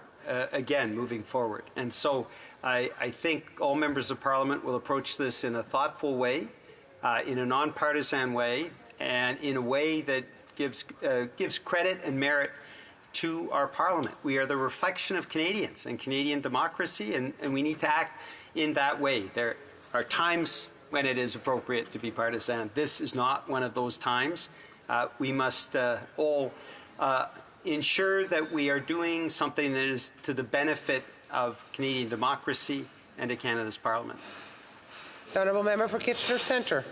again moving forward. And so I think all members of Parliament will approach this in a thoughtful way, in a nonpartisan way, and in a way that gives credit and merit to our Parliament. We are the reflection of Canadians and Canadian democracy, and we need to act in that way. There are times when it is appropriate to be partisan. This is not one of those times. We must all ensure that we are doing something that is to the benefit of Canadian democracy and to Canada's Parliament. The Honourable Member for Kitchener Centre.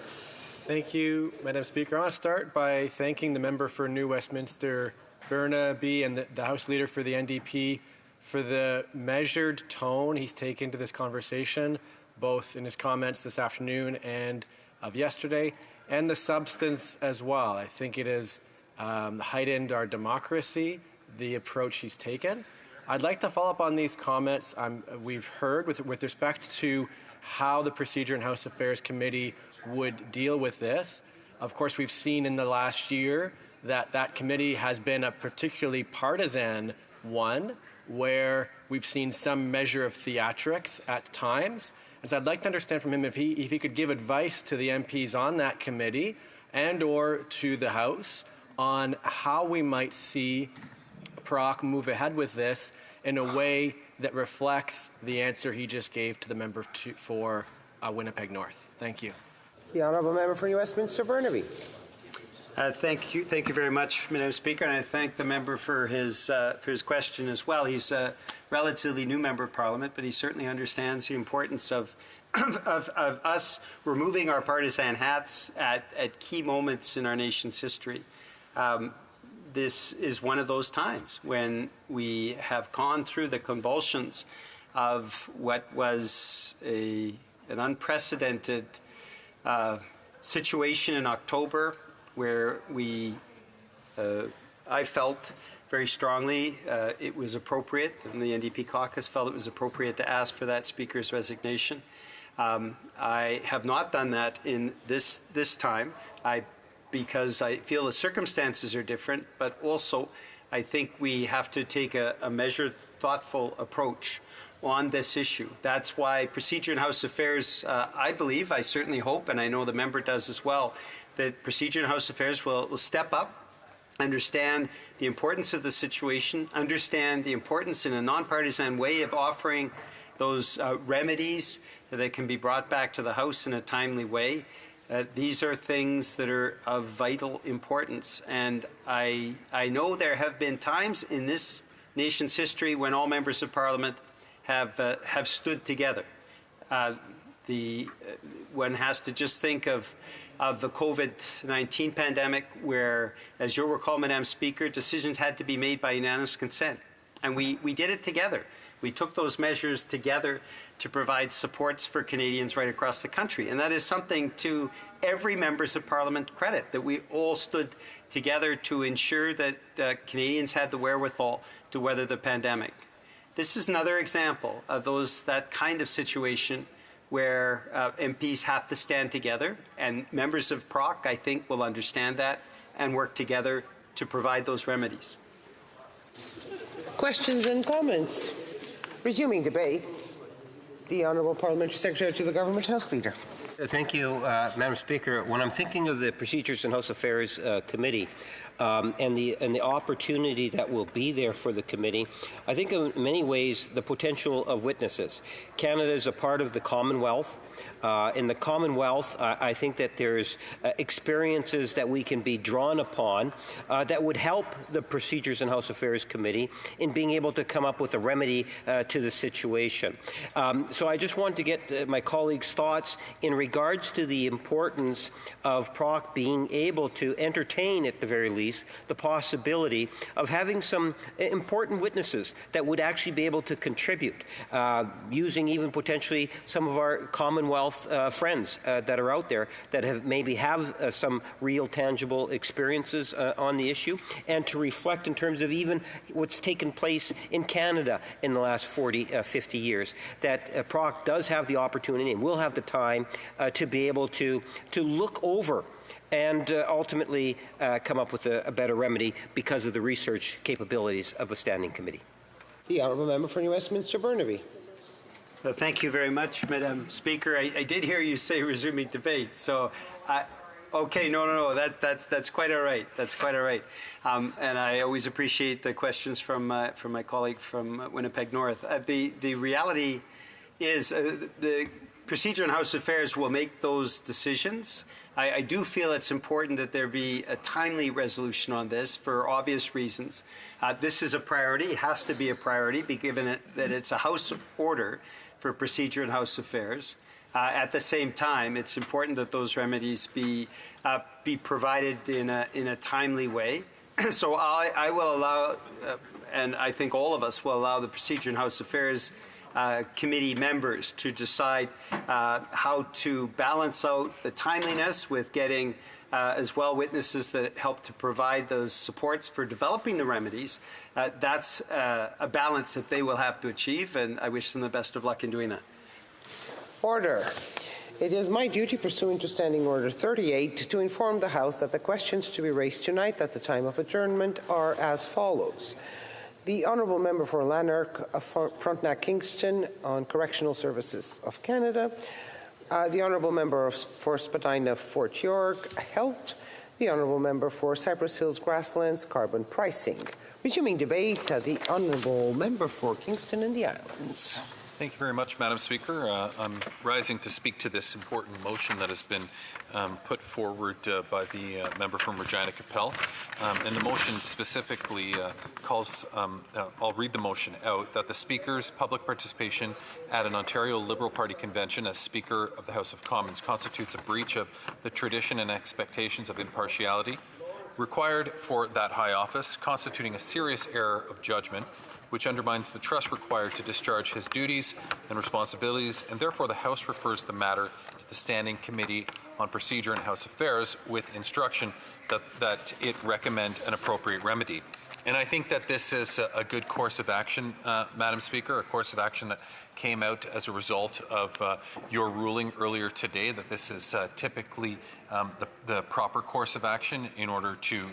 Thank you, Madam Speaker. I want to start by thanking the member for New Westminster Burnaby and the House Leader for the NDP for the measured tone he's taken to this conversation, both in his comments this afternoon and of yesterday, and the substance as well. I think it has heightened our democracy, the approach he's taken. I'd like to follow up on these comments we've heard with respect to how the Procedure and House Affairs Committee would deal with this. Of course, we've seen in the last year that committee has been a particularly partisan one, where we've seen some measure of theatrics at times. And so I'd like to understand from him if he could give advice to the MPs on that committee and or to the House on how we might see PROC move ahead with this in a way that reflects the answer he just gave to the member for Winnipeg North. Thank you. The honourable member for New Westminster Burnaby. Thank you very much, Madam Speaker, and I thank the member for his question as well. He's a relatively new member of Parliament, but he certainly understands the importance of us removing our partisan hats at key moments in our nation's history. This is one of those times when we have gone through the convulsions of what was an unprecedented situation in October, where I felt very strongly it was appropriate, and the NDP caucus felt it was appropriate to ask for that Speaker's resignation. I have not done that in this time, because I feel the circumstances are different, but also I think we have to take a measured, thoughtful approach on this issue. That's why Procedure in House Affairs, I believe, I certainly hope, and I know the member does as well, that Procedure in House Affairs will step up, understand the importance of the situation, understand the importance in a nonpartisan way of offering those remedies that can be brought back to the House in a timely way. These are things that are of vital importance, and I know there have been times in this nation's history when all members of Parliament have stood together. One has to just think of the COVID-19 pandemic, where, as you'll recall, Madam Speaker, decisions had to be made by unanimous consent. And we did it together. We took those measures together to provide supports for Canadians right across the country. And that is something to every members of Parliament credit, that we all stood together to ensure that Canadians had the wherewithal to weather the pandemic. This is another example of that kind of situation where MPs have to stand together, and members of PROC, I think, will understand that and work together to provide those remedies. Questions and comments? Resuming debate, the Honourable Parliamentary Secretary to the Government House Leader. Thank you, Madam Speaker. When I'm thinking of the Procedures and House Affairs Committee and the opportunity that will be there for the committee, I think in many ways the potential of witnesses. Canada is a part of the Commonwealth. In the Commonwealth, I think that there's experiences that we can be drawn upon that would help the Procedures and House Affairs Committee in being able to come up with a remedy to the situation. So I just want to get my colleagues' thoughts in regards to the importance of PROC being able to entertain, at the very least, the possibility of having some important witnesses that would actually be able to contribute, using even potentially some of our Commonwealth friends that are out there that have some real tangible experiences on the issue, and to reflect in terms of even what's taken place in Canada in the last 40, 50 years, that PROC does have the opportunity and will have the time to be able to look over and ultimately come up with a better remedy because of the research capabilities of a standing committee. The Honourable Member for New Westminster Burnaby. Well, thank you very much, Madam Speaker. I did hear you say resuming debate, so okay, no, that's quite all right. That's quite all right. And I always appreciate the questions from my colleague from Winnipeg North. The reality is the Procedure in House Affairs will make those decisions. I do feel it's important that there be a timely resolution on this for obvious reasons. This is a priority. It has to be a priority, given that it's a House order for Procedure in House Affairs. At the same time, it's important that those remedies be provided in a timely way. So I will allow, and I think all of us will allow the Procedure in House Affairs committee members to decide how to balance out the timeliness with getting as well witnesses that help to provide those supports for developing the remedies. That's a balance that they will have to achieve, and I wish them the best of luck in doing that. Order. It is my duty, pursuant to Standing Order 38, to inform the House that the questions to be raised tonight at the time of adjournment are as follows. The Honourable Member for Lanark, Frontenac Kingston, on Correctional Services of Canada. The Honourable Member for Spadina Fort York, Health. The Honourable Member for Cypress Hills Grasslands Carbon Pricing. Resuming debate, the Honourable Member for Kingston and the Islands. Thank you very much, Madam Speaker. I'm rising to speak to this important motion that has been put forward by the member from Regina Capel. And the motion specifically calls, I'll read the motion out, that the Speaker's public participation at an Ontario Liberal Party convention as Speaker of the House of Commons constitutes a breach of the tradition and expectations of impartiality required for that high office, constituting a serious error of judgment which undermines the trust required to discharge his duties and responsibilities, and therefore the House refers the matter to the Standing Committee on Procedure and House Affairs with instruction that it recommend an appropriate remedy. And I think that this is a good course of action, Madam Speaker, a course of action that came out as a result of your ruling earlier today, that this is typically the proper course of action in order to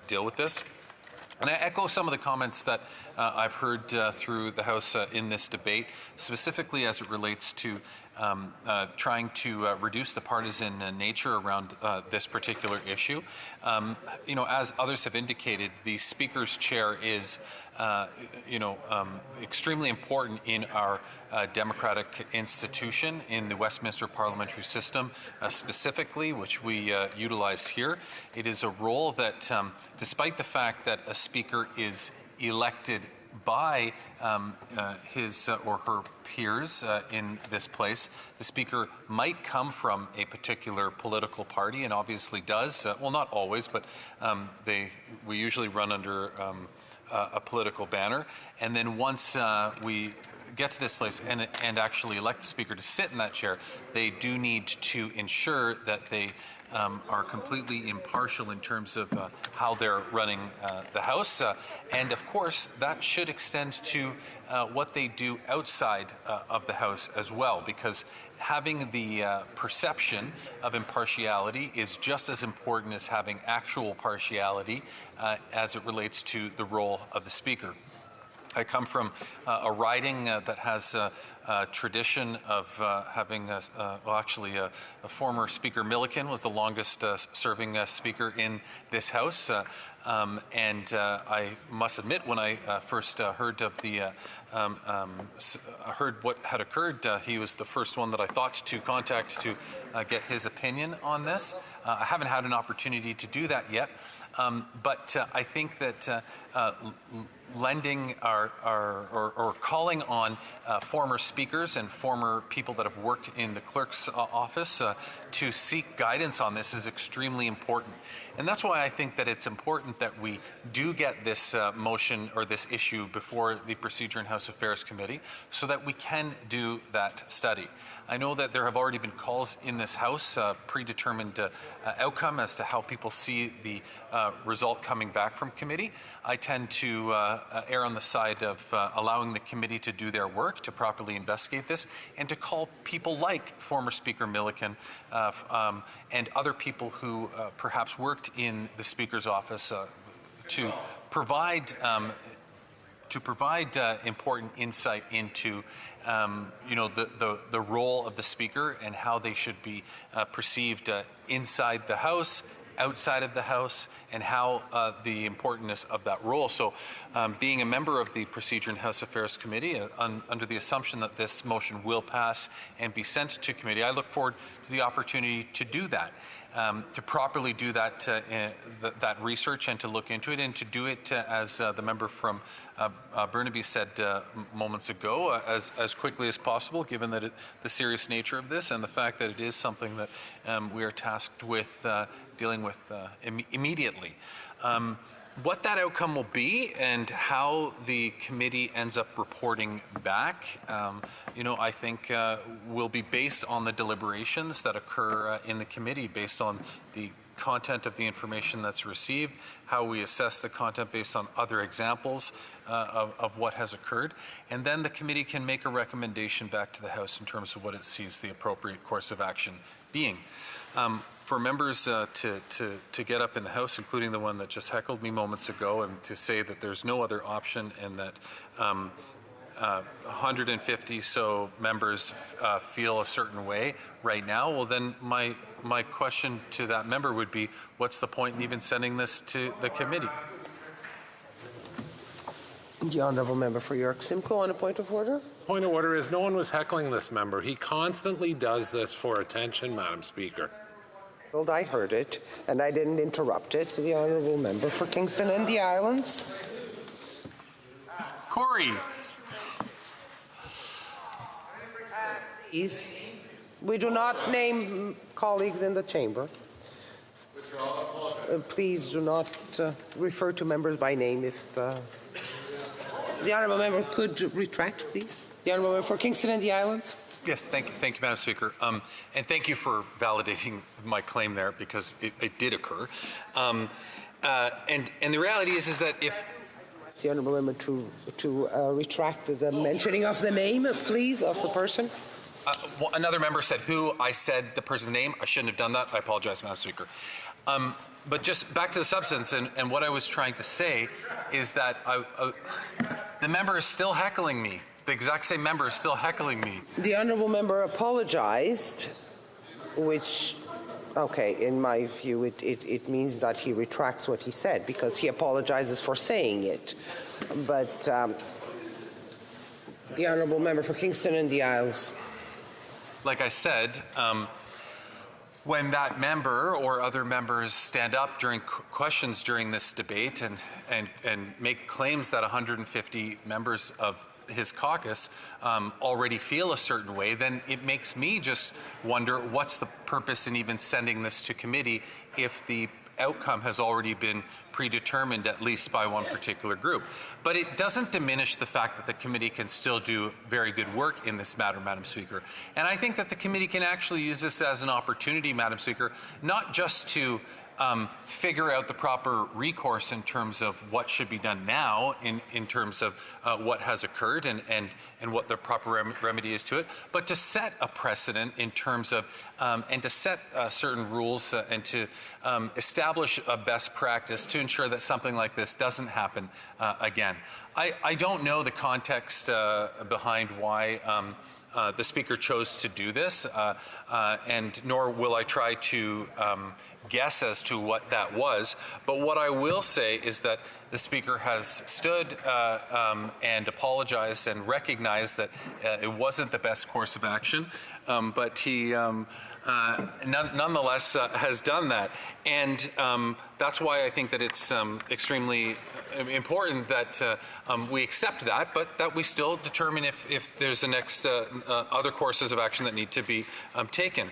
deal with this. And I echo some of the comments that I've heard through the House in this debate, specifically as it relates to trying to reduce the partisan nature around this particular issue. You know, as others have indicated, the Speaker's chair is extremely important in our democratic institution, in the Westminster parliamentary system specifically, which we utilize here. It is a role that, despite the fact that a Speaker is elected by his or her peers in this place, the Speaker might come from a particular political party, and obviously does. Well, not always, but we usually run under a political banner. And then once we get to this place and actually elect the Speaker to sit in that chair, they do need to ensure that they are completely impartial in terms of how they're running the House. And of course, that should extend to what they do outside of the House as well, because having the perception of impartiality is just as important as having actual partiality as it relates to the role of the Speaker. I come from a riding that has a tradition of having, a former Speaker Milliken was the longest serving Speaker in this House. And I must admit, when I first heard of heard what had occurred, he was the first one that I thought to contact to get his opinion on this. I haven't had an opportunity to do that yet, but I think that lending or calling on former speakers and former people that have worked in the clerk's office to seek guidance on this is extremely important. And that's why I think that it's important that we do get this motion or this issue before the Procedure and House Affairs Committee so that we can do that study. I know that there have already been calls in this House, predetermined outcome as to how people see the result coming back from committee. I tend to err on the side of allowing the committee to do their work, to properly investigate this, and to call people like former Speaker Milliken and other people who perhaps worked in the Speaker's office to provide important insight into the role of the Speaker and how they should be perceived inside the House, outside of the House, and how the importance of that role. So being a member of the Procedure and House Affairs Committee, under the assumption that this motion will pass and be sent to committee, I look forward to the opportunity to do that. To properly do that that research and to look into it, and to do it as the member from Burnaby said moments ago, as quickly as possible, given that the serious nature of this and the fact that it is something that we are tasked with dealing with immediately. What that outcome will be and how the committee ends up reporting back, I think will be based on the deliberations that occur in the committee, based on the content of the information that's received, how we assess the content based on other examples of what has occurred, and then the committee can make a recommendation back to the House in terms of what it sees the appropriate course of action being. For members to get up in the House, including the one that just heckled me moments ago, and to say that there's no other option and that 150 so members feel a certain way right now, well then my question to that member would be, what's the point in even sending this to the committee? The Honourable Member for York Simcoe on a point of order. Point of order is no one was heckling this member. He constantly does this for attention, Madam Speaker. Well, I heard it, and I didn't interrupt it. The Honourable Member for Kingston and the Islands. Corey. Please, we do not name colleagues in the chamber. Please do not refer to members by name. If the Honourable Member could retract, please. The Honourable Member for Kingston and the Islands. Yes, thank you, Madam Speaker. And thank you for validating my claim there, because it did occur. And the reality is that if the Honourable Member to retract the mentioning of the name, please, of the person. Well, another member said who. I said the person's name. I shouldn't have done that. I apologize, Madam Speaker. But just back to the substance, and what I was trying to say is that the member is still heckling me. The exact same member is still heckling me. The Honourable Member apologized, which, okay, in my view, it means that he retracts what he said, because he apologizes for saying it. But the Honourable Member for Kingston and the Isles. Like I said, when that member or other members stand up during questions during this debate and make claims that 150 members of his caucus already feel a certain way, then it makes me just wonder what's the purpose in even sending this to committee if the outcome has already been predetermined, at least by one particular group. But it doesn't diminish the fact that the committee can still do very good work in this matter, Madam Speaker. And I think that the committee can actually use this as an opportunity, Madam Speaker, not just to figure out the proper recourse in terms of what should be done now in terms of what has occurred and what the proper remedy is to it, but to set a precedent in terms of and to set certain rules and to establish a best practice to ensure that something like this doesn't happen again. I don't know the context behind why the Speaker chose to do this, and nor will I try to guess as to what that was. But what I will say is that the Speaker has stood and apologized and recognized that it wasn't the best course of action, but he nonetheless has done that. And that's why I think that it's extremely important that we accept that, but that we still determine if there's the next other courses of action that need to be taken.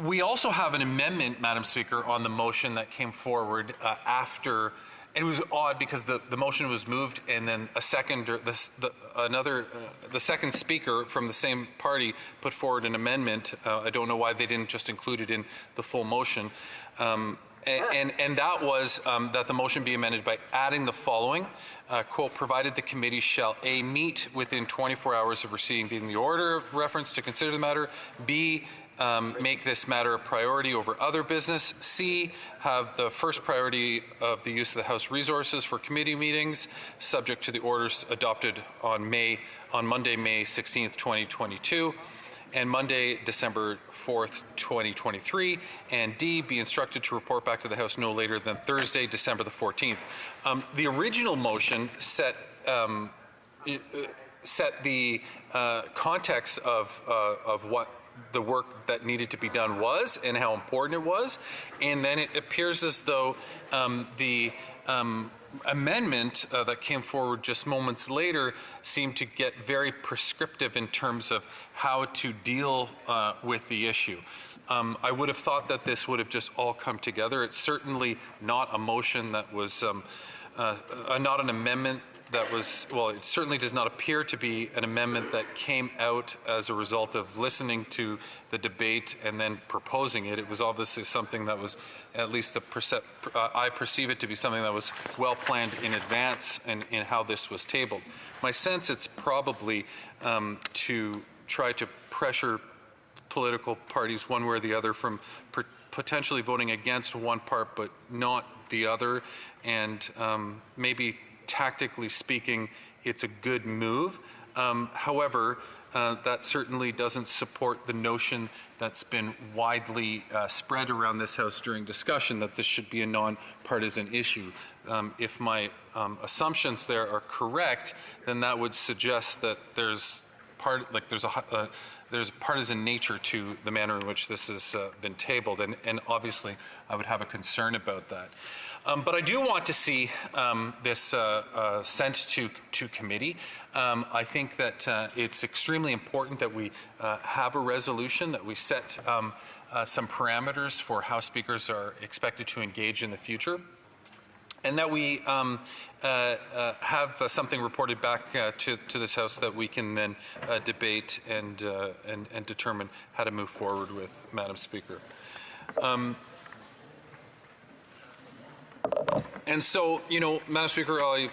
We also have an amendment, Madam Speaker, on the motion that came forward after. It was odd because the motion was moved, and then a second, the second speaker from the same party put forward an amendment. I don't know why they didn't just include it in the full motion. And that was that the motion be amended by adding the following, quote, provided the committee shall A, meet within 24 hours of receiving the order of reference to consider the matter, B, make this matter a priority over other business, C, have the first priority of the use of the House resources for committee meetings, subject to the orders adopted on Monday, May 16th, 2022, and Monday, December 4th, 2023, and D, be instructed to report back to the House no later than Thursday, December the 14th. The original motion set the context of what the work that needed to be done was and how important it was, and then it appears as though the amendment that came forward just moments later seemed to get very prescriptive in terms of how to deal with the issue. I would have thought that this would have just all come together. It's certainly not a motion that was, not an amendment that was, well, it certainly does not appear to be an amendment that came out as a result of listening to the debate and then proposing it. It was obviously something that was, at least I perceive it to be something that was well planned in advance in how this was tabled. My sense it's probably to try to pressure political parties one way or the other from potentially voting against one part but not the other, and maybe tactically speaking, it's a good move. However, that certainly doesn't support the notion that's been widely spread around this House during discussion that this should be a non-partisan issue. If my assumptions there are correct, then that would suggest that there's a partisan nature to the manner in which this has been tabled, and obviously I would have a concern about that. But I do want to see this sent to committee. I think that it's extremely important that we have a resolution, that we set some parameters for how speakers are expected to engage in the future, and that we have something reported back to this House that we can then debate and determine how to move forward with, Madam Speaker. And so, Madam Speaker, I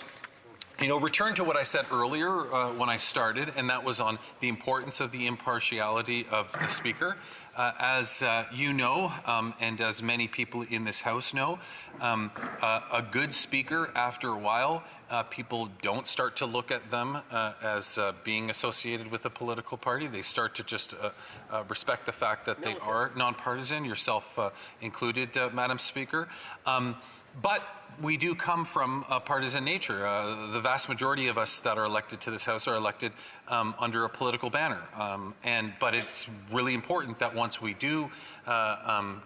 return to what I said earlier when I started, and that was on the importance of the impartiality of the Speaker. As you know, and as many people in this House know, a good Speaker, after a while, people don't start to look at them as being associated with a political party. They start to just respect the fact that they are nonpartisan, yourself included, Madam Speaker. But we do come from a partisan nature. The vast majority of us that are elected to this House are elected under a political banner. But it's really important that once we do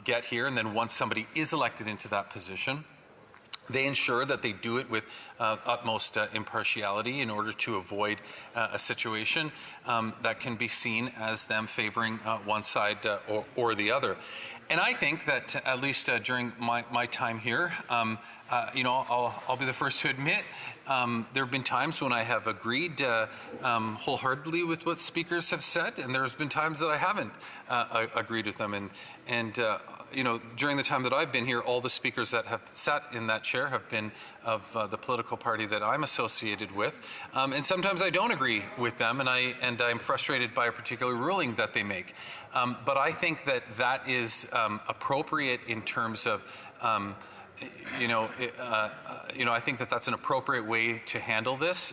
get here, and then once somebody is elected into that position, they ensure that they do it with utmost impartiality in order to avoid a situation that can be seen as them favoring one side or the other. And I think that at least during my time here, I'll be the first to admit there have been times when I have agreed wholeheartedly with what speakers have said, and there's been times that I haven't agreed with them. And during the time that I've been here, all the speakers that have sat in that chair have been of the political party that I'm associated with. And sometimes I don't agree with them, and I'm frustrated by a particular ruling that they make. But I think that is appropriate in terms of I think that's an appropriate way to handle this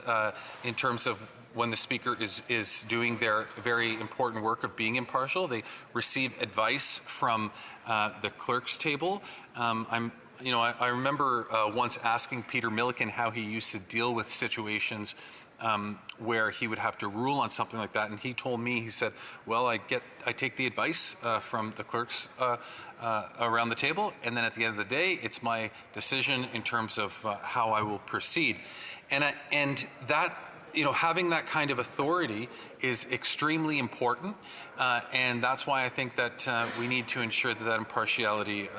in terms of when the speaker is doing their very important work of being impartial. They receive advice from the clerk's table. I remember once asking Peter Milliken how he used to deal with situations where he would have to rule on something like that, and he told me, he said, well, I take the advice from the clerks around the table, and then at the end of the day, it's my decision in terms of how I will proceed. And that, having that kind of authority is extremely important, and that's why I think that we need to ensure that impartiality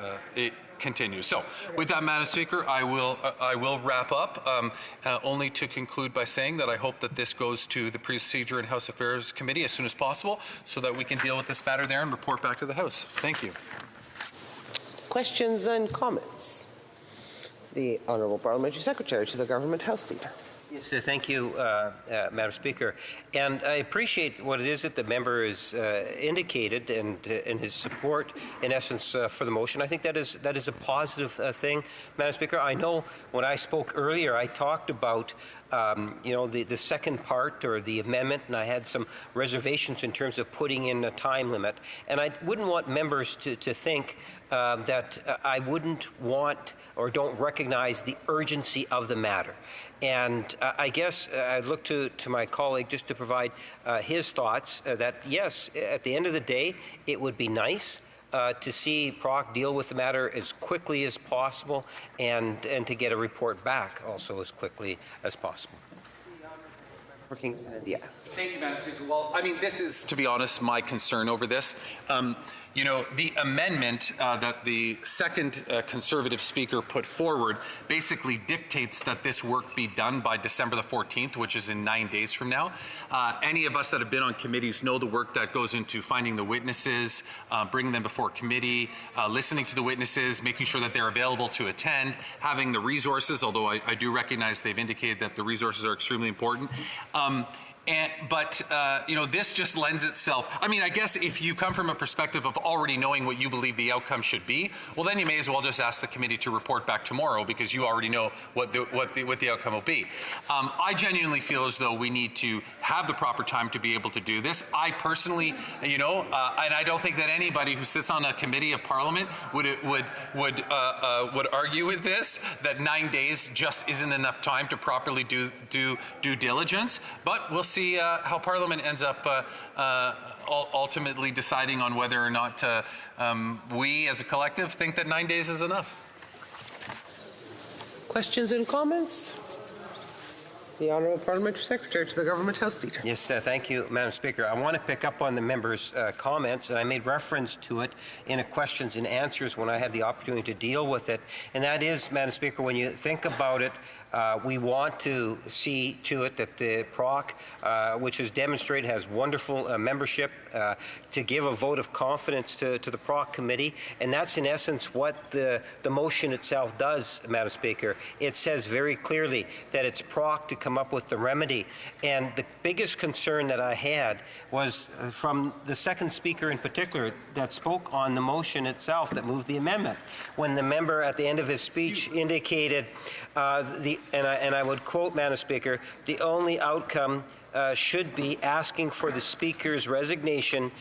continues. So, with that, Madam Speaker, I will wrap up, only to conclude by saying that I hope that this goes to the Procedure and House Affairs Committee as soon as possible, so that we can deal with this matter there and report back to the House. Thank you. Questions and comments? The Honourable Parliamentary Secretary to the Government House Leader. Yes, thank you, Madam Speaker. And I appreciate what it is that the member has indicated and in his support, in essence, for the motion. I think that is a positive thing, Madam Speaker. I know when I spoke earlier, I talked about the second part or the amendment, and I had some reservations in terms of putting in a time limit. And I wouldn't want members to think that I wouldn't want or don't recognize the urgency of the matter. And I guess I'd look to my colleague just to provide his thoughts that, yes, at the end of the day, it would be nice to see PROC deal with the matter as quickly as possible and to get a report back also as quickly as possible. Thank you, Madam Speaker. Well, this is, to be honest, my concern over this. The amendment that the second Conservative Speaker put forward basically dictates that this work be done by December the 14th, which is in 9 days from now. Any of us that have been on committees know the work that goes into finding the witnesses, bringing them before committee, listening to the witnesses, making sure that they're available to attend, having the resources, although I do recognize they've indicated that the resources are extremely important. But this just lends itself. I mean, I guess if you come from a perspective of already knowing what you believe the outcome should be, well, then you may as well just ask the committee to report back tomorrow because you already know what the outcome will be. I genuinely feel as though we need to have the proper time to be able to do this. I personally, and I don't think that anybody who sits on a committee of Parliament would argue with this, that 9 days just isn't enough time to properly do due diligence. But we'll see how Parliament ends up ultimately deciding on whether or not we as a collective think that 9 days is enough. Questions and comments? The Honourable Parliamentary Secretary to the Government House Leader. Yes, thank you, Madam Speaker. I want to pick up on the member's comments, and I made reference to it in a questions and answers when I had the opportunity to deal with it. And that is, Madam Speaker, when you think about it, we want to see to it that the PROC, which has demonstrated has wonderful membership, to give a vote of confidence to the PROC committee. And that's in essence what the motion itself does, Madam Speaker. It says very clearly that it's PROC to come up with the remedy. And the biggest concern that I had was from the second speaker in particular that spoke on the motion itself that moved the amendment. When the member at the end of his speech indicated and I would quote, Madam Speaker, the only outcome should be asking for the Speaker's resignation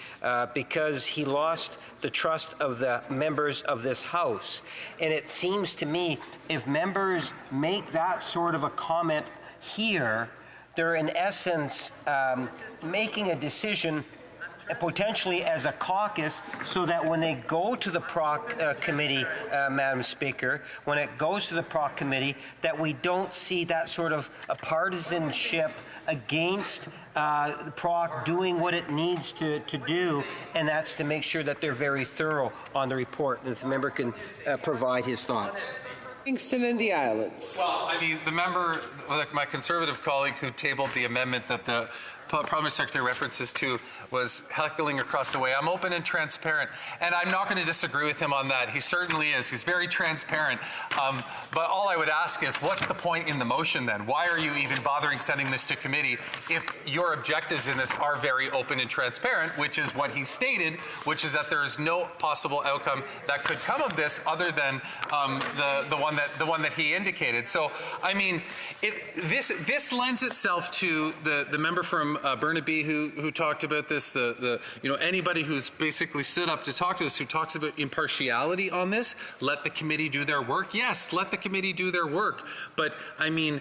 because he lost the trust of the members of this House. And it seems to me if members make that sort of a comment here, they're in essence making a decision potentially as a caucus so that when they go to the PROC committee, Madam Speaker, when it goes to the PROC committee, that we don't see that sort of a partisanship against PROC doing what it needs to do, and that's to make sure that they're very thorough on the report. And if the member can provide his thoughts. Kingston and the Islands. Well, I mean, the member, like my Conservative colleague who tabled the amendment that the Parliament Secretary references to was heckling across the way. I'm open and transparent, and I'm not going to disagree with him on that. He certainly is. He's very transparent. But all I would ask is, what's the point in the motion then? Why are you even bothering sending this to committee if your objectives in this are very open and transparent, which is what he stated, which is that there is no possible outcome that could come of this other than the one that he indicated. So, I mean, this lends itself to the member from Burnaby who talked about this. Anybody who's basically stood up to talk to us who talks about impartiality on this. Let the committee do their work. Yes, let the committee do their work. But I mean.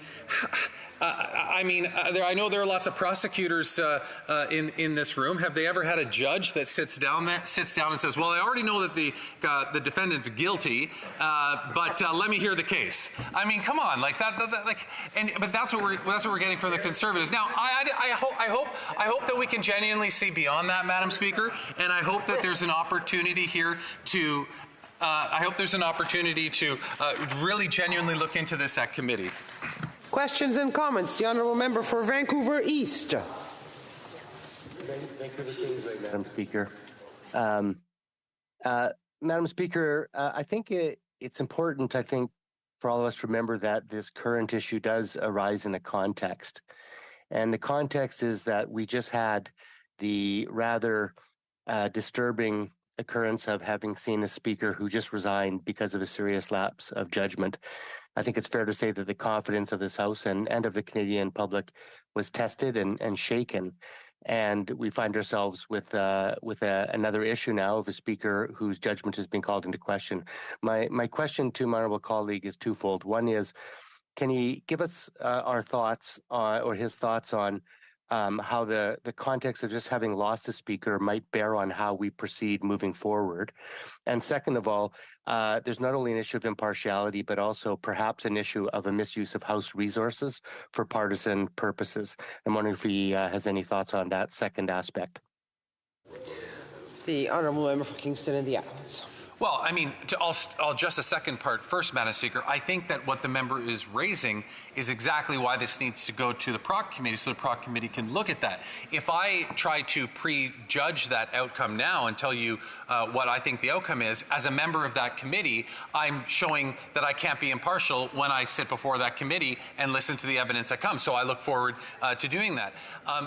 I know there are lots of prosecutors in this room. Have they ever had a judge that sits down and says, "Well, I already know that the defendant's guilty, but let me hear the case." I mean, come on, like that. But that's what we're getting from the Conservatives. Now, I hope that we can genuinely see beyond that, Madam Speaker, and I hope that there's an opportunity here to. I hope there's an opportunity to really genuinely look into this at committee. Questions and comments. The Honourable Member for Vancouver East. Thank you for saying right, Madam Speaker. Madam Speaker, I think it's important, for all of us to remember that this current issue does arise in a context. And the context is that we just had the rather disturbing occurrence of having seen a speaker who just resigned because of a serious lapse of judgment. I think it's fair to say that the confidence of this House and of the Canadian public was tested and shaken. And we find ourselves with another issue now of a speaker whose judgment has been called into question. My question to my honourable colleague is twofold. One is, can he give us our thoughts or his thoughts on how the context of just having lost a speaker might bear on how we proceed moving forward? And second of all, there's not only an issue of impartiality, but also perhaps an issue of a misuse of House resources for partisan purposes. I'm wondering if he has any thoughts on that second aspect. The Honourable Member for Kingston and the Islands. Well, I mean, I'll address the second part first, Madam Speaker. I think that what the member is raising is exactly why this needs to go to the PROC committee so the PROC committee can look at that. If I try to prejudge that outcome now and tell you what I think the outcome is, as a member of that committee, I'm showing that I can't be impartial when I sit before that committee and listen to the evidence that comes. So I look forward to doing that.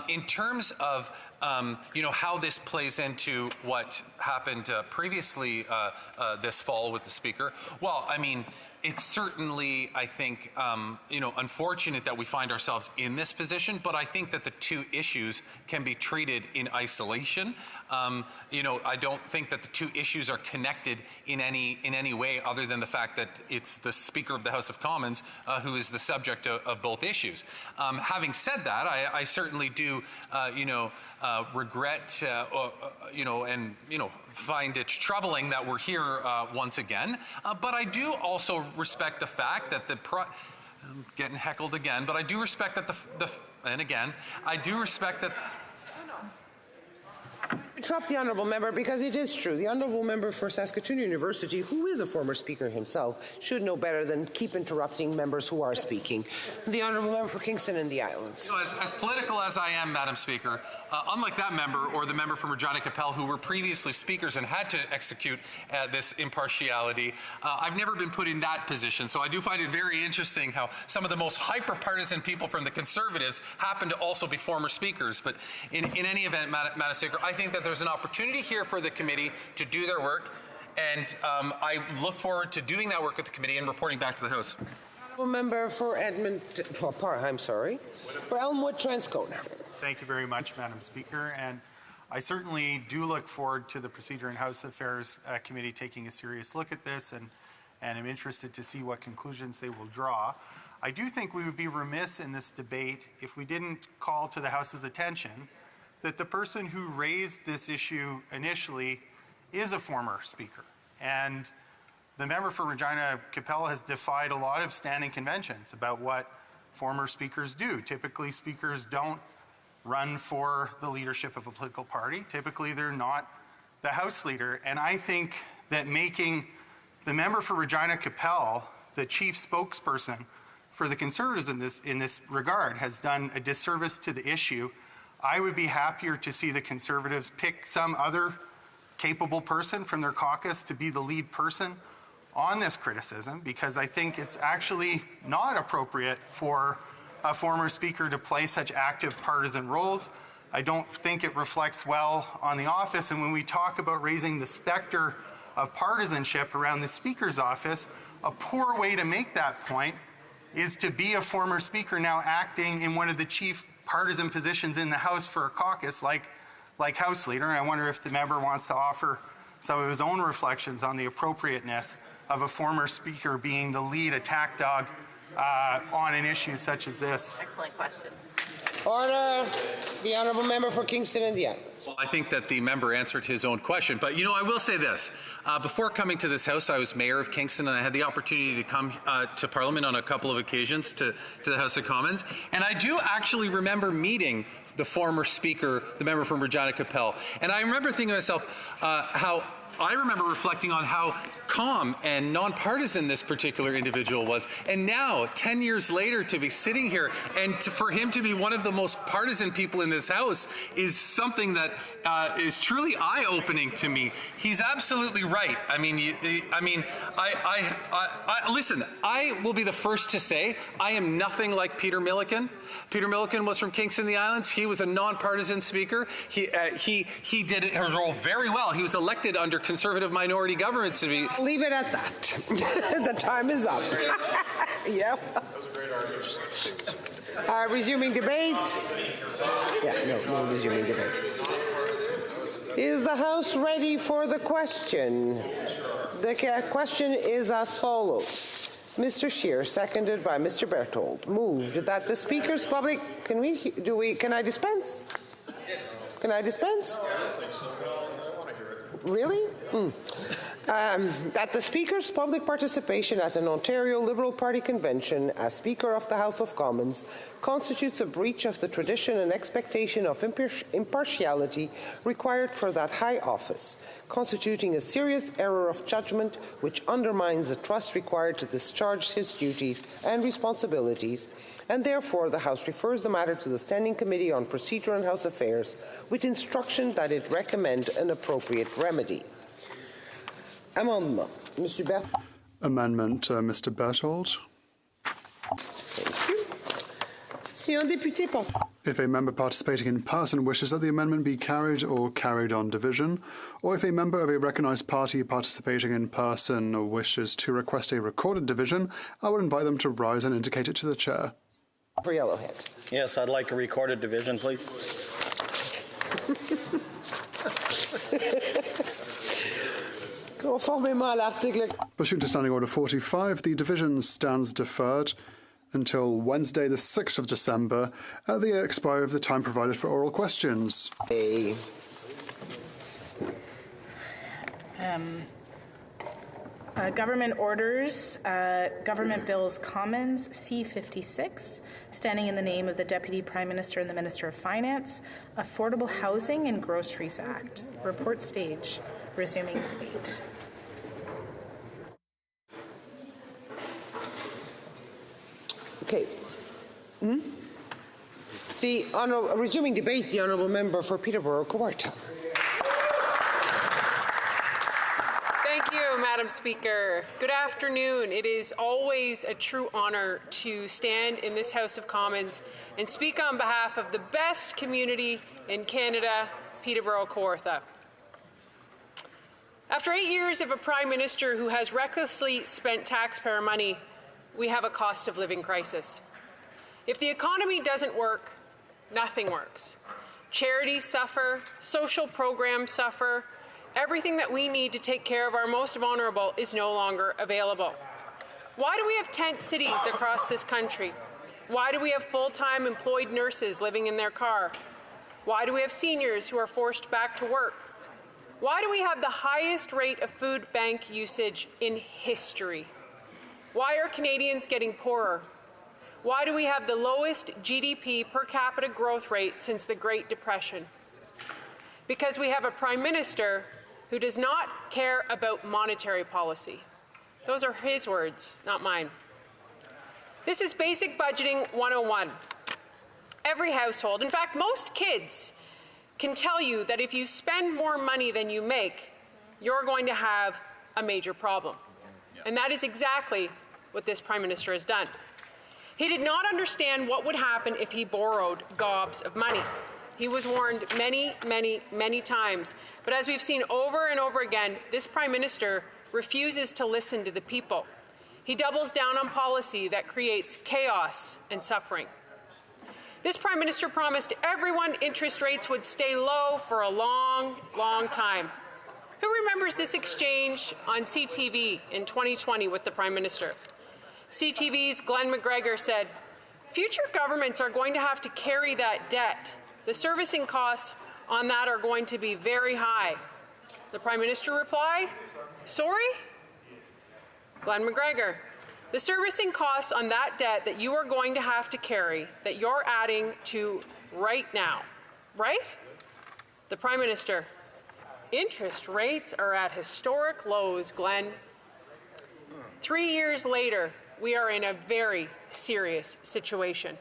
In terms of how this plays into what happened previously this fall with the Speaker, well, I mean, it's certainly, I think, unfortunate that we find ourselves in this position, but I think that the two issues can be treated in isolation. I don't think that the two issues are connected in any way other than the fact that it's the Speaker of the House of Commons who is the subject of both issues. Having said that, I certainly do, regret, and find it troubling that we're here once again. But I do also respect the fact that I'm getting heckled again, but I do respect that I do respect that. Interrupt the honourable member because it is true. The honourable member for Saskatoon University, who is a former speaker himself, should know better than keep interrupting members who are speaking. The honourable member for Kingston and the Islands. So as political as I am, Madam Speaker, unlike that member or the member from Regina Capel who were previously speakers and had to execute this impartiality, I've never been put in that position. So I do find it very interesting how some of the most hyper-partisan people from the Conservatives happen to also be former speakers. But in any event, Madam Speaker, I think that there's an opportunity here for the committee to do their work, and I look forward to doing that work at the committee and reporting back to the House. Honourable member for for Elmwood Transcona. Thank you very much, Madam Speaker, and I certainly do look forward to the Procedure and House Affairs Committee taking a serious look at this, and I'm interested to see what conclusions they will draw. I do think we would be remiss in this debate if we didn't call to the House's attention that the person who raised this issue initially is a former speaker. And the member for Regina Capel has defied a lot of standing conventions about what former speakers do. Typically, speakers don't run for the leadership of a political party. Typically, they're not the House leader. And I think that making the member for Regina Capel the chief spokesperson for the Conservatives in this regard has done a disservice to the issue. I would be happier to see the Conservatives pick some other capable person from their caucus to be the lead person on this criticism, because I think it's actually not appropriate for a former speaker to play such active partisan roles. I don't think it reflects well on the office. And when we talk about raising the specter of partisanship around the Speaker's office, a poor way to make that point is to be a former speaker now acting in one of the chief partisan positions in the House for a caucus like House Leader. And I wonder if the member wants to offer some of his own reflections on the appropriateness of a former speaker being the lead attack dog on an issue such as this. Excellent question. Order. The honourable member for Kingston and the Islands. Well, I think that the member answered his own question, but I will say this. Before coming to this House, I was mayor of Kingston, and I had the opportunity to come to Parliament on a couple of occasions to the House of Commons, and I do actually remember meeting the former speaker, the member from Regina Capel, and I remember thinking to myself how I remember reflecting on how calm and nonpartisan this particular individual was. And now, 10 years later, to be sitting here and for him to be one of the most partisan people in this House is something that is truly eye-opening to me. He's absolutely right. Listen, I will be the first to say I am nothing like Peter Milliken. Peter Milliken was from Kingston and the Islands. He was a nonpartisan speaker. He did his role very well. He was elected under Conservative minority governments to be. Leave it at that. The time is up. Yep. That was a great argument. Resuming debate. No resuming debate. Is the House ready for the question? The question is as follows. Mr. Scheer, seconded by Mr. Berthold, moved that the Speaker's public. Can I dispense? Can I dispense? I don't think so. I want to hear it. Really? That the Speaker's public participation at an Ontario Liberal Party convention as Speaker of the House of Commons constitutes a breach of the tradition and expectation of impartiality required for that high office, constituting a serious error of judgment which undermines the trust required to discharge his duties and responsibilities, and therefore the House refers the matter to the Standing Committee on Procedure and House Affairs with instruction that it recommend an appropriate remedy. Amendment. Monsieur Bert. Amendment, Mr. Berthold. Thank you. Si un député part... If a member participating in person wishes that the amendment be carried or carried on division, or if a member of a recognised party participating in person wishes to request a recorded division, I would invite them to rise and indicate it to the chair. For Yellowhead. Yes, I'd like a recorded division, please. Pursuant to Standing Order 45, the division stands deferred until Wednesday, the 6th of December, at the expiry of the time provided for oral questions. Government Orders, Government Bills Commons, C56, standing in the name of the Deputy Prime Minister and the Minister of Finance, Affordable Housing and Groceries Act. Report stage, resuming debate. Okay. Resuming debate, the Honourable Member for Peterborough Kawartha. Thank you, Madam Speaker. Good afternoon. It is always a true honour to stand in this House of Commons and speak on behalf of the best community in Canada, Peterborough Kawartha. After 8 years of a Prime Minister who has recklessly spent taxpayer money, we have a cost of living crisis. If the economy doesn't work, nothing works. Charities suffer, social programs suffer, everything that we need to take care of our most vulnerable is no longer available. Why do we have tent cities across this country? Why do we have full-time employed nurses living in their car? Why do we have seniors who are forced back to work? Why do we have the highest rate of food bank usage in history? Why are Canadians getting poorer? Why do we have the lowest GDP per capita growth rate since the Great Depression? Because we have a Prime Minister who does not care about monetary policy. Those are his words, not mine. This is basic budgeting 101. Every household, in fact, most kids, can tell you that if you spend more money than you make, you're going to have a major problem. And that is exactly what this Prime Minister has done. He did not understand what would happen if he borrowed gobs of money. He was warned many, many, many times. But as we've seen over and over again, this Prime Minister refuses to listen to the people. He doubles down on policy that creates chaos and suffering. This Prime Minister promised everyone interest rates would stay low for a long, long time. Who remembers this exchange on CTV in 2020 with the Prime Minister? CTV's Glenn McGregor said, "Future governments are going to have to carry that debt. The servicing costs on that are going to be very high." The Prime Minister replied, "Sorry?" Glenn McGregor, "The servicing costs on that debt that you are going to have to carry, that you're adding to right now, right?" The Prime Minister, "Interest rates are at historic lows, Glenn." 3 years later, we are in a very serious situation.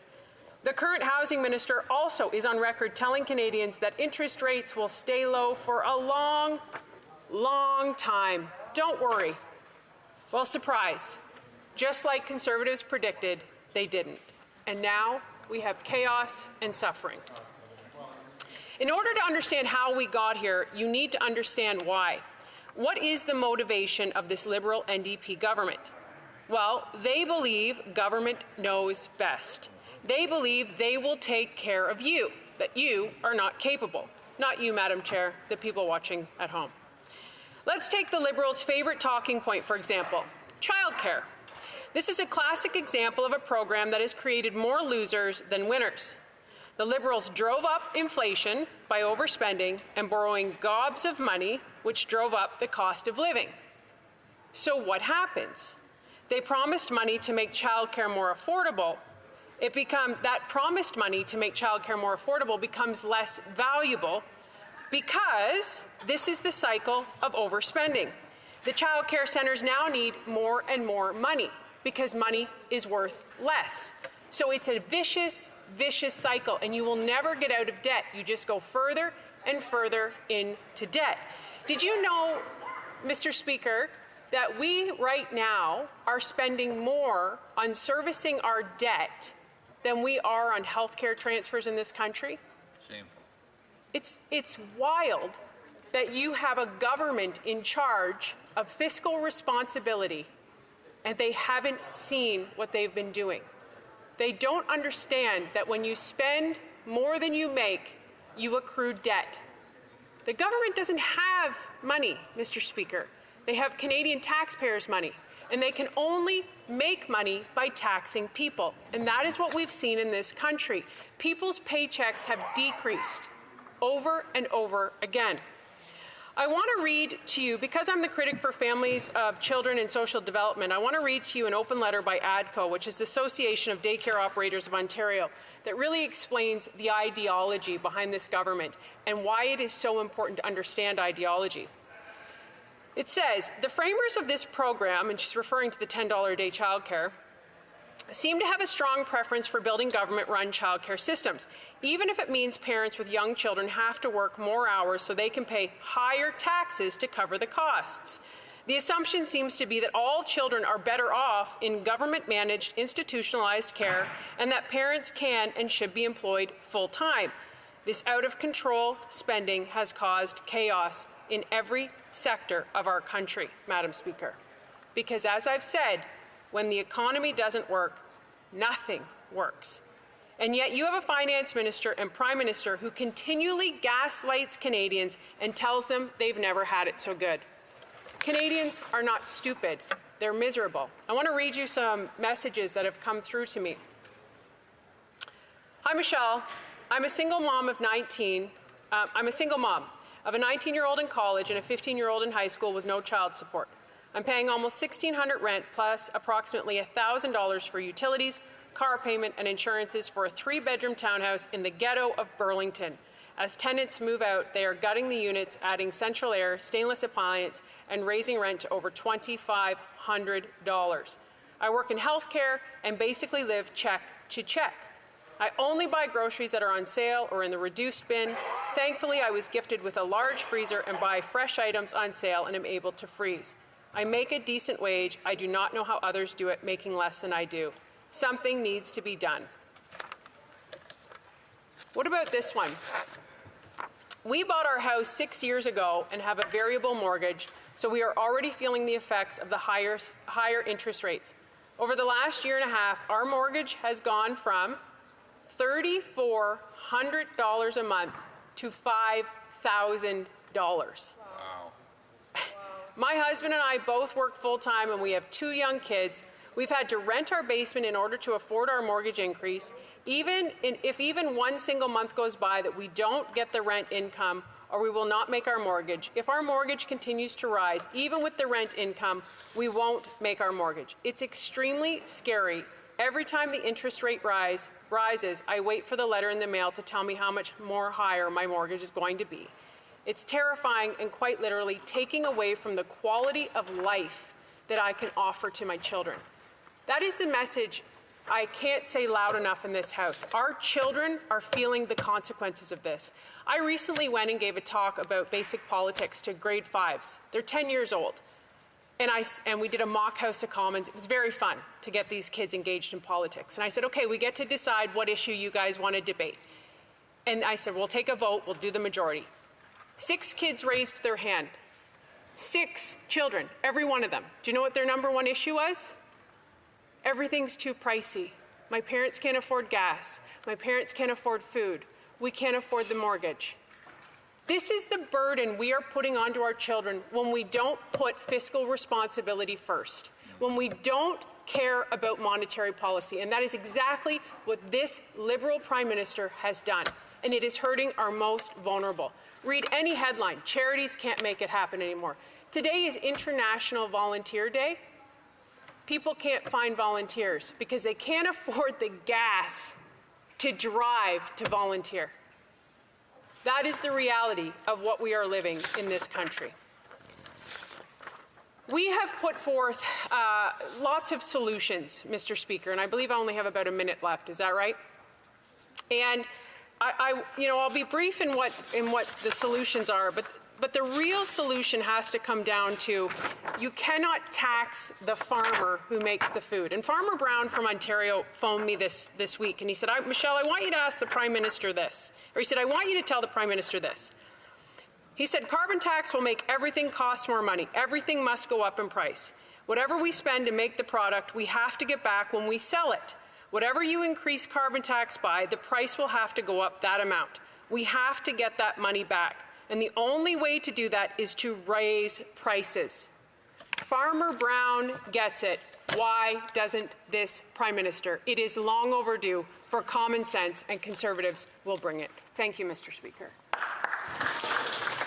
The current housing minister also is on record telling Canadians that interest rates will stay low for a long, long time. Don't worry. Well, surprise. Just like Conservatives predicted, they didn't. And now we have chaos and suffering. In order to understand how we got here, you need to understand why. What is the motivation of this Liberal NDP government? Well, they believe government knows best. They believe they will take care of you, that you are not capable. Not you, Madam Chair, the people watching at home. Let's take the Liberals' favourite talking point, for example, childcare. This is a classic example of a program that has created more losers than winners. The Liberals drove up inflation by overspending and borrowing gobs of money, which drove up the cost of living. So what happens? They promised money to make childcare more affordable. It becomes, that promised money to make childcare more affordable becomes less valuable because this is the cycle of overspending. The childcare centers now need more and more money because money is worth less. So it's a vicious, vicious cycle, and you will never get out of debt. You just go further and further into debt. Did you know, Mr. Speaker, that we right now are spending more on servicing our debt than we are on healthcare transfers in this country? Shameful. It's wild that you have a government in charge of fiscal responsibility and they haven't seen what they've been doing. They don't understand that when you spend more than you make, you accrue debt. The government doesn't have money, Mr. Speaker. They have Canadian taxpayers' money, and they can only make money by taxing people. And that is what we've seen in this country. People's paychecks have decreased over and over again. I want to read to you, because I'm the critic for families of children and social development, I want to read to you an open letter by ADCO, which is the Association of Daycare Operators of Ontario, that really explains the ideology behind this government and why it is so important to understand ideology. It says, the framers of this program, and she's referring to the $10 a day childcare, seem to have a strong preference for building government-run childcare systems, even if it means parents with young children have to work more hours so they can pay higher taxes to cover the costs. The assumption seems to be that all children are better off in government-managed, institutionalized care, and that parents can and should be employed full-time. This out-of-control spending has caused chaos in every sector of our country, Madam Speaker. Because as I've said, when the economy doesn't work, nothing works. And yet you have a finance minister and prime minister who continually gaslights Canadians and tells them they've never had it so good. Canadians are not stupid. They're miserable. I want to read you some messages that have come through to me. Hi, Michelle. I'm a single mom of 19. I'm a single mom of a 19-year-old in college and a 15-year-old in high school with no child support. I'm paying almost $1,600 rent plus approximately $1,000 for utilities, car payment, and insurances for a 3-bedroom townhouse in the ghetto of Burlington. As tenants move out, they are gutting the units, adding central air, stainless appliance, and raising rent to over $2,500. I work in healthcare and basically live check to check. I only buy groceries that are on sale or in the reduced bin. Thankfully, I was gifted with a large freezer and buy fresh items on sale and am able to freeze. I make a decent wage. I do not know how others do it, making less than I do. Something needs to be done. What about this one? We bought our house 6 years ago and have a variable mortgage, so we are already feeling the effects of the higher interest rates. Over the last year and a half, our mortgage has gone from $3,400 a month to $5,000. My husband and I both work full-time and we have 2 young kids. We've had to rent our basement in order to afford our mortgage increase. If even one single month goes by that we don't get the rent income, or we will not make our mortgage. If our mortgage continues to rise, even with the rent income, we won't make our mortgage. It's extremely scary. Every time the interest rate rises, I wait for the letter in the mail to tell me how much more higher my mortgage is going to be. It's terrifying and quite literally taking away from the quality of life that I can offer to my children. That is the message I can't say loud enough in this House. Our children are feeling the consequences of this. I recently went and gave a talk about basic politics to grade 5s. They're 10 years old. And we did a mock House of Commons. It was very fun to get these kids engaged in politics. And I said, okay, we get to decide what issue you guys want to debate. And I said, we'll take a vote, we'll do the majority. 6 kids raised their hand. 6 children, every one of them. Do you know what their number 1 issue was? Everything's too pricey. My parents can't afford gas. My parents can't afford food. We can't afford the mortgage. This is the burden we are putting onto our children when we don't put fiscal responsibility first, when we don't care about monetary policy. And that is exactly what this Liberal Prime Minister has done. and it is hurting our most vulnerable. Read any headline. Charities can't make it happen anymore. Today is International Volunteer Day. People can't find volunteers because they can't afford the gas to drive to volunteer. That is the reality of what we are living in this country. We have put forth lots of solutions, Mr. Speaker, and I believe I only have about a minute left. Is that right? And I'll be brief in what the solutions are, but the real solution has to come down to you cannot tax the farmer who makes the food. And Farmer Brown from Ontario phoned me this week, and he said, Michelle, I want you to ask the Prime Minister this. Or he said, I want you to tell the Prime Minister this. He said, carbon tax will make everything cost more money. Everything must go up in price. Whatever we spend to make the product, we have to get back when we sell it. Whatever you increase carbon tax by, the price will have to go up that amount. We have to get that money back. And the only way to do that is to raise prices. Farmer Brown gets it. Why doesn't this Prime Minister? It is long overdue for common sense, and Conservatives will bring it. Thank you, Mr. Speaker.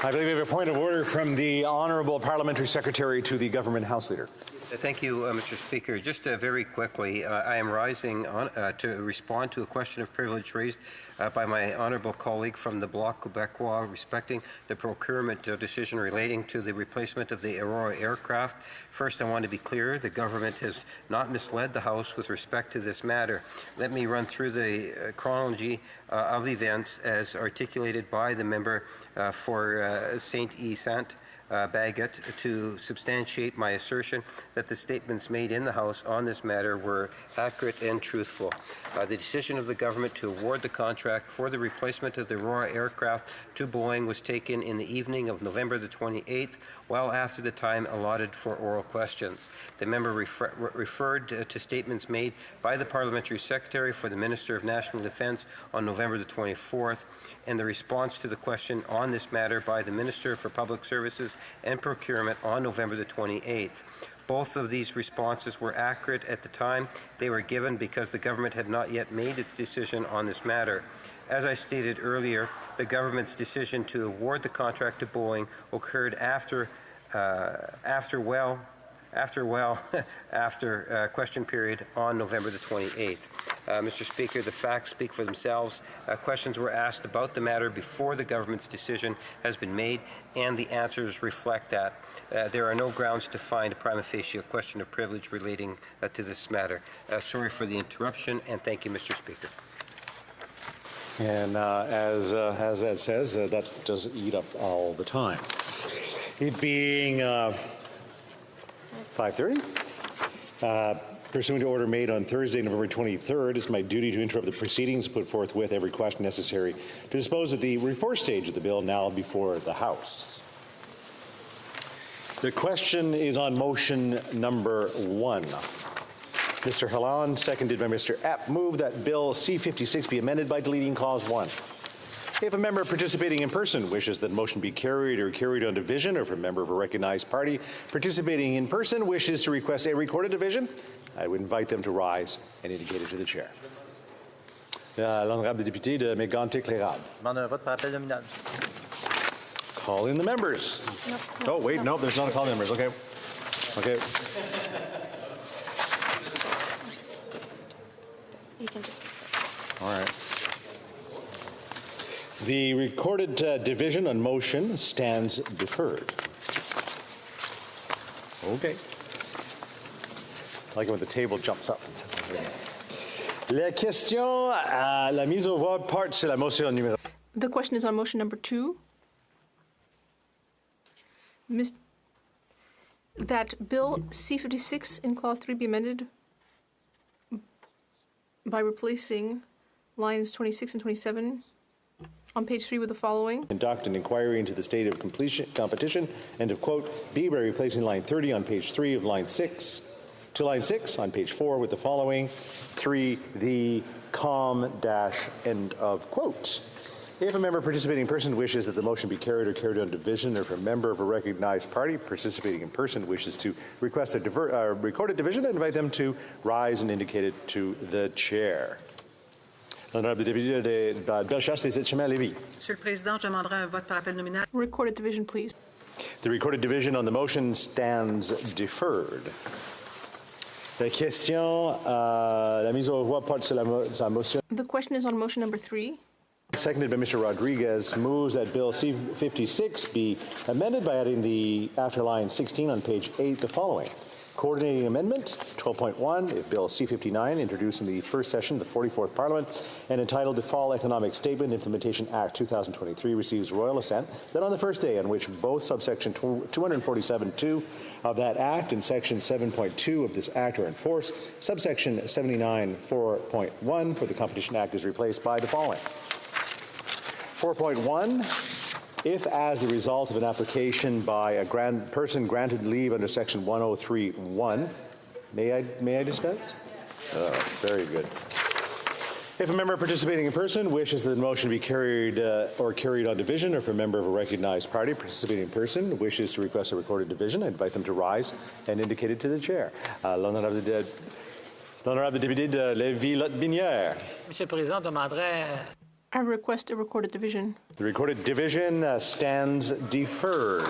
I believe we have a point of order from the Honourable Parliamentary Secretary to the Government House Leader. Thank you, Mr. Speaker. Just very quickly, I am rising to respond to a question of privilege raised by my honourable colleague from the Bloc Québécois respecting the procurement decision relating to the replacement of the Aurora aircraft. First, I want to be clear, the government has not misled the House with respect to this matter. Let me run through the chronology of events as articulated by the member for Saint-Hyacinthe. Bagot to substantiate my assertion that the statements made in the House on this matter were accurate and truthful. The decision of the government to award the contract for the replacement of the Aurora aircraft to Boeing was taken in the evening of November the 28th, well after the time allotted for oral questions. The member referred to statements made by the Parliamentary Secretary for the Minister of National Defence on November the 24th, and the response to the question on this matter by the Minister for Public Services and Procurement on November the 28th. Both of these responses were accurate at the time they were given because the government had not yet made its decision on this matter. As I stated earlier, the government's decision to award the contract to Boeing occurred after question period on November the 28th. Mr. Speaker, the facts speak for themselves. Questions were asked about the matter before the government's decision has been made, and the answers reflect that. There are no grounds to find a prima facie a question of privilege relating to this matter. Sorry for the interruption, and thank you, Mr. Speaker. And as that says, that does eat up all the time. It being 5:30. Pursuant to order made on Thursday, November 23rd, it's my duty to interrupt the proceedings, put forth with every question necessary to dispose of the report stage of the bill now before the House. The question is on motion number 1. Mr. Halland, seconded by Mr. Epp, move that Bill C-56 be amended by deleting Clause 1. If a member participating in person wishes that motion be carried or carried on division, or if a member of a recognized party participating in person wishes to request a recorded division, I would invite them to rise and indicate it to the chair. L'honorable député de Mégantic-Lérable. Vote par appel nominal. Call in the members. Oh, wait, no, there's not a call in the members. Okay. Okay. You can just. All right. The recorded division on motion stands deferred. Okay. I like it when the table jumps up. La question à la mise au vote porte sur la motion numéro. The question is on motion number 2. That Bill C-56 in Clause 3 be amended by replacing lines 26 and 27 on page 3 with the following. Conduct an inquiry into the state of competition, end of quote. B, by replacing line 30 on page 3 of line 6 to line 6 on page 4 with the following. 3, the end of quote. If a member participating in person wishes that the motion be carried or carried on division, or if a member of a recognized party participating in person wishes to request a recorded division, I invite them to rise and indicate it to the chair. L'honorable député de Bellechasse des Etchemins Lévis. Monsieur le Président, je demanderai un vote par appel nominal. Recorded division, please. The recorded division on the motion stands deferred. La question, la mise au voix porte sur la motion. The question is on motion number 3. Seconded by Mr. Rodriguez, moves that Bill C-56 be amended by adding the after line 16 on page 8 the following. Coordinating amendment 12.1, if Bill C-59, introduced in the first session of the 44th Parliament and entitled the Fall Economic Statement Implementation Act 2023 receives royal assent, then on the first day on which both subsection 247.2 of that Act and section 7.2 of this Act are in force, subsection 79.4.1 for the Competition Act is replaced by the following. 4.1, if as the result of an application by a person granted leave under section 103.1, may I dispense? Oh, very good. If a member participating in person wishes that the motion be carried or carried on division, or if a member of a recognized party participating in person wishes to request a recorded division, I invite them to rise and indicate it to the chair. L'honorable député de Lévis-Lotbinière. Monsieur le Président, je demanderai. I request a recorded division. The recorded division stands deferred.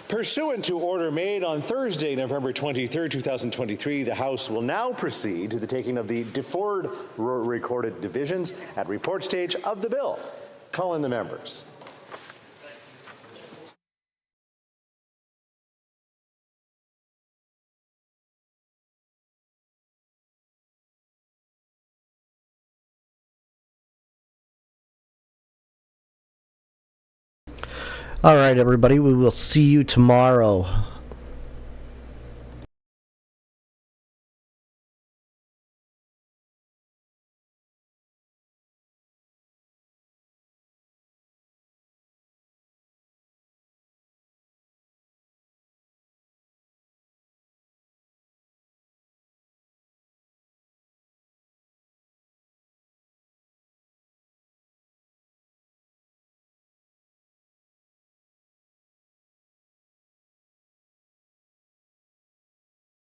Pursuant to order made on Thursday, November 23, 2023, the House will now proceed to the taking of the deferred recorded divisions at report stage of the bill. Call in the members. All right, everybody, we will see you tomorrow.